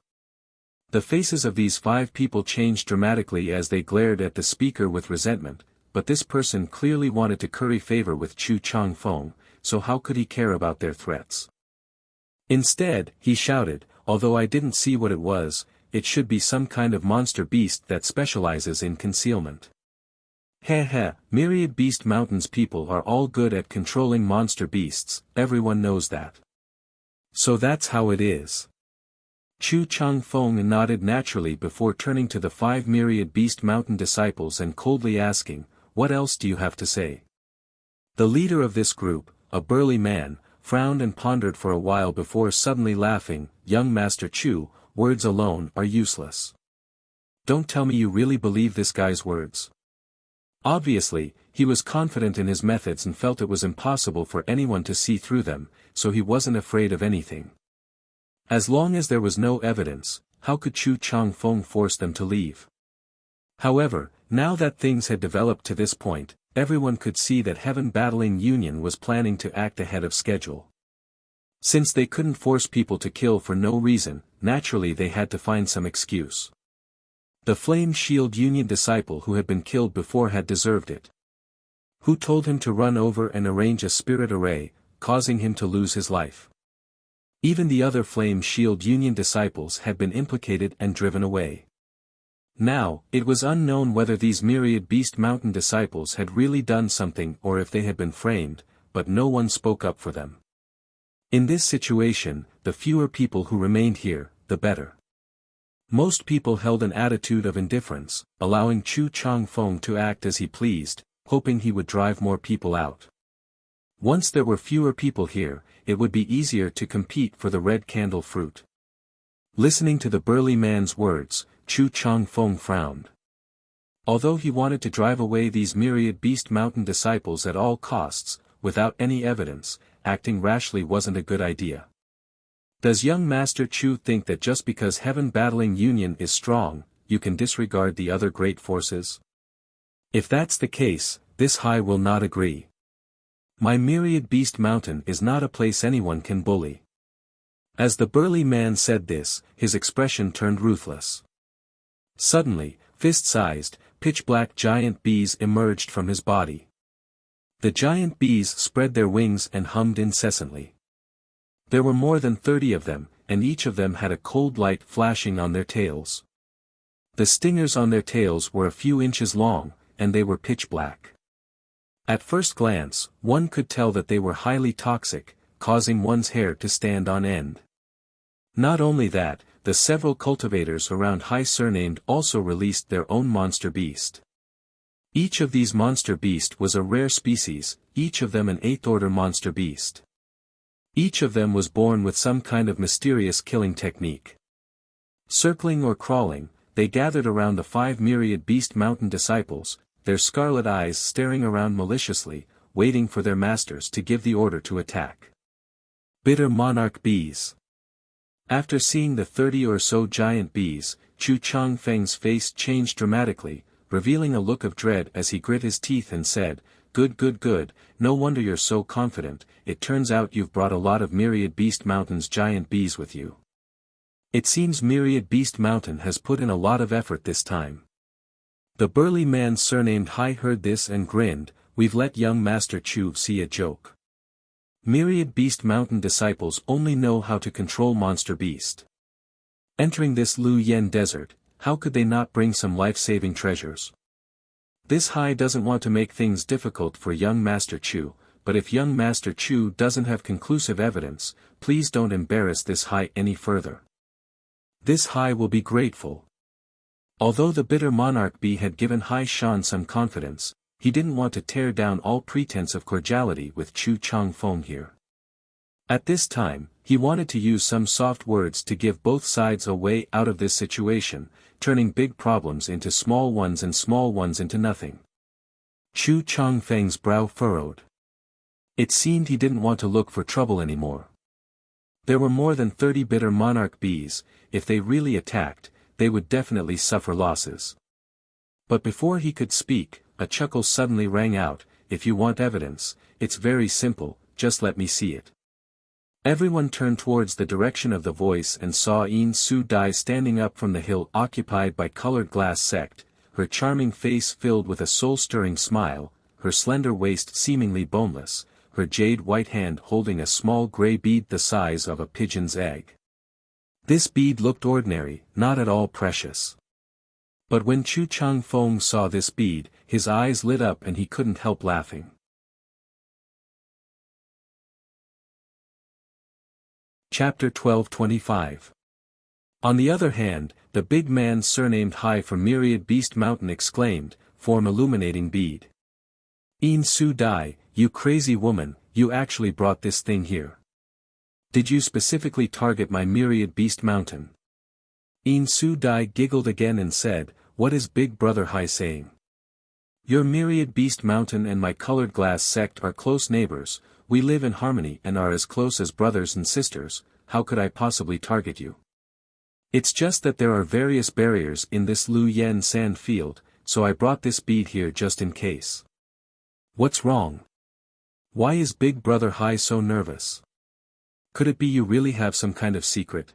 The faces of these 5 people changed dramatically as they glared at the speaker with resentment, but this person clearly wanted to curry favor with Chu Changfeng, so how could he care about their threats? Instead, he shouted, "Although I didn't see what it was, it should be some kind of monster beast that specializes in concealment." "Heh heh, Myriad Beast Mountain's people are all good at controlling monster beasts, everyone knows that. So that's how it is." Chu Changfeng nodded naturally before turning to the 5 Myriad Beast Mountain disciples and coldly asking, "What else do you have to say?" The leader of this group, a burly man, frowned and pondered for a while before suddenly laughing, "Young Master Chu, words alone are useless. Don't tell me you really believe this guy's words." Obviously, he was confident in his methods and felt it was impossible for anyone to see through them, so he wasn't afraid of anything. As long as there was no evidence, how could Chu Changfeng force them to leave? However, now that things had developed to this point, everyone could see that Heaven Battling Union was planning to act ahead of schedule. Since they couldn't force people to kill for no reason, naturally they had to find some excuse. The Flame Shield Union disciple who had been killed before had deserved it. Who told him to run over and arrange a spirit array, causing him to lose his life? Even the other Flame Shield Union disciples had been implicated and driven away. Now, it was unknown whether these Myriad Beast Mountain disciples had really done something or if they had been framed, but no one spoke up for them. In this situation, the fewer people who remained here, the better. Most people held an attitude of indifference, allowing Chu Changfeng to act as he pleased, hoping he would drive more people out. Once there were fewer people here, it would be easier to compete for the red candle fruit. Listening to the burly man's words, Chu Changfeng frowned. Although he wanted to drive away these Myriad Beast Mountain disciples at all costs, without any evidence, acting rashly wasn't a good idea. Does young Master Chu think that just because Heaven Battling Union is strong, you can disregard the other great forces? If that's the case, this High will not agree. My Myriad Beast Mountain is not a place anyone can bully. As the burly man said this, his expression turned ruthless. Suddenly, fist-sized, pitch-black giant bees emerged from his body. The giant bees spread their wings and hummed incessantly. There were more than 30 of them, and each of them had a cold light flashing on their tails. The stingers on their tails were a few inches long, and they were pitch-black. At first glance, one could tell that they were highly toxic, causing one's hair to stand on end. Not only that, the several cultivators around High Surnamed also released their own monster beast. Each of these monster beast was a rare species, each of them an 8th-order monster beast. Each of them was born with some kind of mysterious killing technique. Circling or crawling, they gathered around the 5 Myriad Beast Mountain disciples, their scarlet eyes staring around maliciously, waiting for their masters to give the order to attack. Bitter monarch bees. After seeing the 30 or so giant bees, Chu Changfeng's face changed dramatically, revealing a look of dread as he grit his teeth and said, Good, no wonder you're so confident, it turns out you've brought a lot of Myriad Beast Mountain's giant bees with you. It seems Myriad Beast Mountain has put in a lot of effort this time." The burly man surnamed Hai heard this and grinned, "We've let young Master Chu see a joke. Myriad Beast Mountain disciples only know how to control monster beast. Entering this Lu Yen desert, how could they not bring some life-saving treasures? This Hai doesn't want to make things difficult for young Master Chu, but if young Master Chu doesn't have conclusive evidence, please don't embarrass this Hai any further. This Hai will be grateful." Although the bitter monarch bee had given Hai Shan some confidence, he didn't want to tear down all pretense of cordiality with Chu Changfeng here. At this time, He wanted to use some soft words to give both sides a way out of this situation, turning big problems into small ones and small ones into nothing. Chu Changfeng's brow furrowed. It seemed he didn't want to look for trouble anymore. There were more than 30 bitter monarch bees. If they really attacked, they would definitely suffer losses. But before he could speak, a chuckle suddenly rang out. If you want evidence, it's very simple, just let me see it. Everyone turned towards the direction of the voice and saw Yin Su Dai standing up from the hill occupied by colored glass sect, her charming face filled with a soul-stirring smile, her slender waist seemingly boneless, her jade white hand holding a small gray bead the size of a pigeon's egg. This bead looked ordinary, not at all precious. But when Chu Changfeng saw this bead, his eyes lit up and he couldn't help laughing. Chapter 12:25. On the other hand, the big man surnamed Hai from Myriad Beast Mountain exclaimed, "Form illuminating bead. Yin Su Dai, you crazy woman, you actually brought this thing here. Did you specifically target my Myriad Beast Mountain?" Yin Su Dai giggled again and said, "What is Big Brother Hai saying? Your Myriad Beast Mountain and my colored glass sect are close neighbors. We live in harmony and are as close as brothers and sisters. How could I possibly target you? It's just that there are various barriers in this Lu Yen sand field, so I brought this bead here just in case." "What's wrong? Why is Big Brother Hai so nervous? Could it be you really have some kind of secret?"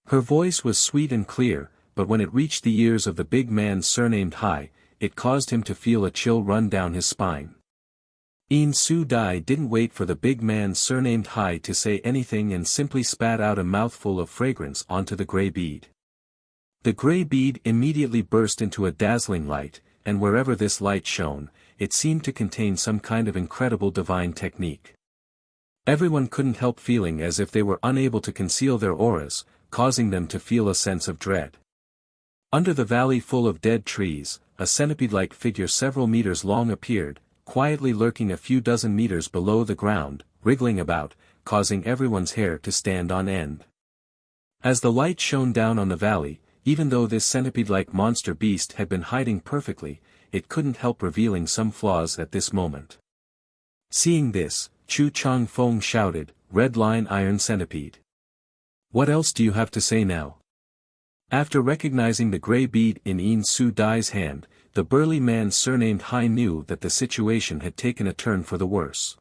Her voice was sweet and clear, but when it reached the ears of the big man surnamed Hai, it caused him to feel a chill run down his spine. Yin Su Dai didn't wait for the big man surnamed Hai to say anything and simply spat out a mouthful of fragrance onto the gray bead. The gray bead immediately burst into a dazzling light, and wherever this light shone, it seemed to contain some kind of incredible divine technique. Everyone couldn't help feeling as if they were unable to conceal their auras, causing them to feel a sense of dread. Under the valley full of dead trees, a centipede-like figure several meters long appeared, quietly lurking a few dozen meters below the ground, wriggling about, causing everyone's hair to stand on end. As the light shone down on the valley, even though this centipede-like monster beast had been hiding perfectly, it couldn't help revealing some flaws at this moment. Seeing this, Chu Changfeng shouted, "Red Line Iron Centipede. What else do you have to say now?" After recognizing the gray bead in Yin Su Dai's hand, the burly man surnamed Hai knew that the situation had taken a turn for the worse.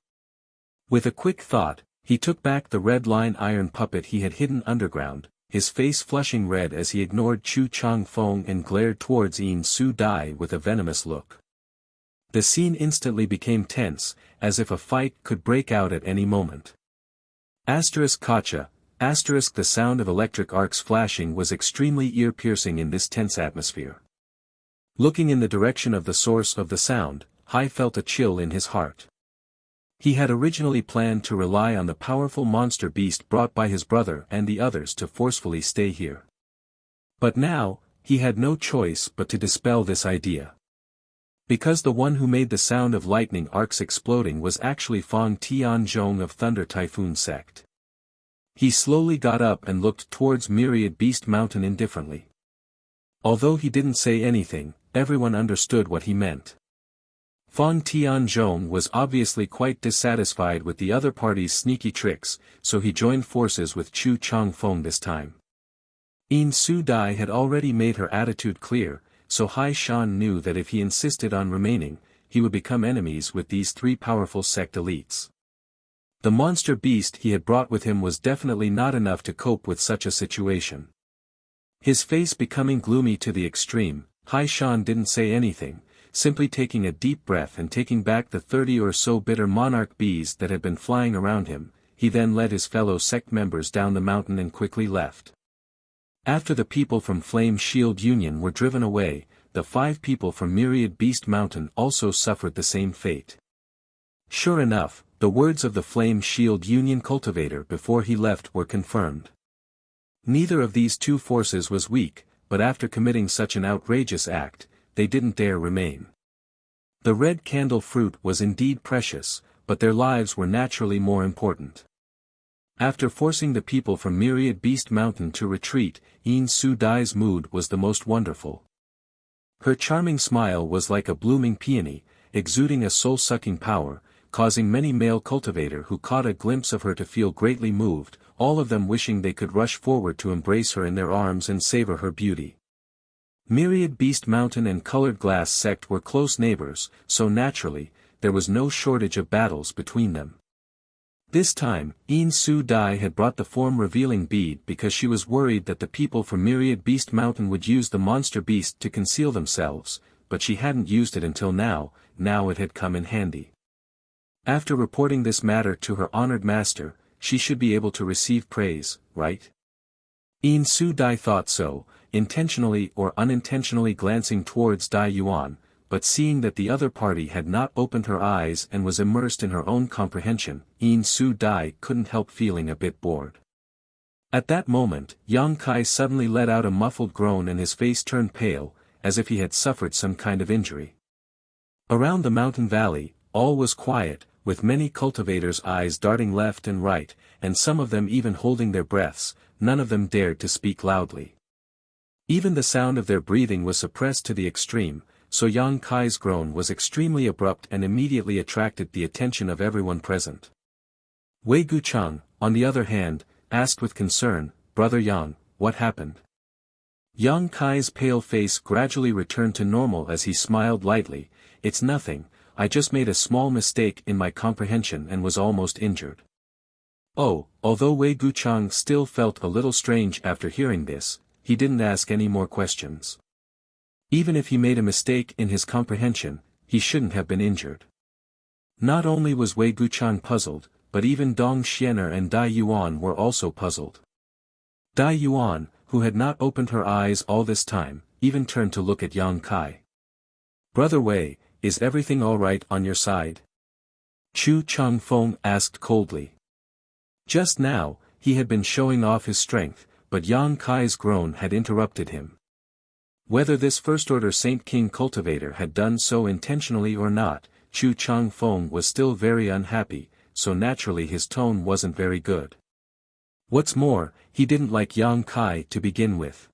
With a quick thought, he took back the red line iron puppet he had hidden underground, his face flushing red as he ignored Chu Changfeng and glared towards Yin Su Dai with a venomous look. The scene instantly became tense, as if a fight could break out at any moment. Gotcha. The sound of electric arcs flashing was extremely ear-piercing in this tense atmosphere. Looking in the direction of the source of the sound, Hai felt a chill in his heart. He had originally planned to rely on the powerful monster beast brought by his brother and the others to forcefully stay here. But now, he had no choice but to dispel this idea. Because the one who made the sound of lightning arcs exploding was actually Fang Tianzhong of Thunder Typhoon sect. He slowly got up and looked towards Myriad Beast Mountain indifferently. Although he didn't say anything, everyone understood what he meant. Fang Tianzhong was obviously quite dissatisfied with the other party's sneaky tricks, so he joined forces with Chu Changfeng this time. Yin Su Dai had already made her attitude clear, so Hai Shan knew that if he insisted on remaining, he would become enemies with these three powerful sect elites. The monster beast he had brought with him was definitely not enough to cope with such a situation. His face becoming gloomy to the extreme, Hai Shan didn't say anything, simply taking a deep breath and taking back the 30 or so bitter monarch bees that had been flying around him. He then led his fellow sect members down the mountain and quickly left. After the people from Flame Shield Union were driven away, the 5 people from Myriad Beast Mountain also suffered the same fate. Sure enough, the words of the Flame Shield Union cultivator before he left were confirmed. Neither of these two forces was weak, but after committing such an outrageous act, they didn't dare remain. The red candle fruit was indeed precious, but their lives were naturally more important. After forcing the people from Myriad Beast Mountain to retreat, Yin Su Dai's mood was the most wonderful. Her charming smile was like a blooming peony, exuding a soul-sucking power, causing many male cultivator who caught a glimpse of her to feel greatly moved, all of them wishing they could rush forward to embrace her in their arms and savor her beauty. Myriad Beast Mountain and Colored Glass Sect were close neighbors, so naturally, there was no shortage of battles between them. This time, Yin Su Dai had brought the form-revealing bead because she was worried that the people from Myriad Beast Mountain would use the monster beast to conceal themselves, but she hadn't used it until now it had come in handy. After reporting this matter to her honored master, she should be able to receive praise, right? Yin Su Dai thought so, intentionally or unintentionally glancing towards Dai Yuan, but seeing that the other party had not opened her eyes and was immersed in her own comprehension, Yin Su Dai couldn't help feeling a bit bored. At that moment, Yang Kai suddenly let out a muffled groan and his face turned pale, as if he had suffered some kind of injury. Around the mountain valley, all was quiet, with many cultivators' eyes darting left and right, and some of them even holding their breaths. None of them dared to speak loudly. Even the sound of their breathing was suppressed to the extreme, so Yang Kai's groan was extremely abrupt and immediately attracted the attention of everyone present. Wei Gucheng, on the other hand, asked with concern, "Brother Yang, what happened?" Yang Kai's pale face gradually returned to normal as he smiled lightly. "It's nothing, I just made a small mistake in my comprehension and was almost injured." Oh, although Wei Gucheng still felt a little strange after hearing this, he didn't ask any more questions. Even if he made a mistake in his comprehension, he shouldn't have been injured. Not only was Wei Gucheng puzzled, but even Dong Xiener and Dai Yuan were also puzzled. Dai Yuan, who had not opened her eyes all this time, even turned to look at Yang Kai. "Brother Wei, is everything all right on your side?" Chu Changfeng asked coldly. Just now, he had been showing off his strength, but Yang Kai's groan had interrupted him. Whether this first-order Saint King cultivator had done so intentionally or not, Chu Changfeng was still very unhappy, so naturally his tone wasn't very good. What's more, he didn't like Yang Kai to begin with.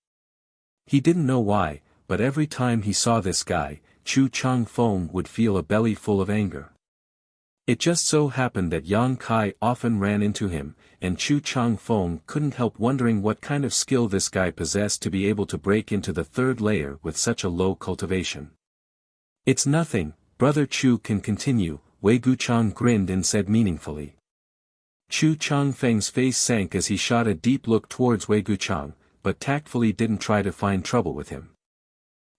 He didn't know why, but every time he saw this guy, Chu Changfeng would feel a belly full of anger. It just so happened that Yang Kai often ran into him, and Chu Changfeng couldn't help wondering what kind of skill this guy possessed to be able to break into the third layer with such a low cultivation. "It's nothing, Brother Chu can continue," Wei Gucheng grinned and said meaningfully. Chu Changfeng's face sank as he shot a deep look towards Wei Gucheng, but tactfully didn't try to find trouble with him.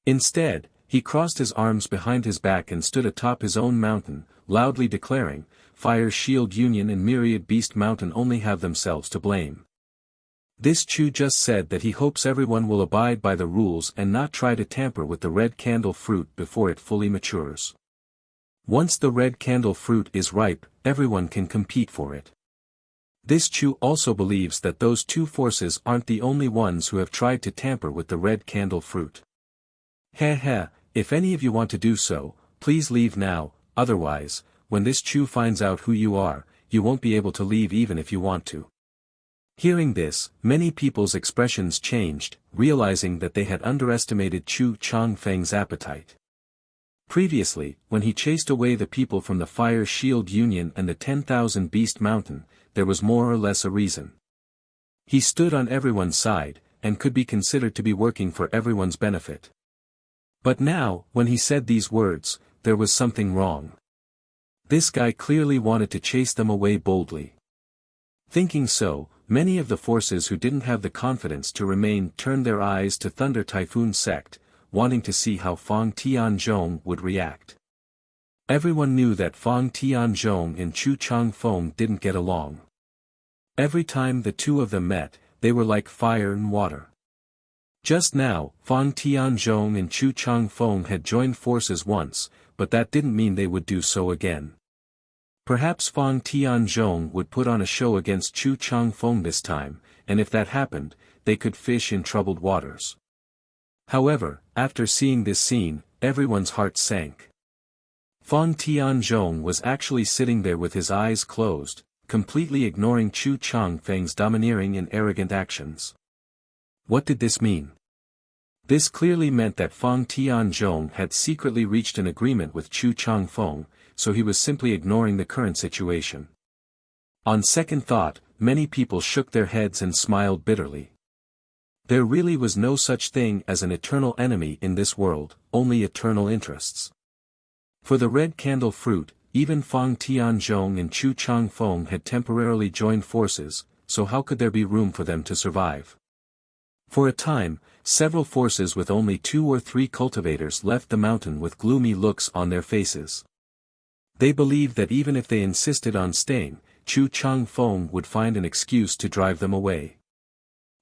Instead, he crossed his arms behind his back and stood atop his own mountain, loudly declaring, "Fire Shield Union and Myriad Beast Mountain only have themselves to blame." This Chu just said that he hopes everyone will abide by the rules and not try to tamper with the red candle fruit before it fully matures. Once the red candle fruit is ripe, everyone can compete for it. This Chu also believes that those two forces aren't the only ones who have tried to tamper with the red candle fruit. Heh, if any of you want to do so, please leave now, otherwise, when this Chu finds out who you are, you won't be able to leave even if you want to. Hearing this, many people's expressions changed, realizing that they had underestimated Chu Changfeng's appetite. Previously, when he chased away the people from the Fire Shield Union and the 10,000 Beast Mountain, there was more or less a reason. He stood on everyone's side, and could be considered to be working for everyone's benefit. But now, when he said these words, there was something wrong. This guy clearly wanted to chase them away boldly. Thinking so, many of the forces who didn't have the confidence to remain turned their eyes to Thunder Typhoon Sect, wanting to see how Fang Tianzhong would react. Everyone knew that Fang Tianzhong and Chu Changfeng didn't get along. Every time the two of them met, they were like fire and water. Just now, Fang Tianzhong and Chu Changfeng had joined forces once, but that didn't mean they would do so again. Perhaps Fang Tianzhong would put on a show against Chu Changfeng this time, and if that happened, they could fish in troubled waters. However, after seeing this scene, everyone's heart sank. Fang Tianzhong was actually sitting there with his eyes closed, completely ignoring Chu Changfeng's domineering and arrogant actions. What did this mean? This clearly meant that Fang Tianzhong had secretly reached an agreement with Chu Changfeng, so he was simply ignoring the current situation. On second thought, many people shook their heads and smiled bitterly. There really was no such thing as an eternal enemy in this world, only eternal interests. For the red candle fruit, even Fang Tianzhong and Chu Changfeng had temporarily joined forces, so how could there be room for them to survive? For a time, several forces with only 2 or 3 cultivators left the mountain with gloomy looks on their faces. They believed that even if they insisted on staying, Chu Changfeng would find an excuse to drive them away.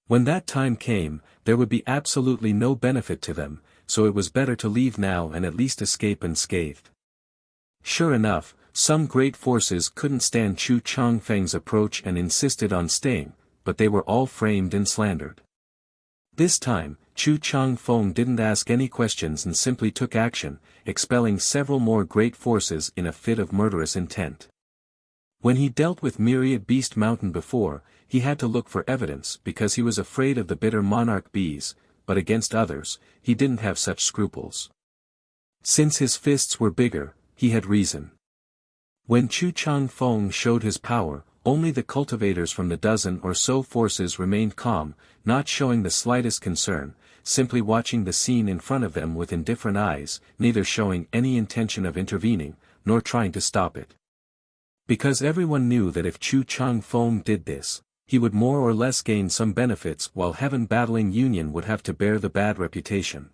When that time came, there would be absolutely no benefit to them, so it was better to leave now and at least escape unscathed. Sure enough, some great forces couldn't stand Chu Changfeng's approach and insisted on staying, but they were all framed and slandered. This time, Chu Changfeng didn't ask any questions and simply took action, expelling several more great forces in a fit of murderous intent. When he dealt with Myriad Beast Mountain before, he had to look for evidence because he was afraid of the bitter monarch bees, but against others, he didn't have such scruples. Since his fists were bigger, he had reason. When Chu Changfeng showed his power, only the cultivators from the dozen or so forces remained calm, not showing the slightest concern, simply watching the scene in front of them with indifferent eyes, neither showing any intention of intervening, nor trying to stop it. Because everyone knew that if Chu Changfeng did this, he would more or less gain some benefits while Heaven Battling Union would have to bear the bad reputation.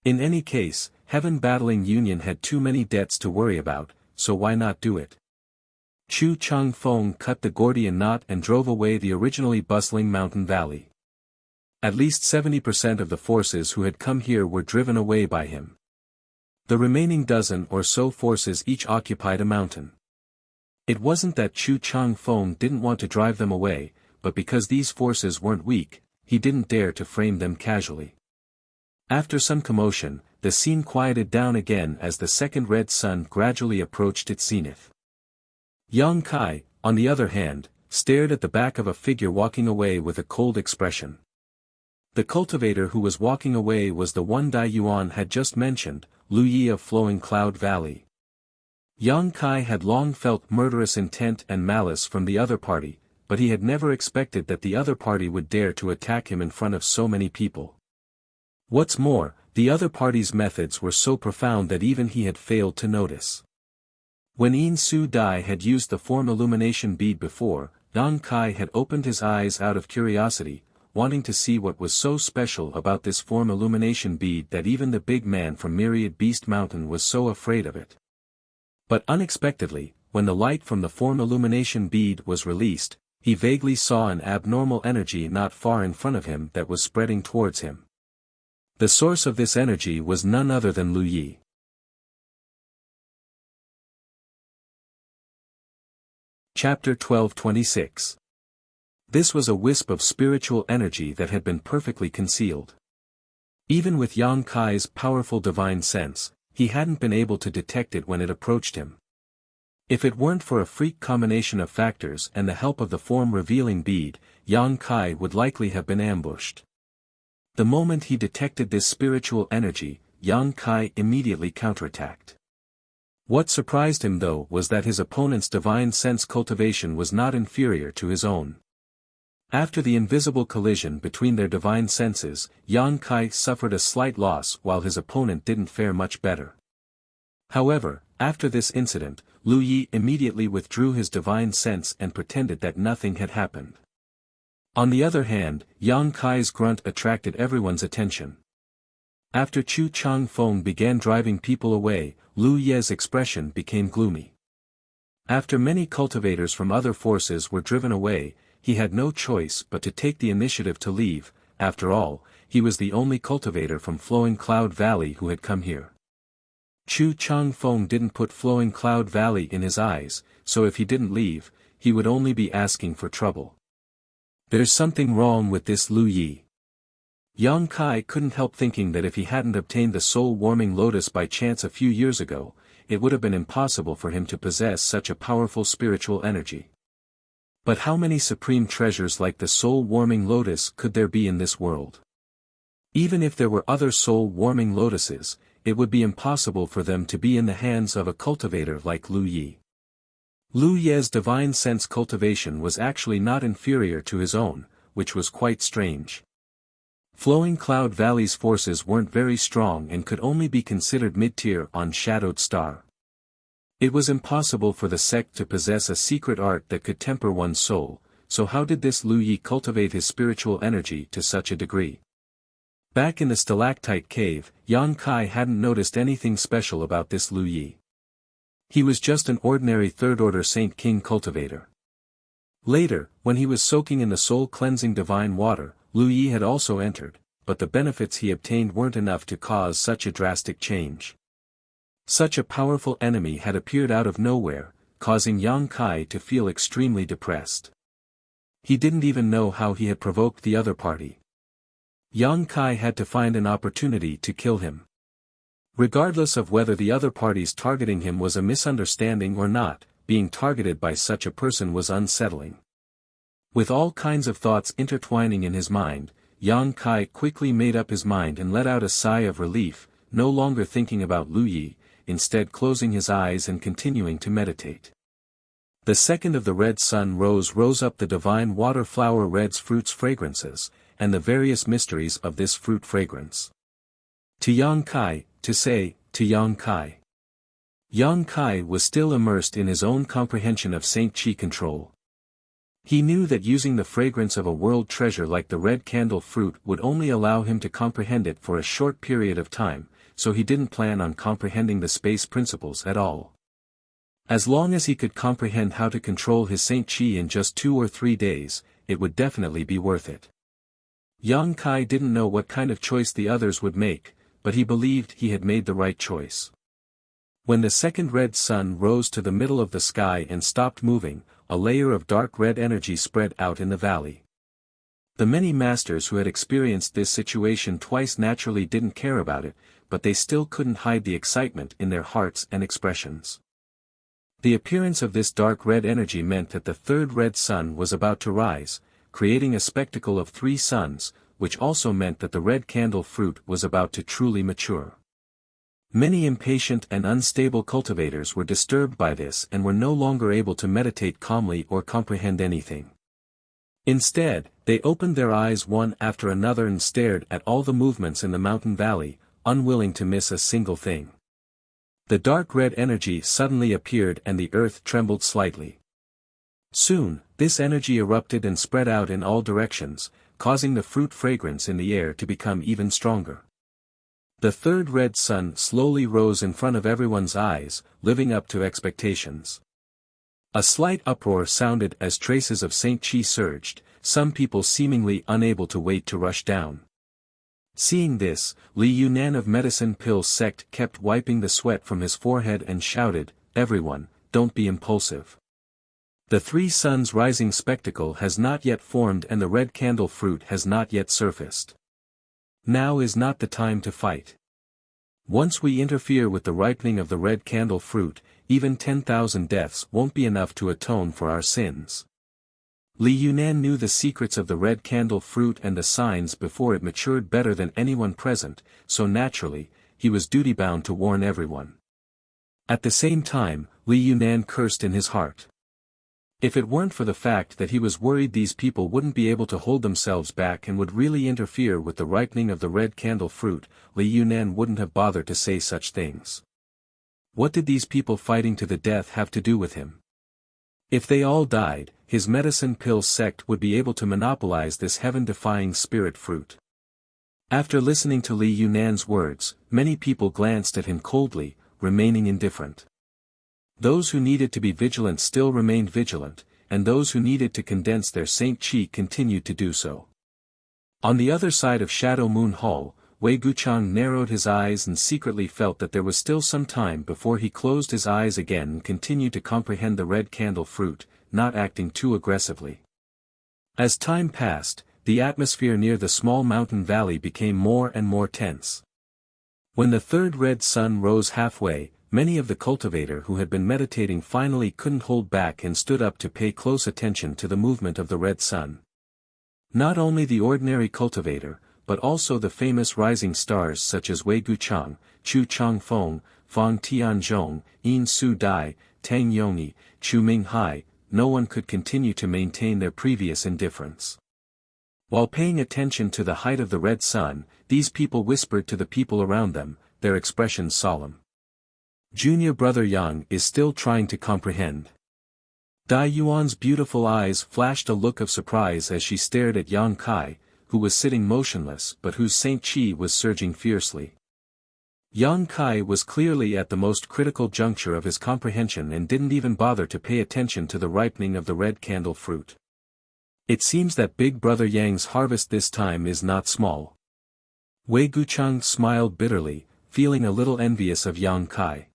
In any case, Heaven Battling Union had too many debts to worry about, so why not do it? Chu Changfeng cut the Gordian knot and drove away the originally bustling mountain valley. At least 70% of the forces who had come here were driven away by him. The remaining dozen or so forces each occupied a mountain. It wasn't that Chu Changfeng didn't want to drive them away, but because these forces weren't weak, he didn't dare to frame them casually. After some commotion, the scene quieted down again as the second red sun gradually approached its zenith. Yang Kai, on the other hand, stared at the back of a figure walking away with a cold expression. The cultivator who was walking away was the one Dai Yuan had just mentioned, Lu Yi of Flowing Cloud Valley. Yang Kai had long felt murderous intent and malice from the other party, but he had never expected that the other party would dare to attack him in front of so many people. What's more, the other party's methods were so profound that even he had failed to notice. When In Su Dai had used the form illumination bead before, Yang Kai had opened his eyes out of curiosity, wanting to see what was so special about this form illumination bead that even the big man from Myriad Beast Mountain was so afraid of it. But unexpectedly, when the light from the form illumination bead was released, he vaguely saw an abnormal energy not far in front of him that was spreading towards him. The source of this energy was none other than Lu Yi. Chapter 12:26. This was a wisp of spiritual energy that had been perfectly concealed. Even with Yang Kai's powerful divine sense, he hadn't been able to detect it when it approached him. If it weren't for a freak combination of factors and the help of the form-revealing bead, Yang Kai would likely have been ambushed. The moment he detected this spiritual energy, Yang Kai immediately counterattacked. What surprised him though was that his opponent's divine sense cultivation was not inferior to his own. After the invisible collision between their divine senses, Yang Kai suffered a slight loss while his opponent didn't fare much better. However, after this incident, Lu Yi immediately withdrew his divine sense and pretended that nothing had happened. On the other hand, Yang Kai's grunt attracted everyone's attention. After Chu Changfeng began driving people away, Lu Ye's expression became gloomy. After many cultivators from other forces were driven away, he had no choice but to take the initiative to leave. After all, he was the only cultivator from Flowing Cloud Valley who had come here. Chu Changfeng didn't put Flowing Cloud Valley in his eyes, so if he didn't leave, he would only be asking for trouble. There's something wrong with this Lu Yi. Yang Kai couldn't help thinking that if he hadn't obtained the soul-warming lotus by chance a few years ago, it would have been impossible for him to possess such a powerful spiritual energy. But how many supreme treasures like the soul-warming lotus could there be in this world? Even if there were other soul-warming lotuses, it would be impossible for them to be in the hands of a cultivator like Lu Yi. Lu Ye's divine sense cultivation was actually not inferior to his own, which was quite strange. Flowing Cloud Valley's forces weren't very strong and could only be considered mid-tier on Shadowed Star. It was impossible for the sect to possess a secret art that could temper one's soul, so how did this Lu Yi cultivate his spiritual energy to such a degree? Back in the stalactite cave, Yan Kai hadn't noticed anything special about this Lu Yi. He was just an ordinary third-order Saint King cultivator. Later, when he was soaking in the soul-cleansing divine water, Lu Yi had also entered, but the benefits he obtained weren't enough to cause such a drastic change. Such a powerful enemy had appeared out of nowhere, causing Yang Kai to feel extremely depressed. He didn't even know how he had provoked the other party. Yang Kai had to find an opportunity to kill him. Regardless of whether the other party's targeting him was a misunderstanding or not, being targeted by such a person was unsettling. With all kinds of thoughts intertwining in his mind, Yang Kai quickly made up his mind and let out a sigh of relief, no longer thinking about Lu Yi, instead closing his eyes and continuing to meditate. The second of the red sun rose up the divine water flower red's fruit's fragrances, and the various mysteries of this fruit fragrance. To Yang Kai, to Yang Kai. Yang Kai was still immersed in his own comprehension of Saint Chi control. He knew that using the fragrance of a world treasure like the red candle fruit would only allow him to comprehend it for a short period of time, so he didn't plan on comprehending the space principles at all. As long as he could comprehend how to control his Saint Chi in just 2 or 3 days, it would definitely be worth it. Yang Kai didn't know what kind of choice the others would make, but he believed he had made the right choice. When the second red sun rose to the middle of the sky and stopped moving, a layer of dark red energy spread out in the valley. The many masters who had experienced this situation twice naturally didn't care about it, but they still couldn't hide the excitement in their hearts and expressions. The appearance of this dark red energy meant that the third red sun was about to rise, creating a spectacle of 3 suns, which also meant that the red candle fruit was about to truly mature. Many impatient and unstable cultivators were disturbed by this and were no longer able to meditate calmly or comprehend anything. Instead, they opened their eyes one after another and stared at all the movements in the mountain valley, unwilling to miss a single thing. The dark red energy suddenly appeared and the earth trembled slightly. Soon, this energy erupted and spread out in all directions, causing the fruit fragrance in the air to become even stronger. The third red sun slowly rose in front of everyone's eyes, living up to expectations. A slight uproar sounded as traces of Saint Chi surged, some people seemingly unable to wait to rush down. Seeing this, Li Yunan of Medicine Pill sect kept wiping the sweat from his forehead and shouted, "Everyone, don't be impulsive. The 3 suns rising spectacle has not yet formed and the red candle fruit has not yet surfaced. Now is not the time to fight. Once we interfere with the ripening of the red candle fruit, even 10,000 deaths won't be enough to atone for our sins." Li Yunan knew the secrets of the red candle fruit and the signs before it matured better than anyone present, so naturally, he was duty-bound to warn everyone. At the same time, Li Yunan cursed in his heart. If it weren't for the fact that he was worried these people wouldn't be able to hold themselves back and would really interfere with the ripening of the red candle fruit, Li Yunan wouldn't have bothered to say such things. What did these people fighting to the death have to do with him? If they all died, his Medicine Pill sect would be able to monopolize this heaven-defying spirit fruit. After listening to Li Yunan's words, many people glanced at him coldly, remaining indifferent. Those who needed to be vigilant still remained vigilant, and those who needed to condense their Saint Chi continued to do so. On the other side of Shadow Moon Hall, Wei Guchang narrowed his eyes and secretly felt that there was still some time before he closed his eyes again and continued to comprehend the red candle fruit, not acting too aggressively. As time passed, the atmosphere near the small mountain valley became more and more tense. When the third red sun rose halfway, many of the cultivator who had been meditating finally couldn't hold back and stood up to pay close attention to the movement of the red sun. Not only the ordinary cultivator, but also the famous rising stars such as Wei Guchang, Chu Changfeng, Fang Tianzhong, Yin Su Dai, Tang Yongyi, Chu Minghai, no one could continue to maintain their previous indifference. While paying attention to the height of the red sun, these people whispered to the people around them, their expressions solemn. Junior brother Yang is still trying to comprehend. Dai Yuan's beautiful eyes flashed a look of surprise as she stared at Yang Kai, who was sitting motionless but whose Saint Qi was surging fiercely. Yang Kai was clearly at the most critical juncture of his comprehension and didn't even bother to pay attention to the ripening of the red candle fruit. It seems that big brother Yang's harvest this time is not small. Wei Guchang smiled bitterly, feeling a little envious of Yang Kai.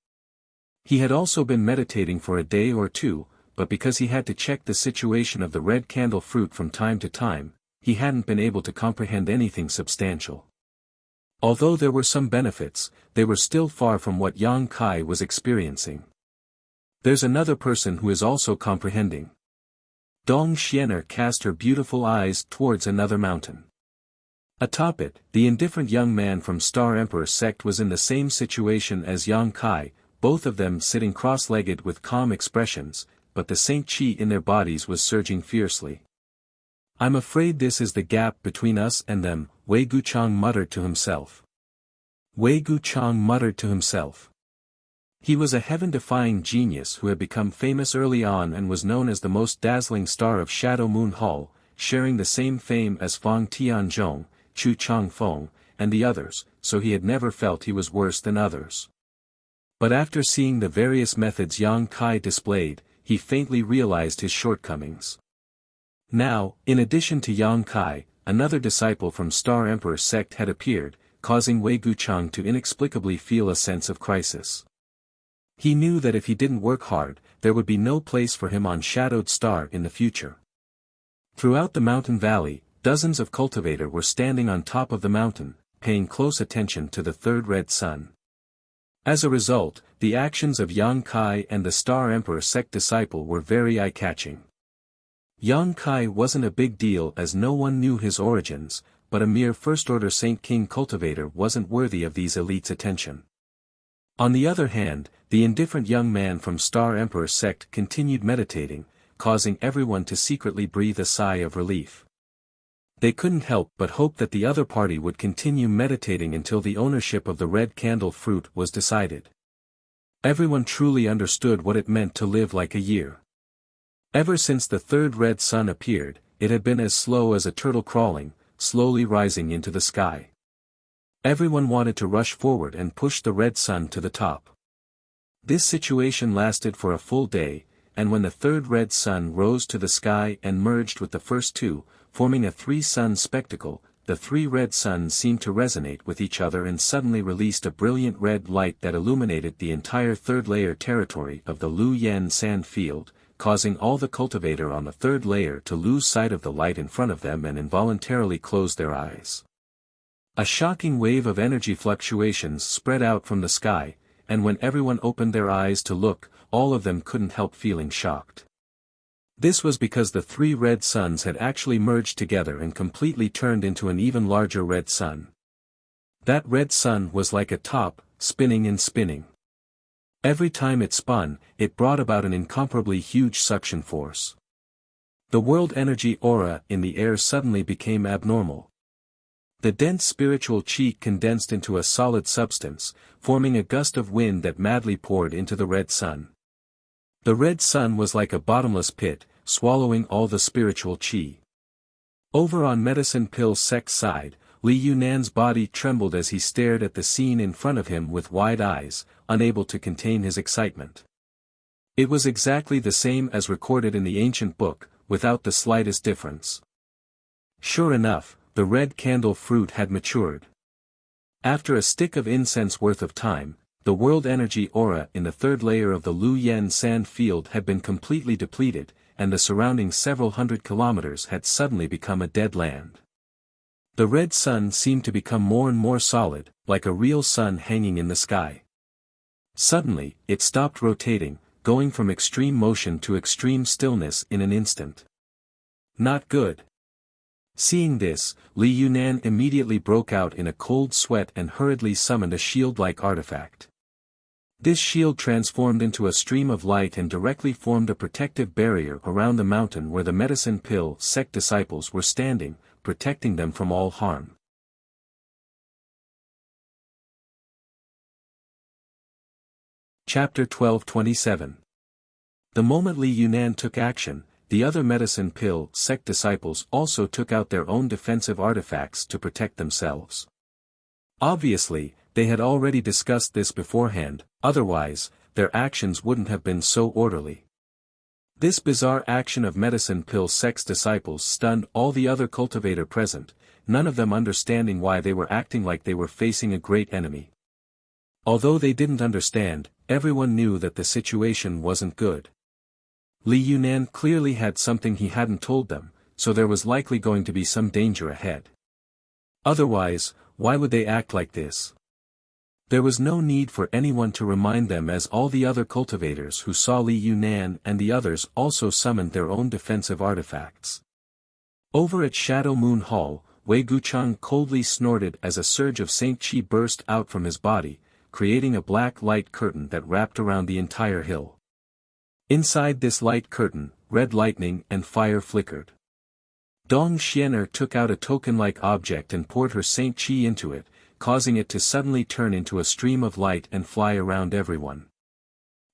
He had also been meditating for a day or two, but because he had to check the situation of the red candle fruit from time to time, he hadn't been able to comprehend anything substantial. Although there were some benefits, they were still far from what Yang Kai was experiencing. There's another person who is also comprehending. Dong Xianer cast her beautiful eyes towards another mountain. Atop it, the indifferent young man from Star Emperor sect was in the same situation as Yang Kai, both of them sitting cross-legged with calm expressions, but the Saint Qi in their bodies was surging fiercely. I'm afraid this is the gap between us and them, Wei Guchang muttered to himself. Wei Guchang muttered to himself. He was a heaven-defying genius who had become famous early on and was known as the most dazzling star of Shadow Moon Hall, sharing the same fame as Fang Tianzhong, Chu Changfeng, and the others, so he had never felt he was worse than others. But after seeing the various methods Yang Kai displayed, he faintly realized his shortcomings. Now, in addition to Yang Kai, another disciple from Star Emperor sect had appeared, causing Wei Guchang to inexplicably feel a sense of crisis. He knew that if he didn't work hard, there would be no place for him on Shadowed Star in the future. Throughout the mountain valley, dozens of cultivators were standing on top of the mountain, paying close attention to the third red sun. As a result, the actions of Yang Kai and the Star Emperor sect disciple were very eye-catching. Yang Kai wasn't a big deal as no one knew his origins, but a mere first-order Saint King cultivator wasn't worthy of these elites' attention. On the other hand, the indifferent young man from Star Emperor sect continued meditating, causing everyone to secretly breathe a sigh of relief. They couldn't help but hope that the other party would continue meditating until the ownership of the red candle fruit was decided. Everyone truly understood what it meant to live like a year. Ever since the third red sun appeared, it had been as slow as a turtle crawling, slowly rising into the sky. Everyone wanted to rush forward and push the red sun to the top. This situation lasted for a full day, and when the third red sun rose to the sky and merged with the first two, forming a three-sun spectacle, the three red suns seemed to resonate with each other and suddenly released a brilliant red light that illuminated the entire third-layer territory of the Lu Yan sand field, causing all the cultivator on the third layer to lose sight of the light in front of them and involuntarily close their eyes. A shocking wave of energy fluctuations spread out from the sky, and when everyone opened their eyes to look, all of them couldn't help feeling shocked. This was because the three red suns had actually merged together and completely turned into an even larger red sun. That red sun was like a top, spinning and spinning. Every time it spun, it brought about an incomparably huge suction force. The world energy aura in the air suddenly became abnormal. The dense spiritual qi condensed into a solid substance, forming a gust of wind that madly poured into the red sun. The red sun was like a bottomless pit, swallowing all the spiritual qi. Over on Medicine Pill sect's side, Li Yunan's body trembled as he stared at the scene in front of him with wide eyes, unable to contain his excitement. It was exactly the same as recorded in the ancient book, without the slightest difference. Sure enough, the red candle fruit had matured. After a stick of incense worth of time, the world energy aura in the third layer of the Lu Yan sand field had been completely depleted, and the surrounding several hundred kilometers had suddenly become a dead land. The red sun seemed to become more and more solid, like a real sun hanging in the sky. Suddenly, it stopped rotating, going from extreme motion to extreme stillness in an instant. Not good. Seeing this, Li Yunan immediately broke out in a cold sweat and hurriedly summoned a shield-like artifact. This shield transformed into a stream of light and directly formed a protective barrier around the mountain where the medicine pill sect disciples were standing, protecting them from all harm. Chapter 12:27. The moment Li Yunan took action, the other medicine pill sect disciples also took out their own defensive artifacts to protect themselves. Obviously, they had already discussed this beforehand, otherwise, their actions wouldn't have been so orderly. This bizarre action of medicine pill sect's disciples stunned all the other cultivator present, none of them understanding why they were acting like they were facing a great enemy. Although they didn't understand, everyone knew that the situation wasn't good. Li Yunan clearly had something he hadn't told them, so there was likely going to be some danger ahead. Otherwise, why would they act like this? There was no need for anyone to remind them, as all the other cultivators who saw Li Yunan and the others also summoned their own defensive artifacts. Over at Shadow Moon Hall, Wei Guchang coldly snorted as a surge of Saint Qi burst out from his body, creating a black light curtain that wrapped around the entire hill. Inside this light curtain, red lightning and fire flickered. Dong Xianer took out a token-like object and poured her Saint Qi into it, causing it to suddenly turn into a stream of light and fly around everyone.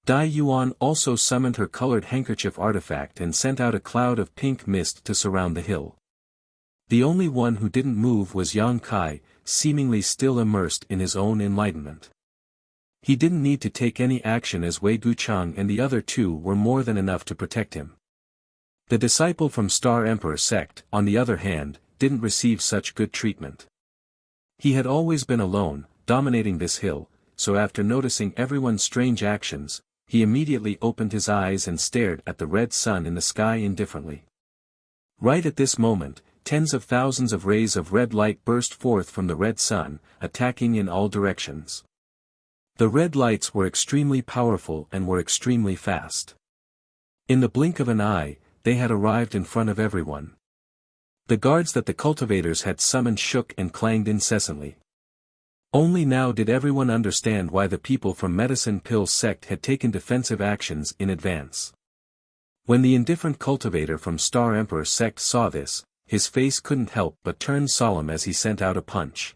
Dai Yuan also summoned her colored handkerchief artifact and sent out a cloud of pink mist to surround the hill. The only one who didn't move was Yang Kai, seemingly still immersed in his own enlightenment. He didn't need to take any action, as Wei Guchang and the other two were more than enough to protect him. The disciple from Star Emperor sect, on the other hand, didn't receive such good treatment. He had always been alone, dominating this hill, so after noticing everyone's strange actions, he immediately opened his eyes and stared at the red sun in the sky indifferently. Right at this moment, tens of thousands of rays of red light burst forth from the red sun, attacking in all directions. The red lights were extremely powerful and were extremely fast. In the blink of an eye, they had arrived in front of everyone. The guards that the cultivators had summoned shook and clanged incessantly. Only now did everyone understand why the people from Medicine Pill sect had taken defensive actions in advance. When the indifferent cultivator from Star Emperor sect saw this, his face couldn't help but turn solemn as he sent out a punch.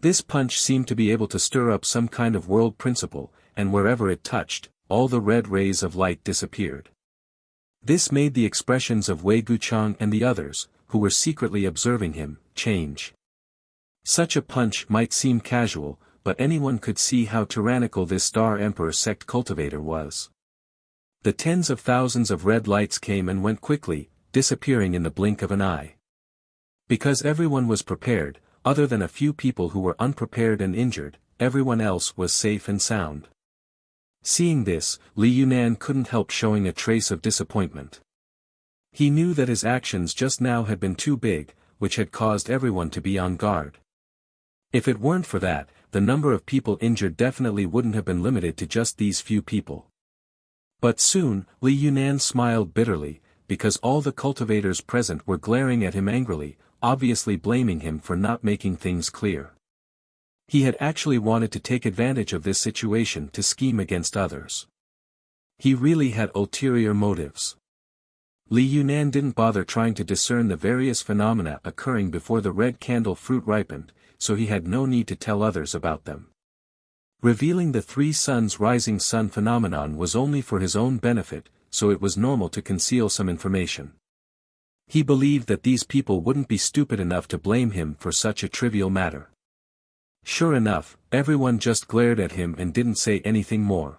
This punch seemed to be able to stir up some kind of world principle, and wherever it touched, all the red rays of light disappeared. This made the expressions of Wei Guchang and the others, who were secretly observing him, change. Such a punch might seem casual, but anyone could see how tyrannical this Star Emperor sect cultivator was. The tens of thousands of red lights came and went quickly, disappearing in the blink of an eye. Because everyone was prepared, other than a few people who were unprepared and injured, everyone else was safe and sound. Seeing this, Li Yunan couldn't help showing a trace of disappointment. He knew that his actions just now had been too big, which had caused everyone to be on guard. If it weren't for that, the number of people injured definitely wouldn't have been limited to just these few people. But soon, Li Yunan smiled bitterly, because all the cultivators present were glaring at him angrily, obviously blaming him for not making things clear. He had actually wanted to take advantage of this situation to scheme against others. He really had ulterior motives. Li Yunan didn't bother trying to discern the various phenomena occurring before the red candle fruit ripened, so he had no need to tell others about them. Revealing the three suns rising sun phenomenon was only for his own benefit, so it was normal to conceal some information. He believed that these people wouldn't be stupid enough to blame him for such a trivial matter. Sure enough, everyone just glared at him and didn't say anything more.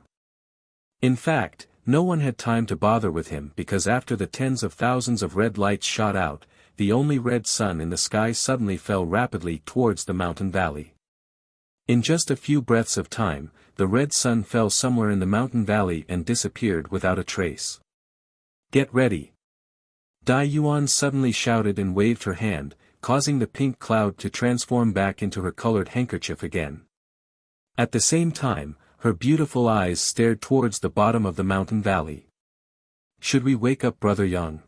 In fact, no one had time to bother with him, because after the tens of thousands of red lights shot out, the only red sun in the sky suddenly fell rapidly towards the mountain valley. In just a few breaths of time, the red sun fell somewhere in the mountain valley and disappeared without a trace. "Get ready!" Dai Yuan suddenly shouted and waved her hand, causing the pink cloud to transform back into her colored handkerchief again. At the same time, Her beautiful eyes stared towards the bottom of the mountain valley. Should we wake up Brother Yang?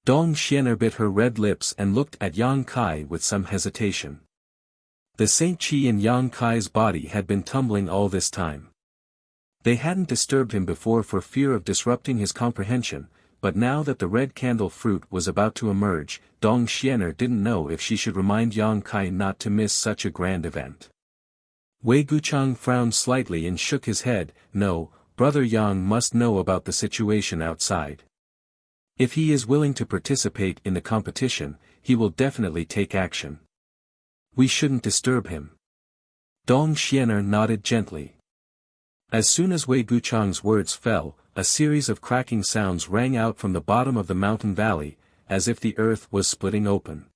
Dong Xianer bit her red lips and looked at Yang Kai with some hesitation. The Saint Qi in Yang Kai's body had been tumbling all this time. They hadn't disturbed him before for fear of disrupting his comprehension, but now that the red candle fruit was about to emerge, Dong Xianer didn't know if she should remind Yang Kai not to miss such a grand event. Wei Guchang frowned slightly and shook his head. No, Brother Yang must know about the situation outside. If he is willing to participate in the competition, he will definitely take action. We shouldn't disturb him. Dong Xianer nodded gently. As soon as Wei Guchang's words fell, a series of cracking sounds rang out from the bottom of the mountain valley, as if the earth was splitting open.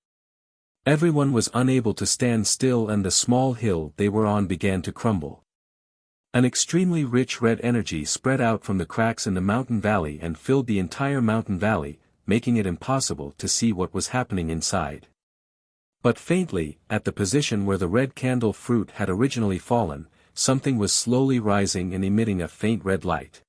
Everyone was unable to stand still and the small hill they were on began to crumble. An extremely rich red energy spread out from the cracks in the mountain valley and filled the entire mountain valley, making it impossible to see what was happening inside. But faintly, at the position where the red candle fruit had originally fallen, something was slowly rising and emitting a faint red light.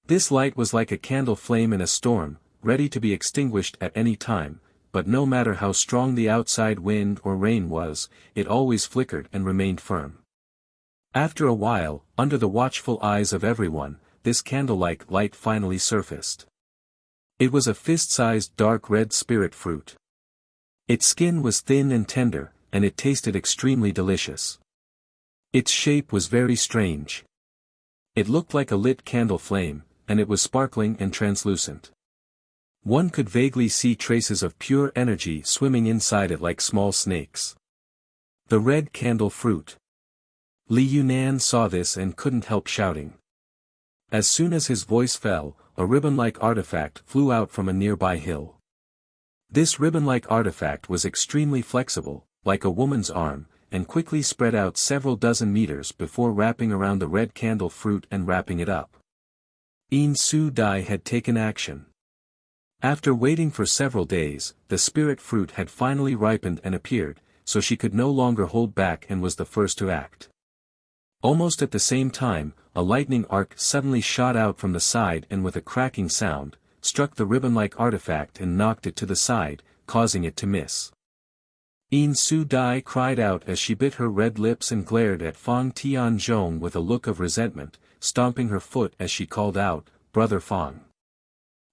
This light was like a candle flame in a storm, ready to be extinguished at any time, but no matter how strong the outside wind or rain was, it always flickered and remained firm. After a while, under the watchful eyes of everyone, this candle-like light finally surfaced. It was a fist-sized dark red spirit fruit. Its skin was thin and tender, and it tasted extremely delicious. Its shape was very strange. It looked like a lit candle flame, and it was sparkling and translucent. One could vaguely see traces of pure energy swimming inside it like small snakes. The red candle fruit. Li Yunan saw this and couldn't help shouting. As soon as his voice fell, a ribbon-like artifact flew out from a nearby hill. This ribbon-like artifact was extremely flexible, like a woman's arm, and quickly spread out several dozen meters before wrapping around the red candle fruit and wrapping it up. Yin Su Dai had taken action. After waiting for several days, the spirit fruit had finally ripened and appeared, so she could no longer hold back and was the first to act. Almost at the same time, a lightning arc suddenly shot out from the side and with a cracking sound, struck the ribbon-like artifact and knocked it to the side, causing it to miss. Yin Su Dai cried out as she bit her red lips and glared at Fang Tianzhong with a look of resentment, stomping her foot as she called out, "Brother Fang."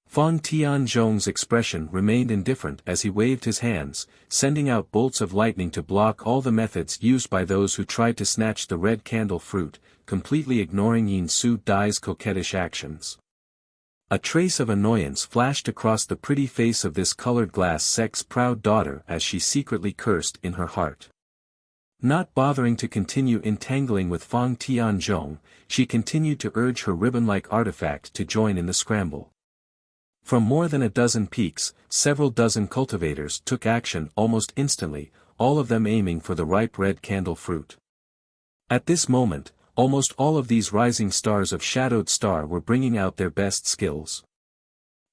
Fang Tianzhong's expression remained indifferent as he waved his hands, sending out bolts of lightning to block all the methods used by those who tried to snatch the red candle fruit, completely ignoring Yin Su Dai's coquettish actions. A trace of annoyance flashed across the pretty face of this colored glass sect's proud daughter as she secretly cursed in her heart. Not bothering to continue entangling with Fang Tianzhong, she continued to urge her ribbon-like artifact to join in the scramble. From more than a dozen peaks, several dozen cultivators took action almost instantly, all of them aiming for the ripe red candle fruit. At this moment, almost all of these rising stars of Shadowed Star were bringing out their best skills.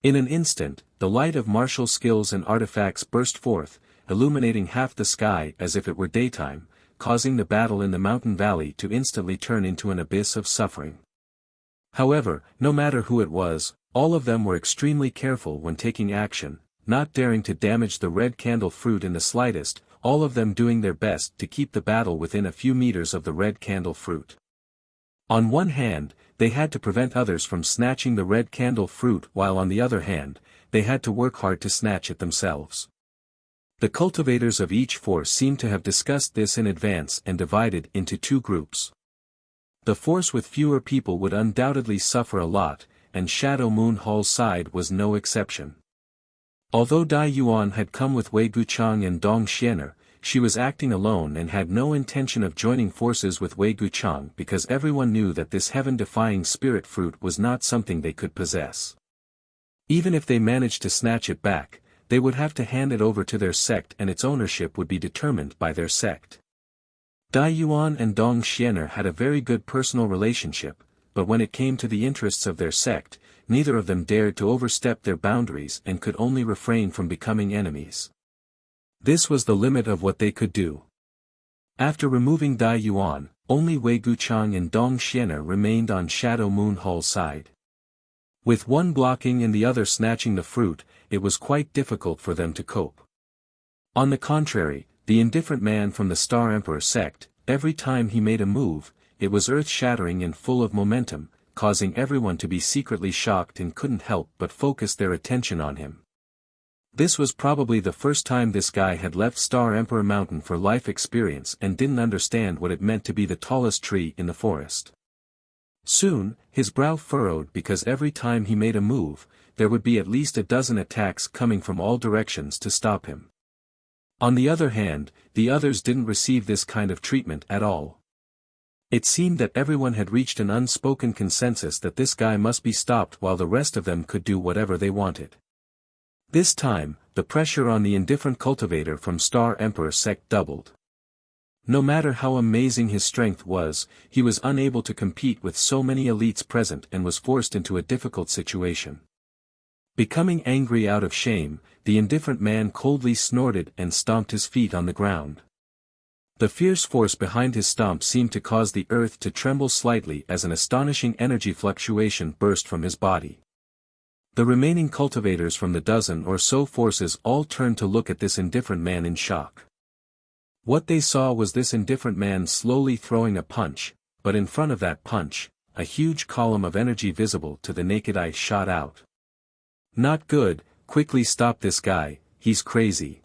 In an instant, the light of martial skills and artifacts burst forth, illuminating half the sky as if it were daytime, causing the battle in the mountain valley to instantly turn into an abyss of suffering. However, no matter who it was, all of them were extremely careful when taking action, not daring to damage the red candle fruit in the slightest, all of them doing their best to keep the battle within a few meters of the red candle fruit. On one hand, they had to prevent others from snatching the red candle fruit while on the other hand, they had to work hard to snatch it themselves. The cultivators of each force seemed to have discussed this in advance and divided into two groups. The force with fewer people would undoubtedly suffer a lot, and Shadow Moon Hall's side was no exception. Although Dai Yuan had come with Wei Guchang and Dong Xianer, she was acting alone and had no intention of joining forces with Wei Guchang because everyone knew that this heaven-defying spirit fruit was not something they could possess. Even if they managed to snatch it back, they would have to hand it over to their sect and its ownership would be determined by their sect. Dai Yuan and Dong Xianer had a very good personal relationship, but when it came to the interests of their sect, neither of them dared to overstep their boundaries and could only refrain from becoming enemies. This was the limit of what they could do. After removing Dai Yuan, only Wei Guchang and Dong Xian'er remained on Shadow Moon Hall's side. With one blocking and the other snatching the fruit, it was quite difficult for them to cope. On the contrary, the indifferent man from the Star Emperor sect, every time he made a move, it was earth-shattering and full of momentum, causing everyone to be secretly shocked and couldn't help but focus their attention on him. This was probably the first time this guy had left Star Emperor Mountain for life experience and didn't understand what it meant to be the tallest tree in the forest. Soon, his brow furrowed because every time he made a move, there would be at least a dozen attacks coming from all directions to stop him. On the other hand, the others didn't receive this kind of treatment at all. It seemed that everyone had reached an unspoken consensus that this guy must be stopped while the rest of them could do whatever they wanted. This time, the pressure on the indifferent cultivator from Star Emperor sect doubled. No matter how amazing his strength was, he was unable to compete with so many elites present and was forced into a difficult situation. Becoming angry out of shame, the indifferent man coldly snorted and stomped his feet on the ground. The fierce force behind his stomp seemed to cause the earth to tremble slightly as an astonishing energy fluctuation burst from his body. The remaining cultivators from the dozen or so forces all turned to look at this indifferent man in shock. What they saw was this indifferent man slowly throwing a punch, but in front of that punch, a huge column of energy visible to the naked eye shot out. "Not good, quickly stop this guy, he's crazy."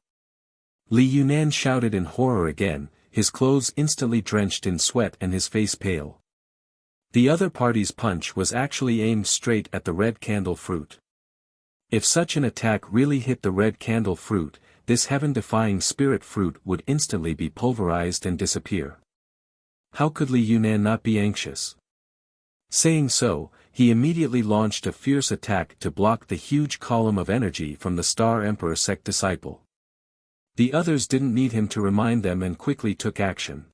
Li Yunan shouted in horror again, his clothes instantly drenched in sweat and his face pale. The other party's punch was actually aimed straight at the red candle fruit. If such an attack really hit the red candle fruit, this heaven-defying spirit fruit would instantly be pulverized and disappear. How could Li Yunan not be anxious? Saying so, he immediately launched a fierce attack to block the huge column of energy from the Star Emperor sect disciple. The others didn't need him to remind them and quickly took action.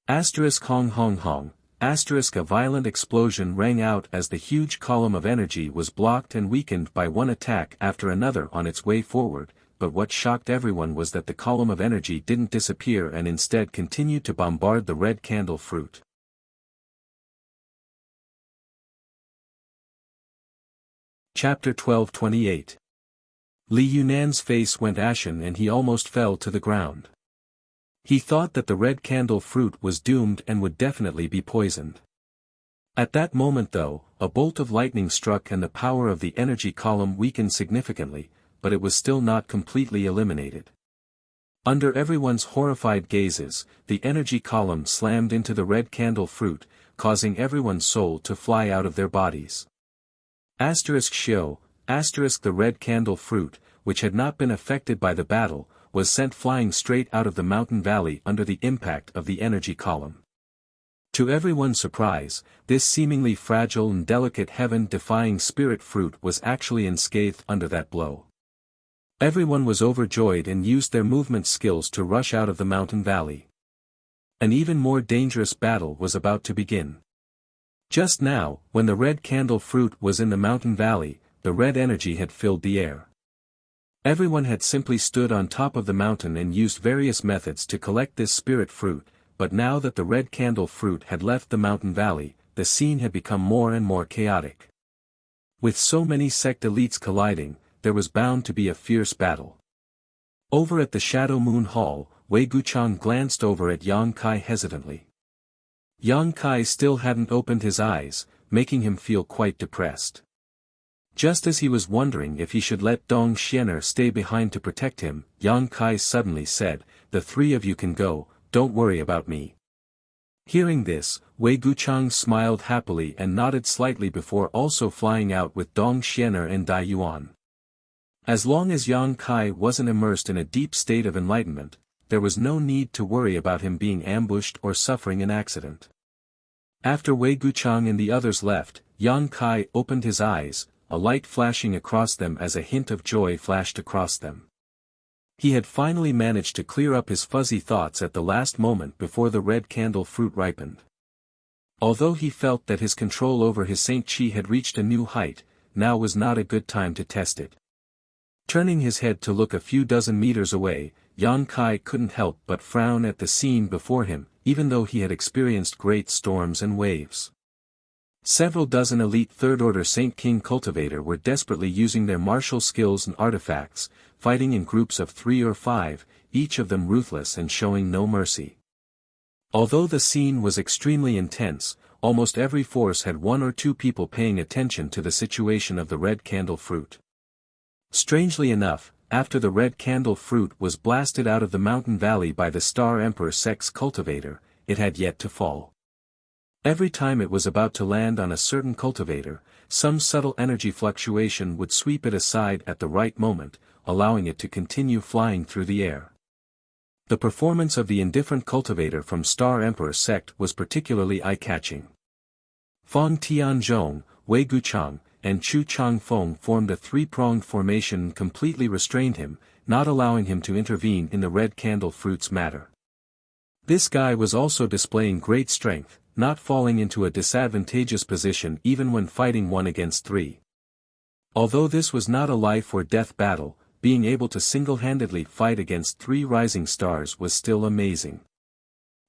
Hong hong hong, a violent explosion rang out as the huge column of energy was blocked and weakened by one attack after another on its way forward, but what shocked everyone was that the column of energy didn't disappear and instead continued to bombard the red candle fruit. Chapter 12:28. Li Yunan's face went ashen and he almost fell to the ground. He thought that the red candle fruit was doomed and would definitely be poisoned. At that moment though, a bolt of lightning struck and the power of the energy column weakened significantly, but it was still not completely eliminated. Under everyone's horrified gazes, the energy column slammed into the red candle fruit, causing everyone's soul to fly out of their bodies. Shio, the red candle fruit, which had not been affected by the battle, was sent flying straight out of the mountain valley under the impact of the energy column. To everyone's surprise, this seemingly fragile and delicate heaven-defying spirit fruit was actually unscathed under that blow. Everyone was overjoyed and used their movement skills to rush out of the mountain valley. An even more dangerous battle was about to begin. Just now, when the red candle fruit was in the mountain valley, the red energy had filled the air. Everyone had simply stood on top of the mountain and used various methods to collect this spirit fruit, but now that the red candle fruit had left the mountain valley, the scene had become more and more chaotic. With so many sect elites colliding, there was bound to be a fierce battle. Over at the Shadow Moon Hall, Wei Guchang glanced over at Yang Kai hesitantly. Yang Kai still hadn't opened his eyes, making him feel quite depressed. Just as he was wondering if he should let Dong Xian'er stay behind to protect him, Yang Kai suddenly said, "The three of you can go, don't worry about me." Hearing this, Wei Guchang smiled happily and nodded slightly before also flying out with Dong Xian'er and Dai Yuan. As long as Yang Kai wasn't immersed in a deep state of enlightenment, there was no need to worry about him being ambushed or suffering an accident. After Wei Guchang and the others left, Yang Kai opened his eyes, a light flashing across them as a hint of joy flashed across them. He had finally managed to clear up his fuzzy thoughts at the last moment before the red candle fruit ripened. Although he felt that his control over his Saint Chi had reached a new height, now was not a good time to test it. Turning his head to look a few dozen meters away, Yang Kai couldn't help but frown at the scene before him. even though he had experienced great storms and waves. Several dozen elite third-order Saint King cultivator were desperately using their martial skills and artifacts, fighting in groups of 3 or 5, each of them ruthless and showing no mercy. Although the scene was extremely intense, almost every force had 1 or 2 people paying attention to the situation of the red candle fruit. Strangely enough, after the red candle fruit was blasted out of the mountain valley by the Star Emperor Sex cultivator, it had yet to fall. Every time it was about to land on a certain cultivator, some subtle energy fluctuation would sweep it aside at the right moment, allowing it to continue flying through the air. The performance of the indifferent cultivator from Star Emperor sect was particularly eye-catching. Fang Tianzhong, Wei Guchang, and Chu Changfeng formed a 3-pronged formation and completely restrained him, not allowing him to intervene in the red candle fruit's matter. This guy was also displaying great strength, not falling into a disadvantageous position even when fighting 1 against 3. Although this was not a life or death battle, being able to single-handedly fight against 3 rising stars was still amazing.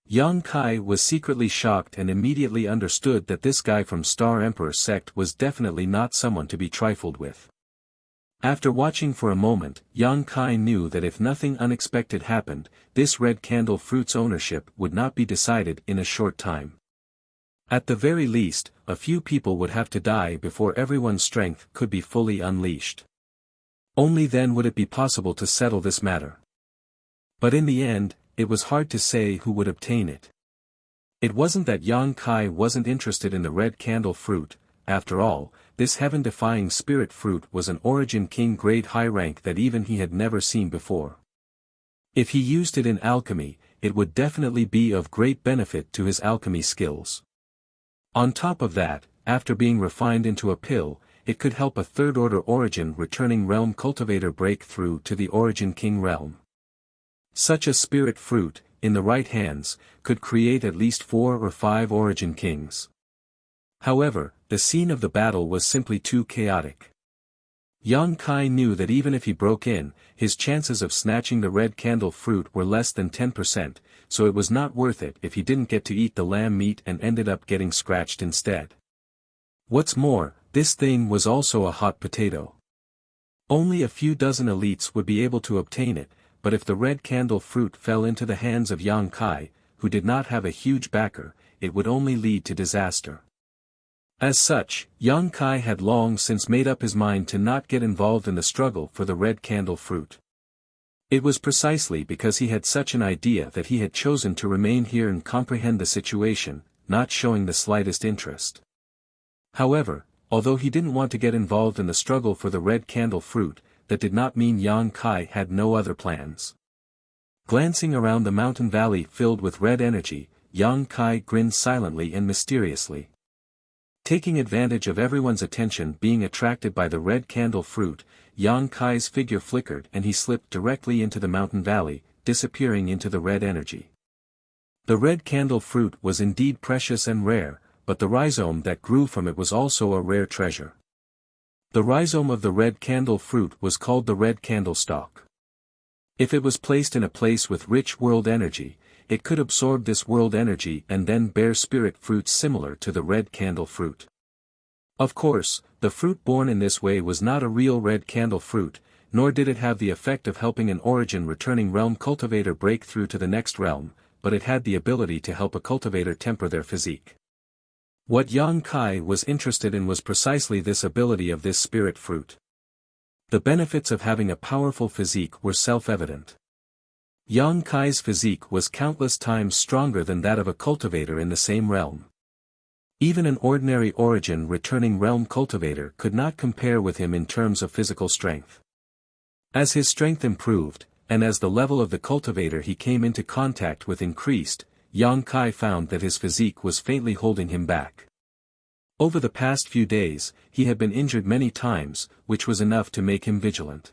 Yang Kai was secretly shocked and immediately understood that this guy from Star Emperor sect was definitely not someone to be trifled with. After watching for a moment, Yang Kai knew that if nothing unexpected happened, this red candle fruit's ownership would not be decided in a short time. At the very least, a few people would have to die before everyone's strength could be fully unleashed. Only then would it be possible to settle this matter. But in the end, it was hard to say who would obtain it. It wasn't that Yang Kai wasn't interested in the red candle fruit. After all, this heaven-defying spirit fruit was an Origin King grade high rank that even he had never seen before. If he used it in alchemy, it would definitely be of great benefit to his alchemy skills. On top of that, after being refined into a pill, it could help a third-order Origin returning realm cultivator break through to the Origin King realm. Such a spirit fruit, in the right hands, could create at least 4 or 5 Origin Kings. However, the scene of the battle was simply too chaotic. Yang Kai knew that even if he broke in, his chances of snatching the red candle fruit were less than 10%, so it was not worth it if he didn't get to eat the lamb meat and ended up getting scratched instead. What's more, this thing was also a hot potato. Only a few dozen elites would be able to obtain it, but if the red candle fruit fell into the hands of Yang Kai, who did not have a huge backer, it would only lead to disaster. As such, Yang Kai had long since made up his mind to not get involved in the struggle for the red candle fruit. It was precisely because he had such an idea that he had chosen to remain here and comprehend the situation, not showing the slightest interest. However, although he didn't want to get involved in the struggle for the red candle fruit, that did not mean Yang Kai had no other plans. Glancing around the mountain valley filled with red energy, Yang Kai grinned silently and mysteriously. Taking advantage of everyone's attention being attracted by the red candle fruit, Yang Kai's figure flickered and he slipped directly into the mountain valley, disappearing into the red energy. The red candle fruit was indeed precious and rare, but the rhizome that grew from it was also a rare treasure. The rhizome of the red candle fruit was called the red candle stalk. If it was placed in a place with rich world energy, it could absorb this world energy and then bear spirit fruits similar to the red candle fruit. Of course, the fruit born in this way was not a real red candle fruit, nor did it have the effect of helping an Origin returning realm cultivator break through to the next realm, but it had the ability to help a cultivator temper their physique. What Yang Kai was interested in was precisely this ability of this spirit fruit. The benefits of having a powerful physique were self-evident. Yang Kai's physique was countless times stronger than that of a cultivator in the same realm. Even an ordinary Origin returning realm cultivator could not compare with him in terms of physical strength. As his strength improved, and as the level of the cultivator he came into contact with increased, Yang Kai found that his physique was faintly holding him back. Over the past few days, he had been injured many times, which was enough to make him vigilant.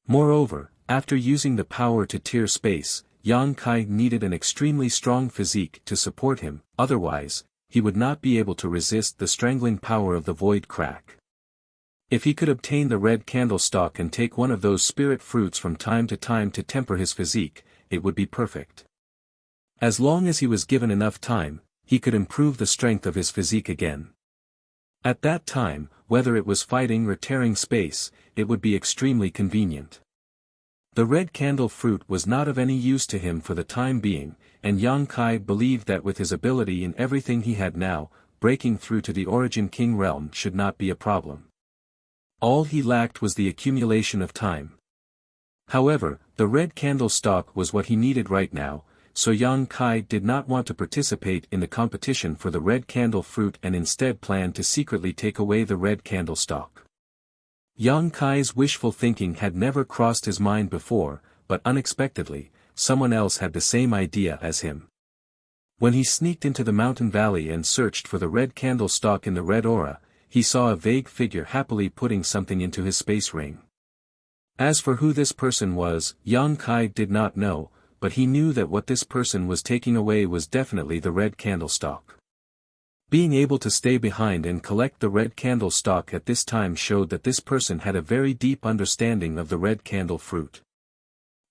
Moreover, after using the power to tear space, Yang Kai needed an extremely strong physique to support him, otherwise, he would not be able to resist the strangling power of the void crack. If he could obtain the red candlestalk and take one of those spirit fruits from time to time to temper his physique, it would be perfect. As long as he was given enough time, he could improve the strength of his physique again. At that time, whether it was fighting or tearing space, it would be extremely convenient. The red candle fruit was not of any use to him for the time being, and Yang Kai believed that with his ability in everything he had now, breaking through to the Origin King realm should not be a problem. All he lacked was the accumulation of time. However, the red candle stalk was what he needed right now, so Yang Kai did not want to participate in the competition for the red candle fruit and instead planned to secretly take away the red candle stalk. Yang Kai's wishful thinking had never crossed his mind before, but unexpectedly, someone else had the same idea as him. When he sneaked into the mountain valley and searched for the red candle stalk in the red aura, he saw a vague figure happily putting something into his space ring. As for who this person was, Yang Kai did not know, but he knew that what this person was taking away was definitely the red candle stalk. Being able to stay behind and collect the red candle stalk at this time showed that this person had a very deep understanding of the red candle fruit.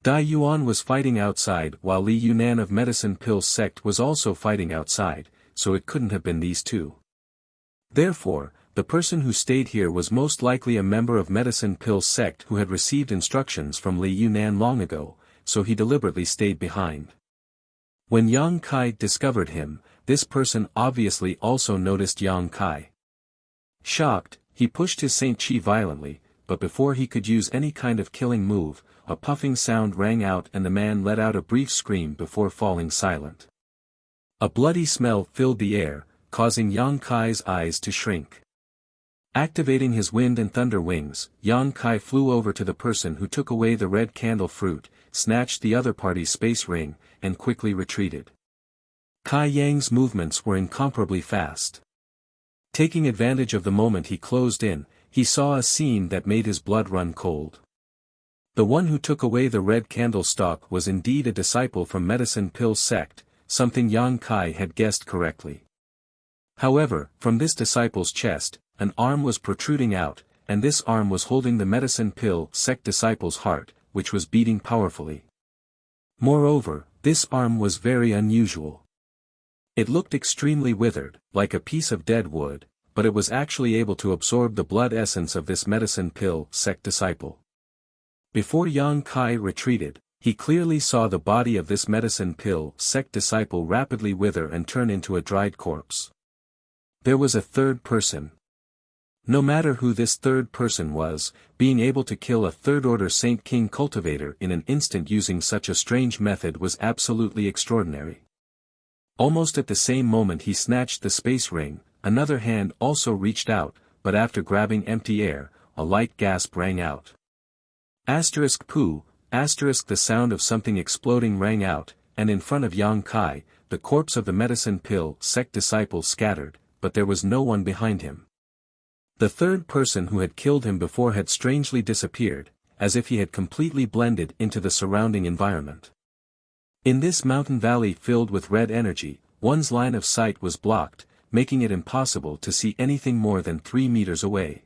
Dai Yuan was fighting outside while Li Yunan of Medicine Pill sect was also fighting outside, so it couldn't have been these two. Therefore, the person who stayed here was most likely a member of Medicine Pill sect who had received instructions from Li Yunan long ago, so he deliberately stayed behind. When Yang Kai discovered him, this person obviously also noticed Yang Kai. Shocked, he pushed his Saint Chi violently, but before he could use any kind of killing move, a puffing sound rang out and the man let out a brief scream before falling silent. A bloody smell filled the air, causing Yang Kai's eyes to shrink. Activating his wind and thunder wings, Yang Kai flew over to the person who took away the red candle fruit, snatched the other party's space ring, and quickly retreated. Kai Yang's movements were incomparably fast. Taking advantage of the moment he closed in, he saw a scene that made his blood run cold. The one who took away the red candle stalk was indeed a disciple from Medicine Pill sect, something Yang Kai had guessed correctly. However, from this disciple's chest, an arm was protruding out, and this arm was holding the Medicine Pill sect disciple's heart, which was beating powerfully. Moreover, this arm was very unusual. It looked extremely withered, like a piece of dead wood, but it was actually able to absorb the blood essence of this Medicine Pill sect disciple. Before Yang Kai retreated, he clearly saw the body of this Medicine Pill sect disciple rapidly wither and turn into a dried corpse. There was a third person. No matter who this third person was, being able to kill a third-order Saint King cultivator in an instant using such a strange method was absolutely extraordinary. Almost at the same moment he snatched the space ring, another hand also reached out, but after grabbing empty air, a light gasp rang out. Poo, the sound of something exploding rang out, and in front of Yang Kai, the corpse of the Medicine Pill sect disciple scattered, but there was no one behind him. The third person who had killed him before had strangely disappeared, as if he had completely blended into the surrounding environment. In this mountain valley filled with red energy, one's line of sight was blocked, making it impossible to see anything more than 3 meters away.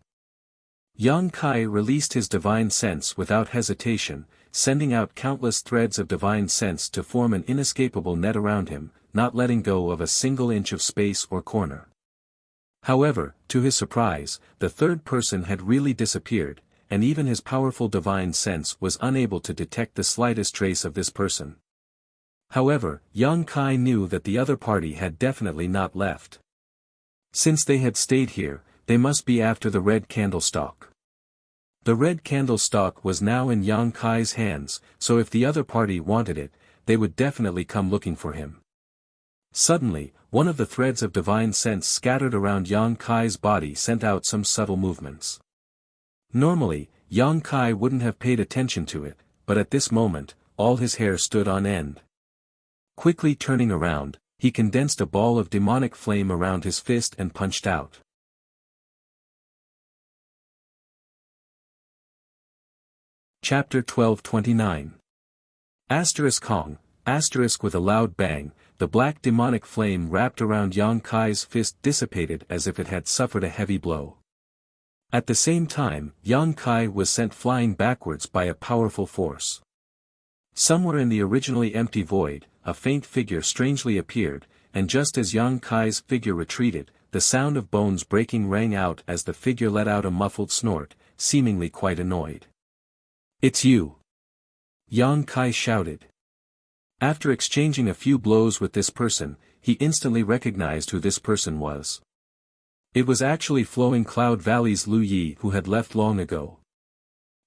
Yang Kai released his divine sense without hesitation, sending out countless threads of divine sense to form an inescapable net around him, not letting go of a single inch of space or corner. However, to his surprise, the third person had really disappeared, and even his powerful divine sense was unable to detect the slightest trace of this person. However, Yang Kai knew that the other party had definitely not left. Since they had stayed here, they must be after the red candlestalk. The red candlestalk was now in Yang Kai's hands, so if the other party wanted it, they would definitely come looking for him. Suddenly, one of the threads of divine sense scattered around Yang Kai's body sent out some subtle movements. Normally, Yang Kai wouldn't have paid attention to it, but at this moment, all his hair stood on end. Quickly turning around, he condensed a ball of demonic flame around his fist and punched out. Chapter 1229. Kong, with a loud bang, the black demonic flame wrapped around Yang Kai's fist dissipated as if it had suffered a heavy blow. At the same time, Yang Kai was sent flying backwards by a powerful force. Somewhere in the originally empty void, a faint figure strangely appeared, and just as Yang Kai's figure retreated, the sound of bones breaking rang out as the figure let out a muffled snort, seemingly quite annoyed. "It's you!" Yang Kai shouted. After exchanging a few blows with this person, he instantly recognized who this person was. It was actually Flowing Cloud Valley's Lu Yi, who had left long ago.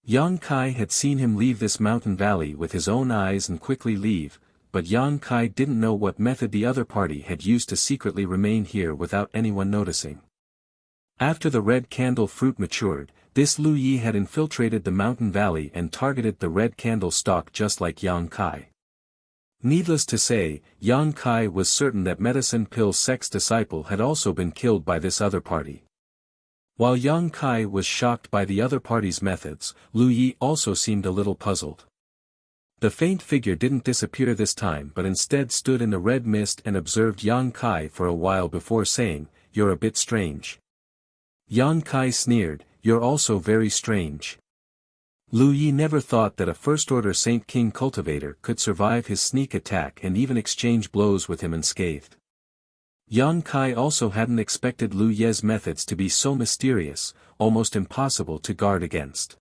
Yang Kai had seen him leave this mountain valley with his own eyes and quickly leave, but Yang Kai didn't know what method the other party had used to secretly remain here without anyone noticing. After the red candle fruit matured, this Lu Yi had infiltrated the mountain valley and targeted the red candle stalk just like Yang Kai. Needless to say, Yang Kai was certain that Medicine Pill Sect's disciple had also been killed by this other party. While Yang Kai was shocked by the other party's methods, Lu Yi also seemed a little puzzled. The faint figure didn't disappear this time but instead stood in the red mist and observed Yang Kai for a while before saying, "You're a bit strange." Yang Kai sneered, "You're also very strange." Lu Yi never thought that a first-order Saint King cultivator could survive his sneak attack and even exchange blows with him unscathed. Yang Kai also hadn't expected Lu Ye's methods to be so mysterious, almost impossible to guard against.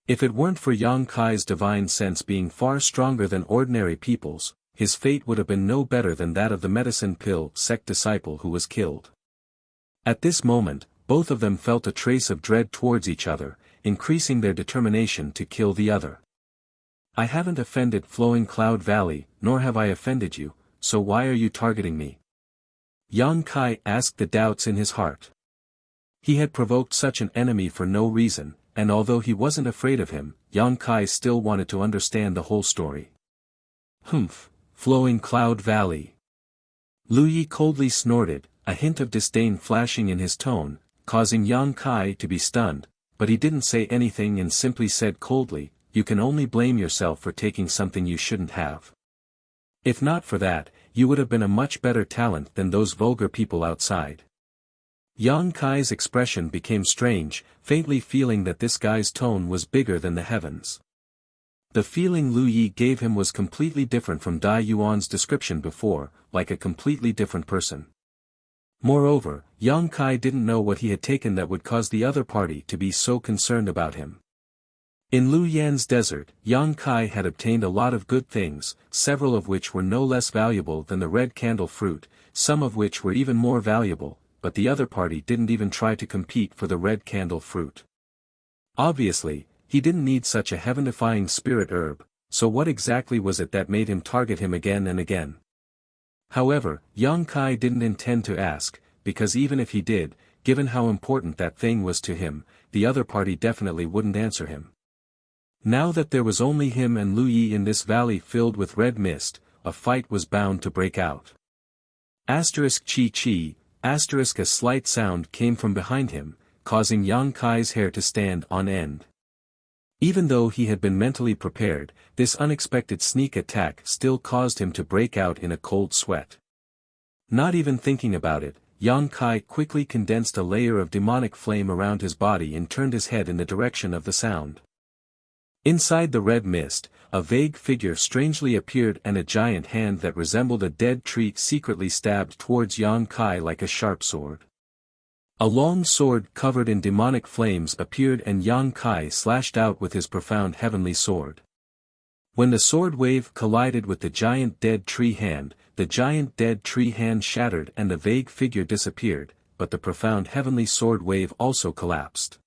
If it weren't for Yang Kai's divine sense being far stronger than ordinary people's, his fate would have been no better than that of the Medicine Pill Sect disciple who was killed. At this moment, both of them felt a trace of dread towards each other, increasing their determination to kill the other. "I haven't offended Flowing Cloud Valley, nor have I offended you, so why are you targeting me?" Yang Kai asked the doubts in his heart. He had provoked such an enemy for no reason, and although he wasn't afraid of him, Yang Kai still wanted to understand the whole story. "Humph, Flowing Cloud Valley." Lu Yi coldly snorted, a hint of disdain flashing in his tone, causing Yang Kai to be stunned, but he didn't say anything and simply said coldly, "You can only blame yourself for taking something you shouldn't have. If not for that, you would have been a much better talent than those vulgar people outside." Yang Kai's expression became strange, faintly feeling that this guy's tone was bigger than the heavens. The feeling Lu Yi gave him was completely different from Dai Yuan's description before, like a completely different person. Moreover, Yang Kai didn't know what he had taken that would cause the other party to be so concerned about him. In Lu Yan's desert, Yang Kai had obtained a lot of good things, several of which were no less valuable than the red candle fruit, some of which were even more valuable, but the other party didn't even try to compete for the red candle fruit. Obviously, he didn't need such a heaven-defying spirit herb, so what exactly was it that made him target him again and again? However, Yang Kai didn't intend to ask, because even if he did, given how important that thing was to him, the other party definitely wouldn't answer him. Now that there was only him and Lu Yi in this valley filled with red mist, a fight was bound to break out. Asterisk chi chi, asterisk a slight sound came from behind him, causing Yang Kai's hair to stand on end. Even though he had been mentally prepared, this unexpected sneak attack still caused him to break out in a cold sweat. Not even thinking about it, Yang Kai quickly condensed a layer of demonic flame around his body and turned his head in the direction of the sound. Inside the red mist, a vague figure strangely appeared and a giant hand that resembled a dead tree secretly stabbed towards Yang Kai like a sharp sword. A long sword covered in demonic flames appeared and Yang Kai slashed out with his profound heavenly sword. When the sword wave collided with the giant dead tree hand, the giant dead tree hand shattered and the vague figure disappeared, but the profound heavenly sword wave also collapsed.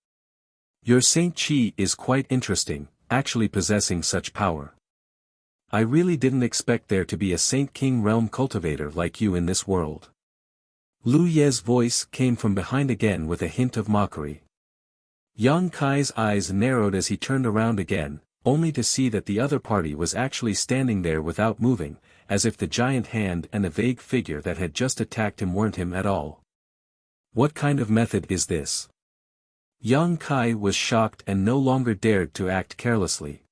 "Your Saint Chi is quite interesting, actually possessing such power. I really didn't expect there to be a Saint King realm cultivator like you in this world." Lu Ye's voice came from behind again with a hint of mockery. Yang Kai's eyes narrowed as he turned around again, only to see that the other party was actually standing there without moving, as if the giant hand and the vague figure that had just attacked him weren't him at all. What kind of method is this? Yang Kai was shocked and no longer dared to act carelessly.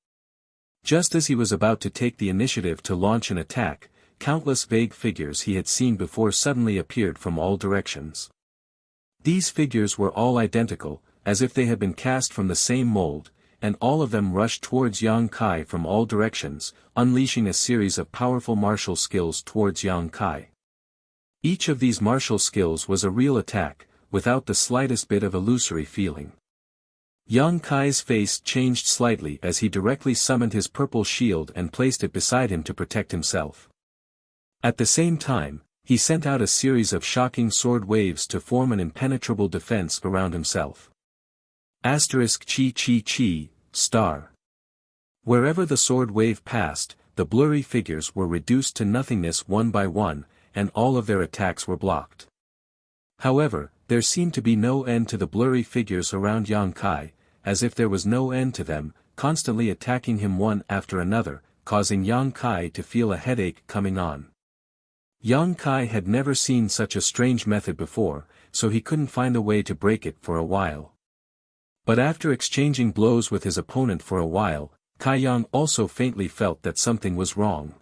Just as he was about to take the initiative to launch an attack, countless vague figures he had seen before suddenly appeared from all directions. These figures were all identical, as if they had been cast from the same mold, and all of them rushed towards Yang Kai from all directions, unleashing a series of powerful martial skills towards Yang Kai. Each of these martial skills was a real attack, without the slightest bit of illusory feeling. Yang Kai's face changed slightly as he directly summoned his purple shield and placed it beside him to protect himself. At the same time, he sent out a series of shocking sword waves to form an impenetrable defense around himself. Asterisk chi chi chi, star. Wherever the sword wave passed, the blurry figures were reduced to nothingness one by one, and all of their attacks were blocked. However, there seemed to be no end to the blurry figures around Yang Kai, as if there was no end to them, constantly attacking him one after another, causing Yang Kai to feel a headache coming on. Yang Kai had never seen such a strange method before, so he couldn't find a way to break it for a while. But after exchanging blows with his opponent for a while, Kai Yang also faintly felt that something was wrong.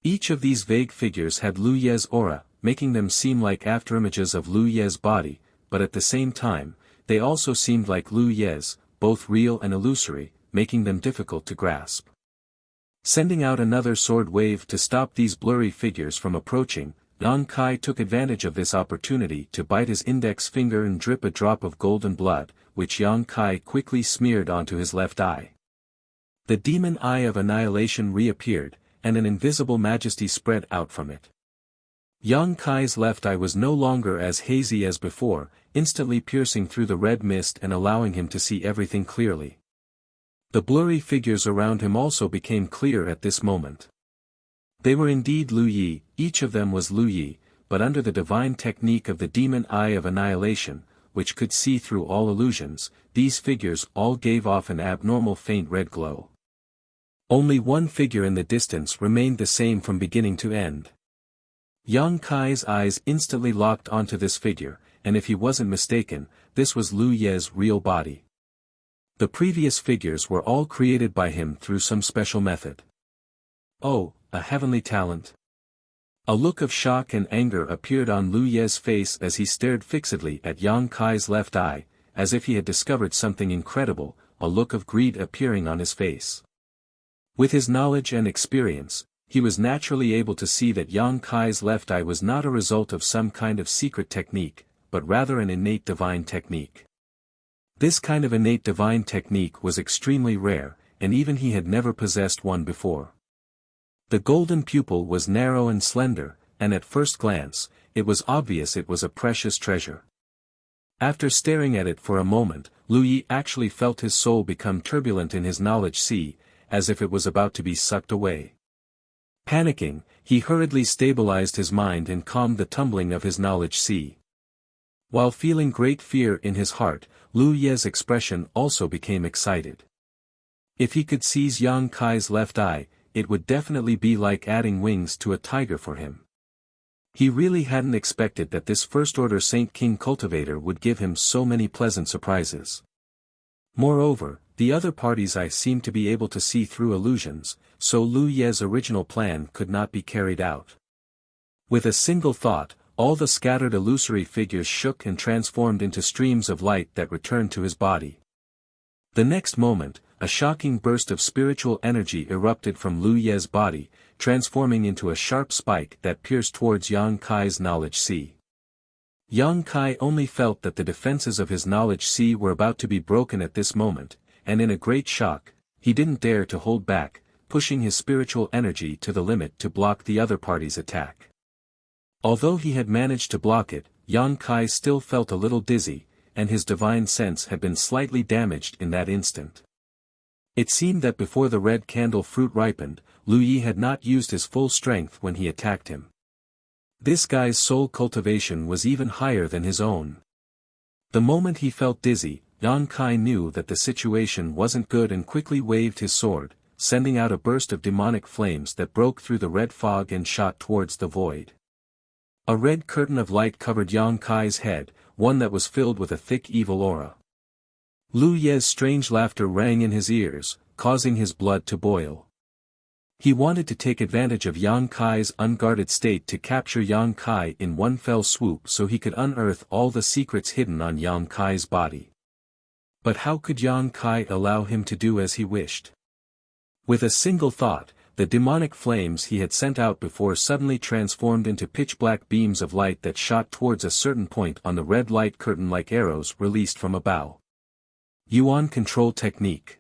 Each of these vague figures had Lu Ye's aura, making them seem like afterimages of Lu Ye's body, but at the same time, they also seemed like Lu Ye's, both real and illusory, making them difficult to grasp. Sending out another sword wave to stop these blurry figures from approaching, Yang Kai took advantage of this opportunity to bite his index finger and drip a drop of golden blood, which Yang Kai quickly smeared onto his left eye. The demon eye of annihilation reappeared, and an invisible majesty spread out from it. Yang Kai's left eye was no longer as hazy as before, instantly piercing through the red mist and allowing him to see everything clearly. The blurry figures around him also became clear at this moment. They were indeed Lu Yi, each of them was Lu Yi, but under the divine technique of the demon eye of annihilation, which could see through all illusions, these figures all gave off an abnormal faint red glow. Only one figure in the distance remained the same from beginning to end. Yang Kai's eyes instantly locked onto this figure, and if he wasn't mistaken, this was Lu Ye's real body. The previous figures were all created by him through some special method. Oh, a heavenly talent! A look of shock and anger appeared on Lu Ye's face as he stared fixedly at Yang Kai's left eye, as if he had discovered something incredible, a look of greed appearing on his face. With his knowledge and experience, he was naturally able to see that Yang Kai's left eye was not a result of some kind of secret technique, but rather an innate divine technique. This kind of innate divine technique was extremely rare, and even he had never possessed one before. The golden pupil was narrow and slender, and at first glance, it was obvious it was a precious treasure. After staring at it for a moment, Lu Yi actually felt his soul become turbulent in his knowledge sea, as if it was about to be sucked away. Panicking, he hurriedly stabilized his mind and calmed the tumbling of his knowledge sea. While feeling great fear in his heart, Lu Ye's expression also became excited. If he could seize Yang Kai's left eye, it would definitely be like adding wings to a tiger for him. He really hadn't expected that this first-order Saint King cultivator would give him so many pleasant surprises. Moreover, the other party's eye seemed to be able to see through illusions, so Lu Ye's original plan could not be carried out. With a single thought, all the scattered illusory figures shook and transformed into streams of light that returned to his body. The next moment, a shocking burst of spiritual energy erupted from Lu Ye's body, transforming into a sharp spike that pierced towards Yang Kai's knowledge sea. Yang Kai only felt that the defenses of his knowledge sea were about to be broken at this moment, and in a great shock, he didn't dare to hold back, pushing his spiritual energy to the limit to block the other party's attack. Although he had managed to block it, Yang Kai still felt a little dizzy, and his divine sense had been slightly damaged in that instant. It seemed that before the red candle fruit ripened, Lu Yi had not used his full strength when he attacked him. This guy's soul cultivation was even higher than his own. The moment he felt dizzy, Yang Kai knew that the situation wasn't good and quickly waved his sword, sending out a burst of demonic flames that broke through the red fog and shot towards the void. A red curtain of light covered Yang Kai's head, one that was filled with a thick evil aura. Lu Ye's strange laughter rang in his ears, causing his blood to boil. He wanted to take advantage of Yang Kai's unguarded state to capture Yang Kai in one fell swoop so he could unearth all the secrets hidden on Yang Kai's body. But how could Yang Kai allow him to do as he wished? With a single thought, the demonic flames he had sent out before suddenly transformed into pitch-black beams of light that shot towards a certain point on the red light curtain like arrows released from a bow. Yuan control technique.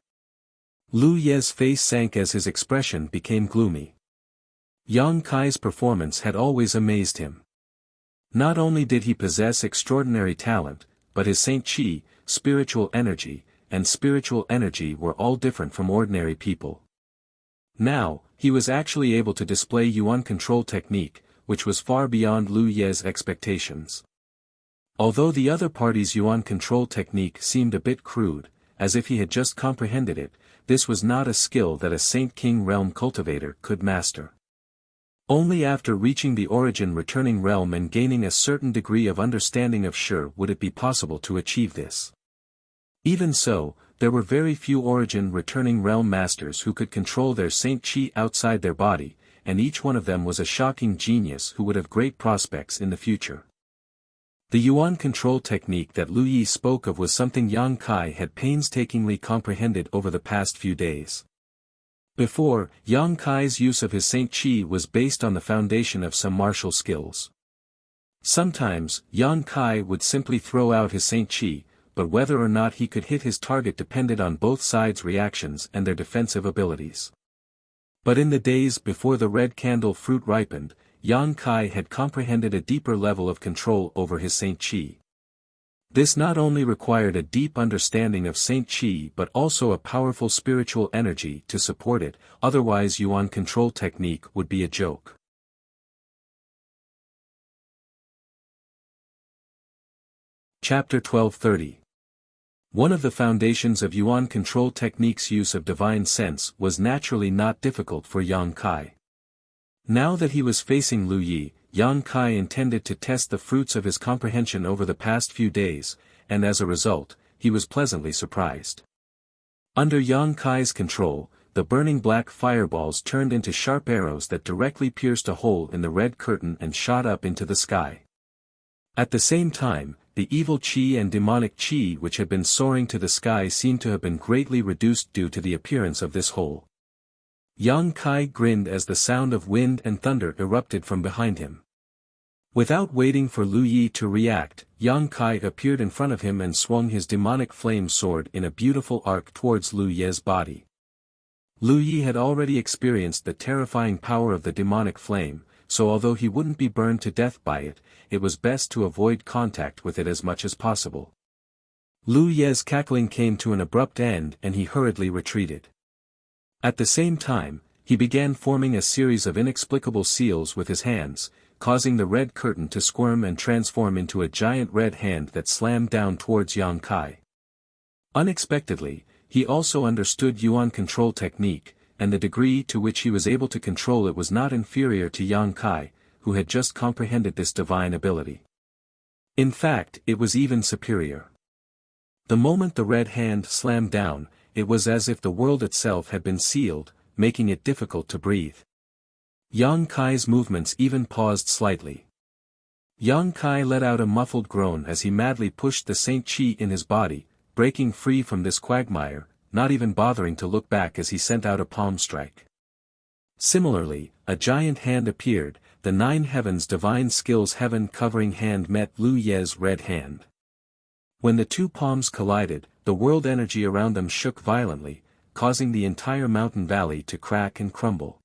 Lu Ye's face sank as his expression became gloomy. Yang Kai's performance had always amazed him. Not only did he possess extraordinary talent, but his Saint Chi, spiritual energy, and spiritual energy were all different from ordinary people. Now, he was actually able to display Yuan control technique, which was far beyond Lu Ye's expectations. Although the other party's Yuan control technique seemed a bit crude, as if he had just comprehended it, this was not a skill that a Saint King realm cultivator could master. Only after reaching the origin returning realm and gaining a certain degree of understanding of Shi would it be possible to achieve this. Even so, there were very few origin returning realm masters who could control their Saint Chi outside their body, and each one of them was a shocking genius who would have great prospects in the future. The Yuan control technique that Lu Yi spoke of was something Yang Kai had painstakingly comprehended over the past few days. Before, Yang Kai's use of his Saint Chi was based on the foundation of some martial skills. Sometimes, Yang Kai would simply throw out his Saint Chi, but whether or not he could hit his target depended on both sides' reactions and their defensive abilities. But in the days before the red candle fruit ripened, Yang Kai had comprehended a deeper level of control over his Saint Chi. This not only required a deep understanding of Saint Chi but also a powerful spiritual energy to support it, otherwise Yuan control technique would be a joke. Chapter 1230. One of the foundations of Yuan control technique's use of divine sense was naturally not difficult for Yang Kai. Now that he was facing Lu Yi, Yang Kai intended to test the fruits of his comprehension over the past few days, and as a result, he was pleasantly surprised. Under Yang Kai's control, the burning black fireballs turned into sharp arrows that directly pierced a hole in the red curtain and shot up into the sky. At the same time, the evil Qi and demonic Qi which had been soaring to the sky seemed to have been greatly reduced due to the appearance of this hole. Yang Kai grinned as the sound of wind and thunder erupted from behind him. Without waiting for Lu Yi to react, Yang Kai appeared in front of him and swung his demonic flame sword in a beautiful arc towards Lu Ye's body. Lu Yi had already experienced the terrifying power of the demonic flame, so although he wouldn't be burned to death by it, it was best to avoid contact with it as much as possible. Lu Ye's cackling came to an abrupt end and he hurriedly retreated. At the same time, he began forming a series of inexplicable seals with his hands, causing the red curtain to squirm and transform into a giant red hand that slammed down towards Yang Kai. Unexpectedly, he also understood Yuan control technique, and the degree to which he was able to control it was not inferior to Yang Kai, who had just comprehended this divine ability. In fact, it was even superior. The moment the red hand slammed down, it was as if the world itself had been sealed, making it difficult to breathe. Yang Kai's movements even paused slightly. Yang Kai let out a muffled groan as he madly pushed the Saint Chi in his body, breaking free from this quagmire, not even bothering to look back as he sent out a palm strike. Similarly, a giant hand appeared, the nine heavens divine skills heaven-covering hand met Lu Ye's red hand. When the two palms collided, the world energy around them shook violently, causing the entire mountain valley to crack and crumble.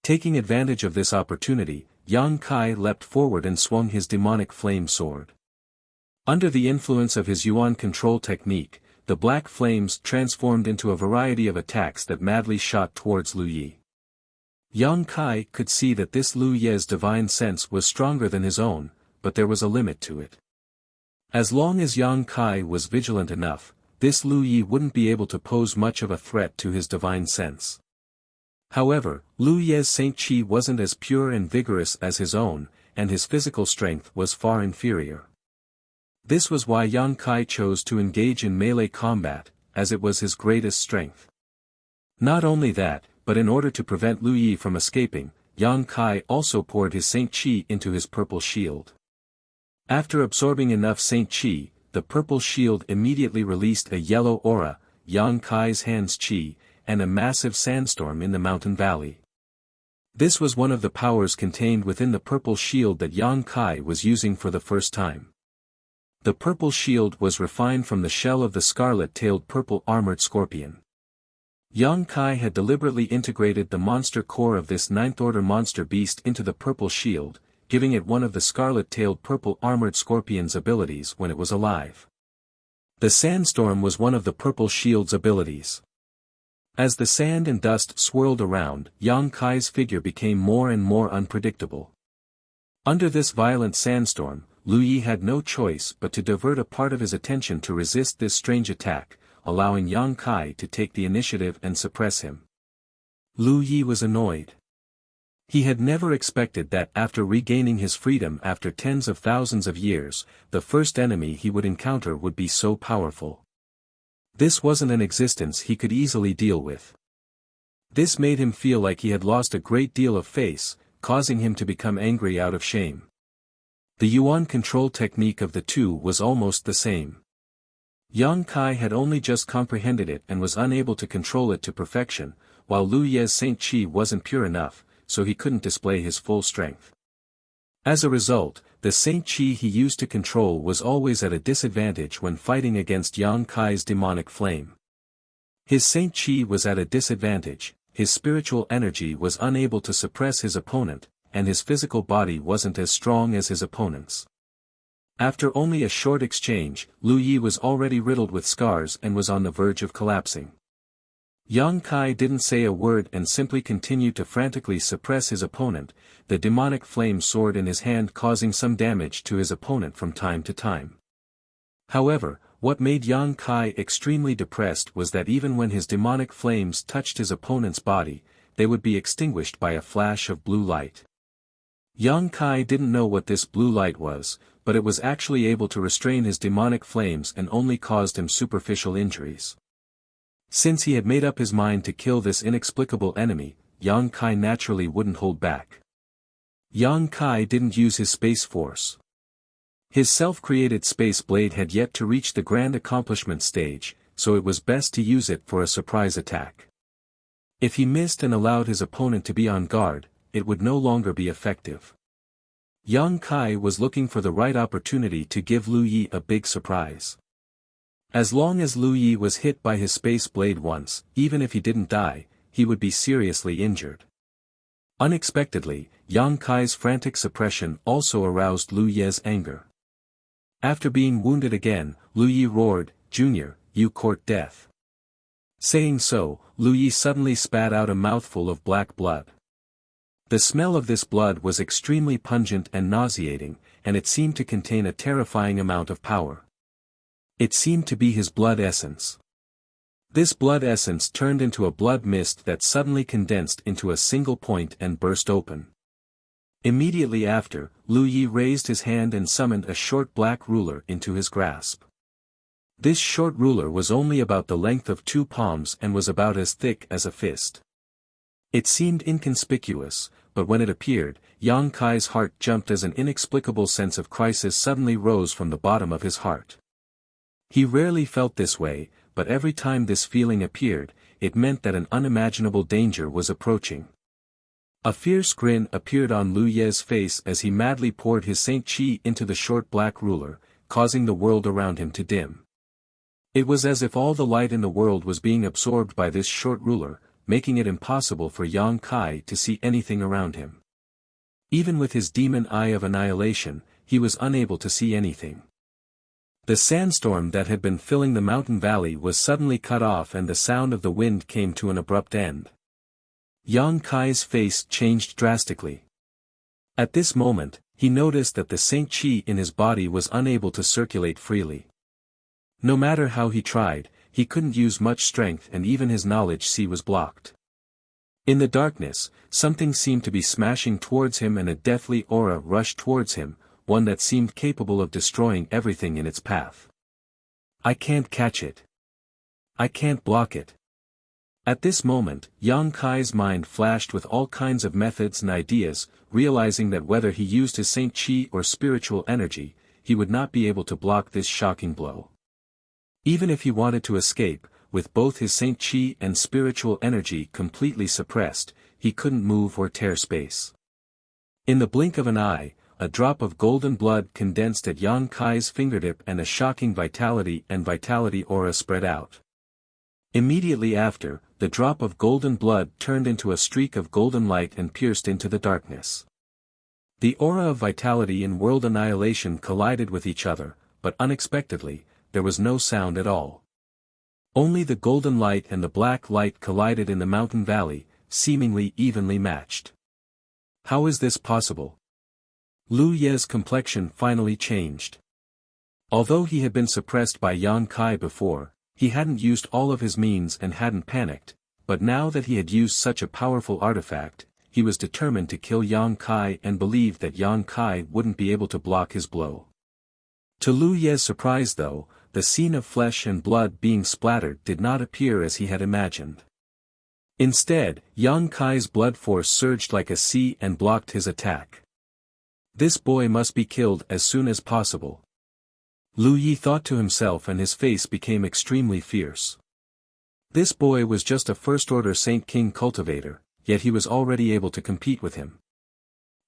Taking advantage of this opportunity, Yang Kai leapt forward and swung his demonic flame sword. Under the influence of his Yuan control technique, the black flames transformed into a variety of attacks that madly shot towards Lu Yi. Yang Kai could see that this Lu Ye's divine sense was stronger than his own, but there was a limit to it. As long as Yang Kai was vigilant enough, this Lu Yi wouldn't be able to pose much of a threat to his divine sense. However, Lu Ye's Saint Chi wasn't as pure and vigorous as his own, and his physical strength was far inferior. This was why Yang Kai chose to engage in melee combat, as it was his greatest strength. Not only that, but in order to prevent Lu Yi from escaping, Yang Kai also poured his Saint Chi into his purple shield. After absorbing enough Saint Chi, the purple shield immediately released a yellow aura, Yang Kai's hand's chi, and a massive sandstorm in the mountain valley. This was one of the powers contained within the purple shield that Yang Kai was using for the first time. The purple shield was refined from the shell of the scarlet-tailed purple armored scorpion. Yang Kai had deliberately integrated the monster core of this ninth-order monster beast into the purple shield, giving it one of the scarlet-tailed purple armored scorpion's abilities when it was alive. The sandstorm was one of the purple shield's abilities. As the sand and dust swirled around, Yang Kai's figure became more and more unpredictable. Under this violent sandstorm, Lu Yi had no choice but to divert a part of his attention to resist this strange attack, allowing Yang Kai to take the initiative and suppress him. Lu Yi was annoyed. He had never expected that after regaining his freedom after tens of thousands of years, the first enemy he would encounter would be so powerful. This wasn't an existence he could easily deal with. This made him feel like he had lost a great deal of face, causing him to become angry out of shame. The Yuan control technique of the two was almost the same. Yang Kai had only just comprehended it and was unable to control it to perfection, while Lu Ye's Saint Chi wasn't pure enough, so he couldn't display his full strength. As a result, the Saint Chi he used to control was always at a disadvantage when fighting against Yang Kai's demonic flame. His Saint Chi was at a disadvantage, his spiritual energy was unable to suppress his opponent, and his physical body wasn't as strong as his opponent's. After only a short exchange, Lu Yi was already riddled with scars and was on the verge of collapsing. Yang Kai didn't say a word and simply continued to frantically suppress his opponent, the demonic flame sword in his hand causing some damage to his opponent from time to time. However, what made Yang Kai extremely depressed was that even when his demonic flames touched his opponent's body, they would be extinguished by a flash of blue light. Yang Kai didn't know what this blue light was, but it was actually able to restrain his demonic flames and only caused him superficial injuries. Since he had made up his mind to kill this inexplicable enemy, Yang Kai naturally wouldn't hold back. Yang Kai didn't use his space force. His self-created space blade had yet to reach the grand accomplishment stage, so it was best to use it for a surprise attack. If he missed and allowed his opponent to be on guard, it would no longer be effective. Yang Kai was looking for the right opportunity to give Lu Yi a big surprise. As long as Lu Yi was hit by his space blade once, even if he didn't die, he would be seriously injured. Unexpectedly, Yang Kai's frantic suppression also aroused Lu Ye's anger. After being wounded again, Lu Yi roared, "Junior, you court death." Saying so, Lu Yi suddenly spat out a mouthful of black blood. The smell of this blood was extremely pungent and nauseating, and it seemed to contain a terrifying amount of power. It seemed to be his blood essence. This blood essence turned into a blood mist that suddenly condensed into a single point and burst open. Immediately after, Lu Yi raised his hand and summoned a short black ruler into his grasp. This short ruler was only about the length of 2 palms and was about as thick as a fist. It seemed inconspicuous, but when it appeared, Yang Kai's heart jumped as an inexplicable sense of crisis suddenly rose from the bottom of his heart. He rarely felt this way, but every time this feeling appeared, it meant that an unimaginable danger was approaching. A fierce grin appeared on Lu Ye's face as he madly poured his Saint Chi into the short black ruler, causing the world around him to dim. It was as if all the light in the world was being absorbed by this short ruler, making it impossible for Yang Kai to see anything around him. Even with his demon eye of annihilation, he was unable to see anything. The sandstorm that had been filling the mountain valley was suddenly cut off and the sound of the wind came to an abrupt end. Yang Kai's face changed drastically. At this moment, he noticed that the Saint Chi in his body was unable to circulate freely. No matter how he tried, he couldn't use much strength and even his knowledge Chi was blocked. In the darkness, something seemed to be smashing towards him and a deathly aura rushed towards him, one that seemed capable of destroying everything in its path. I can't catch it. I can't block it. At this moment, Yang Kai's mind flashed with all kinds of methods and ideas, realizing that whether he used his Saint Chi or spiritual energy, he would not be able to block this shocking blow. Even if he wanted to escape, with both his Saint Chi and spiritual energy completely suppressed, he couldn't move or tear space. In the blink of an eye, a drop of golden blood condensed at Yang Kai's fingertip and a shocking vitality aura spread out. Immediately after, the drop of golden blood turned into a streak of golden light and pierced into the darkness. The aura of vitality and world annihilation collided with each other, but unexpectedly, there was no sound at all. Only the golden light and the black light collided in the mountain valley, seemingly evenly matched. How is this possible? Lu Ye's complexion finally changed. Although he had been suppressed by Yang Kai before, he hadn't used all of his means and hadn't panicked, but now that he had used such a powerful artifact, he was determined to kill Yang Kai and believed that Yang Kai wouldn't be able to block his blow. To Lu Ye's surprise though, the scene of flesh and blood being splattered did not appear as he had imagined. Instead, Yang Kai's blood force surged like a sea and blocked his attack. This boy must be killed as soon as possible. Lu Yi thought to himself, and his face became extremely fierce. This boy was just a first-order Saint King cultivator, yet he was already able to compete with him.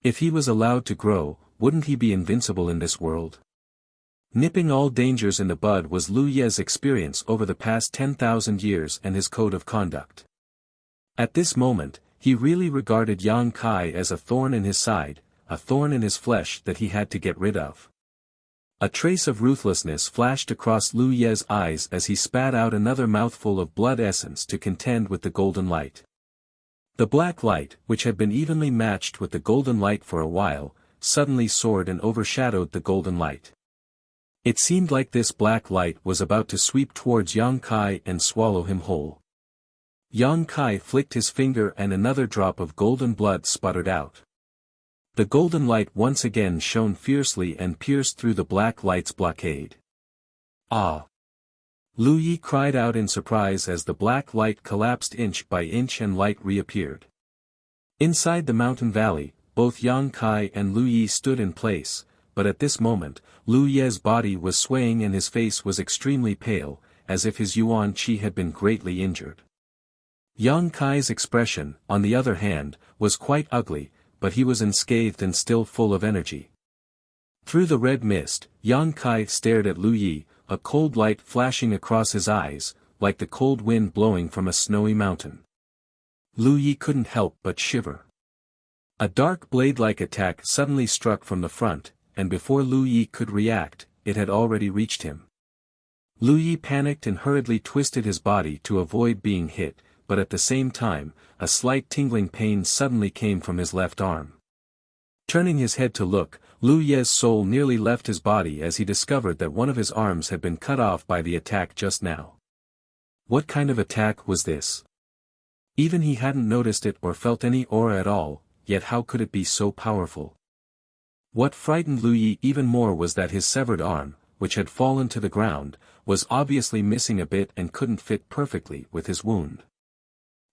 If he was allowed to grow, wouldn't he be invincible in this world? Nipping all dangers in the bud was Lu Ye's experience over the past 10,000 years and his code of conduct. At this moment, he really regarded Yang Kai as a thorn in his side, a thorn in his flesh that he had to get rid of. A trace of ruthlessness flashed across Lu Ye's eyes as he spat out another mouthful of blood essence to contend with the golden light. The black light, which had been evenly matched with the golden light for a while, suddenly soared and overshadowed the golden light. It seemed like this black light was about to sweep towards Yang Kai and swallow him whole. Yang Kai flicked his finger and another drop of golden blood sputtered out. The golden light once again shone fiercely and pierced through the black light's blockade. Ah! Lu Yi cried out in surprise as the black light collapsed inch by inch and light reappeared. Inside the mountain valley, both Yang Kai and Lu Yi stood in place, but at this moment, Lu Ye's body was swaying and his face was extremely pale, as if his yuan qi had been greatly injured. Yang Kai's expression, on the other hand, was quite ugly, but he was unscathed and still full of energy. Through the red mist, Yang Kai stared at Lu Yi, a cold light flashing across his eyes, like the cold wind blowing from a snowy mountain. Lu Yi couldn't help but shiver. A dark blade-like attack suddenly struck from the front, and before Lu Yi could react, it had already reached him. Lu Yi panicked and hurriedly twisted his body to avoid being hit, but at the same time, a slight tingling pain suddenly came from his left arm. Turning his head to look, Lu Ye's soul nearly left his body as he discovered that one of his arms had been cut off by the attack just now. What kind of attack was this? Even he hadn't noticed it or felt any aura at all, yet how could it be so powerful? What frightened Lu Yi even more was that his severed arm, which had fallen to the ground, was obviously missing a bit and couldn't fit perfectly with his wound.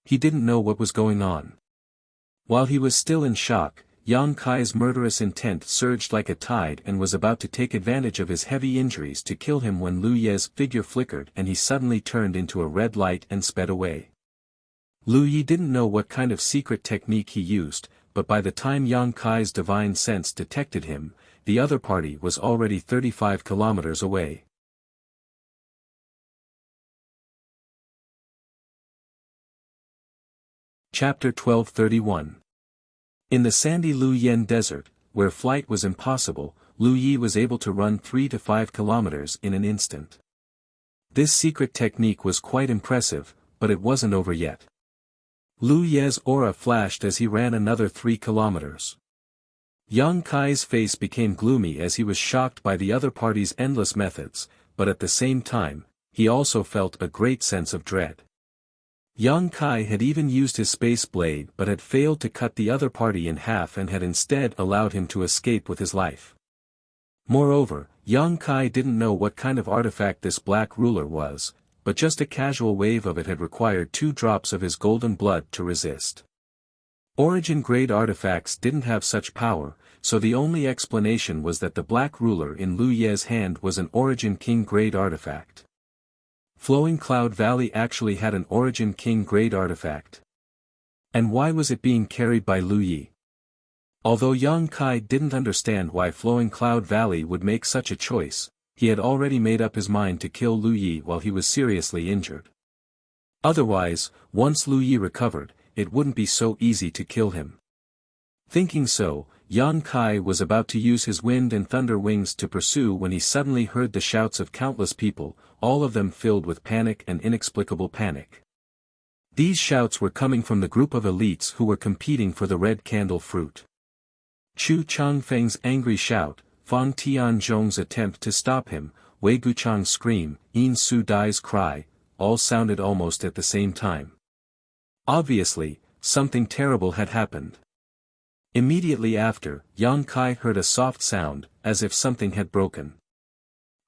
He didn't know what was going on. While he was still in shock, Yang Kai's murderous intent surged like a tide and was about to take advantage of his heavy injuries to kill him when Lu Ye's figure flickered and he suddenly turned into a red light and sped away. Lu Yi didn't know what kind of secret technique he used, but by the time Yang Kai's divine sense detected him, the other party was already 35 kilometers away. Chapter 1231. In the sandy Luyan Desert, where flight was impossible, Lu Yi was able to run 3 to 5 kilometers in an instant. This secret technique was quite impressive, but it wasn't over yet. Lu Ye's aura flashed as he ran another 3 kilometers. Yang Kai's face became gloomy as he was shocked by the other party's endless methods, but at the same time, he also felt a great sense of dread. Yang Kai had even used his space blade but had failed to cut the other party in half and had instead allowed him to escape with his life. Moreover, Yang Kai didn't know what kind of artifact this black ruler was, but just a casual wave of it had required 2 drops of his golden blood to resist. Origin-grade artifacts didn't have such power, so the only explanation was that the Black Ruler in Lu Ye's hand was an Origin King-grade artifact. Flowing Cloud Valley actually had an Origin King-grade artifact. And why was it being carried by Lu Yi? Although Yang Kai didn't understand why Flowing Cloud Valley would make such a choice, he had already made up his mind to kill Lu Yi while he was seriously injured. Otherwise, once Lu Yi recovered, it wouldn't be so easy to kill him. Thinking so, Yang Kai was about to use his wind and thunder wings to pursue when he suddenly heard the shouts of countless people, all of them filled with panic and inexplicable panic. These shouts were coming from the group of elites who were competing for the red candle fruit. Chu Changfeng's angry shout, Fang Tianzhong's attempt to stop him, Wei Guchang's scream, Yin Su Dai's cry, all sounded almost at the same time. Obviously, something terrible had happened. Immediately after, Yang Kai heard a soft sound, as if something had broken.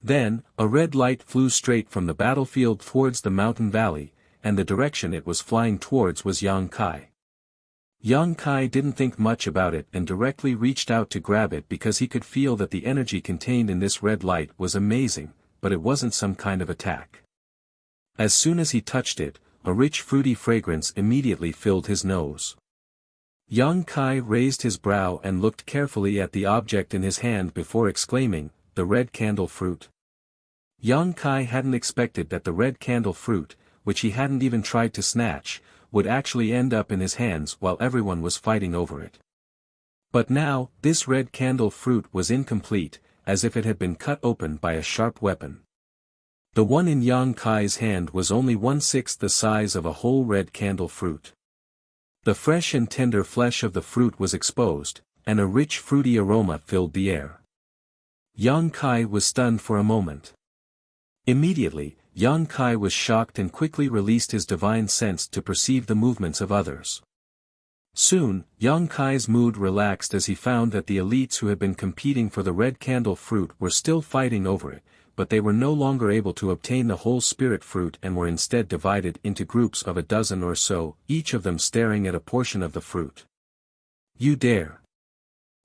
Then, a red light flew straight from the battlefield towards the mountain valley, and the direction it was flying towards was Yang Kai. Yang Kai didn't think much about it and directly reached out to grab it because he could feel that the energy contained in this red light was amazing, but it wasn't some kind of attack. As soon as he touched it, a rich fruity fragrance immediately filled his nose. Yang Kai raised his brow and looked carefully at the object in his hand before exclaiming, "The red candle fruit." Yang Kai hadn't expected that the red candle fruit, which he hadn't even tried to snatch, would actually end up in his hands while everyone was fighting over it. But now, this red candle fruit was incomplete, as if it had been cut open by a sharp weapon. The one in Yang Kai's hand was only 1/6 the size of a whole red candle fruit. The fresh and tender flesh of the fruit was exposed, and a rich fruity aroma filled the air. Yang Kai was stunned for a moment. Immediately, Yang Kai was shocked and quickly released his divine sense to perceive the movements of others. Soon, Yang Kai's mood relaxed as he found that the elites who had been competing for the red candle fruit were still fighting over it, but they were no longer able to obtain the whole spirit fruit and were instead divided into groups of a dozen or so, each of them staring at a portion of the fruit. "You dare!"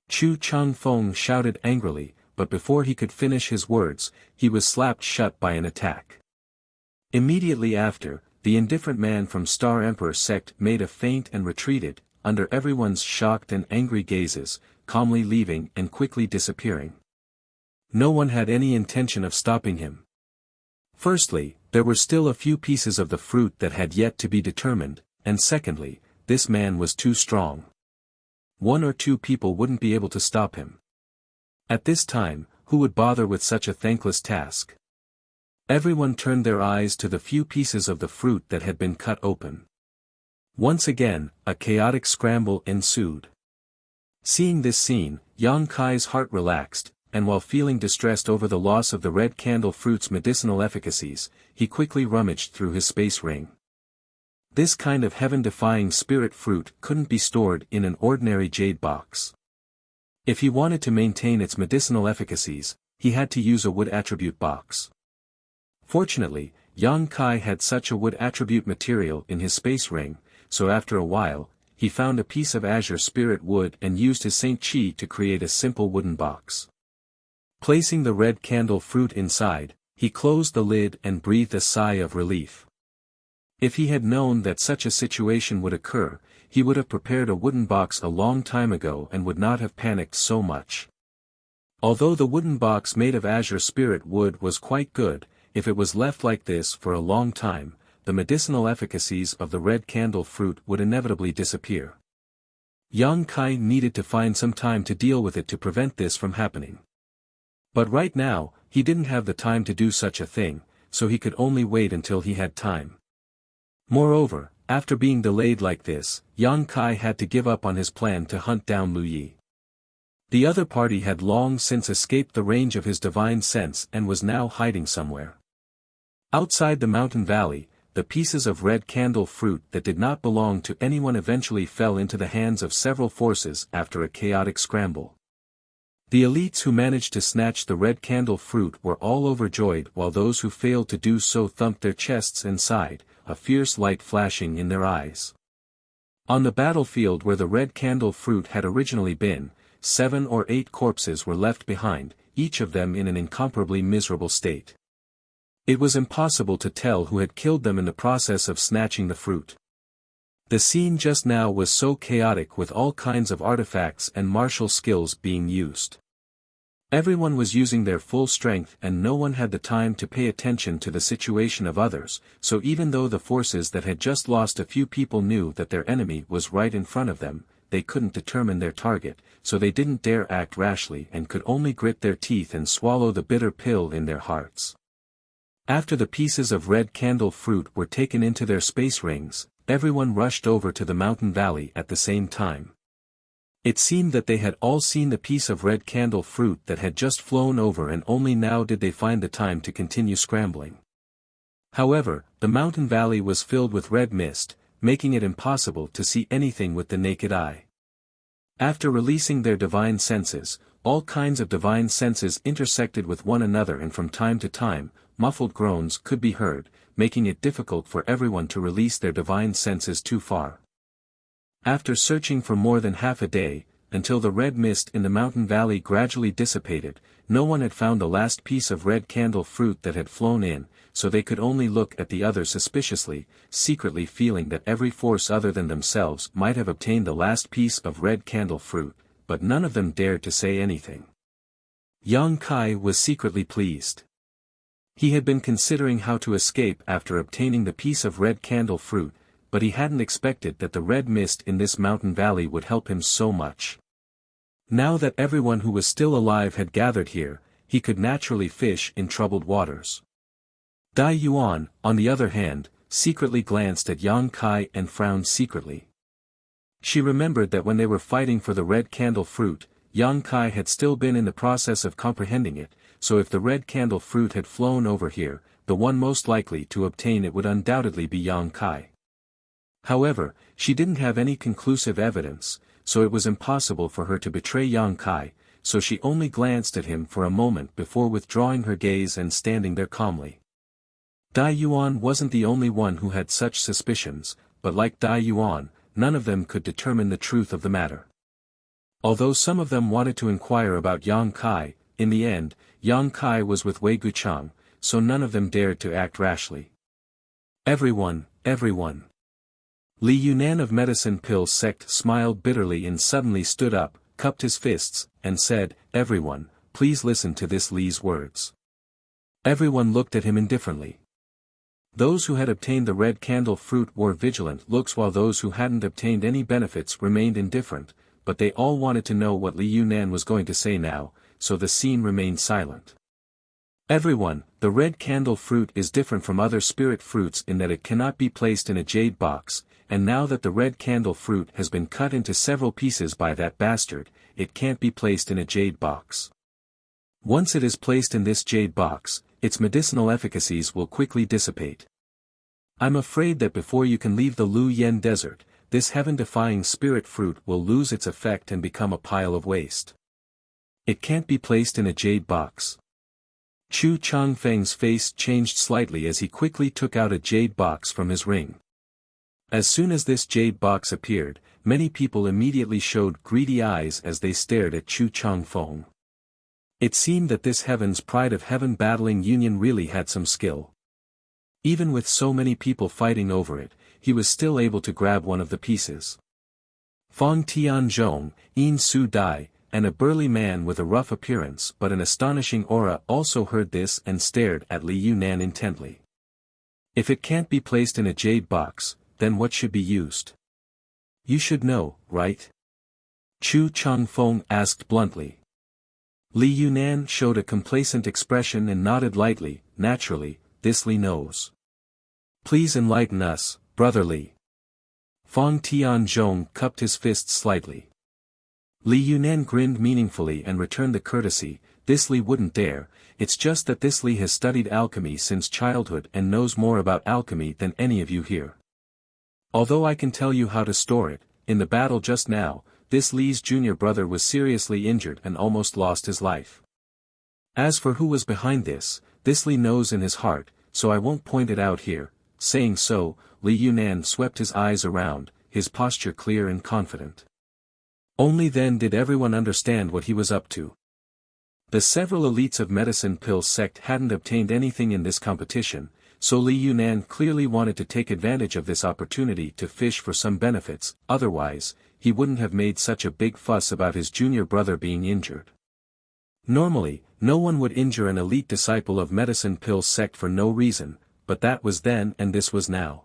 Chu Changfeng shouted angrily, but before he could finish his words, he was slapped shut by an attack. Immediately after, the indifferent man from Star Emperor sect made a feint and retreated, under everyone's shocked and angry gazes, calmly leaving and quickly disappearing. No one had any intention of stopping him. Firstly, there were still a few pieces of the fruit that had yet to be determined, and secondly, this man was too strong. One or two people wouldn't be able to stop him. At this time, who would bother with such a thankless task? Everyone turned their eyes to the few pieces of the fruit that had been cut open. Once again, a chaotic scramble ensued. Seeing this scene, Yang Kai's heart relaxed, and while feeling distressed over the loss of the red candle fruit's medicinal efficacies, he quickly rummaged through his space ring. This kind of heaven-defying spirit fruit couldn't be stored in an ordinary jade box. If he wanted to maintain its medicinal efficacies, he had to use a wood attribute box. Fortunately, Yang Kai had such a wood attribute material in his space ring, so after a while, he found a piece of azure spirit wood and used his Saint Chi to create a simple wooden box. Placing the red candle fruit inside, he closed the lid and breathed a sigh of relief. If he had known that such a situation would occur, he would have prepared a wooden box a long time ago and would not have panicked so much. Although the wooden box made of azure spirit wood was quite good, if it was left like this for a long time, the medicinal efficacies of the red candle fruit would inevitably disappear. Yang Kai needed to find some time to deal with it to prevent this from happening. But right now, he didn't have the time to do such a thing, so he could only wait until he had time. Moreover, after being delayed like this, Yang Kai had to give up on his plan to hunt down Lu Yi. The other party had long since escaped the range of his divine sense and was now hiding somewhere. Outside the mountain valley, the pieces of red candle fruit that did not belong to anyone eventually fell into the hands of several forces after a chaotic scramble. The elites who managed to snatch the red candle fruit were all overjoyed while those who failed to do so thumped their chests and sighed, a fierce light flashing in their eyes. On the battlefield where the red candle fruit had originally been, 7 or 8 corpses were left behind, each of them in an incomparably miserable state. It was impossible to tell who had killed them in the process of snatching the fruit. The scene just now was so chaotic with all kinds of artifacts and martial skills being used. Everyone was using their full strength and no one had the time to pay attention to the situation of others, so even though the forces that had just lost a few people knew that their enemy was right in front of them, they couldn't determine their target, so they didn't dare act rashly and could only grit their teeth and swallow the bitter pill in their hearts. After the pieces of red candle fruit were taken into their space rings, everyone rushed over to the mountain valley at the same time. It seemed that they had all seen the piece of red candle fruit that had just flown over and only now did they find the time to continue scrambling. However, the mountain valley was filled with red mist, making it impossible to see anything with the naked eye. After releasing their divine senses, all kinds of divine senses intersected with one another and from time to time, muffled groans could be heard, making it difficult for everyone to release their divine senses too far. After searching for more than half a day, until the red mist in the mountain valley gradually dissipated, no one had found the last piece of red candle fruit that had flown in, so they could only look at the others suspiciously, secretly feeling that every force other than themselves might have obtained the last piece of red candle fruit, but none of them dared to say anything. Yang Kai was secretly pleased. He had been considering how to escape after obtaining the piece of red candle fruit, but he hadn't expected that the red mist in this mountain valley would help him so much. Now that everyone who was still alive had gathered here, he could naturally fish in troubled waters. Dai Yuan, on the other hand, secretly glanced at Yang Kai and frowned secretly. She remembered that when they were fighting for the red candle fruit, Yang Kai had still been in the process of comprehending it, so if the red candle fruit had flown over here, the one most likely to obtain it would undoubtedly be Yang Kai. However, she didn't have any conclusive evidence, so it was impossible for her to betray Yang Kai, so she only glanced at him for a moment before withdrawing her gaze and standing there calmly. Dai Yuan wasn't the only one who had such suspicions, but like Dai Yuan, none of them could determine the truth of the matter. Although some of them wanted to inquire about Yang Kai, in the end, Yang Kai was with Wei Guchang, so none of them dared to act rashly. Everyone. Li Yunan of Medicine Pill Sect smiled bitterly and suddenly stood up, cupped his fists, and said, "Everyone, please listen to this Li's words." Everyone looked at him indifferently. Those who had obtained the red candle fruit wore vigilant looks while those who hadn't obtained any benefits remained indifferent, but they all wanted to know what Li Yunan was going to say now, so the scene remained silent. Everyone, the red candle fruit is different from other spirit fruits in that it cannot be placed in a jade box, and now that the red candle fruit has been cut into several pieces by that bastard, it can't be placed in a jade box. Once it is placed in this jade box, its medicinal efficacies will quickly dissipate. I'm afraid that before you can leave the Lu Yen desert, this heaven-defying spirit fruit will lose its effect and become a pile of waste. It can't be placed in a jade box. Chu Changfeng's face changed slightly as he quickly took out a jade box from his ring. As soon as this jade box appeared, many people immediately showed greedy eyes as they stared at Chu Changfeng. It seemed that this heaven's pride of heaven battling union really had some skill. Even with so many people fighting over it, he was still able to grab one of the pieces. Fong Tianzhong, Yin Su Dai, and a burly man with a rough appearance but an astonishing aura also heard this and stared at Li Yunan intently. If it can't be placed in a jade box, then what should be used? You should know, right? Chu Changfeng asked bluntly. Li Yunan showed a complacent expression and nodded lightly. Naturally, this Li knows. Please enlighten us, brother Li. Fong Tianzhong cupped his fists slightly. Li Yunan grinned meaningfully and returned the courtesy. This Li wouldn't dare, it's just that this Li has studied alchemy since childhood and knows more about alchemy than any of you here. Although I can tell you how to store it, in the battle just now, this Li's junior brother was seriously injured and almost lost his life. As for who was behind this Li knows in his heart, so I won't point it out here. Saying so, Li Yunan swept his eyes around, his posture clear and confident. Only then did everyone understand what he was up to. The several elites of Medicine Pill sect hadn't obtained anything in this competition, so Li Yunan clearly wanted to take advantage of this opportunity to fish for some benefits, otherwise, he wouldn't have made such a big fuss about his junior brother being injured. Normally, no one would injure an elite disciple of Medicine Pill sect for no reason, but that was then and this was now.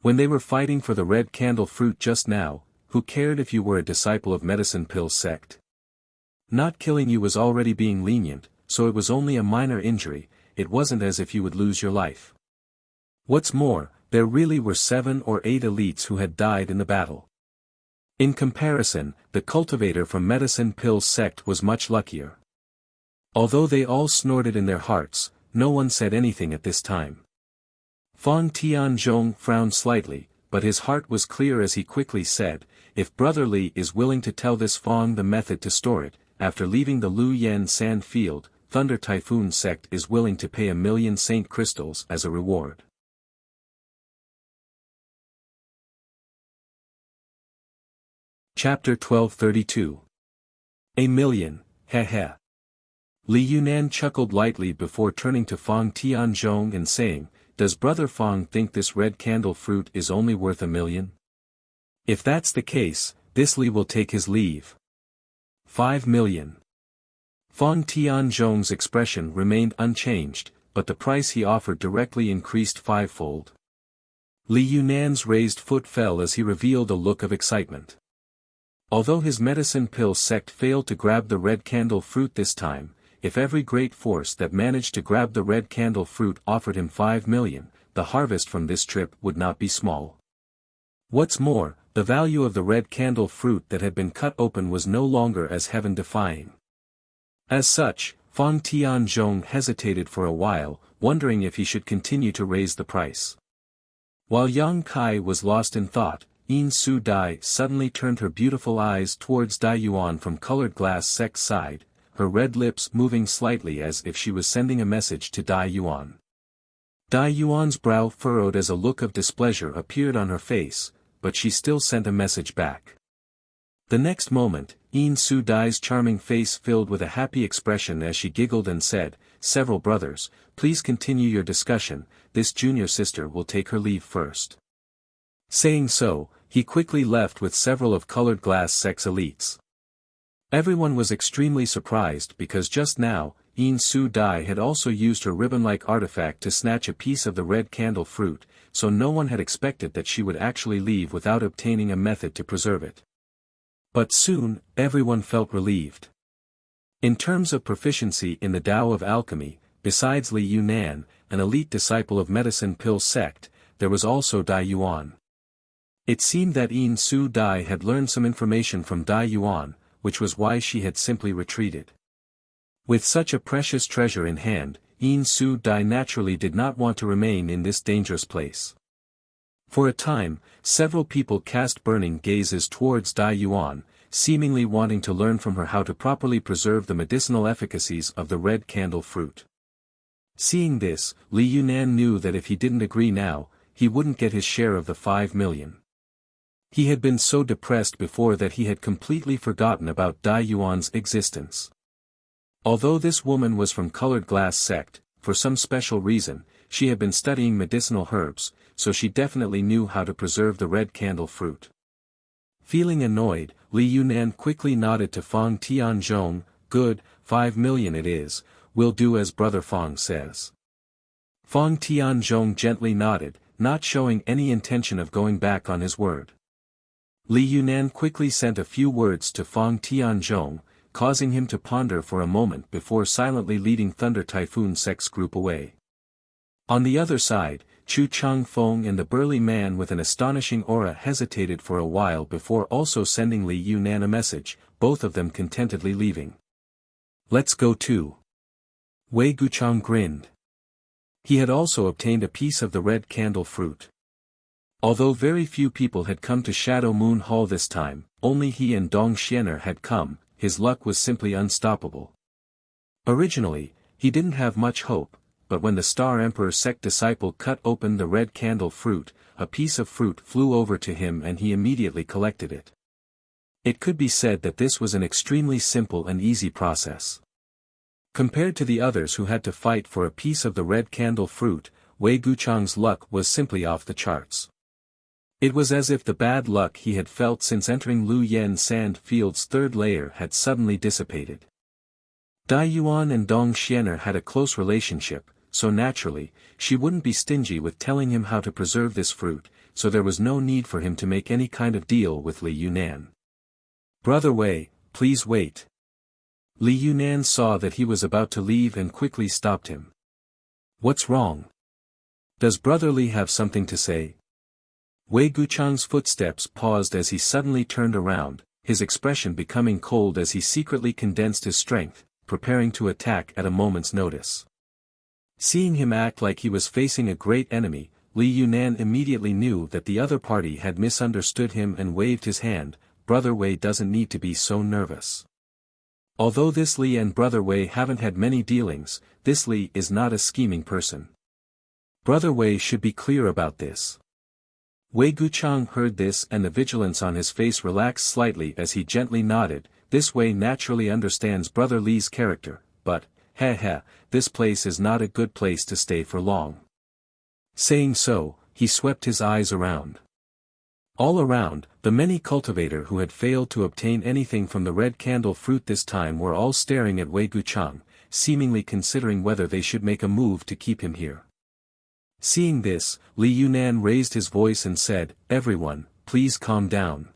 When they were fighting for the red candle fruit just now, who cared if you were a disciple of Medicine Pill sect? Not killing you was already being lenient, so it was only a minor injury, it wasn't as if you would lose your life. What's more, there really were 7 or 8 elites who had died in the battle. In comparison, the cultivator from Medicine Pill sect was much luckier. Although they all snorted in their hearts, no one said anything at this time. Fang Tianzhong frowned slightly, but his heart was clear as he quickly said, if Brother Li is willing to tell this Fang the method to store it, after leaving the Lu Yan sand field, Thunder Typhoon sect is willing to pay 1,000,000 saint crystals as a reward. Chapter 1232. 1,000,000, heh. Li Yunan chuckled lightly before turning to Fang Tianzhong and saying, does Brother Fang think this red candle fruit is only worth 1,000,000? If that's the case, this Li will take his leave. 5,000,000. Fang Tianzhong's expression remained unchanged, but the price he offered directly increased 5-fold. Li Yunan's raised foot fell as he revealed a look of excitement. Although his Medicine Pill sect failed to grab the red candle fruit this time, if every great force that managed to grab the red candle fruit offered him 5,000,000, the harvest from this trip would not be small. What's more, the value of the red candle fruit that had been cut open was no longer as heaven-defying. As such, Fang Tianzhong hesitated for a while, wondering if he should continue to raise the price. While Yang Kai was lost in thought, Yin Su Dai suddenly turned her beautiful eyes towards Dai Yuan from Colored Glass sect's side, her red lips moving slightly as if she was sending a message to Dai Yuan. Dai Yuan's brow furrowed as a look of displeasure appeared on her face, but she still sent a message back. The next moment, Yin Su Dai's charming face filled with a happy expression as she giggled and said, several brothers, please continue your discussion, this junior sister will take her leave first. Saying so, he quickly left with several of Colored Glass sect's elites. Everyone was extremely surprised because just now, Yin Su Dai had also used her ribbon-like artifact to snatch a piece of the red candle fruit, so no one had expected that she would actually leave without obtaining a method to preserve it. But soon, everyone felt relieved. In terms of proficiency in the Tao of alchemy, besides Li Yunan, an elite disciple of Medicine Pill sect, there was also Dai Yuan. It seemed that Yin Su Dai had learned some information from Dai Yuan, which was why she had simply retreated. With such a precious treasure in hand, Yin Su Dai naturally did not want to remain in this dangerous place. For a time, several people cast burning gazes towards Dai Yuan, seemingly wanting to learn from her how to properly preserve the medicinal efficacies of the red candle fruit. Seeing this, Li Yunan knew that if he didn't agree now, he wouldn't get his share of the 5,000,000. He had been so depressed before that he had completely forgotten about Dai Yuan's existence. Although this woman was from Colored Glass sect, for some special reason, she had been studying medicinal herbs, so she definitely knew how to preserve the red candle fruit. Feeling annoyed, Li Yunan quickly nodded to Fang Tianzhong, good, 5,000,000 it is, we'll do as Brother Fang says. Fang Tianzhong gently nodded, not showing any intention of going back on his word. Li Yunan quickly sent a few words to Fang Tianzhong, causing him to ponder for a moment before silently leading Thunder Typhoon sect's group away. On the other side, Chu Changfeng and the burly man with an astonishing aura hesitated for a while before also sending Li Yunan a message, both of them contentedly leaving. Let's go too. Wei Guchang grinned. He had also obtained a piece of the red candle fruit. Although very few people had come to Shadow Moon Hall this time, only he and Dong Xianer had come, his luck was simply unstoppable. Originally, he didn't have much hope, but when the Star Emperor sect disciple cut open the red candle fruit, a piece of fruit flew over to him and he immediately collected it. It could be said that this was an extremely simple and easy process. Compared to the others who had to fight for a piece of the red candle fruit, Wei Guchang's luck was simply off the charts. It was as if the bad luck he had felt since entering Lu Yen Sand Field's third layer had suddenly dissipated. Dai Yuan and Dong Xianer had a close relationship, so naturally, she wouldn't be stingy with telling him how to preserve this fruit, so there was no need for him to make any kind of deal with Li Yunan. "Brother Wei, please wait." Li Yunan saw that he was about to leave and quickly stopped him. "What's wrong? Does Brother Li have something to say?" Wei Guchang's footsteps paused as he suddenly turned around, his expression becoming cold as he secretly condensed his strength, preparing to attack at a moment's notice. Seeing him act like he was facing a great enemy, Li Yunan immediately knew that the other party had misunderstood him and waved his hand. "Brother Wei doesn't need to be so nervous. Although this Li and Brother Wei haven't had many dealings, this Li is not a scheming person. Brother Wei should be clear about this." Wei Guchang heard this and the vigilance on his face relaxed slightly as he gently nodded. "This Wei naturally understands Brother Li's character, but, this place is not a good place to stay for long." Saying so, he swept his eyes around. All around, the many cultivators who had failed to obtain anything from the red candle fruit this time were all staring at Wei Guchang, seemingly considering whether they should make a move to keep him here. Seeing this, Li Yunan raised his voice and said, "Everyone, please calm down.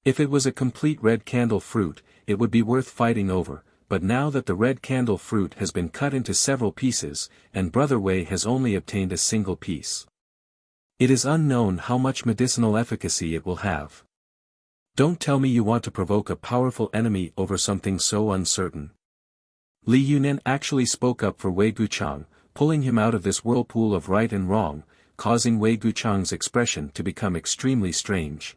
If it was a complete red candle fruit, it would be worth fighting over, but now that the red candle fruit has been cut into several pieces, and Brother Wei has only obtained a single piece, it is unknown how much medicinal efficacy it will have. Don't tell me you want to provoke a powerful enemy over something so uncertain." Li Yunan actually spoke up for Wei Guchang, pulling him out of this whirlpool of right and wrong, causing Wei Guchang's expression to become extremely strange.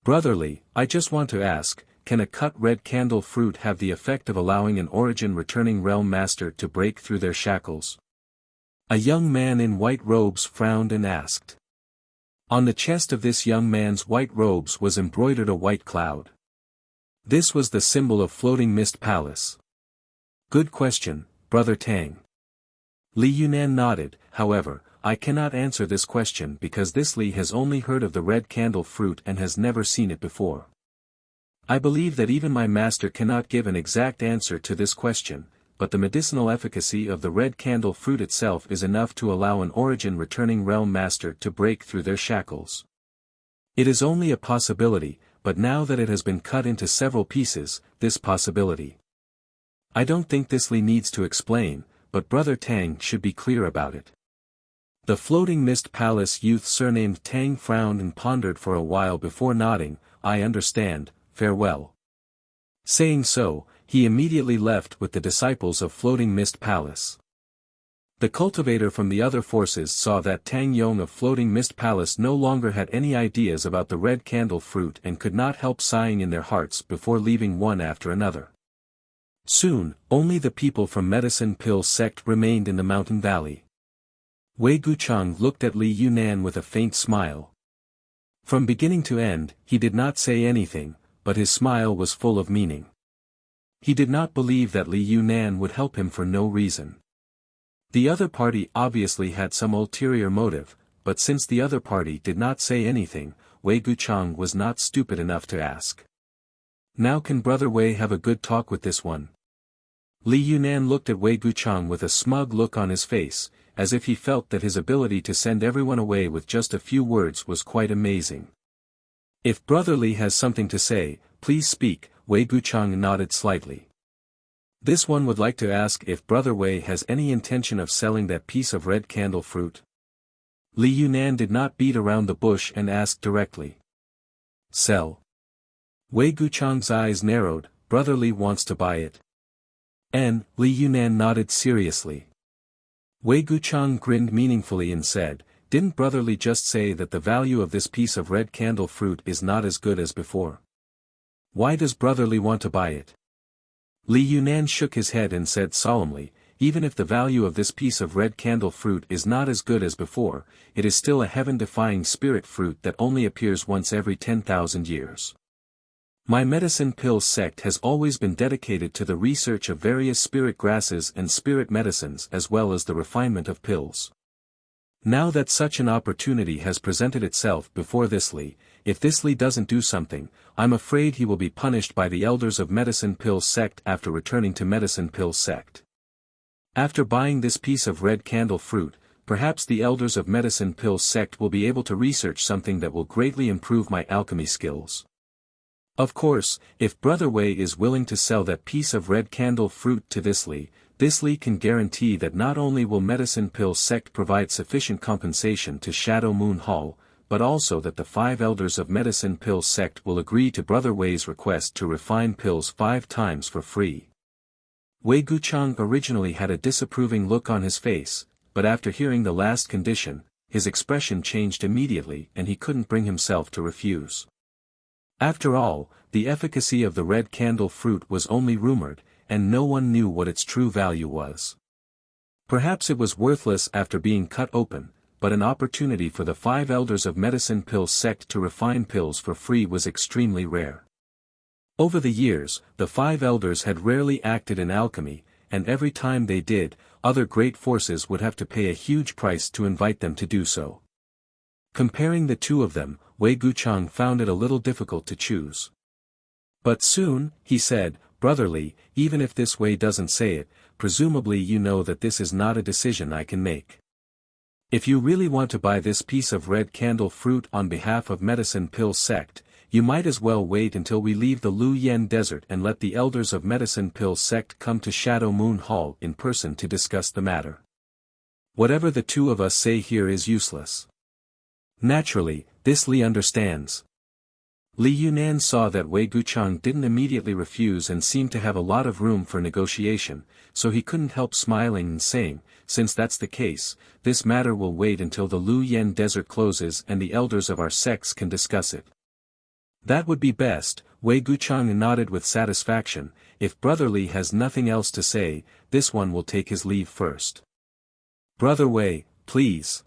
"Brother Li, I just want to ask, can a cut red candle fruit have the effect of allowing an origin-returning realm master to break through their shackles?" A young man in white robes frowned and asked. On the chest of this young man's white robes was embroidered a white cloud. This was the symbol of Floating Mist Palace. "Good question, Brother Tang." Li Yunan nodded. "However, I cannot answer this question because this Li has only heard of the red candle fruit and has never seen it before. I believe that even my master cannot give an exact answer to this question, but the medicinal efficacy of the red candle fruit itself is enough to allow an origin-returning realm master to break through their shackles. It is only a possibility, but now that it has been cut into several pieces, this possibility. I don't think this Li needs to explain, but Brother Tang should be clear about it." The Floating Mist Palace youth surnamed Tang frowned and pondered for a while before nodding. "I understand, farewell." Saying so, he immediately left with the disciples of Floating Mist Palace. The cultivator from the other forces saw that Tang Yong of Floating Mist Palace no longer had any ideas about the red candle fruit and could not help sighing in their hearts before leaving one after another. Soon, only the people from Medicine Pill sect remained in the mountain valley. Wei Guchang looked at Li Yunan with a faint smile. From beginning to end, he did not say anything, but his smile was full of meaning. He did not believe that Li Yunan would help him for no reason. The other party obviously had some ulterior motive, but since the other party did not say anything, Wei Guchang was not stupid enough to ask. "Now can Brother Wei have a good talk with this one?" Li Yunan looked at Wei Guchang with a smug look on his face, as if he felt that his ability to send everyone away with just a few words was quite amazing. "If Brother Li has something to say, please speak." Wei Guchang nodded slightly. "This one would like to ask if Brother Wei has any intention of selling that piece of red candle fruit." Li Yunan did not beat around the bush and asked directly. "Sell?" Wei Guchang's eyes narrowed. "Brother Li wants to buy it." Li Yunan nodded seriously. Wei Guchang grinned meaningfully and said, "Didn't Brother Li just say that the value of this piece of red candle fruit is not as good as before? Why does Brother Li want to buy it?" Li Yunan shook his head and said solemnly, "Even if the value of this piece of red candle fruit is not as good as before, it is still a heaven-defying spirit fruit that only appears once every 10,000 years. My medicine pill sect has always been dedicated to the research of various spirit grasses and spirit medicines as well as the refinement of pills. Now that such an opportunity has presented itself before this Li, if this Li doesn't do something, I'm afraid he will be punished by the elders of medicine pill sect after returning to medicine pill sect. After buying this piece of red candle fruit, perhaps the elders of medicine pill sect will be able to research something that will greatly improve my alchemy skills. Of course, if Brother Wei is willing to sell that piece of red candle fruit to this Li can guarantee that not only will medicine pill sect provide sufficient compensation to Shadow Moon Hall, but also that the 5 elders of medicine pill sect will agree to Brother Wei's request to refine pills 5 times for free. Wei Guchang originally had a disapproving look on his face, but after hearing the last condition, his expression changed immediately and he couldn't bring himself to refuse. After all, the efficacy of the red candle fruit was only rumored, and no one knew what its true value was. Perhaps it was worthless after being cut open, but an opportunity for the 5 elders of medicine pill sect to refine pills for free was extremely rare. Over the years, the 5 elders had rarely acted in alchemy, and every time they did, other great forces would have to pay a huge price to invite them to do so. Comparing the two of them, Wei Guchang found it a little difficult to choose. But soon, he said, Brother Li, even if this Wei doesn't say it, presumably you know that this is not a decision I can make. If you really want to buy this piece of red candle fruit on behalf of medicine pill sect, you might as well wait until we leave the Lu Yen desert and let the elders of medicine pill sect come to Shadow Moon Hall in person to discuss the matter. Whatever the two of us say here is useless. Naturally, this Li understands. Li Yunan saw that Wei Guchang didn't immediately refuse and seemed to have a lot of room for negotiation, so he couldn't help smiling and saying, since that's the case, this matter will wait until the Lu Yen desert closes and the elders of our sects can discuss it. That would be best, Wei Guchang nodded with satisfaction. If Brother Li has nothing else to say, this one will take his leave first. Brother Wei, please.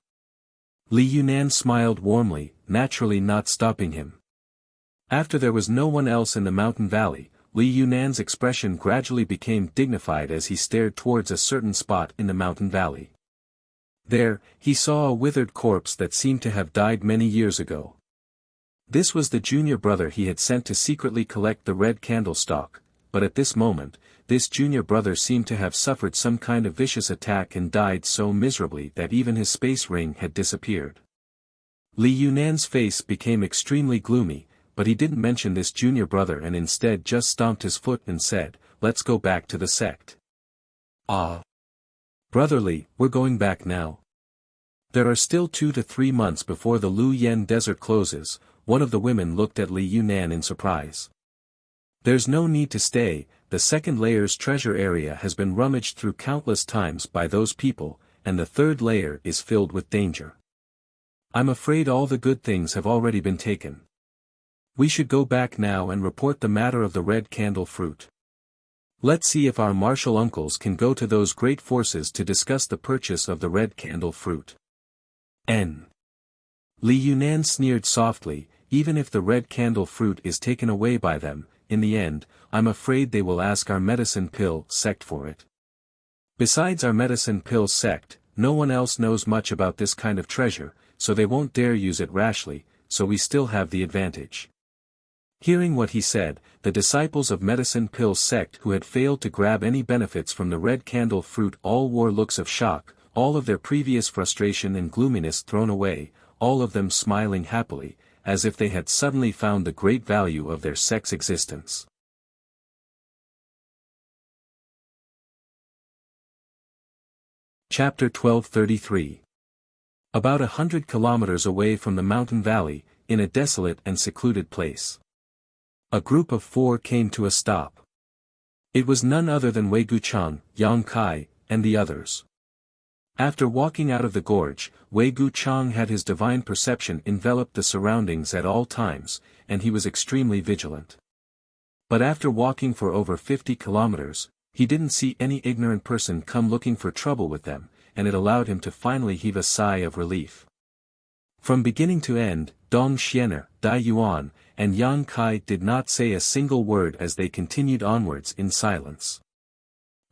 Li Yunan smiled warmly, naturally not stopping him. After there was no one else in the mountain valley, Li Yunan's expression gradually became dignified as he stared towards a certain spot in the mountain valley. There, he saw a withered corpse that seemed to have died many years ago. This was the junior brother he had sent to secretly collect the red candlestick, but at this moment, this junior brother seemed to have suffered some kind of vicious attack and died so miserably that even his space ring had disappeared. Li Yunan's face became extremely gloomy, but he didn't mention this junior brother and instead just stomped his foot and said, "Let's go back to the sect." "Ah. Brother Li, we're going back now. There are still 2 to 3 months before the Lu Yen desert closes." One of the women looked at Li Yunan in surprise. "There's no need to stay, the second layer's treasure area has been rummaged through countless times by those people, and the third layer is filled with danger. I'm afraid all the good things have already been taken. We should go back now and report the matter of the red candle fruit. Let's see if our martial uncles can go to those great forces to discuss the purchase of the red candle fruit." Li Yunan sneered softly, "Even if the red candle fruit is taken away by them, in the end, I'm afraid they will ask our medicine pill sect for it. Besides our medicine pill sect, no one else knows much about this kind of treasure, so they won't dare use it rashly, so we still have the advantage." Hearing what he said, the disciples of medicine pill sect who had failed to grab any benefits from the red candle fruit all wore looks of shock, all of their previous frustration and gloominess thrown away, all of them smiling happily, as if they had suddenly found the great value of their sect's existence. Chapter 1233. About 100 kilometers away from the mountain valley, in a desolate and secluded place, a group of 4 came to a stop. It was none other than Wei Guchang, Yang Kai, and the others. After walking out of the gorge, Wei Guchang had his divine perception envelop the surroundings at all times, and he was extremely vigilant. But after walking for over 50 kilometers, he didn't see any ignorant person come looking for trouble with them, and it allowed him to finally heave a sigh of relief. From beginning to end, Dong Xianer, Dai Yuan, and Yang Kai did not say a single word as they continued onwards in silence.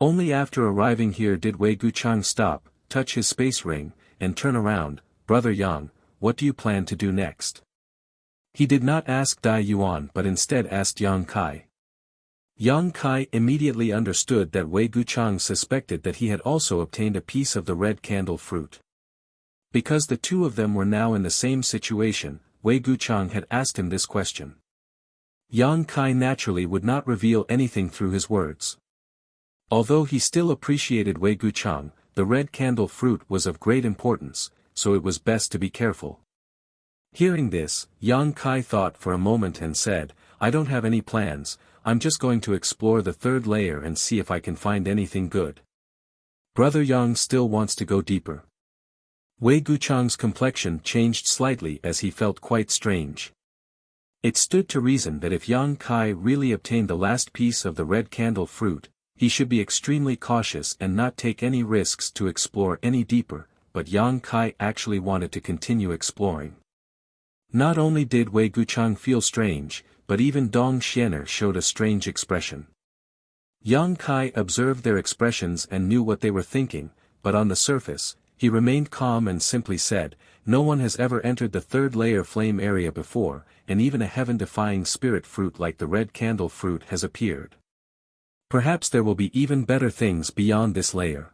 Only after arriving here did Wei Guchang stop, touch his space ring, and turn around. "Brother Yang, what do you plan to do next?" He did not ask Dai Yuan but instead asked Yang Kai. Yang Kai immediately understood that Wei Guchang suspected that he had also obtained a piece of the red candle fruit. Because the two of them were now in the same situation, Wei Guchang had asked him this question. Yang Kai naturally would not reveal anything through his words. Although he still appreciated Wei Guchang, the red candle fruit was of great importance, so it was best to be careful. Hearing this, Yang Kai thought for a moment and said, "I don't have any plans, I'm just going to explore the third layer and see if I can find anything good." Brother Yang still wants to go deeper. Wei Guchang's complexion changed slightly as he felt quite strange. It stood to reason that if Yang Kai really obtained the last piece of the red candle fruit, he should be extremely cautious and not take any risks to explore any deeper, but Yang Kai actually wanted to continue exploring. Not only did Wei Guchang feel strange, but even Dong Xiener showed a strange expression. Yang Kai observed their expressions and knew what they were thinking, but on the surface, he remained calm and simply said, "No one has ever entered the third layer flame area before, and even a heaven-defying spirit fruit like the red candle fruit has appeared. Perhaps there will be even better things beyond this layer."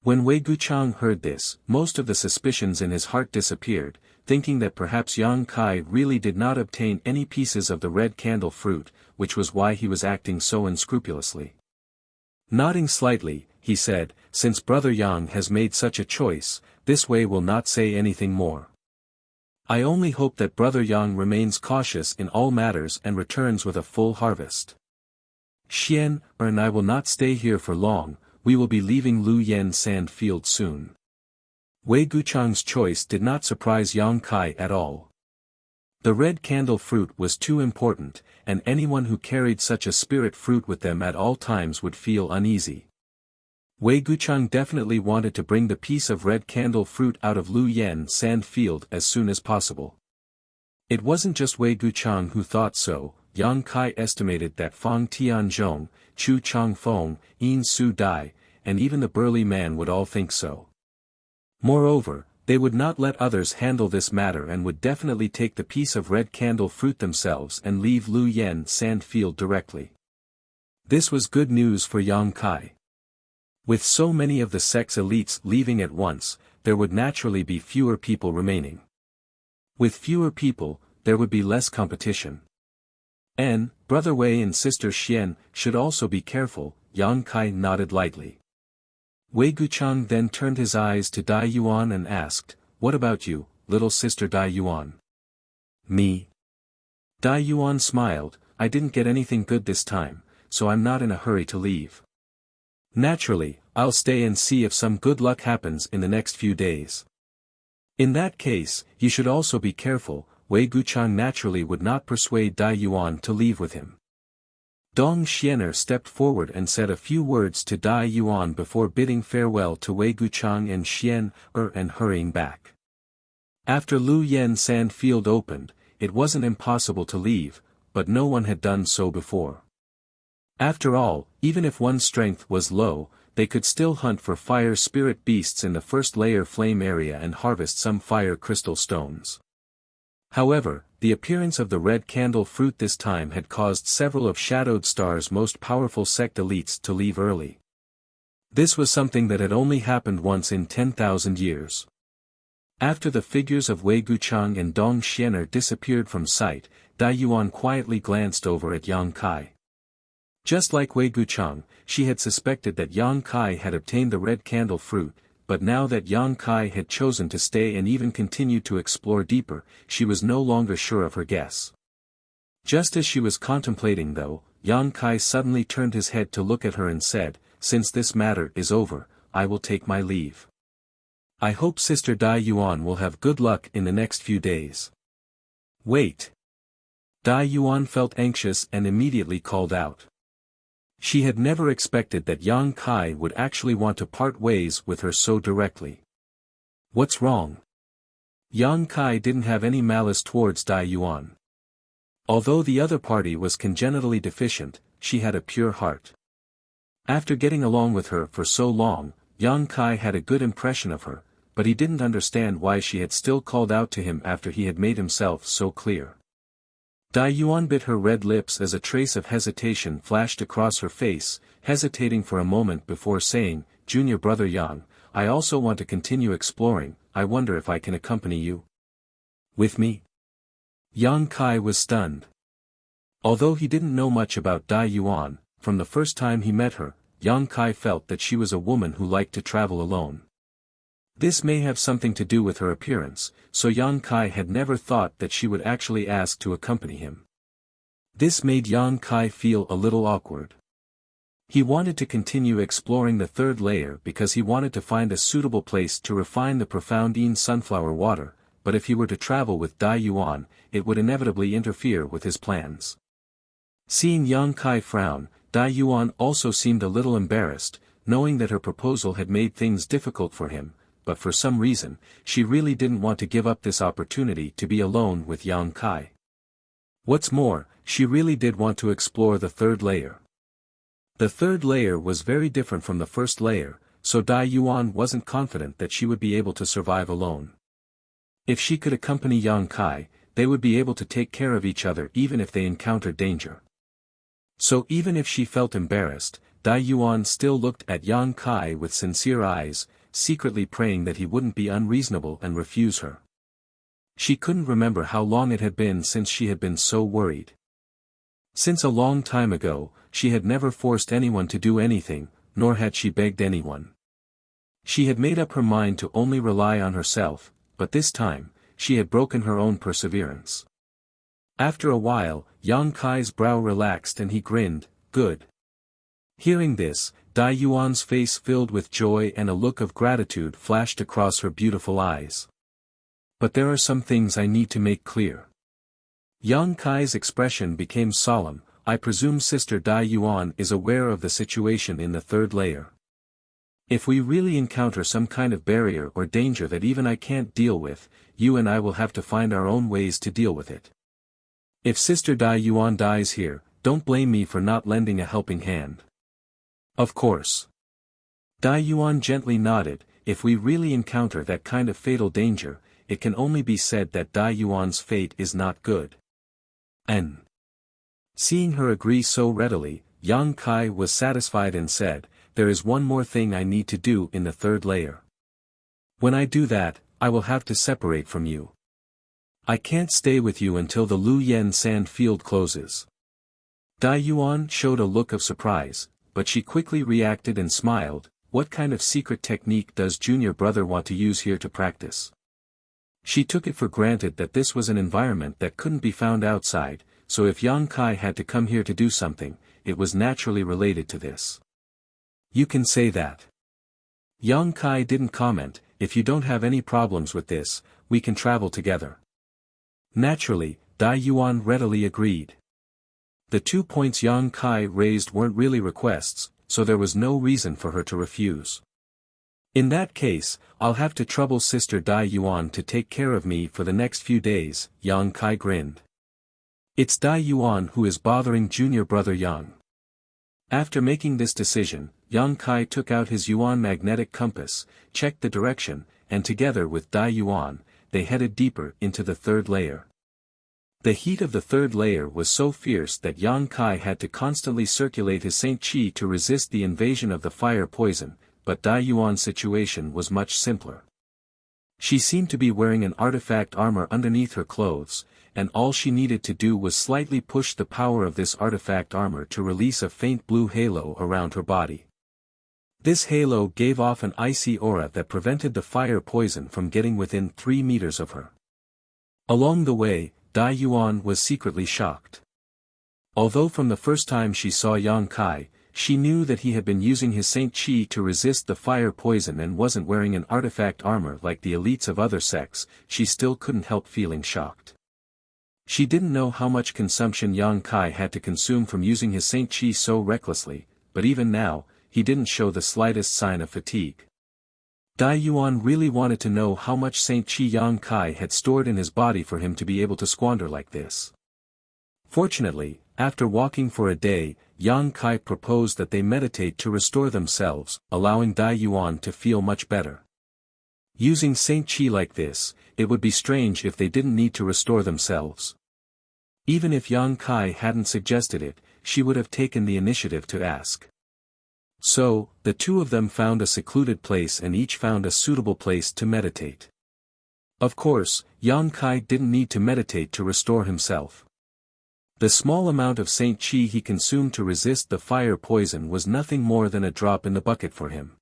When Wei Guchang heard this, most of the suspicions in his heart disappeared, thinking that perhaps Yang Kai really did not obtain any pieces of the red candle fruit, which was why he was acting so unscrupulously. Nodding slightly, he said, "Since Brother Yang has made such a choice, this way will not say anything more. I only hope that Brother Yang remains cautious in all matters and returns with a full harvest. Xian and I will not stay here for long, we will be leaving Lu Yen sand field soon." Wei Guchang's choice did not surprise Yang Kai at all. The red candle fruit was too important, and anyone who carried such a spirit fruit with them at all times would feel uneasy. Wei Guchang definitely wanted to bring the piece of red candle fruit out of Lu Yen sand field as soon as possible. It wasn't just Wei Guchang who thought so. Yang Kai estimated that Fang Tianzhong, Chu Changfeng, Yin Su Dai, and even the burly man would all think so. Moreover, they would not let others handle this matter and would definitely take the piece of red candle fruit themselves and leave Lu Yen sand field directly. This was good news for Yang Kai. With so many of the sect's elites leaving at once, there would naturally be fewer people remaining. With fewer people, there would be less competition. And, Brother Wei and Sister Xian should also be careful. Yang Kai nodded lightly. Wei Guchang then turned his eyes to Dai Yuan and asked, "What about you, little sister Dai Yuan?" "Me?" Dai Yuan smiled, "I didn't get anything good this time, so I'm not in a hurry to leave. Naturally, I'll stay and see if some good luck happens in the next few days." "In that case, you should also be careful." Wei Guchang naturally would not persuade Dai Yuan to leave with him. Dong Xiener stepped forward and said a few words to Dai Yuan before bidding farewell to Wei Guchang and Xian and hurrying back. After Lu Yen sand field opened, it wasn't impossible to leave, but no one had done so before. After all, even if one's strength was low, they could still hunt for fire spirit beasts in the first layer flame area and harvest some fire crystal stones. However, the appearance of the red candle fruit this time had caused several of Shadowed Star's most powerful sect elites to leave early. This was something that had only happened once in 10,000 years. After the figures of Wei Guchang and Dong Xiener disappeared from sight, Dai Yuan quietly glanced over at Yang Kai. Just like Wei Guchang, she had suspected that Yang Kai had obtained the red candle fruit, but now that Yang Kai had chosen to stay and even continue to explore deeper, she was no longer sure of her guess. Just as she was contemplating though, Yang Kai suddenly turned his head to look at her and said, "Since this matter is over, I will take my leave. I hope Sister Dai Yuan will have good luck in the next few days." "Wait." Dai Yuan felt anxious and immediately called out. She had never expected that Yang Kai would actually want to part ways with her so directly. "What's wrong?" Yang Kai didn't have any malice towards Dai Yuan. Although the other party was congenitally deficient, she had a pure heart. After getting along with her for so long, Yang Kai had a good impression of her, but he didn't understand why she had still called out to him after he had made himself so clear. Dai Yuan bit her red lips as a trace of hesitation flashed across her face, hesitating for a moment before saying, "Junior brother Yang, I also want to continue exploring. I wonder if I can accompany you." "With me?" Yang Kai was stunned. Although he didn't know much about Dai Yuan, from the first time he met her, Yang Kai felt that she was a woman who liked to travel alone. This may have something to do with her appearance, so Yang Kai had never thought that she would actually ask to accompany him. This made Yang Kai feel a little awkward. He wanted to continue exploring the third layer because he wanted to find a suitable place to refine the profound sunflower water, but if he were to travel with Dai Yuan, it would inevitably interfere with his plans. Seeing Yang Kai frown, Dai Yuan also seemed a little embarrassed, knowing that her proposal had made things difficult for him, but for some reason, she really didn't want to give up this opportunity to be alone with Yang Kai. What's more, she really did want to explore the third layer. The third layer was very different from the first layer, so Dai Yuan wasn't confident that she would be able to survive alone. If she could accompany Yang Kai, they would be able to take care of each other even if they encountered danger. So even if she felt embarrassed, Dai Yuan still looked at Yang Kai with sincere eyes, secretly praying that he wouldn't be unreasonable and refuse her. She couldn't remember how long it had been since she had been so worried. Since a long time ago, she had never forced anyone to do anything, nor had she begged anyone. She had made up her mind to only rely on herself, but this time, she had broken her own perseverance. After a while, Yang Kai's brow relaxed and he grinned, "Good." Hearing this, Dai Yuan's face filled with joy and a look of gratitude flashed across her beautiful eyes. "But there are some things I need to make clear." Yang Kai's expression became solemn. "I presume Sister Dai Yuan is aware of the situation in the third layer. If we really encounter some kind of barrier or danger that even I can't deal with, you and I will have to find our own ways to deal with it. If Sister Dai Yuan dies here, don't blame me for not lending a helping hand." "Of course." Dai Yuan gently nodded. "If we really encounter that kind of fatal danger, it can only be said that Dai Yuan's fate is not good." And seeing her agree so readily, Yang Kai was satisfied and said, "There is one more thing I need to do in the third layer. When I do that, I will have to separate from you. I can't stay with you until the Lu Yen sand field closes." Dai Yuan showed a look of surprise, but she quickly reacted and smiled. What kind of secret technique does junior brother want to use here to practice? She took it for granted that this was an environment that couldn't be found outside, so if Yang Kai had to come here to do something, it was naturally related to this. "You can say that." Yang Kai didn't comment. "If you don't have any problems with this, we can travel together." Naturally, Dai Yuan readily agreed. The 2 points Yang Kai raised weren't really requests, so there was no reason for her to refuse. "In that case, I'll have to trouble Sister Dai Yuan to take care of me for the next few days," Yang Kai grinned. "It's Dai Yuan who is bothering junior brother Yang." After making this decision, Yang Kai took out his Yuan magnetic compass, checked the direction, and together with Dai Yuan, they headed deeper into the third layer. The heat of the third layer was so fierce that Yang Kai had to constantly circulate his Saint Chi to resist the invasion of the fire poison, but Dai Yuan's situation was much simpler. She seemed to be wearing an artifact armor underneath her clothes, and all she needed to do was slightly push the power of this artifact armor to release a faint blue halo around her body. This halo gave off an icy aura that prevented the fire poison from getting within 3 meters of her. Along the way, Dai Yuan was secretly shocked. Although from the first time she saw Yang Kai, she knew that he had been using his Saint Chi to resist the fire poison and wasn't wearing an artifact armor like the elites of other sects, she still couldn't help feeling shocked. She didn't know how much consumption Yang Kai had to consume from using his Saint Chi so recklessly, but even now, he didn't show the slightest sign of fatigue. Dai Yuan really wanted to know how much Saint Chi Yang Kai had stored in his body for him to be able to squander like this. Fortunately, after walking for a day, Yang Kai proposed that they meditate to restore themselves, allowing Dai Yuan to feel much better. Using Saint Qi like this, it would be strange if they didn't need to restore themselves. Even if Yang Kai hadn't suggested it, she would have taken the initiative to ask. So, the two of them found a secluded place and each found a suitable place to meditate. Of course, Yang Kai didn't need to meditate to restore himself. The small amount of Saint Qi he consumed to resist the fire poison was nothing more than a drop in the bucket for him.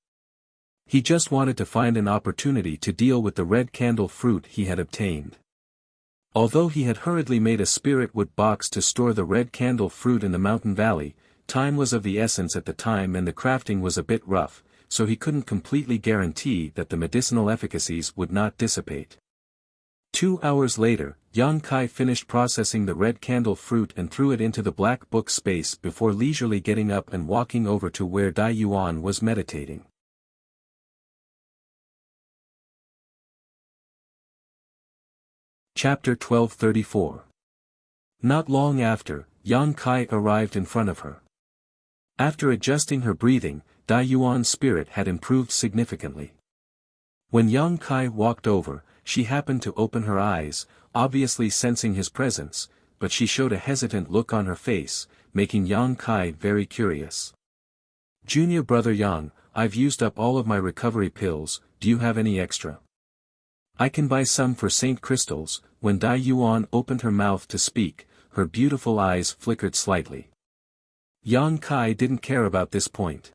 He just wanted to find an opportunity to deal with the red candle fruit he had obtained. Although he had hurriedly made a spirit wood box to store the red candle fruit in the mountain valley, time was of the essence at the time and the crafting was a bit rough, so he couldn't completely guarantee that the medicinal efficacies would not dissipate. 2 hours later, Yang Kai finished processing the red candle fruit and threw it into the black book space before leisurely getting up and walking over to where Dai Yuan was meditating. Chapter 1234. Not long after, Yang Kai arrived in front of her. After adjusting her breathing, Dai Yuan's spirit had improved significantly. When Yang Kai walked over, she happened to open her eyes, obviously sensing his presence, but she showed a hesitant look on her face, making Yang Kai very curious. "Junior brother Yang, I've used up all of my recovery pills, do you have any extra? I can buy some for Saint Crystals." When Dai Yuan opened her mouth to speak, her beautiful eyes flickered slightly. Yang Kai didn't care about this point.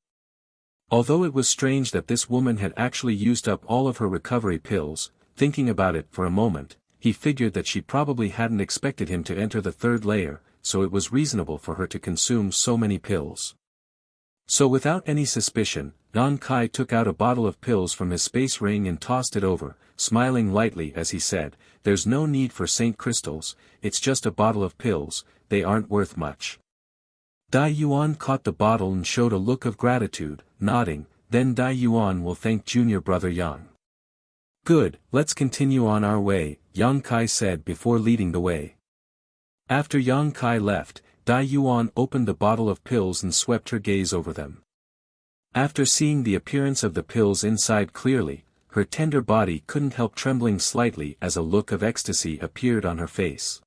Although it was strange that this woman had actually used up all of her recovery pills, thinking about it for a moment, he figured that she probably hadn't expected him to enter the third layer, so it was reasonable for her to consume so many pills. So without any suspicion, Yang Kai took out a bottle of pills from his space ring and tossed it over, smiling lightly as he said, "There's no need for Saint Crystals, it's just a bottle of pills, they aren't worth much." Dai Yuan caught the bottle and showed a look of gratitude, nodding, "Then Dai Yuan will thank junior brother Yang." "Good, let's continue on our way," Yang Kai said before leading the way. After Yang Kai left, Dai Yuan opened the bottle of pills and swept her gaze over them. After seeing the appearance of the pills inside clearly, her tender body couldn't help trembling slightly as a look of ecstasy appeared on her face.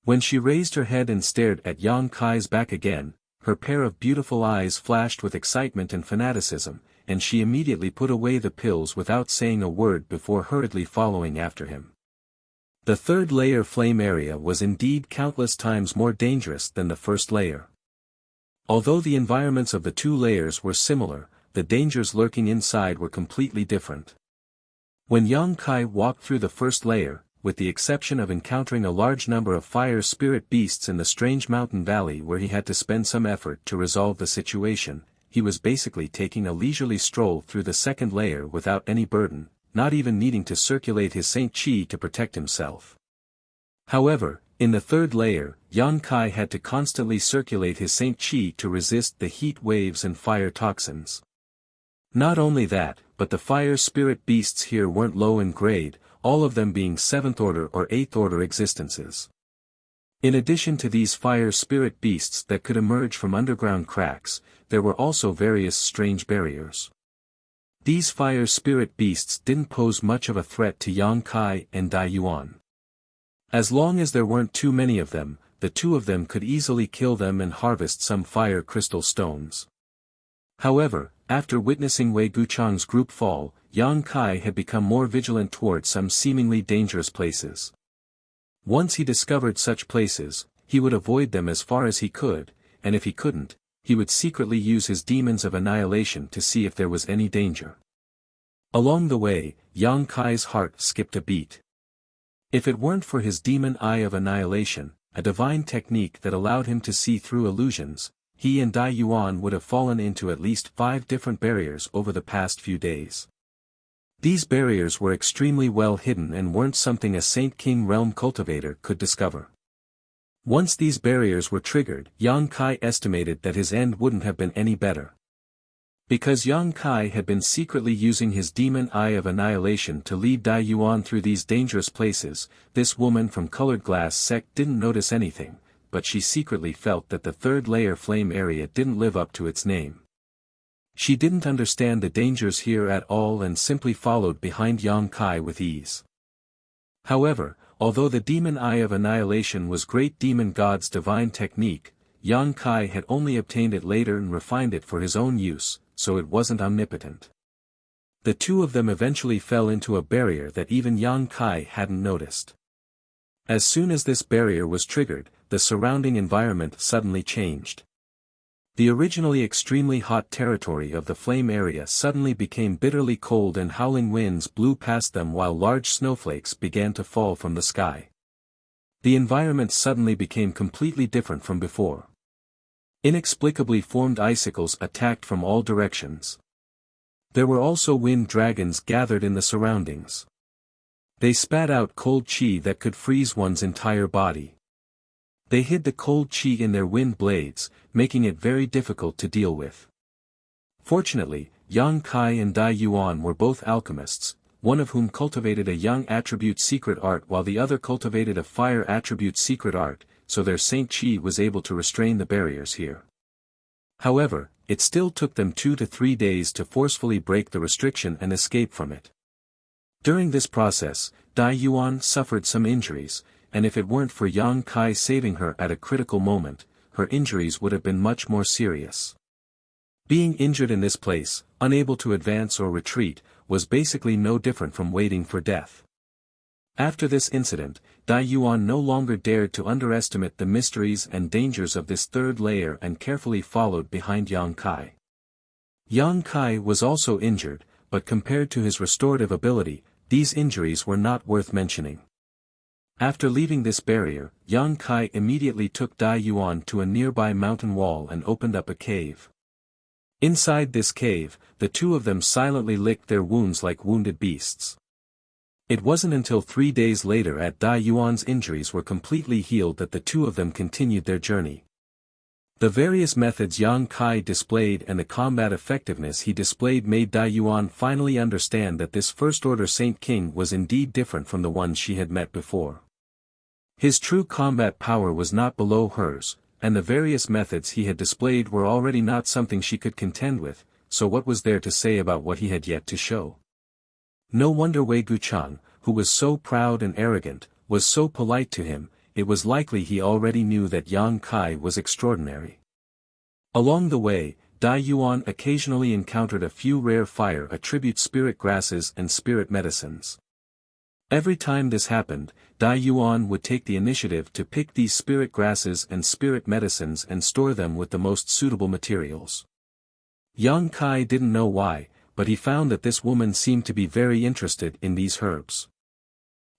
When she raised her head and stared at Yang Kai's back again, her pair of beautiful eyes flashed with excitement and fanaticism, and she immediately put away the pills without saying a word before hurriedly following after him. The third layer flame area was indeed countless times more dangerous than the first layer. Although the environments of the two layers were similar, the dangers lurking inside were completely different. When Yang Kai walked through the first layer, with the exception of encountering a large number of fire spirit beasts in the strange mountain valley where he had to spend some effort to resolve the situation, he was basically taking a leisurely stroll through the second layer without any burden, not even needing to circulate his Saint Qi to protect himself. However, in the third layer, Yang Kai had to constantly circulate his Saint Qi to resist the heat waves and fire toxins. Not only that, but the fire spirit beasts here weren't low in grade, all of them being 7th order or 8th order existences. In addition to these fire spirit beasts that could emerge from underground cracks, there were also various strange barriers. These fire spirit beasts didn't pose much of a threat to Yang Kai and Dai Yuan. As long as there weren't too many of them, the two of them could easily kill them and harvest some fire crystal stones. However, after witnessing Wei Guchang's group fall, Yang Kai had become more vigilant toward some seemingly dangerous places. Once he discovered such places, he would avoid them as far as he could, and if he couldn't, he would secretly use his demons of annihilation to see if there was any danger. Along the way, Yang Kai's heart skipped a beat. If it weren't for his demon eye of annihilation, a divine technique that allowed him to see through illusions, he and Dai Yuan would have fallen into at least 5 different barriers over the past few days. These barriers were extremely well hidden and weren't something a Saint King Realm cultivator could discover. Once these barriers were triggered, Yang Kai estimated that his end wouldn't have been any better. Because Yang Kai had been secretly using his demon eye of annihilation to lead Dai Yuan through these dangerous places, this woman from colored glass sect didn't notice anything, but she secretly felt that the third layer flame area didn't live up to its name. She didn't understand the dangers here at all and simply followed behind Yang Kai with ease. However, although the demon eye of annihilation was great demon god's divine technique, Yang Kai had only obtained it later and refined it for his own use, so it wasn't omnipotent. The two of them eventually fell into a barrier that even Yang Kai hadn't noticed. As soon as this barrier was triggered, the surrounding environment suddenly changed. The originally extremely hot territory of the flame area suddenly became bitterly cold and howling winds blew past them while large snowflakes began to fall from the sky. The environment suddenly became completely different from before. Inexplicably formed icicles attacked from all directions. There were also wind dragons gathered in the surroundings. They spat out cold chi that could freeze one's entire body. They hid the cold chi in their wind blades, making it very difficult to deal with. Fortunately, Yang Kai and Dai Yuan were both alchemists, one of whom cultivated a young attribute secret art while the other cultivated a fire attribute secret art, so their Saint Chi was able to restrain the barriers here. However, it still took them 2 to 3 days to forcefully break the restriction and escape from it. During this process, Dai Yuan suffered some injuries, and if it weren't for Yang Kai saving her at a critical moment, her injuries would have been much more serious. Being injured in this place, unable to advance or retreat, was basically no different from waiting for death. After this incident, Dai Yuan no longer dared to underestimate the mysteries and dangers of this third layer and carefully followed behind Yang Kai. Yang Kai was also injured, but compared to his restorative ability, these injuries were not worth mentioning. After leaving this barrier, Yang Kai immediately took Dai Yuan to a nearby mountain wall and opened up a cave. Inside this cave, the two of them silently licked their wounds like wounded beasts. It wasn't until 3 days later at Dai Yuan's injuries were completely healed that the two of them continued their journey. The various methods Yang Kai displayed and the combat effectiveness he displayed made Dai Yuan finally understand that this First-Order Saint King was indeed different from the ones she had met before. His true combat power was not below hers, and the various methods he had displayed were already not something she could contend with, so what was there to say about what he had yet to show? No wonder Wei Guchang, who was so proud and arrogant, was so polite to him. It was likely he already knew that Yang Kai was extraordinary. Along the way, Dai Yuan occasionally encountered a few rare fire attribute spirit grasses and spirit medicines. Every time this happened, Dai Yuan would take the initiative to pick these spirit grasses and spirit medicines and store them with the most suitable materials. Yang Kai didn't know why, but he found that this woman seemed to be very interested in these herbs.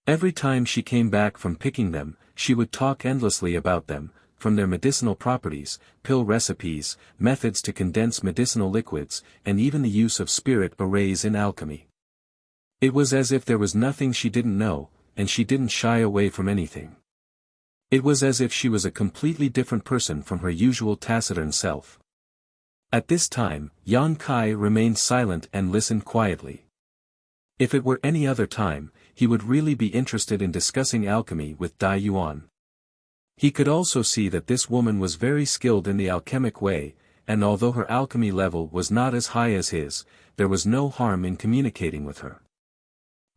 Every time she came back from picking them, she would talk endlessly about them, from their medicinal properties, pill recipes, methods to condense medicinal liquids, and even the use of spirit arrays in alchemy. It was as if there was nothing she didn't know, and she didn't shy away from anything. It was as if she was a completely different person from her usual taciturn self. At this time, Yang Kai remained silent and listened quietly. If it were any other time, he would really be interested in discussing alchemy with Dai Yuan. He could also see that this woman was very skilled in the alchemic way, and although her alchemy level was not as high as his, there was no harm in communicating with her.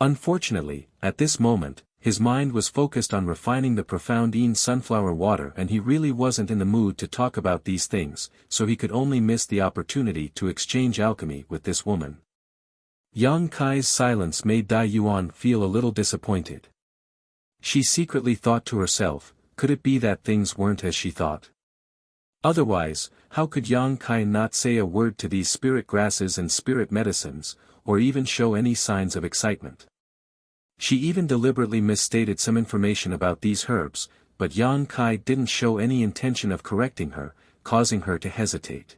Unfortunately, at this moment, his mind was focused on refining the profound sunflower water and he really wasn't in the mood to talk about these things, so he could only miss the opportunity to exchange alchemy with this woman. Yang Kai's silence made Dai Yuan feel a little disappointed. She secretly thought to herself, could it be that things weren't as she thought? Otherwise, how could Yang Kai not say a word to these spirit grasses and spirit medicines, or even show any signs of excitement? She even deliberately misstated some information about these herbs, but Yang Kai didn't show any intention of correcting her, causing her to hesitate.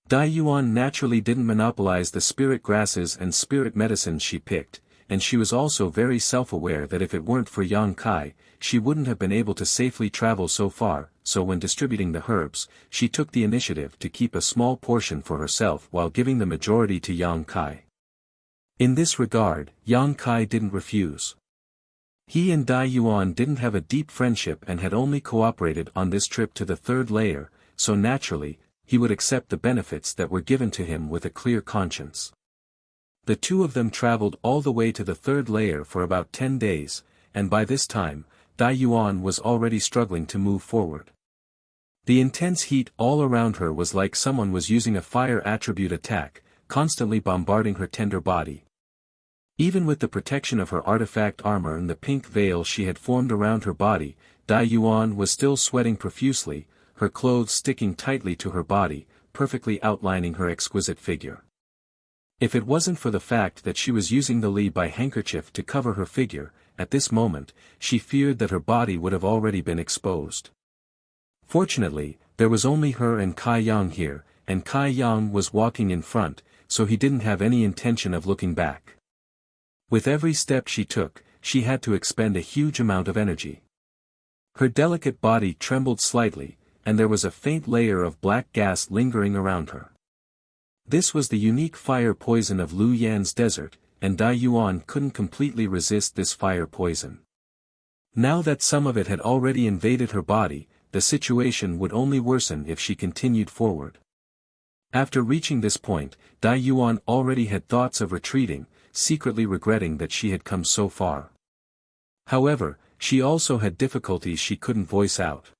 Dai Yuan naturally didn't monopolize the spirit grasses and spirit medicines she picked, and she was also very self-aware that if it weren't for Yang Kai, she wouldn't have been able to safely travel so far, so when distributing the herbs, she took the initiative to keep a small portion for herself while giving the majority to Yang Kai. In this regard, Yang Kai didn't refuse. He and Dai Yuan didn't have a deep friendship and had only cooperated on this trip to the third layer, so naturally, he would accept the benefits that were given to him with a clear conscience. The two of them traveled all the way to the third layer for about 10 days, and by this time, Dai Yuan was already struggling to move forward. The intense heat all around her was like someone was using a fire attribute attack, constantly bombarding her tender body. Even with the protection of her artifact armor and the pink veil she had formed around her body, Dai Yuan was still sweating profusely, her clothes sticking tightly to her body, perfectly outlining her exquisite figure. If it wasn't for the fact that she was using the Li Bai handkerchief to cover her figure, at this moment, she feared that her body would have already been exposed. Fortunately, there was only her and Kai Yang here, and Kai Yang was walking in front, so he didn't have any intention of looking back. With every step she took, she had to expend a huge amount of energy. Her delicate body trembled slightly, and there was a faint layer of black gas lingering around her. This was the unique fire poison of Lu Yan's desert, and Dai Yuan couldn't completely resist this fire poison. Now that some of it had already invaded her body, the situation would only worsen if she continued forward. After reaching this point, Dai Yuan already had thoughts of retreating, secretly regretting that she had come so far. However, she also had difficulties she couldn't voice out.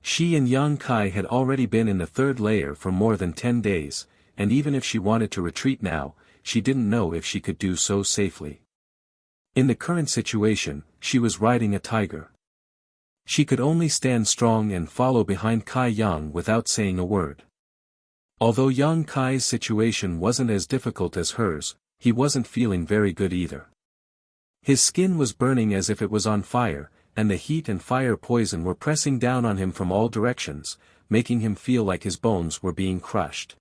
She and Yang Kai had already been in the third layer for more than 10 days, and even if she wanted to retreat now, she didn't know if she could do so safely. In the current situation, she was riding a tiger. She could only stand strong and follow behind Kai Yang without saying a word. Although Yang Kai's situation wasn't as difficult as hers, he wasn't feeling very good either. His skin was burning as if it was on fire, and the heat and fire poison were pressing down on him from all directions, making him feel like his bones were being crushed.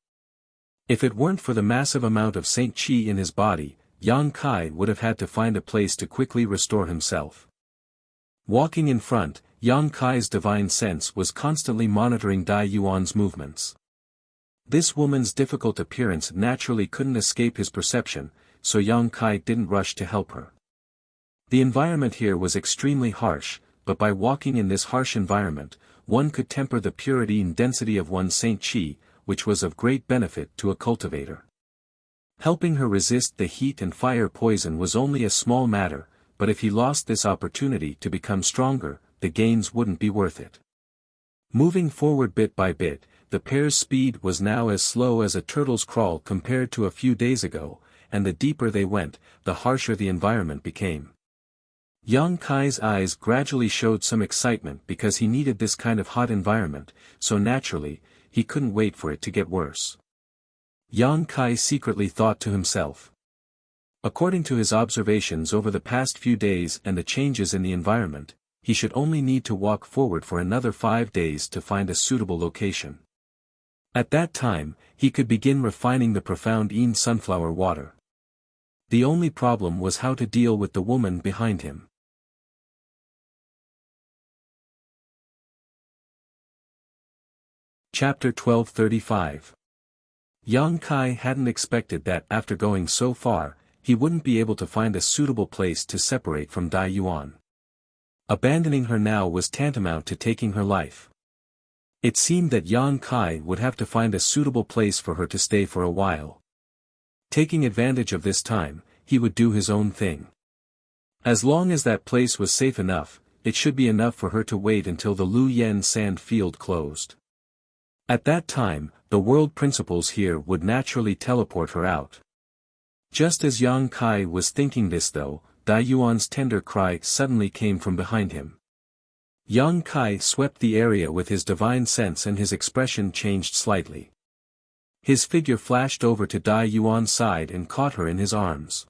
If it weren't for the massive amount of Saint Qi in his body, Yang Kai would have had to find a place to quickly restore himself. Walking in front, Yang Kai's divine sense was constantly monitoring Dai Yuan's movements. This woman's difficult appearance naturally couldn't escape his perception, so Yang Kai didn't rush to help her. The environment here was extremely harsh, but by walking in this harsh environment, one could temper the purity and density of one's Saint Qi, which was of great benefit to a cultivator. Helping her resist the heat and fire poison was only a small matter, but if he lost this opportunity to become stronger, the gains wouldn't be worth it. Moving forward bit by bit, the pair's speed was now as slow as a turtle's crawl compared to a few days ago, and the deeper they went, the harsher the environment became. Yang Kai's eyes gradually showed some excitement because he needed this kind of hot environment, so naturally, he couldn't wait for it to get worse. Yang Kai secretly thought to himself. According to his observations over the past few days and the changes in the environment, he should only need to walk forward for another 5 days to find a suitable location. At that time, he could begin refining the profound Yin sunflower water. The only problem was how to deal with the woman behind him. Chapter 1235. Yang Kai hadn't expected that after going so far, he wouldn't be able to find a suitable place to separate from Dai Yuan. Abandoning her now was tantamount to taking her life. It seemed that Yang Kai would have to find a suitable place for her to stay for a while. Taking advantage of this time, he would do his own thing. As long as that place was safe enough, it should be enough for her to wait until the Lu Yen sand field closed. At that time, the world principles here would naturally teleport her out. Just as Yang Kai was thinking this though, Dai Yuan's tender cry suddenly came from behind him. Yang Kai swept the area with his divine sense and his expression changed slightly. His figure flashed over to Dai Yuan's side and caught her in his arms.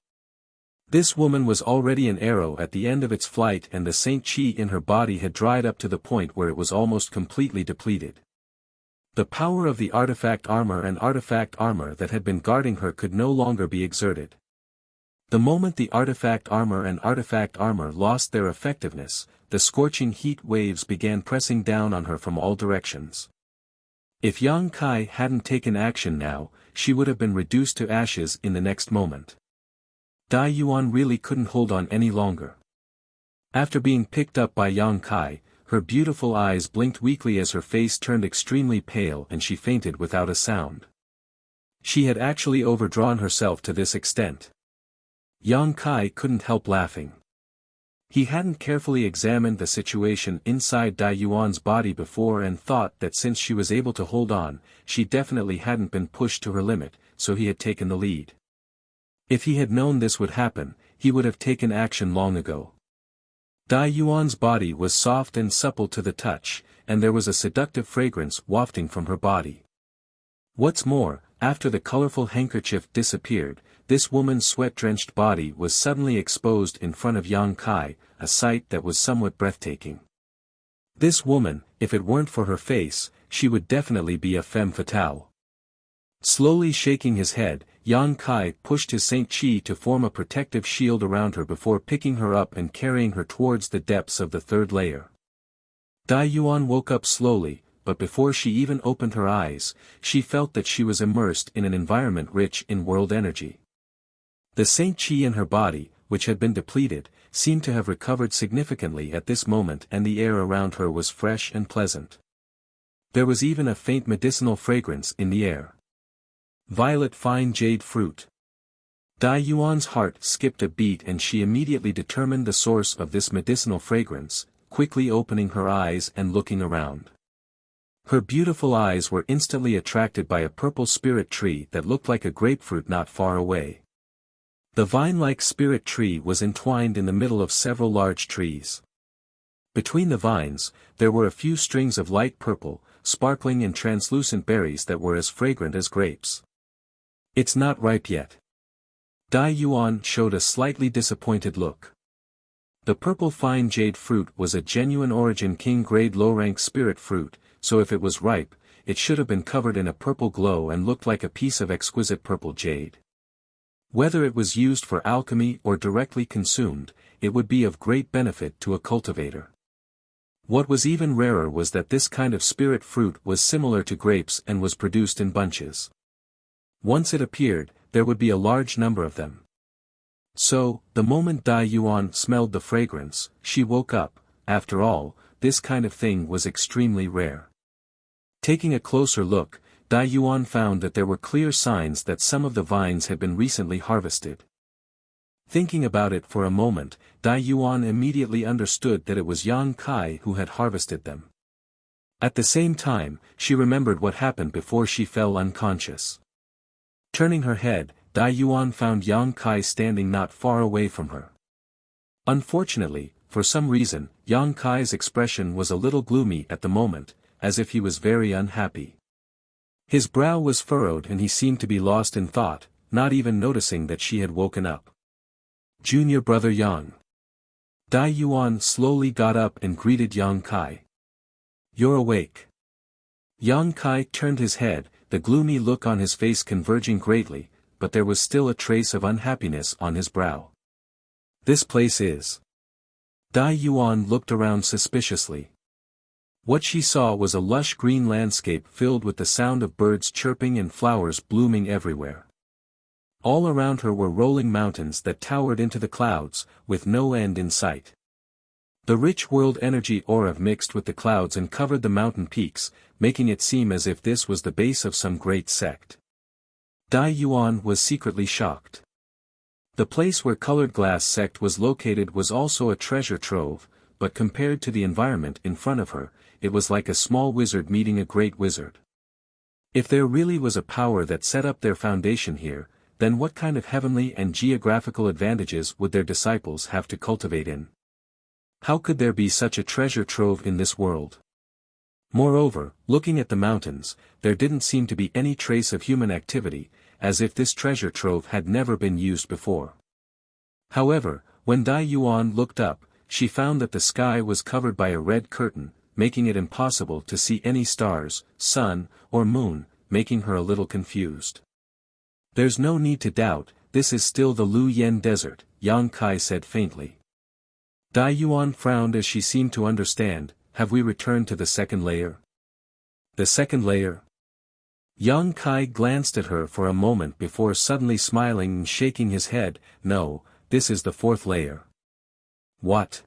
This woman was already an arrow at the end of its flight and the Saint Qi in her body had dried up to the point where it was almost completely depleted. The power of the artifact armor that had been guarding her could no longer be exerted. The moment the artifact armor lost their effectiveness, the scorching heat waves began pressing down on her from all directions. If Yang Kai hadn't taken action now, she would have been reduced to ashes in the next moment. Dai Yuan really couldn't hold on any longer. After being picked up by Yang Kai, her beautiful eyes blinked weakly as her face turned extremely pale and she fainted without a sound. She had actually overdrawn herself to this extent. Yang Kai couldn't help laughing. He hadn't carefully examined the situation inside Dai Yuan's body before and thought that since she was able to hold on, she definitely hadn't been pushed to her limit, so he had taken the lead. If he had known this would happen, he would have taken action long ago. Dai Yuan's body was soft and supple to the touch, and there was a seductive fragrance wafting from her body. What's more, after the colorful handkerchief disappeared, this woman's sweat-drenched body was suddenly exposed in front of Yang Kai, a sight that was somewhat breathtaking. This woman, if it weren't for her face, she would definitely be a femme fatale. Slowly shaking his head, Yang Kai pushed his Saint Chi to form a protective shield around her before picking her up and carrying her towards the depths of the third layer. Dai Yuan woke up slowly, but before she even opened her eyes, she felt that she was immersed in an environment rich in world energy. The Saint Chi in her body, which had been depleted, seemed to have recovered significantly at this moment and the air around her was fresh and pleasant. There was even a faint medicinal fragrance in the air. Violet fine jade fruit. Dai Yuan's heart skipped a beat and she immediately determined the source of this medicinal fragrance, quickly opening her eyes and looking around. Her beautiful eyes were instantly attracted by a purple spirit tree that looked like a grapefruit not far away. The vine-like spirit tree was entwined in the middle of several large trees. Between the vines, there were a few strings of light purple, sparkling and translucent berries that were as fragrant as grapes. It's not ripe yet. Dai Yuan showed a slightly disappointed look. The purple fine jade fruit was a genuine origin king-grade low-rank spirit fruit, so if it was ripe, it should have been covered in a purple glow and looked like a piece of exquisite purple jade. Whether it was used for alchemy or directly consumed, it would be of great benefit to a cultivator. What was even rarer was that this kind of spirit fruit was similar to grapes and was produced in bunches. Once it appeared, there would be a large number of them. So, the moment Dai Yuan smelled the fragrance, she woke up. After all, this kind of thing was extremely rare. Taking a closer look, Dai Yuan found that there were clear signs that some of the vines had been recently harvested. Thinking about it for a moment, Dai Yuan immediately understood that it was Yang Kai who had harvested them. At the same time, she remembered what happened before she fell unconscious. Turning her head, Dai Yuan found Yang Kai standing not far away from her. Unfortunately, for some reason, Yang Kai's expression was a little gloomy at the moment, as if he was very unhappy. His brow was furrowed and he seemed to be lost in thought, not even noticing that she had woken up. Junior brother Yang. Dai Yuan slowly got up and greeted Yang Kai. You're awake. Yang Kai turned his head, the gloomy look on his face converging greatly, but there was still a trace of unhappiness on his brow. This place is. Dai Yuan looked around suspiciously. What she saw was a lush green landscape filled with the sound of birds chirping and flowers blooming everywhere. All around her were rolling mountains that towered into the clouds, with no end in sight. The rich world energy aura mixed with the clouds and covered the mountain peaks, making it seem as if this was the base of some great sect. Dai Yuan was secretly shocked. The place where Colored Glass sect was located was also a treasure trove, but compared to the environment in front of her, it was like a small wizard meeting a great wizard. If there really was a power that set up their foundation here, then what kind of heavenly and geographical advantages would their disciples have to cultivate in? How could there be such a treasure trove in this world? Moreover, looking at the mountains, there didn't seem to be any trace of human activity, as if this treasure trove had never been used before. However, when Dai Yuan looked up, she found that the sky was covered by a red curtain, making it impossible to see any stars, sun, or moon, making her a little confused. There's no need to doubt, this is still the Lu Yen Desert, Yang Kai said faintly. Dai Yuan frowned as she seemed to understand. Have we returned to the second layer? The second layer? Yang Kai glanced at her for a moment before suddenly smiling and shaking his head. No, this is the fourth layer. What?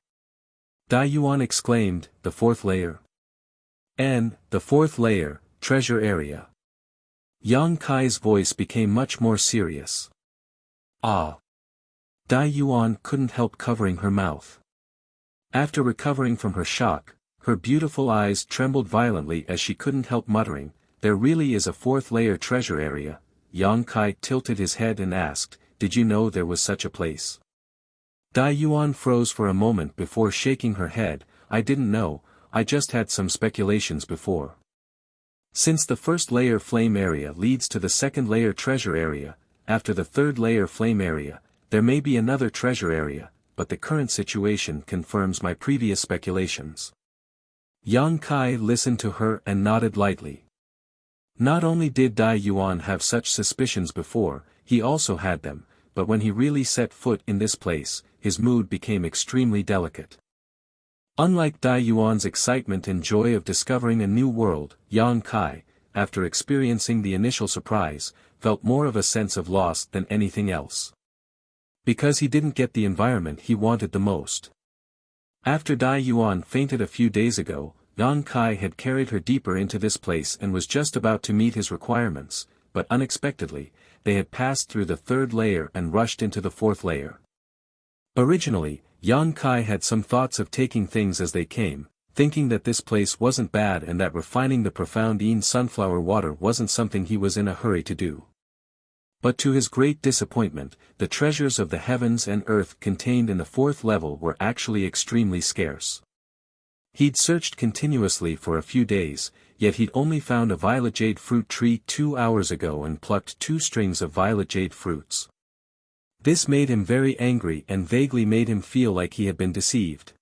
Dai Yuan exclaimed, the fourth layer. The fourth layer, treasure area. Yang Kai's voice became much more serious. Ah. Dai Yuan couldn't help covering her mouth. After recovering from her shock, her beautiful eyes trembled violently as she couldn't help muttering, there really is a fourth layer treasure area. Yang Kai tilted his head and asked, did you know there was such a place? Dai Yuan froze for a moment before shaking her head, I didn't know, I just had some speculations before. Since the first layer flame area leads to the second layer treasure area, after the third layer flame area, there may be another treasure area, but the current situation confirms my previous speculations. Yang Kai listened to her and nodded lightly. Not only did Dai Yuan have such suspicions before, he also had them, but when he really set foot in this place, his mood became extremely delicate. Unlike Dai Yuan's excitement and joy of discovering a new world, Yang Kai, after experiencing the initial surprise, felt more of a sense of loss than anything else. Because he didn't get the environment he wanted the most. After Dai Yuan fainted a few days ago, Yang Kai had carried her deeper into this place and was just about to meet his requirements, but unexpectedly, they had passed through the third layer and rushed into the fourth layer. Originally, Yang Kai had some thoughts of taking things as they came, thinking that this place wasn't bad and that refining the profound sunflower water wasn't something he was in a hurry to do. But to his great disappointment, the treasures of the heavens and earth contained in the fourth level were actually extremely scarce. He'd searched continuously for a few days, yet he'd only found a violet jade fruit tree 2 hours ago and plucked 2 strings of violet jade fruits. This made him very angry and vaguely made him feel like he had been deceived.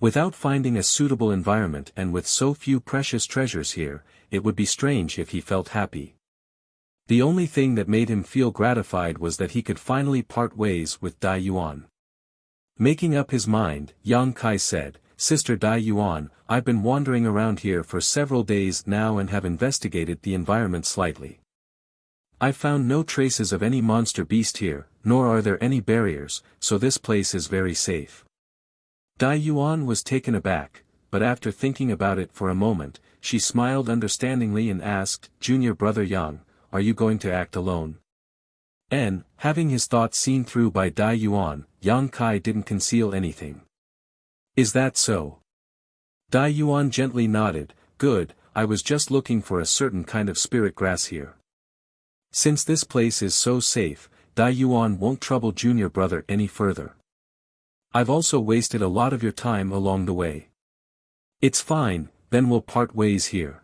Without finding a suitable environment and with so few precious treasures here, it would be strange if he felt happy. The only thing that made him feel gratified was that he could finally part ways with Dai Yuan. Making up his mind, Yang Kai said, Sister Dai Yuan, I've been wandering around here for several days now and have investigated the environment slightly. I found no traces of any monster beast here, nor are there any barriers, so this place is very safe. Dai Yuan was taken aback, but after thinking about it for a moment, she smiled understandingly and asked, Junior brother Yang, are you going to act alone? Having his thoughts seen through by Dai Yuan, Yang Kai didn't conceal anything. Is that so? Dai Yuan gently nodded, good, I was just looking for a certain kind of spirit grass here. Since this place is so safe, Dai Yuan won't trouble junior brother any further. I've also wasted a lot of your time along the way. It's fine, then we'll part ways here.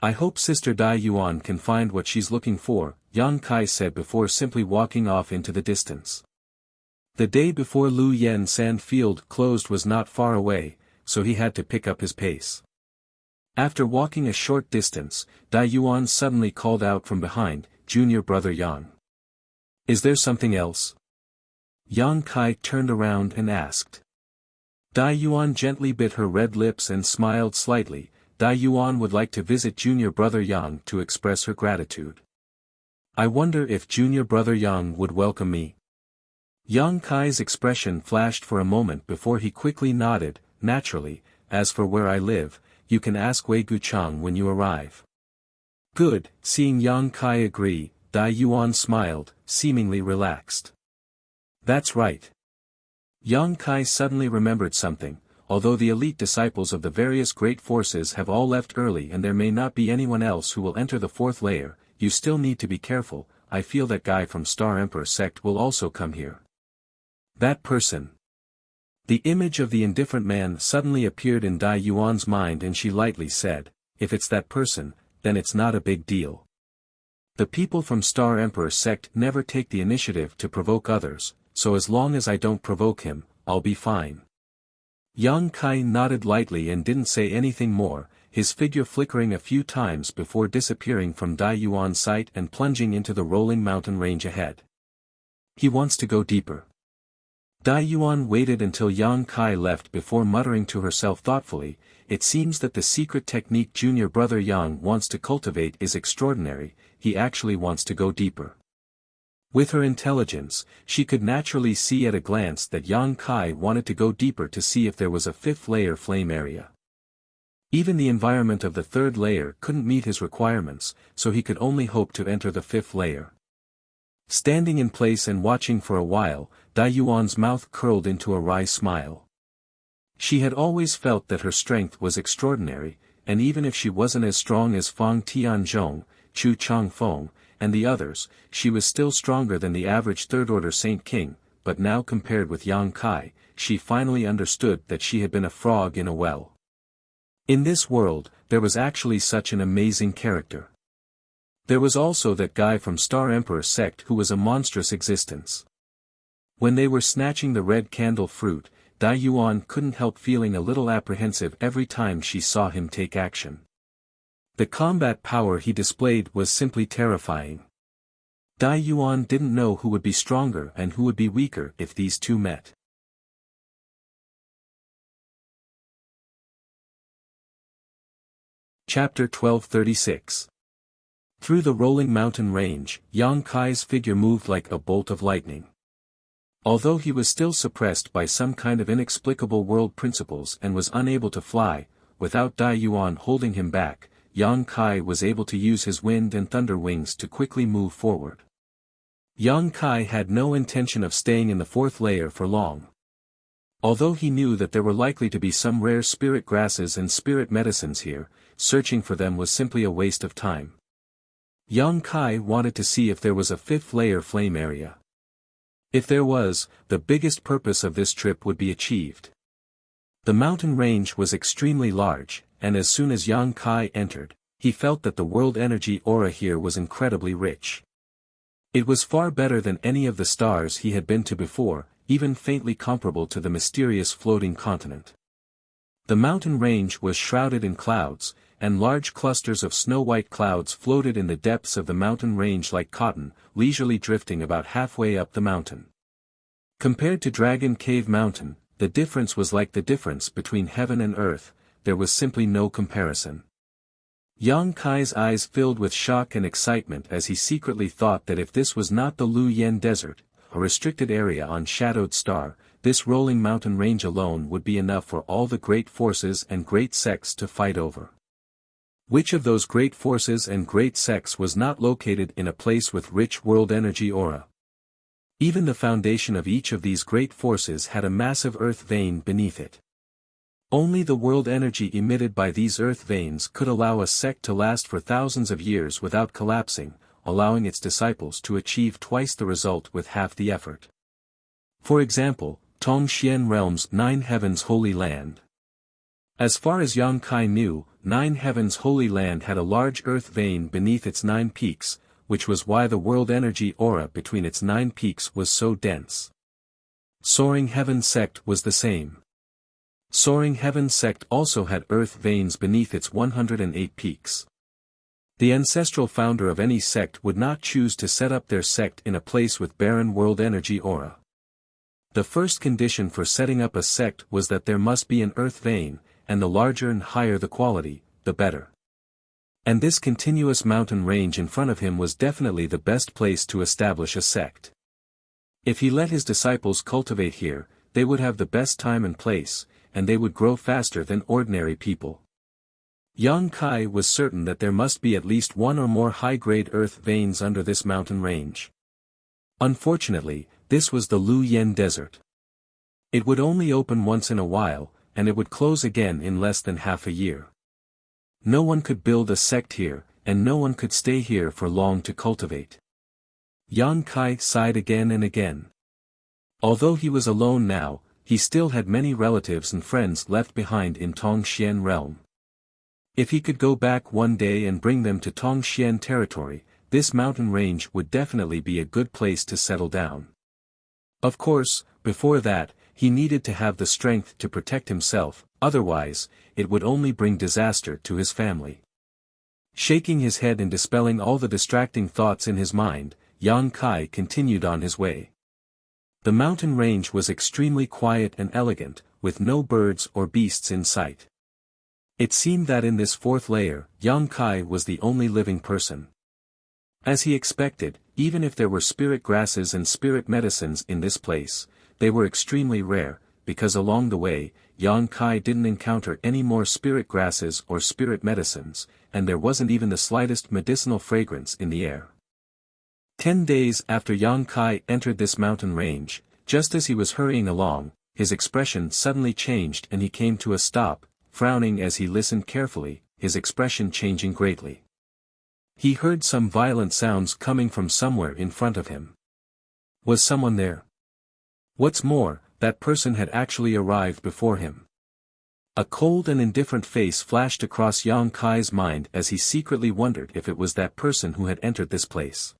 I hope Sister Dai Yuan can find what she's looking for, Yang Kai said before simply walking off into the distance. The day before Lu Yen sand field closed was not far away, so he had to pick up his pace. After walking a short distance, Dai Yuan suddenly called out from behind, Junior brother Yang. Is there something else? Yang Kai turned around and asked. Dai Yuan gently bit her red lips and smiled slightly. Dai Yuan would like to visit junior brother Yang to express her gratitude. I wonder if junior brother Yang would welcome me. Yang Kai's expression flashed for a moment before he quickly nodded, naturally, as for where I live, you can ask Wei Guchang when you arrive. Good, seeing Yang Kai agree, Dai Yuan smiled, seemingly relaxed. That's right. Yang Kai suddenly remembered something, although the elite disciples of the various great forces have all left early and there may not be anyone else who will enter the fourth layer, you still need to be careful, I feel that guy from Star Emperor sect will also come here. That person. The image of the indifferent man suddenly appeared in Dai Yuan's mind and she lightly said, if it's that person, then it's not a big deal. The people from Star Emperor sect never take the initiative to provoke others, so as long as I don't provoke him, I'll be fine. Yang Kai nodded lightly and didn't say anything more, his figure flickering a few times before disappearing from Dai Yuan's sight and plunging into the rolling mountain range ahead. He wants to go deeper. Dai Yuan waited until Yang Kai left before muttering to herself thoughtfully, it seems that the secret technique junior brother Yang wants to cultivate is extraordinary, he actually wants to go deeper. With her intelligence, she could naturally see at a glance that Yang Kai wanted to go deeper to see if there was a fifth layer flame area. Even the environment of the third layer couldn't meet his requirements, so he could only hope to enter the fifth layer. Standing in place and watching for a while, Dai Yuan's mouth curled into a wry smile. She had always felt that her strength was extraordinary, and even if she wasn't as strong as Fang Tianzhong, Chu Changfeng, and the others, she was still stronger than the average third-order Saint King, but now compared with Yang Kai, she finally understood that she had been a frog in a well. In this world, there was actually such an amazing character. There was also that guy from Star Emperor sect who was a monstrous existence. When they were snatching the red candle fruit, Dai Yuan couldn't help feeling a little apprehensive every time she saw him take action. The combat power he displayed was simply terrifying. Dai Yuan didn't know who would be stronger and who would be weaker if these two met. Chapter 1236. Through the rolling mountain range, Yang Kai's figure moved like a bolt of lightning. Although he was still suppressed by some kind of inexplicable world principles and was unable to fly, without Dai Yuan holding him back, Yang Kai was able to use his wind and thunder wings to quickly move forward. Yang Kai had no intention of staying in the fourth layer for long. Although he knew that there were likely to be some rare spirit grasses and spirit medicines here, searching for them was simply a waste of time. Yang Kai wanted to see if there was a fifth layer flame area. If there was, the biggest purpose of this trip would be achieved. The mountain range was extremely large, and as soon as Yang Kai entered, he felt that the world energy aura here was incredibly rich. It was far better than any of the stars he had been to before, even faintly comparable to the mysterious floating continent. The mountain range was shrouded in clouds, and large clusters of snow-white clouds floated in the depths of the mountain range like cotton, leisurely drifting about halfway up the mountain. Compared to Dragon Cave Mountain, the difference was like the difference between heaven and earth, there was simply no comparison. Yang Kai's eyes filled with shock and excitement as he secretly thought that if this was not the Lu Yen Desert, a restricted area on Shadowed Star, this rolling mountain range alone would be enough for all the great forces and great sects to fight over. Which of those great forces and great sects was not located in a place with rich world energy aura? Even the foundation of each of these great forces had a massive earth vein beneath it. Only the world energy emitted by these earth veins could allow a sect to last for thousands of years without collapsing, allowing its disciples to achieve twice the result with half the effort. For example, Tongxian Realm's Nine Heavens Holy Land. As far as Yang Kai knew, Nine Heavens Holy Land had a large earth vein beneath its 9 peaks, which was why the world energy aura between its 9 peaks was so dense. Soaring Heaven Sect was the same. Soaring Heaven Sect also had earth veins beneath its 108 peaks. The ancestral founder of any sect would not choose to set up their sect in a place with barren world energy aura. The first condition for setting up a sect was that there must be an earth vein, and the larger and higher the quality, the better. And this continuous mountain range in front of him was definitely the best place to establish a sect. If he let his disciples cultivate here, they would have the best time and place, and they would grow faster than ordinary people. Yang Kai was certain that there must be at least one or more high-grade earth veins under this mountain range. Unfortunately, this was the Lu Yen Desert. It would only open once in a while, and it would close again in less than half a year. No one could build a sect here, and no one could stay here for long to cultivate. Yang Kai sighed again and again. Although he was alone now, he still had many relatives and friends left behind in Tongxian Realm. If he could go back one day and bring them to Tongxian territory, this mountain range would definitely be a good place to settle down. Of course, before that, he needed to have the strength to protect himself, otherwise, it would only bring disaster to his family. Shaking his head and dispelling all the distracting thoughts in his mind, Yang Kai continued on his way. The mountain range was extremely quiet and elegant, with no birds or beasts in sight. It seemed that in this fourth layer, Yang Kai was the only living person. As he expected, even if there were spirit grasses and spirit medicines in this place, they were extremely rare, because along the way, Yang Kai didn't encounter any more spirit grasses or spirit medicines, and there wasn't even the slightest medicinal fragrance in the air. 10 days after Yang Kai entered this mountain range, just as he was hurrying along, his expression suddenly changed and he came to a stop, frowning as he listened carefully, his expression changing greatly. He heard some violent sounds coming from somewhere in front of him. Was someone there? What's more, that person had actually arrived before him. A cold and indifferent face flashed across Yang Kai's mind as he secretly wondered if it was that person who had entered this place.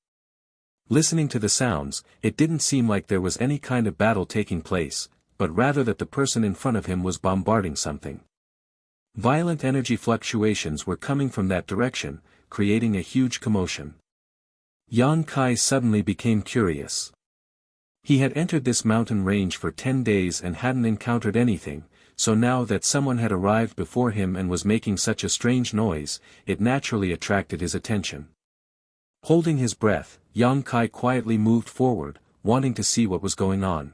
Listening to the sounds, it didn't seem like there was any kind of battle taking place, but rather that the person in front of him was bombarding something. Violent energy fluctuations were coming from that direction, creating a huge commotion. Yang Kai suddenly became curious. He had entered this mountain range for 10 days and hadn't encountered anything, so now that someone had arrived before him and was making such a strange noise, it naturally attracted his attention. Holding his breath, Yang Kai quietly moved forward, wanting to see what was going on.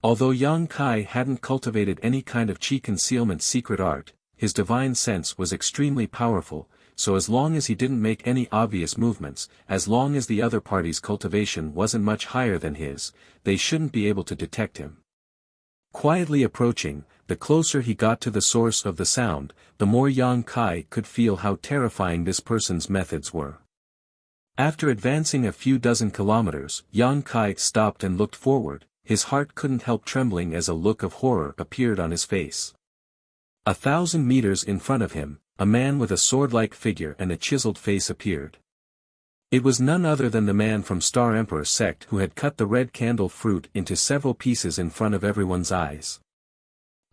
Although Yang Kai hadn't cultivated any kind of qi concealment secret art, his divine sense was extremely powerful, so as long as he didn't make any obvious movements, as long as the other party's cultivation wasn't much higher than his, they shouldn't be able to detect him. Quietly approaching, the closer he got to the source of the sound, the more Yang Kai could feel how terrifying this person's methods were. After advancing a few dozen kilometers, Yang Kai stopped and looked forward, his heart couldn't help trembling as a look of horror appeared on his face. 1,000 meters in front of him, a man with a sword-like figure and a chiseled face appeared. It was none other than the man from Star Emperor sect who had cut the red candle fruit into several pieces in front of everyone's eyes.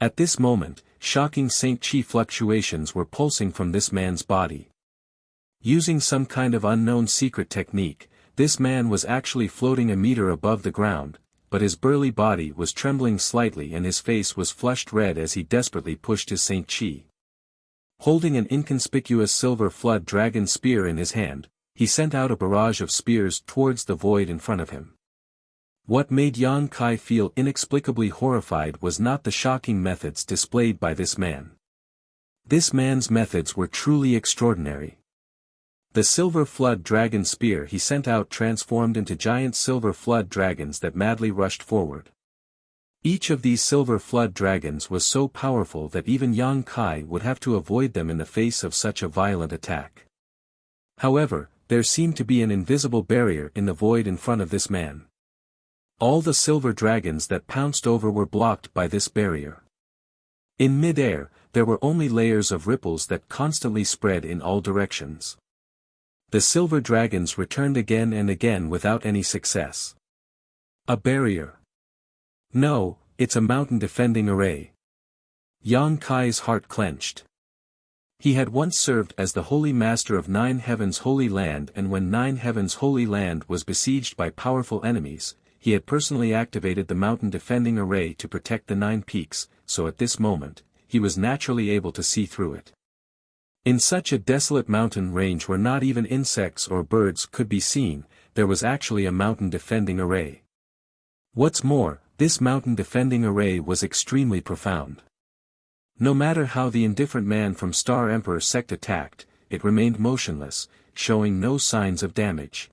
At this moment, shocking Saint Chi fluctuations were pulsing from this man's body. Using some kind of unknown secret technique, this man was actually floating a meter above the ground, but his burly body was trembling slightly and his face was flushed red as he desperately pushed his Saint Chi. Holding an inconspicuous silver flood dragon spear in his hand, he sent out a barrage of spears towards the void in front of him. What made Yang Kai feel inexplicably horrified was not the shocking methods displayed by this man. This man's methods were truly extraordinary. The silver flood dragon spear he sent out transformed into giant silver flood dragons that madly rushed forward. Each of these silver flood dragons was so powerful that even Yang Kai would have to avoid them in the face of such a violent attack. However, there seemed to be an invisible barrier in the void in front of this man. All the silver dragons that pounced over were blocked by this barrier. In mid-air, there were only layers of ripples that constantly spread in all directions. The silver dragons returned again and again without any success. A barrier. No, it's a mountain defending array. Yang Kai's heart clenched. He had once served as the Holy Master of Nine Heavens Holy Land, and when Nine Heavens Holy Land was besieged by powerful enemies, he had personally activated the mountain defending array to protect the 9 peaks, so at this moment, he was naturally able to see through it. In such a desolate mountain range where not even insects or birds could be seen, there was actually a mountain defending array. What's more, this mountain defending array was extremely profound. No matter how the indifferent man from Star Emperor sect attacked, it remained motionless, showing no signs of damage.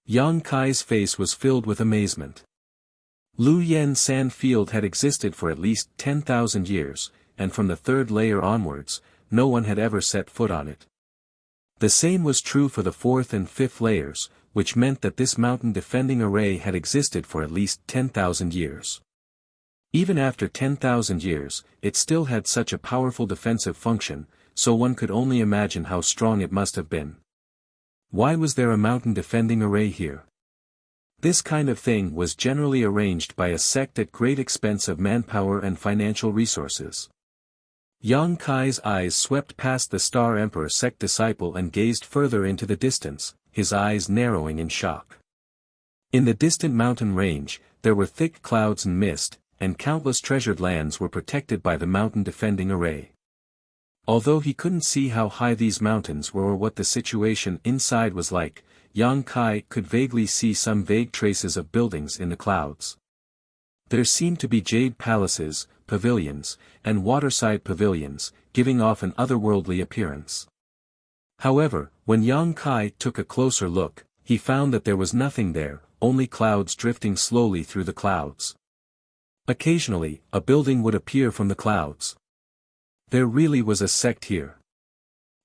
Yang Kai's face was filled with amazement. Lu Yen Sand Field had existed for at least 10,000 years, and from the 3rd layer onwards, no one had ever set foot on it. The same was true for the 4th and 5th layers, which meant that this mountain defending array had existed for at least 10,000 years. Even after 10,000 years, it still had such a powerful defensive function, so one could only imagine how strong it must have been. Why was there a mountain defending array here? This kind of thing was generally arranged by a sect at great expense of manpower and financial resources. Yang Kai's eyes swept past the Star Emperor sect disciple and gazed further into the distance, his eyes narrowing in shock. In the distant mountain range, there were thick clouds and mist, and countless treasured lands were protected by the mountain defending array. Although he couldn't see how high these mountains were or what the situation inside was like, Yang Kai could vaguely see some vague traces of buildings in the clouds. There seemed to be jade palaces, pavilions, and waterside pavilions, giving off an otherworldly appearance. However, when Yang Kai took a closer look, he found that there was nothing there, only clouds drifting slowly through the clouds. Occasionally, a building would appear from the clouds. There really was a sect here.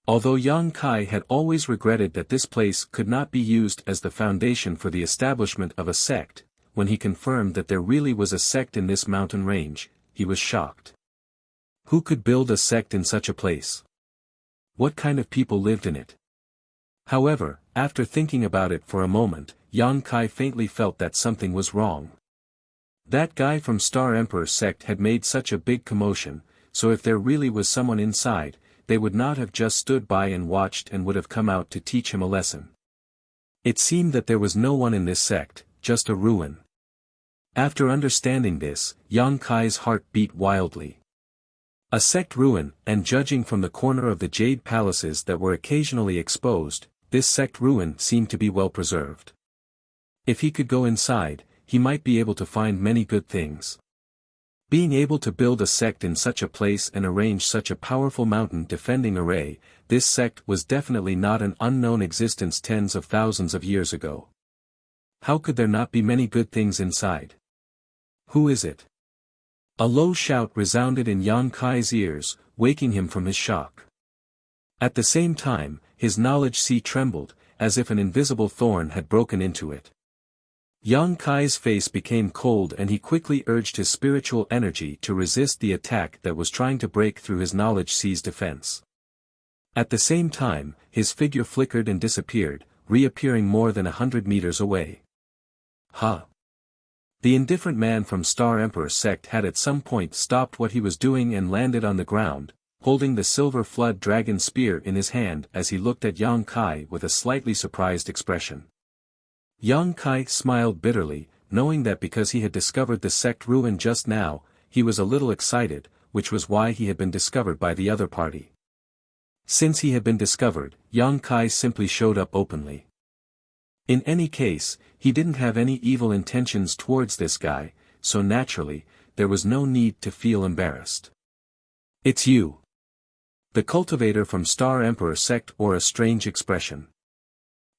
Although Yang Kai had always regretted that this place could not be used as the foundation for the establishment of a sect, when he confirmed that there really was a sect in this mountain range, he was shocked. Who could build a sect in such a place? What kind of people lived in it? However, after thinking about it for a moment, Yang Kai faintly felt that something was wrong. That guy from Star Emperor sect had made such a big commotion, so if there really was someone inside, they would not have just stood by and watched and would have come out to teach him a lesson. It seemed that there was no one in this sect, just a ruin. After understanding this, Yang Kai's heart beat wildly. A sect ruin, and judging from the corner of the jade palaces that were occasionally exposed, this sect ruin seemed to be well preserved. If he could go inside, he might be able to find many good things. Being able to build a sect in such a place and arrange such a powerful mountain defending array, this sect was definitely not an unknown existence tens of thousands of years ago. How could there not be many good things inside? Who is it? A low shout resounded in Yang Kai's ears, waking him from his shock. At the same time, his knowledge sea trembled, as if an invisible thorn had broken into it. Yang Kai's face became cold and he quickly urged his spiritual energy to resist the attack that was trying to break through his knowledge sea's defense. At the same time, his figure flickered and disappeared, reappearing more than 100 meters away. Huh! The indifferent man from Star Emperor sect had at some point stopped what he was doing and landed on the ground, holding the silver flood dragon spear in his hand as he looked at Yang Kai with a slightly surprised expression. Yang Kai smiled bitterly, knowing that because he had discovered the sect ruin just now, he was a little excited, which was why he had been discovered by the other party. Since he had been discovered, Yang Kai simply showed up openly. In any case, he didn't have any evil intentions towards this guy, so naturally, there was no need to feel embarrassed. It's you. The cultivator from Star Emperor sect wore a strange expression.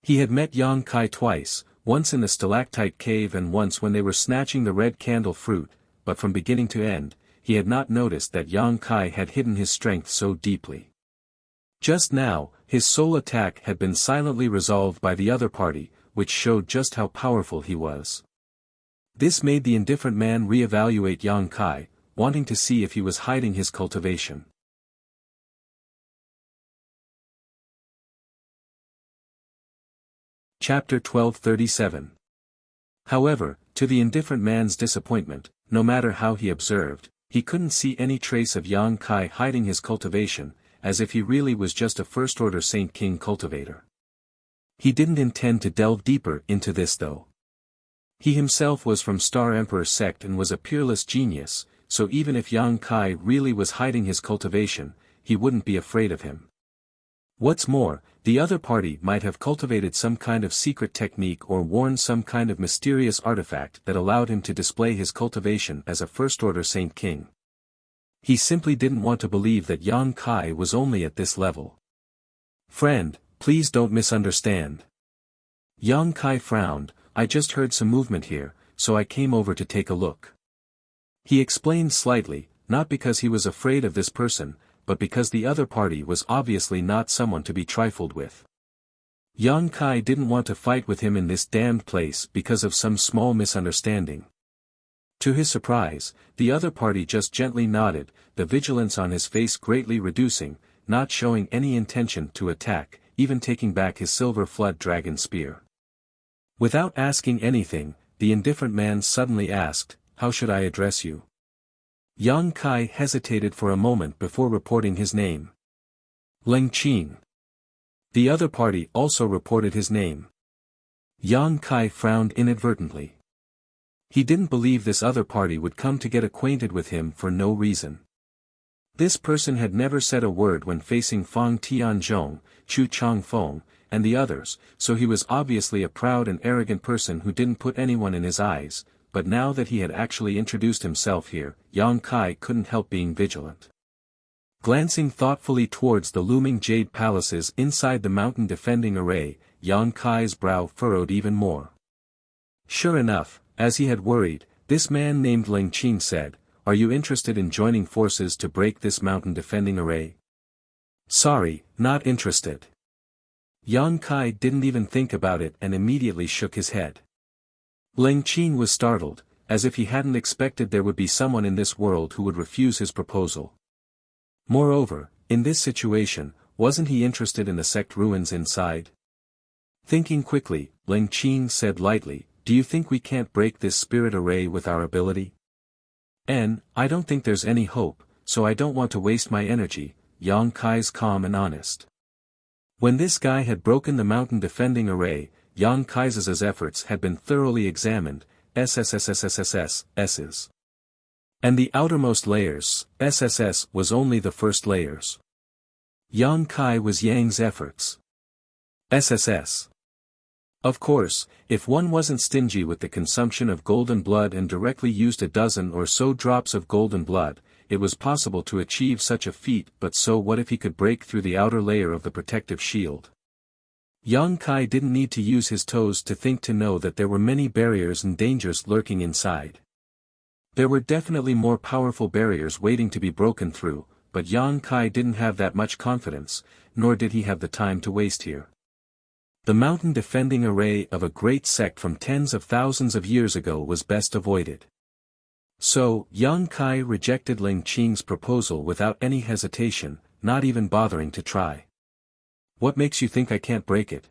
He had met Yang Kai twice, once in the stalactite cave and once when they were snatching the red candle fruit, but from beginning to end, he had not noticed that Yang Kai had hidden his strength so deeply. Just now, his sole attack had been silently resolved by the other party, which showed just how powerful he was. This made the indifferent man re-evaluate Yang Kai, wanting to see if he was hiding his cultivation. Chapter 1237. However, to the indifferent man's disappointment, no matter how he observed, he couldn't see any trace of Yang Kai hiding his cultivation, as if he really was just a first-order Saint King cultivator. He didn't intend to delve deeper into this though. He himself was from Star Emperor sect and was a peerless genius, so even if Yang Kai really was hiding his cultivation, he wouldn't be afraid of him. What's more, the other party might have cultivated some kind of secret technique or worn some kind of mysterious artifact that allowed him to display his cultivation as a first-order Saint King. He simply didn't want to believe that Yang Kai was only at this level. Friend, please don't misunderstand. Yang Kai frowned. I just heard some movement here, so I came over to take a look. He explained slightly, not because he was afraid of this person, but because the other party was obviously not someone to be trifled with. Yang Kai didn't want to fight with him in this damned place because of some small misunderstanding. To his surprise, the other party just gently nodded, the vigilance on his face greatly reducing, not showing any intention to attack, even taking back his silver flood dragon spear. Without asking anything, the indifferent man suddenly asked, "How should I address you?" Yang Kai hesitated for a moment before reporting his name. Leng Qin. The other party also reported his name. Yang Kai frowned inadvertently. He didn't believe this other party would come to get acquainted with him for no reason. This person had never said a word when facing Fang Tianzhong, Chu Changfeng, and the others, so he was obviously a proud and arrogant person who didn't put anyone in his eyes, but now that he had actually introduced himself here, Yang Kai couldn't help being vigilant. Glancing thoughtfully towards the looming jade palaces inside the mountain defending array, Yang Kai's brow furrowed even more. Sure enough, as he had worried, this man named Ling Qing said, "Are you interested in joining forces to break this mountain defending array?" "Sorry, not interested." Yang Kai didn't even think about it and immediately shook his head. Ling Qing was startled, as if he hadn't expected there would be someone in this world who would refuse his proposal. Moreover, in this situation, wasn't he interested in the sect ruins inside? Thinking quickly, Ling Qing said lightly, "Do you think we can't break this spirit array with our ability?" I don't think there's any hope, so I don't want to waste my energy." Yang Kai's calm and honest. When this guy had broken the mountain defending array, Yang Kai's efforts had been thoroughly examined, SSSSSSS's. And the outermost layers, SSS was only the first layers. Yang Kai was Yang's efforts. SSS. Of course, if one wasn't stingy with the consumption of golden blood and directly used a dozen or so drops of golden blood, it was possible to achieve such a feat, but so what if he could break through the outer layer of the protective shield? Yang Kai didn't need to use his toes to think to know that there were many barriers and dangers lurking inside. There were definitely more powerful barriers waiting to be broken through, but Yang Kai didn't have that much confidence, nor did he have the time to waste here. The mountain defending array of a great sect from tens of thousands of years ago was best avoided. So, Yang Kai rejected Ling Qing's proposal without any hesitation, not even bothering to try. "What makes you think I can't break it?"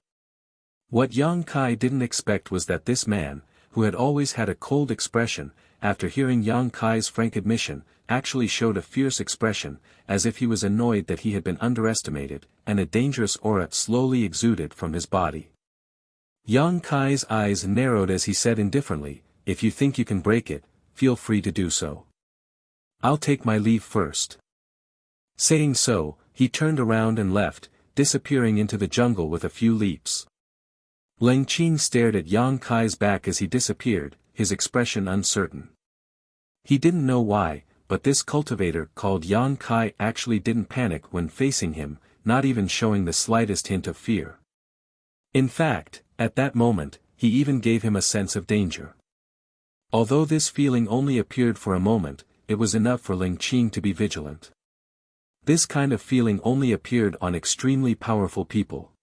What Yang Kai didn't expect was that this man, who had always had a cold expression, after hearing Yang Kai's frank admission, actually showed a fierce expression, as if he was annoyed that he had been underestimated, and a dangerous aura slowly exuded from his body. Yang Kai's eyes narrowed as he said indifferently, "If you think you can break it, feel free to do so. I'll take my leave first." Saying so, he turned around and left, disappearing into the jungle with a few leaps. Ling Qing stared at Yang Kai's back as he disappeared, his expression uncertain. He didn't know why, but this cultivator called Yang Kai actually didn't panic when facing him, not even showing the slightest hint of fear. In fact, at that moment, he even gave him a sense of danger. Although this feeling only appeared for a moment, it was enough for Ling Qing to be vigilant. This kind of feeling only appeared on extremely powerful people.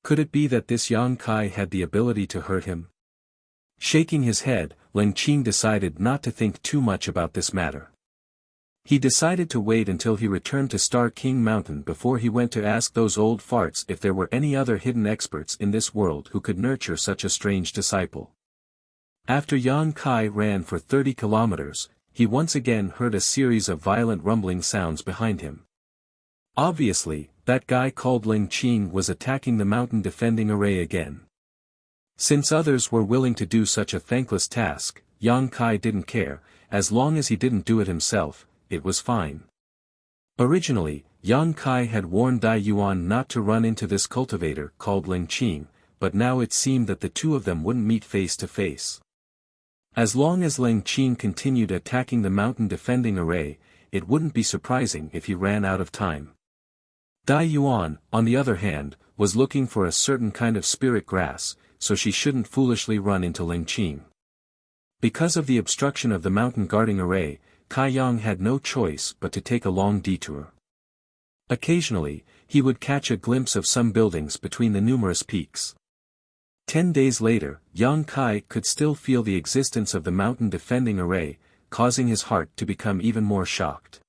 Could it be that this Yang Kai had the ability to hurt him? Shaking his head, Ling Qing decided not to think too much about this matter. He decided to wait until he returned to Star King Mountain before he went to ask those old farts if there were any other hidden experts in this world who could nurture such a strange disciple. After Yang Kai ran for 30 kilometers, he once again heard a series of violent rumbling sounds behind him. Obviously, that guy called Ling Qing was attacking the mountain defending array again. Since others were willing to do such a thankless task, Yang Kai didn't care, as long as he didn't do it himself, it was fine. Originally, Yang Kai had warned Dai Yuan not to run into this cultivator called Ling Qing, but now it seemed that the two of them wouldn't meet face to face. As long as Ling Qing continued attacking the mountain defending array, it wouldn't be surprising if he ran out of time. Dai Yuan, on the other hand, was looking for a certain kind of spirit grass, so she shouldn't foolishly run into Ling Qing. Because of the obstruction of the mountain guarding array, Kai Yang had no choice but to take a long detour. Occasionally, he would catch a glimpse of some buildings between the numerous peaks. 10 days later, Yang Kai could still feel the existence of the mountain defending array, causing his heart to become even more shocked.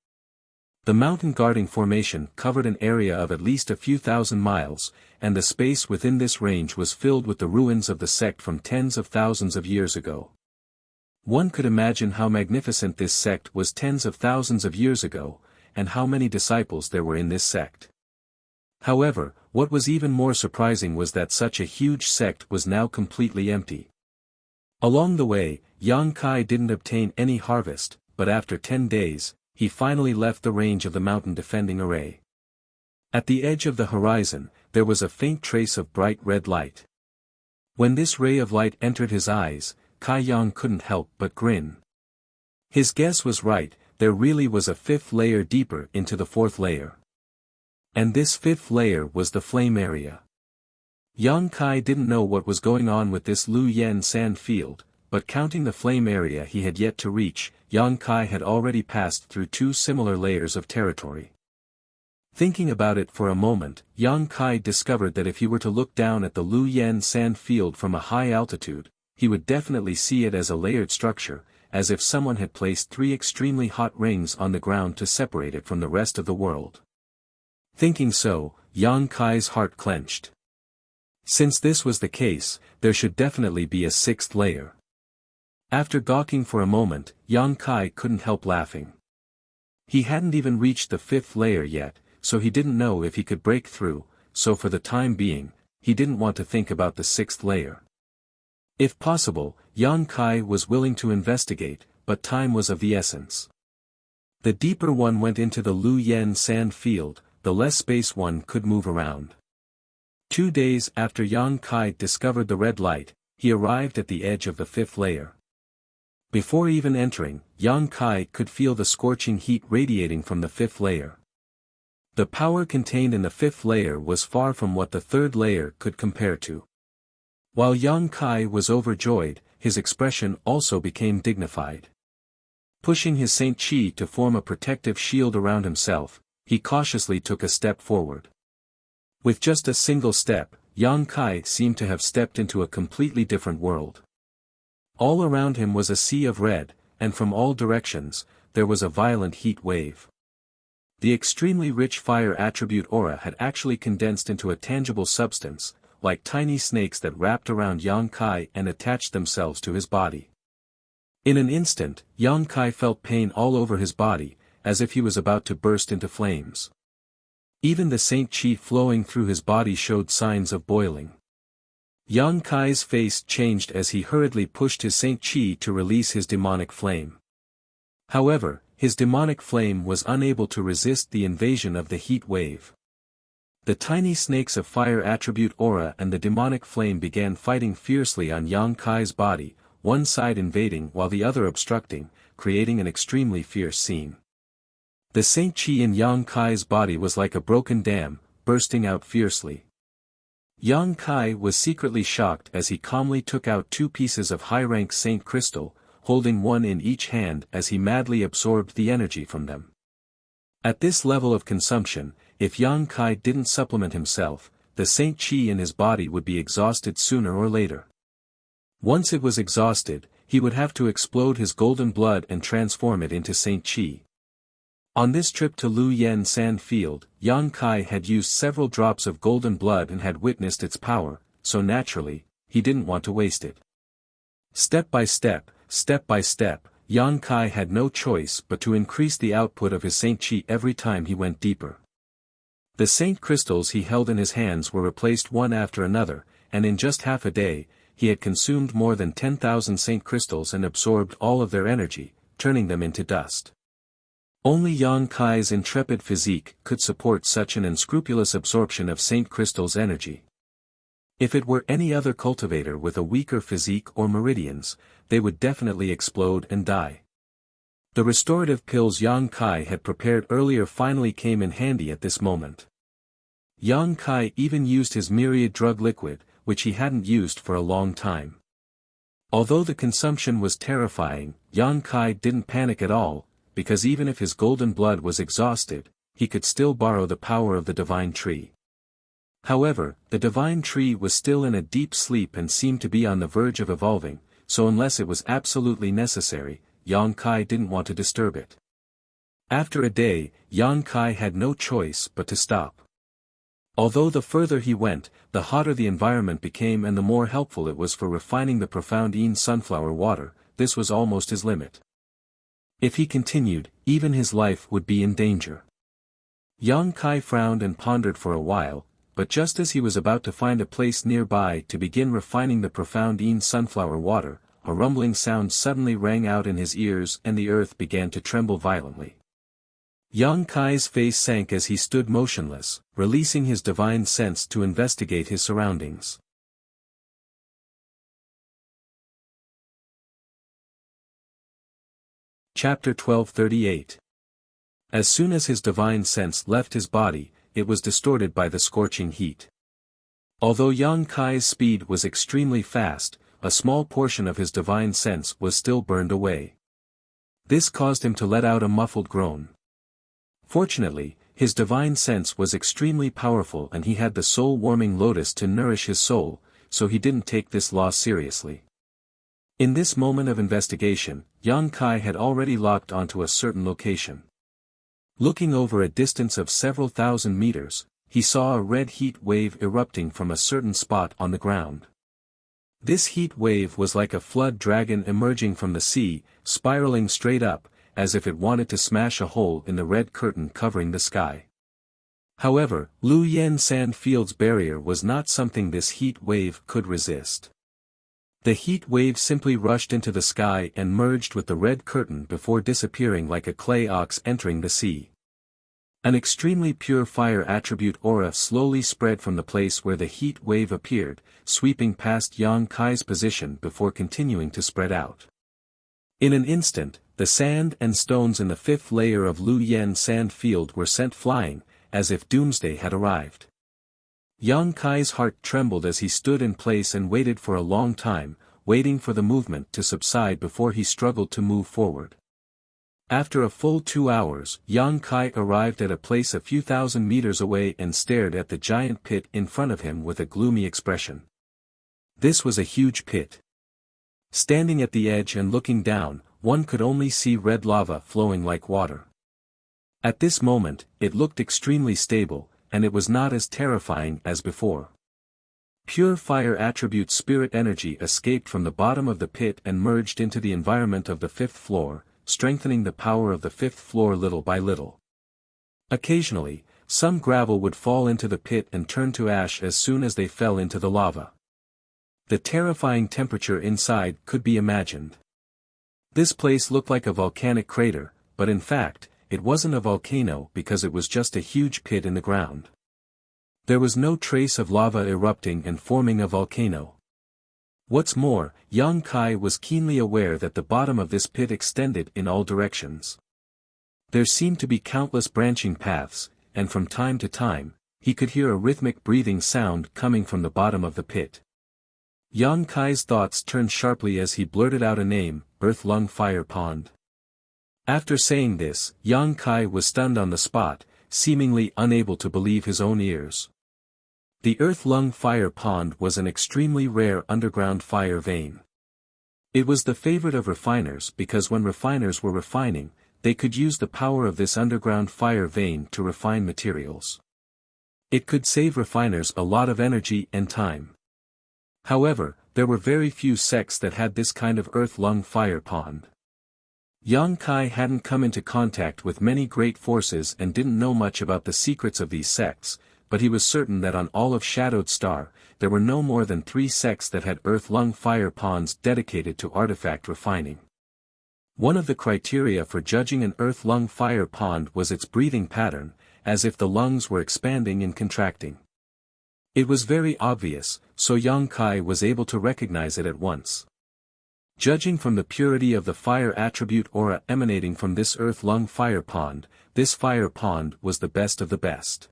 The mountain guarding formation covered an area of at least a few thousand miles, and the space within this range was filled with the ruins of the sect from tens of thousands of years ago. One could imagine how magnificent this sect was tens of thousands of years ago, and how many disciples there were in this sect. However, what was even more surprising was that such a huge sect was now completely empty. Along the way, Yang Kai didn't obtain any harvest, but after 10 days, he finally left the range of the mountain defending array. At the edge of the horizon, there was a faint trace of bright red light. When this ray of light entered his eyes, Kai Yang couldn't help but grin. His guess was right, there really was a fifth layer deeper into the fourth layer. And this fifth layer was the flame area. Yang Kai didn't know what was going on with this Lu Yen sand field, but counting the flame area he had yet to reach, Yang Kai had already passed through two similar layers of territory. Thinking about it for a moment, Yang Kai discovered that if he were to look down at the Lu Yen sand field from a high altitude, he would definitely see it as a layered structure, as if someone had placed three extremely hot rings on the ground to separate it from the rest of the world. Thinking so, Yang Kai's heart clenched. Since this was the case, there should definitely be a sixth layer. After gawking for a moment, Yang Kai couldn't help laughing. He hadn't even reached the fifth layer yet, so he didn't know if he could break through, so for the time being, he didn't want to think about the sixth layer. If possible, Yang Kai was willing to investigate, but time was of the essence. The deeper one went into the Lu Yen sand field, the less space one could move around. 2 days after Yang Kai discovered the red light, he arrived at the edge of the fifth layer. Before even entering, Yang Kai could feel the scorching heat radiating from the fifth layer. The power contained in the fifth layer was far from what the third layer could compare to. While Yang Kai was overjoyed, his expression also became dignified. Pushing his Saint Chi to form a protective shield around himself, he cautiously took a step forward. With just a single step, Yang Kai seemed to have stepped into a completely different world. All around him was a sea of red, and from all directions, there was a violent heat wave. The extremely rich fire attribute aura had actually condensed into a tangible substance, like tiny snakes that wrapped around Yang Kai and attached themselves to his body. In an instant, Yang Kai felt pain all over his body, as if he was about to burst into flames. Even the Saint Chi flowing through his body showed signs of boiling. Yang Kai's face changed as he hurriedly pushed his Saint Chi to release his demonic flame. However, his demonic flame was unable to resist the invasion of the heat wave. The tiny snakes of fire attribute aura and the demonic flame began fighting fiercely on Yang Kai's body, one side invading while the other obstructing, creating an extremely fierce scene. The Saint Chi in Yang Kai's body was like a broken dam, bursting out fiercely. Yang Kai was secretly shocked as he calmly took out 2 pieces of high-rank Saint Crystal, holding one in each hand as he madly absorbed the energy from them. At this level of consumption, if Yang Kai didn't supplement himself, the Saint Chi in his body would be exhausted sooner or later. Once it was exhausted, he would have to explode his golden blood and transform it into Saint Chi. On this trip to Lu Yen sand field, Yang Kai had used several drops of golden blood and had witnessed its power, so naturally, he didn't want to waste it. Step by step, Yang Kai had no choice but to increase the output of his Saint Chi every time he went deeper. The Saint Crystals he held in his hands were replaced one after another, and in just half a day, he had consumed more than 10,000 Saint Crystals and absorbed all of their energy, turning them into dust. Only Yang Kai's intrepid physique could support such an unscrupulous absorption of Saint Crystal's energy. If it were any other cultivator with a weaker physique or meridians, they would definitely explode and die. The restorative pills Yang Kai had prepared earlier finally came in handy at this moment. Yang Kai even used his myriad drug liquid, which he hadn't used for a long time. Although the consumption was terrifying, Yang Kai didn't panic at all, because even if his golden blood was exhausted, he could still borrow the power of the divine tree. However, the divine tree was still in a deep sleep and seemed to be on the verge of evolving, so unless it was absolutely necessary, Yang Kai didn't want to disturb it. After a day, Yang Kai had no choice but to stop. Although the further he went, the hotter the environment became and the more helpful it was for refining the profound Yin sunflower water, this was almost his limit. If he continued, even his life would be in danger. Yang Kai frowned and pondered for a while, but just as he was about to find a place nearby to begin refining the profound Yin sunflower water, a rumbling sound suddenly rang out in his ears and the earth began to tremble violently. Yang Kai's face sank as he stood motionless, releasing his divine sense to investigate his surroundings. Chapter 1238. As soon as his divine sense left his body, it was distorted by the scorching heat. Although Yang Kai's speed was extremely fast, a small portion of his divine sense was still burned away. This caused him to let out a muffled groan. Fortunately, his divine sense was extremely powerful and he had the soul-warming lotus to nourish his soul, so he didn't take this loss seriously. In this moment of investigation, Yang Kai had already locked onto a certain location. Looking over a distance of several thousand meters, he saw a red heat wave erupting from a certain spot on the ground. This heat wave was like a flood dragon emerging from the sea, spiraling straight up, as if it wanted to smash a hole in the red curtain covering the sky. However, Lu Yen Sand Field's barrier was not something this heat wave could resist. The heat wave simply rushed into the sky and merged with the red curtain before disappearing like a clay ox entering the sea. An extremely pure fire attribute aura slowly spread from the place where the heat wave appeared, sweeping past Yang Kai's position before continuing to spread out. In an instant, the sand and stones in the fifth layer of Lu Yen Sand Field were sent flying, as if doomsday had arrived. Yang Kai's heart trembled as he stood in place and waited for a long time, waiting for the movement to subside before he struggled to move forward. After a full 2 hours, Yang Kai arrived at a place a few thousand meters away and stared at the giant pit in front of him with a gloomy expression. This was a huge pit. Standing at the edge and looking down, one could only see red lava flowing like water. At this moment, it looked extremely stable, and it was not as terrifying as before. Pure fire attribute spirit energy escaped from the bottom of the pit and merged into the environment of the fifth floor, strengthening the power of the fifth floor little by little. Occasionally, some gravel would fall into the pit and turn to ash as soon as they fell into the lava. The terrifying temperature inside could be imagined. This place looked like a volcanic crater, but in fact, it wasn't a volcano because it was just a huge pit in the ground. There was no trace of lava erupting and forming a volcano. What's more, Yang Kai was keenly aware that the bottom of this pit extended in all directions. There seemed to be countless branching paths, and from time to time, he could hear a rhythmic breathing sound coming from the bottom of the pit. Yang Kai's thoughts turned sharply as he blurted out a name, Earth Lung Fire Pond. After saying this, Yang Kai was stunned on the spot, seemingly unable to believe his own ears. The Earth Lung Fire Pond was an extremely rare underground fire vein. It was the favorite of refiners because when refiners were refining, they could use the power of this underground fire vein to refine materials. It could save refiners a lot of energy and time. However, there were very few sects that had this kind of Earth Lung Fire Pond. Yang Kai hadn't come into contact with many great forces and didn't know much about the secrets of these sects, but he was certain that on all of Shadowed Star, there were no more than 3 sects that had Earth Lung Fire Ponds dedicated to artifact refining. One of the criteria for judging an Earth Lung Fire Pond was its breathing pattern, as if the lungs were expanding and contracting. It was very obvious, so Yang Kai was able to recognize it at once. Judging from the purity of the fire attribute aura emanating from this Earth Lung Fire Pond, this fire pond was the best of the best.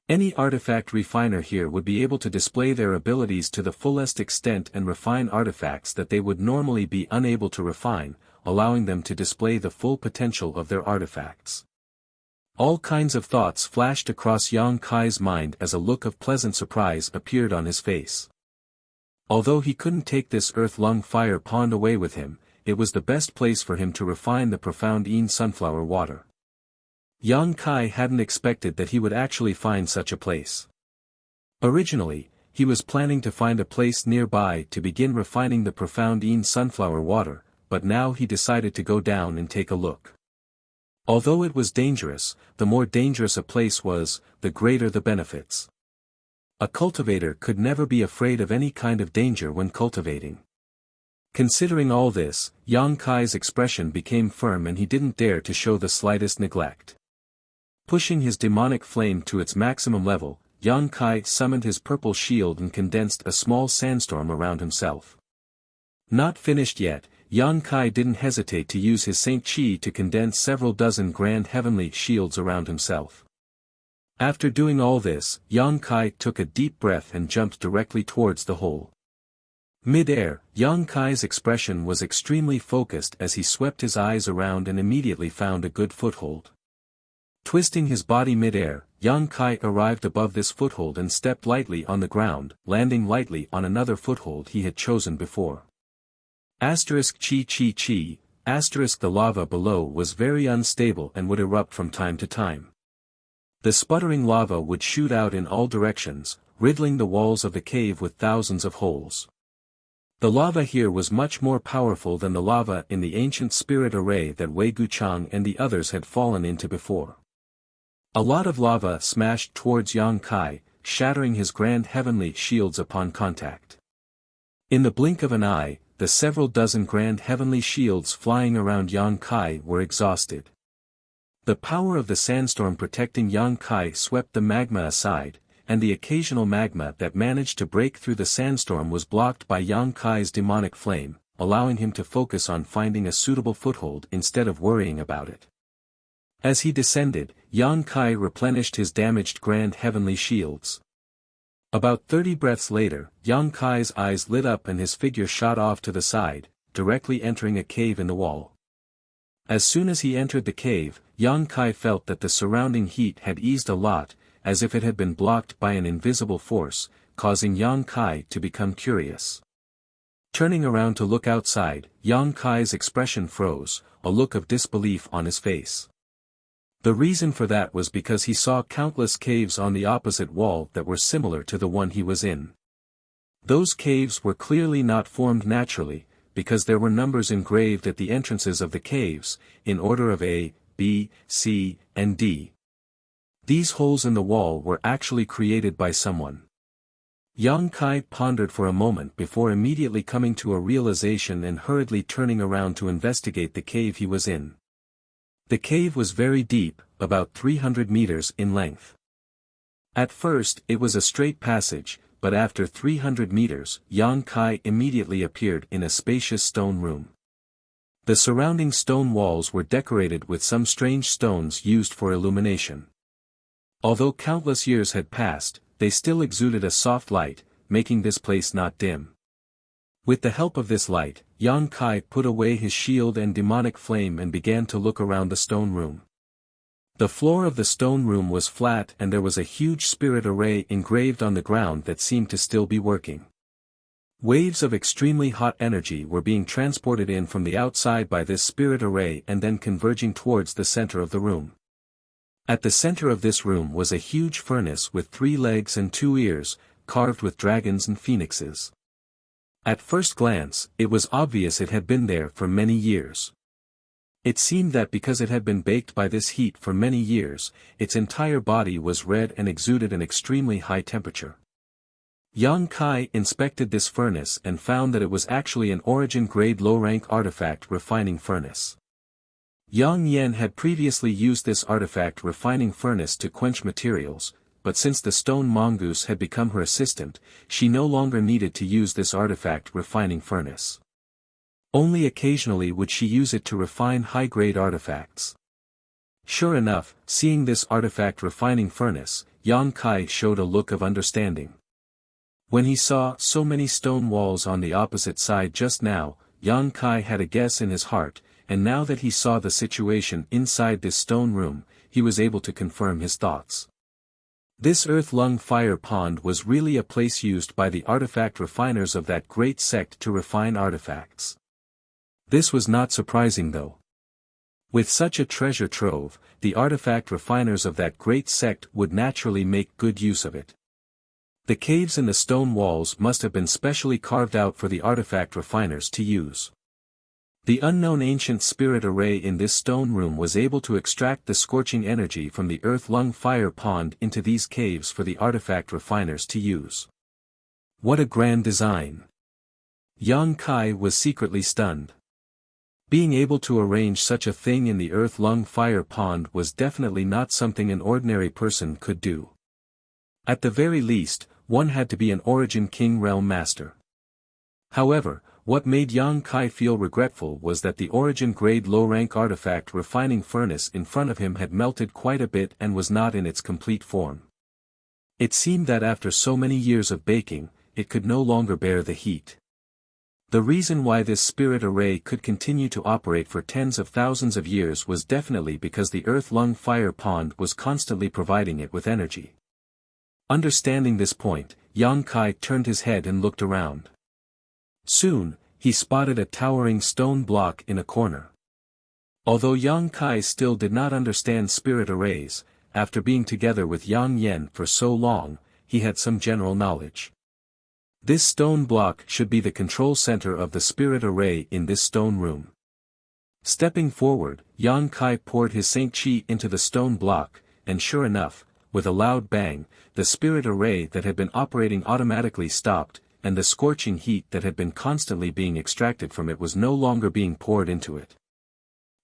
Any artifact refiner here would be able to display their abilities to the fullest extent and refine artifacts that they would normally be unable to refine, allowing them to display the full potential of their artifacts. All kinds of thoughts flashed across Yang Kai's mind as a look of pleasant surprise appeared on his face. Although he couldn't take this Earth Lung Fire Pond away with him, it was the best place for him to refine the profound Yin sunflower water. Yang Kai hadn't expected that he would actually find such a place. Originally, he was planning to find a place nearby to begin refining the profound Yin sunflower water, but now he decided to go down and take a look. Although it was dangerous, the more dangerous a place was, the greater the benefits. A cultivator could never be afraid of any kind of danger when cultivating. Considering all this, Yang Kai's expression became firm and he didn't dare to show the slightest neglect. Pushing his demonic flame to its maximum level, Yang Kai summoned his purple shield and condensed a small sandstorm around himself. Not finished yet, Yang Kai didn't hesitate to use his Saint Chi to condense several dozen grand heavenly shields around himself. After doing all this, Yang Kai took a deep breath and jumped directly towards the hole. Mid-air, Yang Kai's expression was extremely focused as he swept his eyes around and immediately found a good foothold. Twisting his body mid-air, Yang Kai arrived above this foothold and stepped lightly on the ground, landing lightly on another foothold he had chosen before. Asterisk chi chi chi, asterisk the lava below was very unstable and would erupt from time to time. The sputtering lava would shoot out in all directions, riddling the walls of the cave with thousands of holes. The lava here was much more powerful than the lava in the ancient spirit array that Wei Guchang and the others had fallen into before. A lot of lava smashed towards Yang Kai, shattering his grand heavenly shields upon contact. In the blink of an eye, the several dozen grand heavenly shields flying around Yang Kai were exhausted. The power of the sandstorm protecting Yang Kai swept the magma aside, and the occasional magma that managed to break through the sandstorm was blocked by Yang Kai's demonic flame, allowing him to focus on finding a suitable foothold instead of worrying about it. As he descended, Yang Kai replenished his damaged grand heavenly shields. About 30 breaths later, Yang Kai's eyes lit up and his figure shot off to the side, directly entering a cave in the wall. As soon as he entered the cave, Yang Kai felt that the surrounding heat had eased a lot, as if it had been blocked by an invisible force, causing Yang Kai to become curious. Turning around to look outside, Yang Kai's expression froze, a look of disbelief on his face. The reason for that was because he saw countless caves on the opposite wall that were similar to the one he was in. Those caves were clearly not formed naturally, because there were numbers engraved at the entrances of the caves, in order of A, B, C, and D. These holes in the wall were actually created by someone. Yang Kai pondered for a moment before immediately coming to a realization and hurriedly turning around to investigate the cave he was in. The cave was very deep, about 300 meters in length. At first it was a straight passage, but after 300 meters, Yang Kai immediately appeared in a spacious stone room. The surrounding stone walls were decorated with some strange stones used for illumination. Although countless years had passed, they still exuded a soft light, making this place not dim. With the help of this light, Yang Kai put away his shield and demonic flame and began to look around the stone room. The floor of the stone room was flat and there was a huge spirit array engraved on the ground that seemed to still be working. Waves of extremely hot energy were being transported in from the outside by this spirit array and then converging towards the center of the room. At the center of this room was a huge furnace with 3 legs and 2 ears, carved with dragons and phoenixes. At first glance, it was obvious it had been there for many years. It seemed that because it had been baked by this heat for many years, its entire body was red and exuded an extremely high temperature. Yang Kai inspected this furnace and found that it was actually an origin-grade low-rank artifact refining furnace. Yang Yen had previously used this artifact refining furnace to quench materials, but since the stone mongoose had become her assistant, she no longer needed to use this artifact refining furnace. Only occasionally would she use it to refine high-grade artifacts. Sure enough, seeing this artifact refining furnace, Yang Kai showed a look of understanding. When he saw so many stone walls on the opposite side just now, Yang Kai had a guess in his heart, and now that he saw the situation inside this stone room, he was able to confirm his thoughts. This earth-lung fire pond was really a place used by the artifact refiners of that great sect to refine artifacts. This was not surprising though. With such a treasure trove, the artifact refiners of that great sect would naturally make good use of it. The caves in the stone walls must have been specially carved out for the artifact refiners to use. The unknown ancient spirit array in this stone room was able to extract the scorching energy from the earth-lung fire pond into these caves for the artifact refiners to use. What a grand design! Yang Kai was secretly stunned. Being able to arrange such a thing in the earth-lung fire pond was definitely not something an ordinary person could do. At the very least, one had to be an Origin King Realm Master. However, what made Yang Kai feel regretful was that the Origin-grade low-rank artifact refining furnace in front of him had melted quite a bit and was not in its complete form. It seemed that after so many years of baking, it could no longer bear the heat. The reason why this spirit array could continue to operate for tens of thousands of years was definitely because the earth-lung fire pond was constantly providing it with energy. Understanding this point, Yang Kai turned his head and looked around. Soon, he spotted a towering stone block in a corner. Although Yang Kai still did not understand spirit arrays, after being together with Yang Yen for so long, he had some general knowledge. This stone block should be the control center of the spirit array in this stone room. Stepping forward, Yang Kai poured his Saint Chi into the stone block, and sure enough, with a loud bang, the spirit array that had been operating automatically stopped, and the scorching heat that had been constantly being extracted from it was no longer being poured into it.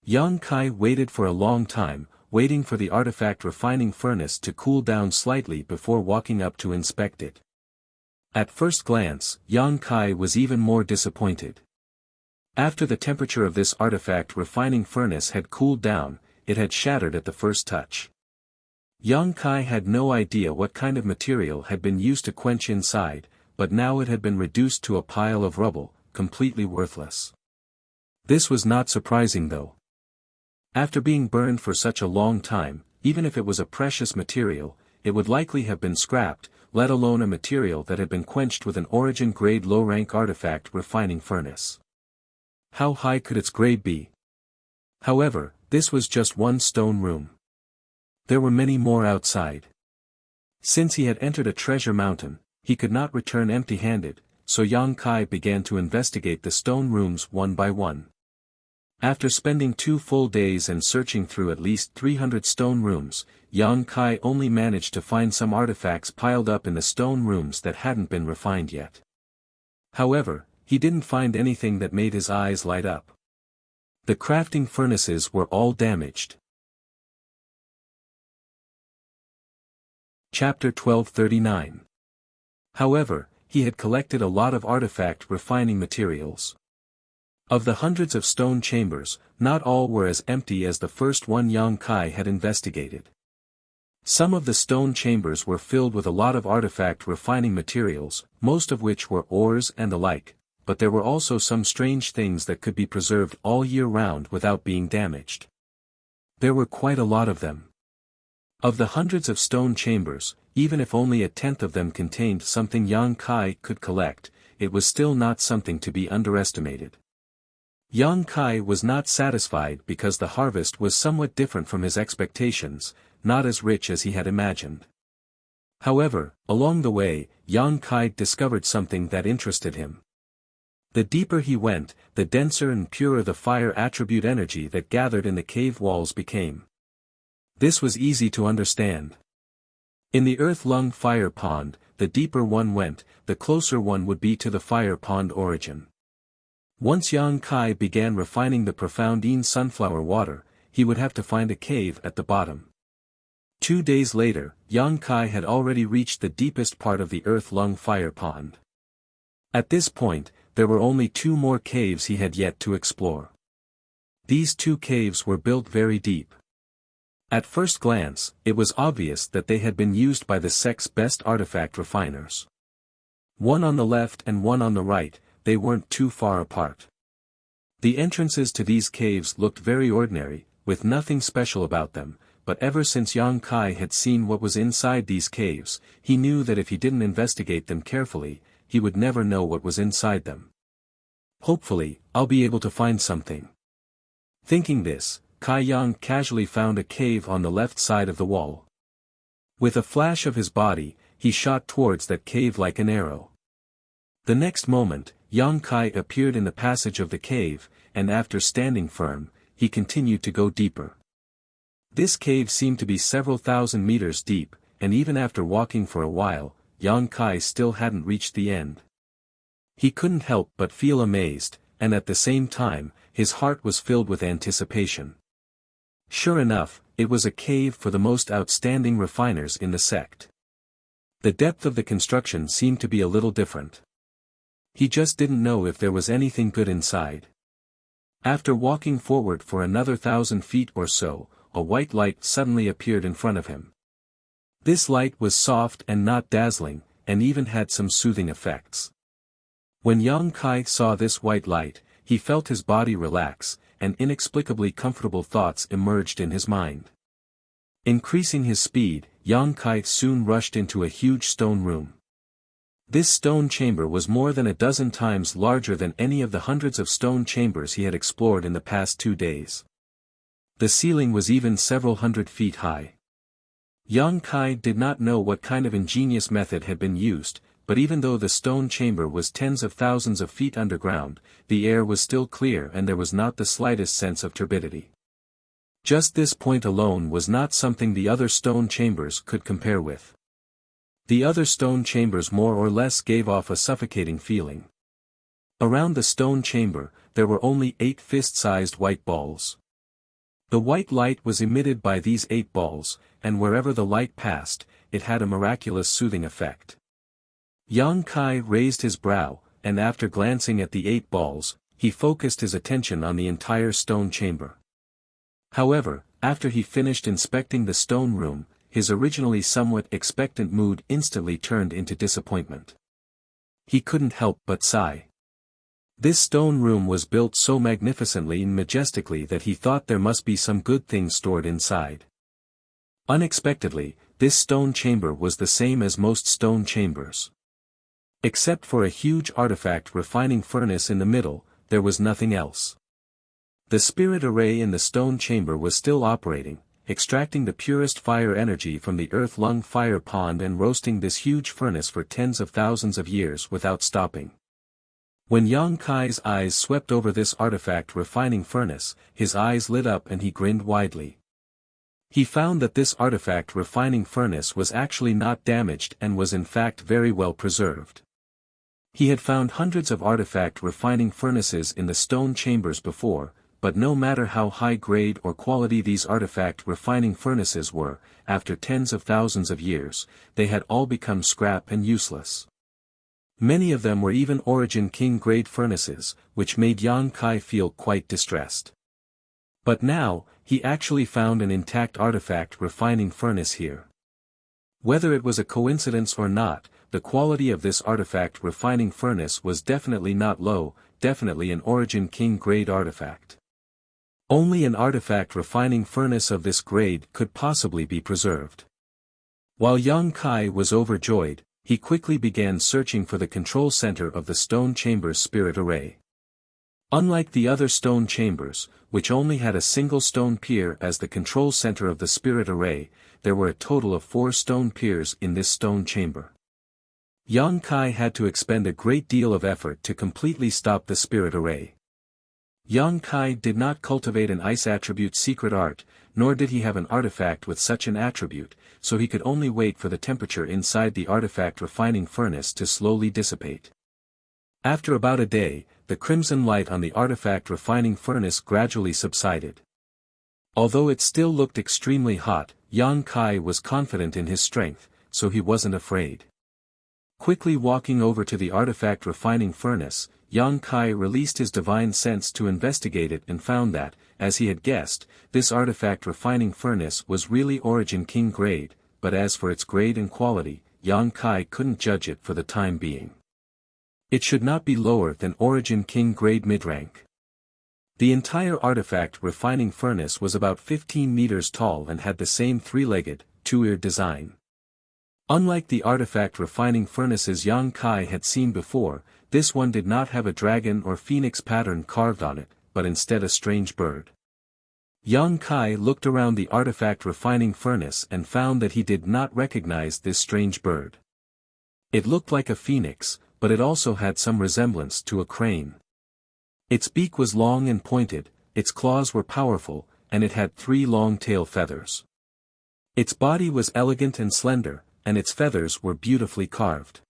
Yang Kai waited for a long time, waiting for the artifact refining furnace to cool down slightly before walking up to inspect it. At first glance, Yang Kai was even more disappointed. After the temperature of this artifact refining furnace had cooled down, it had shattered at the first touch. Yang Kai had no idea what kind of material had been used to quench inside, but now it had been reduced to a pile of rubble, completely worthless. This was not surprising though. After being burned for such a long time, even if it was a precious material, it would likely have been scrapped, let alone a material that had been quenched with an Origin-grade low-rank artifact refining furnace. How high could its grade be? However, this was just one stone room. There were many more outside. Since he had entered a treasure mountain, he could not return empty-handed, so Yang Kai began to investigate the stone rooms one by one. After spending 2 full days and searching through at least 300 stone rooms, Yang Kai only managed to find some artifacts piled up in the stone rooms that hadn't been refined yet. However, he didn't find anything that made his eyes light up. The crafting furnaces were all damaged. Chapter 1239. However, he had collected a lot of artifact refining materials. Of the hundreds of stone chambers, not all were as empty as the first one Yang Kai had investigated. Some of the stone chambers were filled with a lot of artifact refining materials, most of which were ores and the like, but there were also some strange things that could be preserved all year round without being damaged. There were quite a lot of them. Of the hundreds of stone chambers, even if only a tenth of them contained something Yang Kai could collect, it was still not something to be underestimated. Yang Kai was not satisfied because the harvest was somewhat different from his expectations, not as rich as he had imagined. However, along the way, Yang Kai discovered something that interested him. The deeper he went, the denser and purer the fire attribute energy that gathered in the cave walls became. This was easy to understand. In the earth-lung fire pond, the deeper one went, the closer one would be to the fire pond origin. Once Yang Kai began refining the profoundine sunflower water, he would have to find a cave at the bottom. 2 days later, Yang Kai had already reached the deepest part of the earth-lung fire pond. At this point, there were only 2 more caves he had yet to explore. These 2 caves were built very deep. At first glance, it was obvious that they had been used by the sect's best artifact refiners. One on the left and one on the right, they weren't too far apart. The entrances to these caves looked very ordinary, with nothing special about them, but ever since Yang Kai had seen what was inside these caves, he knew that if he didn't investigate them carefully, he would never know what was inside them. Hopefully, I'll be able to find something. Thinking this, Kai Yang casually found a cave on the left side of the wall. With a flash of his body, he shot towards that cave like an arrow. The next moment, Yang Kai appeared in the passage of the cave, and after standing firm, he continued to go deeper. This cave seemed to be several thousand meters deep, and even after walking for a while, Yang Kai still hadn't reached the end. He couldn't help but feel amazed, and at the same time, his heart was filled with anticipation. Sure enough, it was a cave for the most outstanding refiners in the sect. The depth of the construction seemed to be a little different. He just didn't know if there was anything good inside. After walking forward for another 1,000 feet or so, a white light suddenly appeared in front of him. This light was soft and not dazzling, and even had some soothing effects. When Yang Kai saw this white light, he felt his body relax, and inexplicably comfortable thoughts emerged in his mind. Increasing his speed, Yang Kai soon rushed into a huge stone room. This stone chamber was more than a dozen times larger than any of the hundreds of stone chambers he had explored in the past 2 days. The ceiling was even several hundred feet high. Yang Kai did not know what kind of ingenious method had been used, but even though the stone chamber was tens of thousands of feet underground, the air was still clear and there was not the slightest sense of turbidity. Just this point alone was not something the other stone chambers could compare with. The other stone chambers more or less gave off a suffocating feeling. Around the stone chamber, there were only 8 fist-sized white balls. The white light was emitted by these 8 balls, and wherever the light passed, it had a miraculous soothing effect. Yang Kai raised his brow, and after glancing at the 8 balls, he focused his attention on the entire stone chamber. However, after he finished inspecting the stone room, his originally somewhat expectant mood instantly turned into disappointment. He couldn't help but sigh. This stone room was built so magnificently and majestically that he thought there must be some good things stored inside. Unexpectedly, this stone chamber was the same as most stone chambers. Except for a huge artifact refining furnace in the middle, there was nothing else. The spirit array in the stone chamber was still operating, extracting the purest fire energy from the earth-lung fire pond and roasting this huge furnace for tens of thousands of years without stopping. When Yang Kai's eyes swept over this artifact refining furnace, his eyes lit up and he grinned widely. He found that this artifact refining furnace was actually not damaged and was in fact very well preserved. He had found hundreds of artifact refining furnaces in the stone chambers before, but no matter how high grade or quality these artifact refining furnaces were, after tens of thousands of years, they had all become scrap and useless. Many of them were even Origin King grade furnaces, which made Yang Kai feel quite distressed. But now, he actually found an intact artifact refining furnace here. Whether it was a coincidence or not, the quality of this artifact refining furnace was definitely not low, definitely an Origin King grade artifact. Only an artifact refining furnace of this grade could possibly be preserved. While Yang Kai was overjoyed, he quickly began searching for the control center of the stone chamber's spirit array. Unlike the other stone chambers, which only had a single stone pier as the control center of the spirit array, there were a total of 4 stone piers in this stone chamber. Yang Kai had to expend a great deal of effort to completely stop the spirit array. Yang Kai did not cultivate an ice attribute secret art, nor did he have an artifact with such an attribute, so he could only wait for the temperature inside the artifact refining furnace to slowly dissipate. After about a day, the crimson light on the artifact refining furnace gradually subsided. Although it still looked extremely hot, Yang Kai was confident in his strength, so he wasn't afraid. Quickly walking over to the artifact refining furnace, Yang Kai released his divine sense to investigate it and found that, as he had guessed, this artifact refining furnace was really Origin King grade, but as for its grade and quality, Yang Kai couldn't judge it for the time being. It should not be lower than Origin King grade mid-rank. The entire artifact refining furnace was about 15 meters tall and had the same 3-legged, 2-eared design. Unlike the artifact refining furnaces Yang Kai had seen before, this one did not have a dragon or phoenix pattern carved on it, but instead a strange bird. Yang Kai looked around the artifact refining furnace and found that he did not recognize this strange bird. It looked like a phoenix, but it also had some resemblance to a crane. Its beak was long and pointed, its claws were powerful, and it had 3 long tail feathers. Its body was elegant and slender, and its feathers were beautifully carved.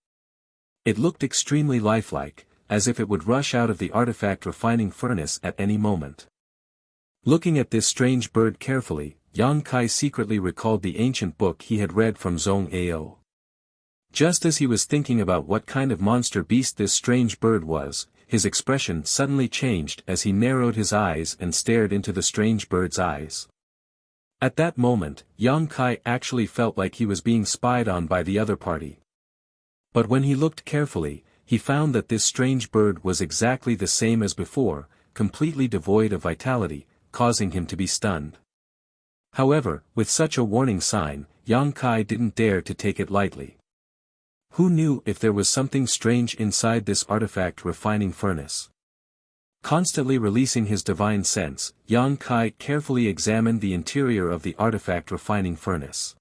It looked extremely lifelike, as if it would rush out of the artifact refining furnace at any moment. Looking at this strange bird carefully, Yang Kai secretly recalled the ancient book he had read from Zhong Ao. Just as he was thinking about what kind of monster beast this strange bird was, his expression suddenly changed as he narrowed his eyes and stared into the strange bird's eyes. At that moment, Yang Kai actually felt like he was being spied on by the other party. But when he looked carefully, he found that this strange bird was exactly the same as before, completely devoid of vitality, causing him to be stunned. However, with such a warning sign, Yang Kai didn't dare to take it lightly. Who knew if there was something strange inside this artifact refining furnace? Constantly releasing his divine sense, Yang Kai carefully examined the interior of the artifact refining furnace.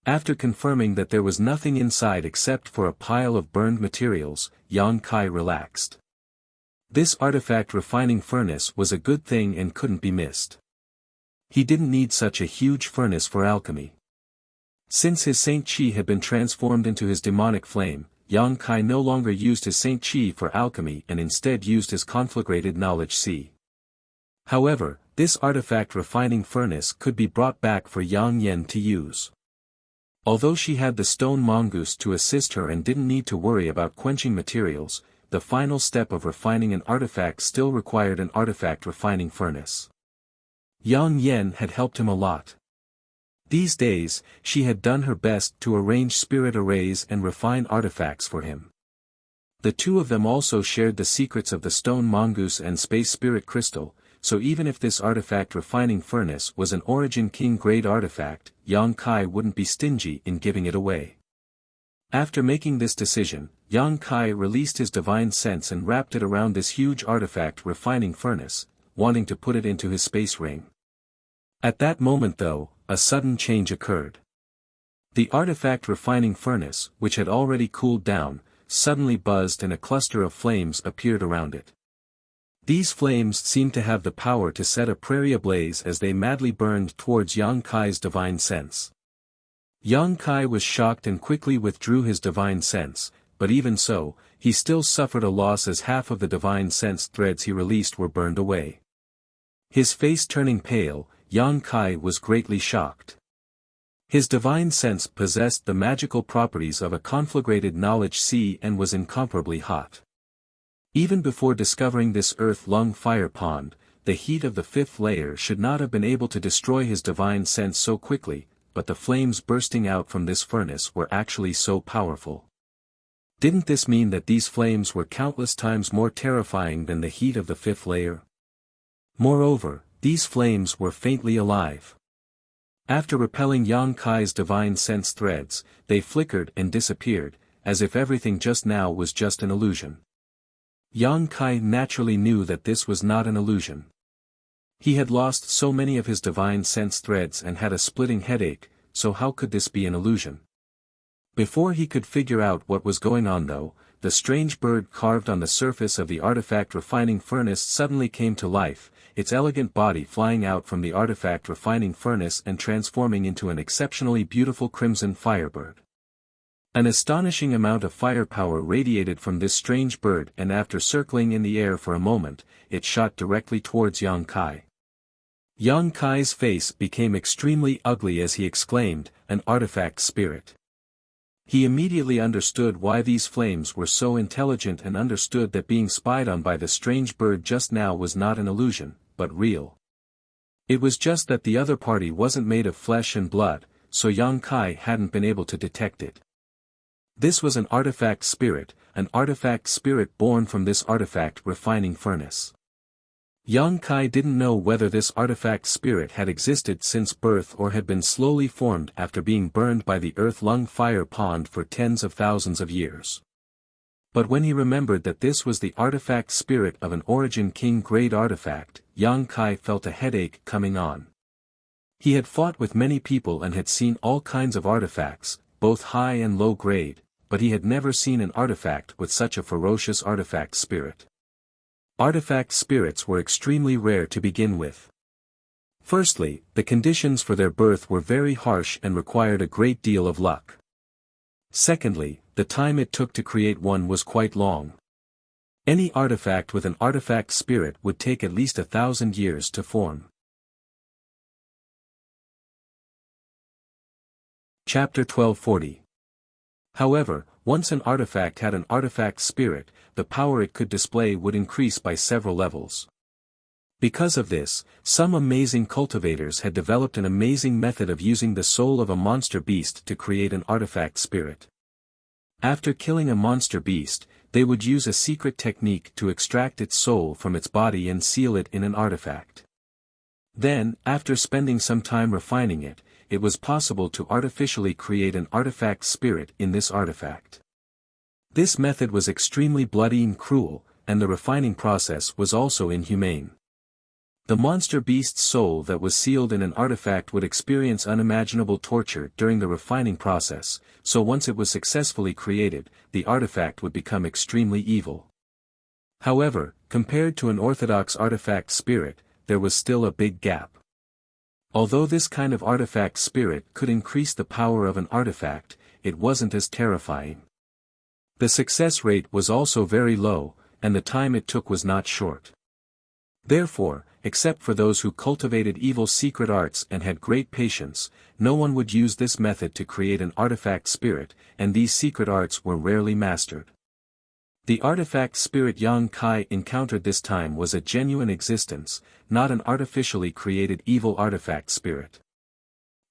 After confirming that there was nothing inside except for a pile of burned materials, Yang Kai relaxed. This artifact refining furnace was a good thing and couldn't be missed. He didn't need such a huge furnace for alchemy. Since his Saint Qi had been transformed into his demonic flame, Yang Kai no longer used his Saint Qi for alchemy and instead used his conflagrated knowledge Qi. However, this artifact refining furnace could be brought back for Yang Yan to use. Although she had the stone mongoose to assist her and didn't need to worry about quenching materials, the final step of refining an artifact still required an artifact refining furnace. Yang Yan had helped him a lot. These days, she had done her best to arrange spirit arrays and refine artifacts for him. The two of them also shared the secrets of the stone mongoose and space spirit crystal, so even if this artifact refining furnace was an Origin King grade artifact, Yang Kai wouldn't be stingy in giving it away. After making this decision, Yang Kai released his divine sense and wrapped it around this huge artifact refining furnace, wanting to put it into his space ring. At that moment though, a sudden change occurred. The artifact refining furnace, which had already cooled down, suddenly buzzed and a cluster of flames appeared around it. These flames seemed to have the power to set a prairie ablaze as they madly burned towards Yang Kai's divine sense. Yang Kai was shocked and quickly withdrew his divine sense, but even so, he still suffered a loss as half of the divine sense threads he released were burned away. His face turning pale, Yang Kai was greatly shocked. His divine sense possessed the magical properties of a conflagrated knowledge sea and was incomparably hot. Even before discovering this earth-lung fire pond, the heat of the fifth layer should not have been able to destroy his divine sense so quickly, but the flames bursting out from this furnace were actually so powerful. Didn't this mean that these flames were countless times more terrifying than the heat of the fifth layer? Moreover, these flames were faintly alive. After repelling Yang Kai's divine sense threads, they flickered and disappeared, as if everything just now was just an illusion. Yang Kai naturally knew that this was not an illusion. He had lost so many of his divine sense threads and had a splitting headache, so how could this be an illusion? Before he could figure out what was going on though, the strange bird carved on the surface of the artifact refining furnace suddenly came to life, its elegant body flying out from the artifact refining furnace and transforming into an exceptionally beautiful crimson firebird. An astonishing amount of firepower radiated from this strange bird and after circling in the air for a moment, it shot directly towards Yang Kai. Yang Kai's face became extremely ugly as he exclaimed, "An artifact spirit." He immediately understood why these flames were so intelligent and understood that being spied on by the strange bird just now was not an illusion, but real. It was just that the other party wasn't made of flesh and blood, so Yang Kai hadn't been able to detect it. This was an artifact spirit born from this artifact refining furnace. Yang Kai didn't know whether this artifact spirit had existed since birth or had been slowly formed after being burned by the earth-lung fire pond for tens of thousands of years. But when he remembered that this was the artifact spirit of an Origin King grade artifact, Yang Kai felt a headache coming on. He had fought with many people and had seen all kinds of artifacts, both high and low grade, but he had never seen an artifact with such a ferocious artifact spirit. Artifact spirits were extremely rare to begin with. Firstly, the conditions for their birth were very harsh and required a great deal of luck. Secondly, the time it took to create one was quite long. Any artifact with an artifact spirit would take at least 1,000 years to form. Chapter 1240. However, once an artifact had an artifact spirit, the power it could display would increase by several levels. Because of this, some amazing cultivators had developed an amazing method of using the soul of a monster beast to create an artifact spirit. After killing a monster beast, they would use a secret technique to extract its soul from its body and seal it in an artifact. Then, after spending some time refining it, it was possible to artificially create an artifact spirit in this artifact. This method was extremely bloody and cruel, and the refining process was also inhumane. The monster beast's soul that was sealed in an artifact would experience unimaginable torture during the refining process, so once it was successfully created, the artifact would become extremely evil. However, compared to an orthodox artifact spirit, there was still a big gap. Although this kind of artifact spirit could increase the power of an artifact, it wasn't as terrifying. The success rate was also very low, and the time it took was not short. Therefore, except for those who cultivated evil secret arts and had great patience, no one would use this method to create an artifact spirit, and these secret arts were rarely mastered. The artifact spirit Yang Kai encountered this time was a genuine existence, not an artificially created evil artifact spirit.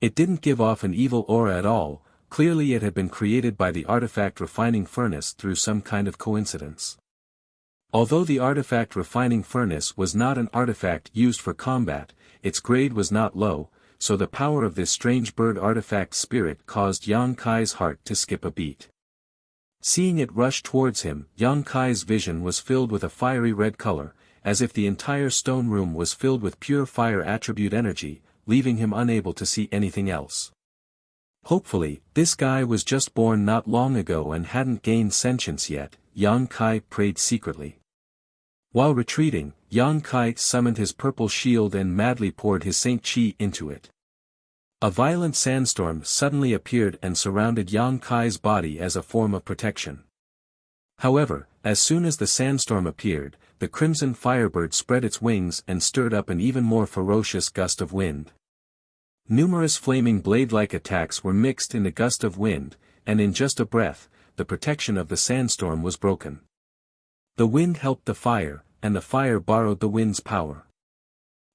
It didn't give off an evil aura at all, clearly it had been created by the artifact refining furnace through some kind of coincidence. Although the artifact refining furnace was not an artifact used for combat, its grade was not low, so the power of this strange bird artifact spirit caused Yang Kai's heart to skip a beat. Seeing it rush towards him, Yang Kai's vision was filled with a fiery red color, as if the entire stone room was filled with pure fire attribute energy, leaving him unable to see anything else. Hopefully, this guy was just born not long ago and hadn't gained sentience yet, Yang Kai prayed secretly. While retreating, Yang Kai summoned his purple shield and madly poured his Saint Chi into it. A violent sandstorm suddenly appeared and surrounded Yang Kai's body as a form of protection. However, as soon as the sandstorm appeared, the crimson firebird spread its wings and stirred up an even more ferocious gust of wind. Numerous flaming blade-like attacks were mixed in the gust of wind, and in just a breath, the protection of the sandstorm was broken. The wind helped the fire, and the fire borrowed the wind's power.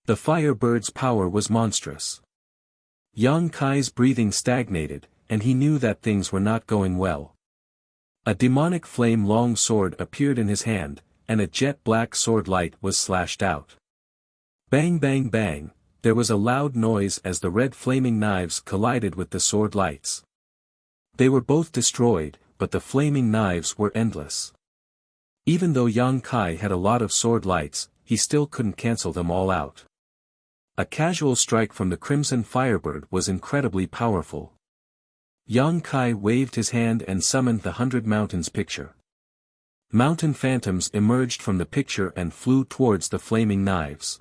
The firebird's power was monstrous. Yang Kai's breathing stagnated, and he knew that things were not going well. A demonic flame-long sword appeared in his hand, and a jet-black sword light was slashed out. Bang bang bang, there was a loud noise as the red flaming knives collided with the sword lights. They were both destroyed, but the flaming knives were endless. Even though Yang Kai had a lot of sword lights, he still couldn't cancel them all out. A casual strike from the crimson firebird was incredibly powerful. Yang Kai waved his hand and summoned the 100 Mountains picture. Mountain phantoms emerged from the picture and flew towards the flaming knives.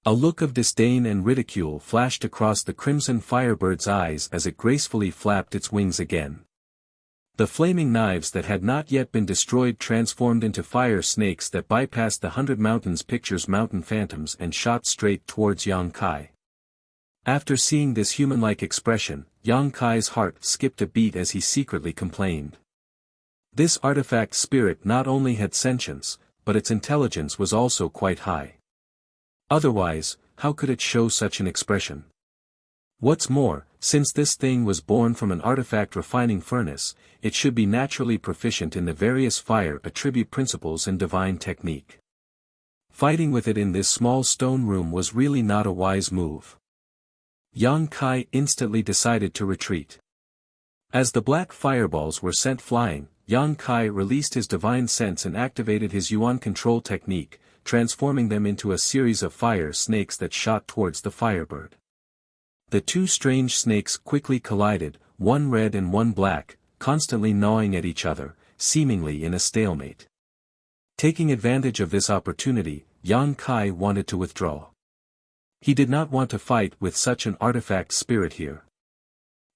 A look of disdain and ridicule flashed across the crimson firebird's eyes as it gracefully flapped its wings again. The flaming knives that had not yet been destroyed transformed into fire snakes that bypassed the 100 Mountains picture's mountain phantoms and shot straight towards Yang Kai. After seeing this human-like expression, Yang Kai's heart skipped a beat as he secretly complained. This artifact spirit not only had sentience, but its intelligence was also quite high. Otherwise, how could it show such an expression? What's more, since this thing was born from an artifact refining furnace, it should be naturally proficient in the various fire attribute principles and divine technique. Fighting with it in this small stone room was really not a wise move. Yang Kai instantly decided to retreat. As the black fireballs were sent flying, Yang Kai released his divine sense and activated his Yuan control technique, transforming them into a series of fire snakes that shot towards the firebird. The two strange snakes quickly collided, one red and one black, constantly gnawing at each other, seemingly in a stalemate. Taking advantage of this opportunity, Yang Kai wanted to withdraw. He did not want to fight with such an artifact spirit here.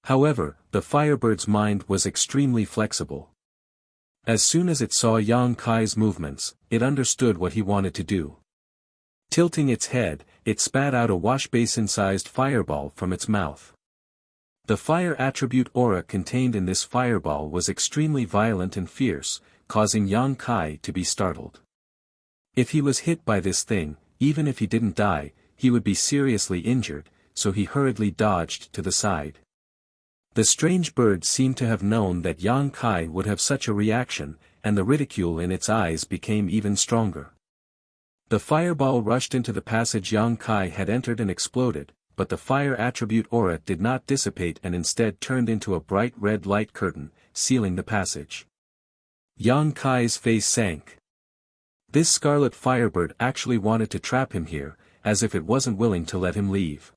However, the firebird's mind was extremely flexible. As soon as it saw Yang Kai's movements, it understood what he wanted to do. Tilting its head, it spat out a washbasin-sized fireball from its mouth. The fire attribute aura contained in this fireball was extremely violent and fierce, causing Yang Kai to be startled. If he was hit by this thing, even if he didn't die, he would be seriously injured, so he hurriedly dodged to the side. The strange bird seemed to have known that Yang Kai would have such a reaction, and the ridicule in its eyes became even stronger. The fireball rushed into the passage Yang Kai had entered and exploded, but the fire attribute aura did not dissipate and instead turned into a bright red light curtain, sealing the passage. Yang Kai's face sank. This scarlet firebird actually wanted to trap him here, as if it wasn't willing to let him leave.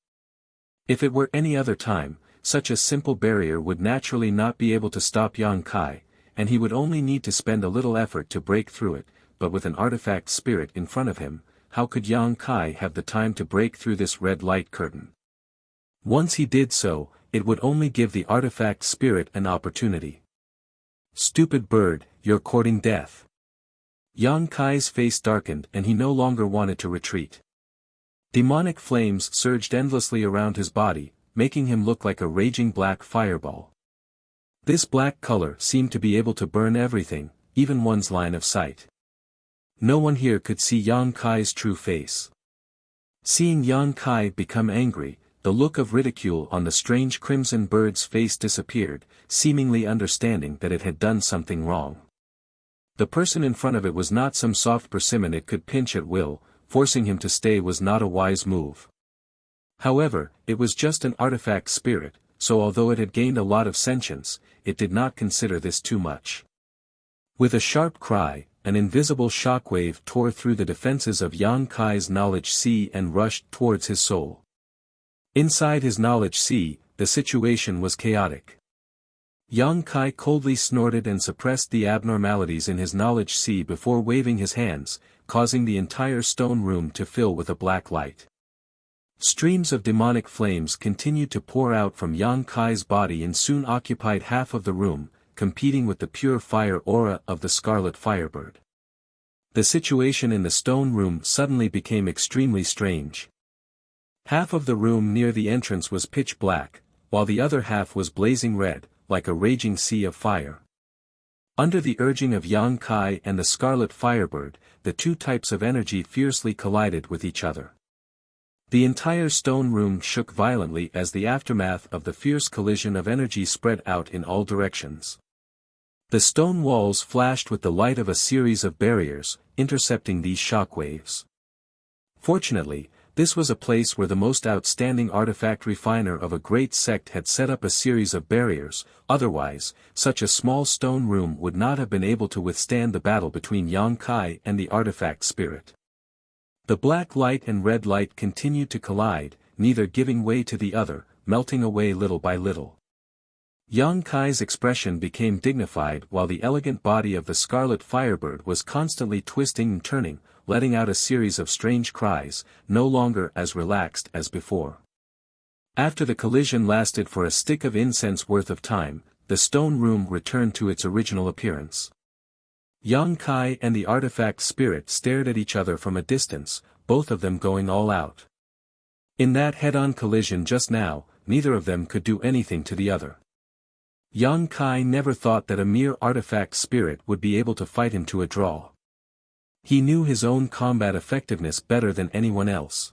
If it were any other time, such a simple barrier would naturally not be able to stop Yang Kai, and he would only need to spend a little effort to break through it, but with an artifact spirit in front of him, how could Yang Kai have the time to break through this red light curtain? Once he did so, it would only give the artifact spirit an opportunity. Stupid bird, you're courting death. Yang Kai's face darkened and he no longer wanted to retreat. Demonic flames surged endlessly around his body, making him look like a raging black fireball. This black color seemed to be able to burn everything, even one's line of sight. No one here could see Yang Kai's true face. Seeing Yang Kai become angry, the look of ridicule on the strange crimson bird's face disappeared, seemingly understanding that it had done something wrong. The person in front of it was not some soft persimmon it could pinch at will, forcing him to stay was not a wise move. However, it was just an artifact spirit, so although it had gained a lot of sentience, it did not consider this too much. With a sharp cry, an invisible shockwave tore through the defenses of Yang Kai's knowledge sea and rushed towards his soul. Inside his knowledge sea, the situation was chaotic. Yang Kai coldly snorted and suppressed the abnormalities in his knowledge sea before waving his hands, causing the entire stone room to fill with a black light. Streams of demonic flames continued to pour out from Yang Kai's body and soon occupied half of the room, competing with the pure fire aura of the scarlet firebird. The situation in the stone room suddenly became extremely strange. Half of the room near the entrance was pitch black, while the other half was blazing red, like a raging sea of fire. Under the urging of Yang Kai and the scarlet firebird, the two types of energy fiercely collided with each other. The entire stone room shook violently as the aftermath of the fierce collision of energy spread out in all directions. The stone walls flashed with the light of a series of barriers, intercepting these shockwaves. Fortunately, this was a place where the most outstanding artifact refiner of a great sect had set up a series of barriers, otherwise, such a small stone room would not have been able to withstand the battle between Yang Kai and the artifact spirit. The black light and red light continued to collide, neither giving way to the other, melting away little by little. Yang Kai's expression became dignified while the elegant body of the scarlet firebird was constantly twisting and turning, letting out a series of strange cries, no longer as relaxed as before. After the collision lasted for a stick of incense worth of time, the stone room returned to its original appearance. Yang Kai and the artifact spirit stared at each other from a distance, both of them going all out. In that head-on collision just now, neither of them could do anything to the other. Yang Kai never thought that a mere artifact spirit would be able to fight him to a draw. He knew his own combat effectiveness better than anyone else.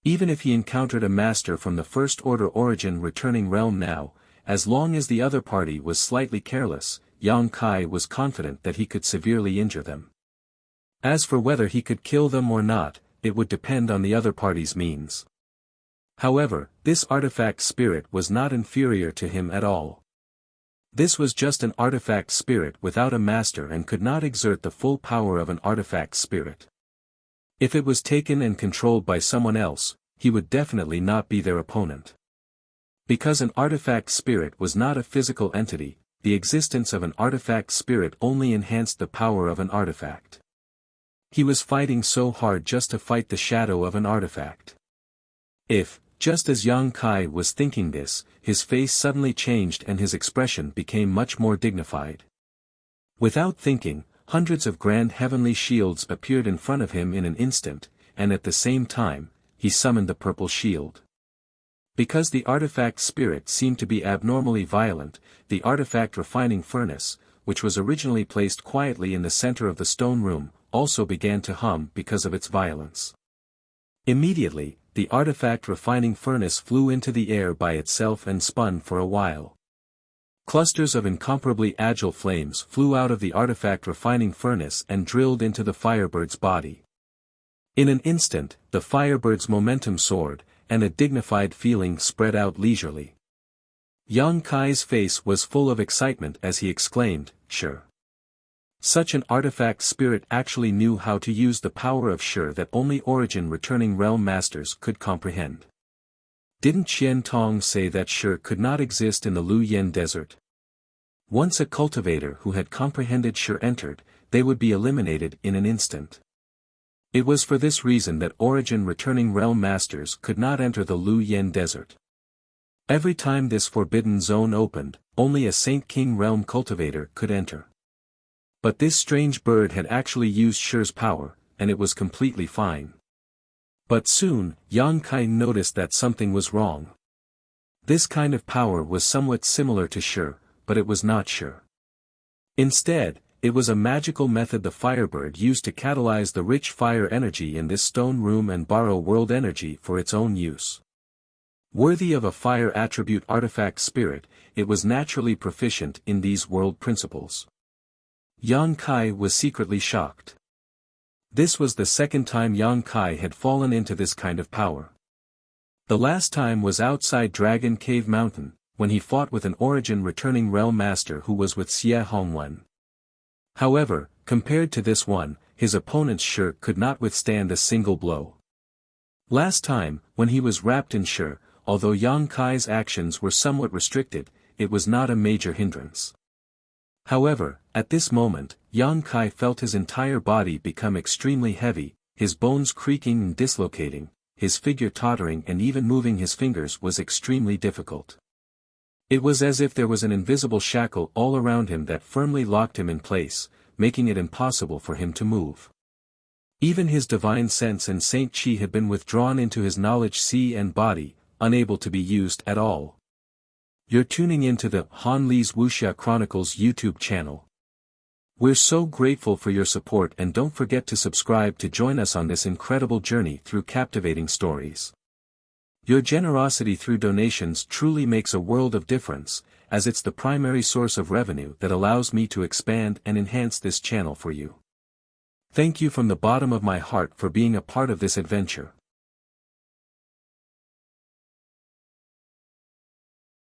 Even if he encountered a master from the First Order origin returning realm now, as long as the other party was slightly careless, Yang Kai was confident that he could severely injure them. As for whether he could kill them or not, it would depend on the other party's means. However, this artifact spirit was not inferior to him at all. This was just an artifact spirit without a master and could not exert the full power of an artifact spirit. If it was taken and controlled by someone else, he would definitely not be their opponent. Because an artifact spirit was not a physical entity, the existence of an artifact spirit only enhanced the power of an artifact. He was fighting so hard just to fight the shadow of an artifact. If, just as Yang Kai was thinking this, his face suddenly changed and his expression became much more dignified. Without thinking, hundreds of grand heavenly shields appeared in front of him in an instant, and at the same time, he summoned the purple shield. Because the artifact spirit seemed to be abnormally violent, the artifact refining furnace, which was originally placed quietly in the center of the stone room, also began to hum because of its violence. Immediately, the artifact refining furnace flew into the air by itself and spun for a while. Clusters of incomparably agile flames flew out of the artifact refining furnace and drilled into the Firebird's body. In an instant, the Firebird's momentum soared, and a dignified feeling spread out leisurely. Yang Kai's face was full of excitement as he exclaimed, "Sure." Such an artifact spirit actually knew how to use the power of Sure that only origin-returning realm masters could comprehend. Didn't Qian Tong say that Sure could not exist in the Lu Yen desert? Once a cultivator who had comprehended Sure entered, they would be eliminated in an instant. It was for this reason that origin-returning realm masters could not enter the Lu Yen desert. Every time this forbidden zone opened, only a Saint King realm cultivator could enter. But this strange bird had actually used Sure's power, and it was completely fine. But soon, Yang Kai noticed that something was wrong. This kind of power was somewhat similar to Sure, but it was not Sure. Instead, it was a magical method the Firebird used to catalyze the rich fire energy in this stone room and borrow world energy for its own use. Worthy of a fire attribute artifact spirit, it was naturally proficient in these world principles. Yang Kai was secretly shocked. This was the second time Yang Kai had fallen into this kind of power. The last time was outside Dragon Cave Mountain, when he fought with an origin-returning realm master who was with Xie Hongwen. However, compared to this one, his opponent's Sure could not withstand a single blow. Last time, when he was wrapped in Sure, although Yang Kai's actions were somewhat restricted, it was not a major hindrance. However, at this moment, Yang Kai felt his entire body become extremely heavy, his bones creaking and dislocating, his figure tottering, and even moving his fingers was extremely difficult. It was as if there was an invisible shackle all around him that firmly locked him in place, making it impossible for him to move. Even his divine sense and Saint Chi had been withdrawn into his knowledge sea and body, unable to be used at all. You're tuning into the Han Li's Wuxia Chronicles YouTube channel. We're so grateful for your support, and don't forget to subscribe to join us on this incredible journey through captivating stories. Your generosity through donations truly makes a world of difference, as it's the primary source of revenue that allows me to expand and enhance this channel for you. Thank you from the bottom of my heart for being a part of this adventure.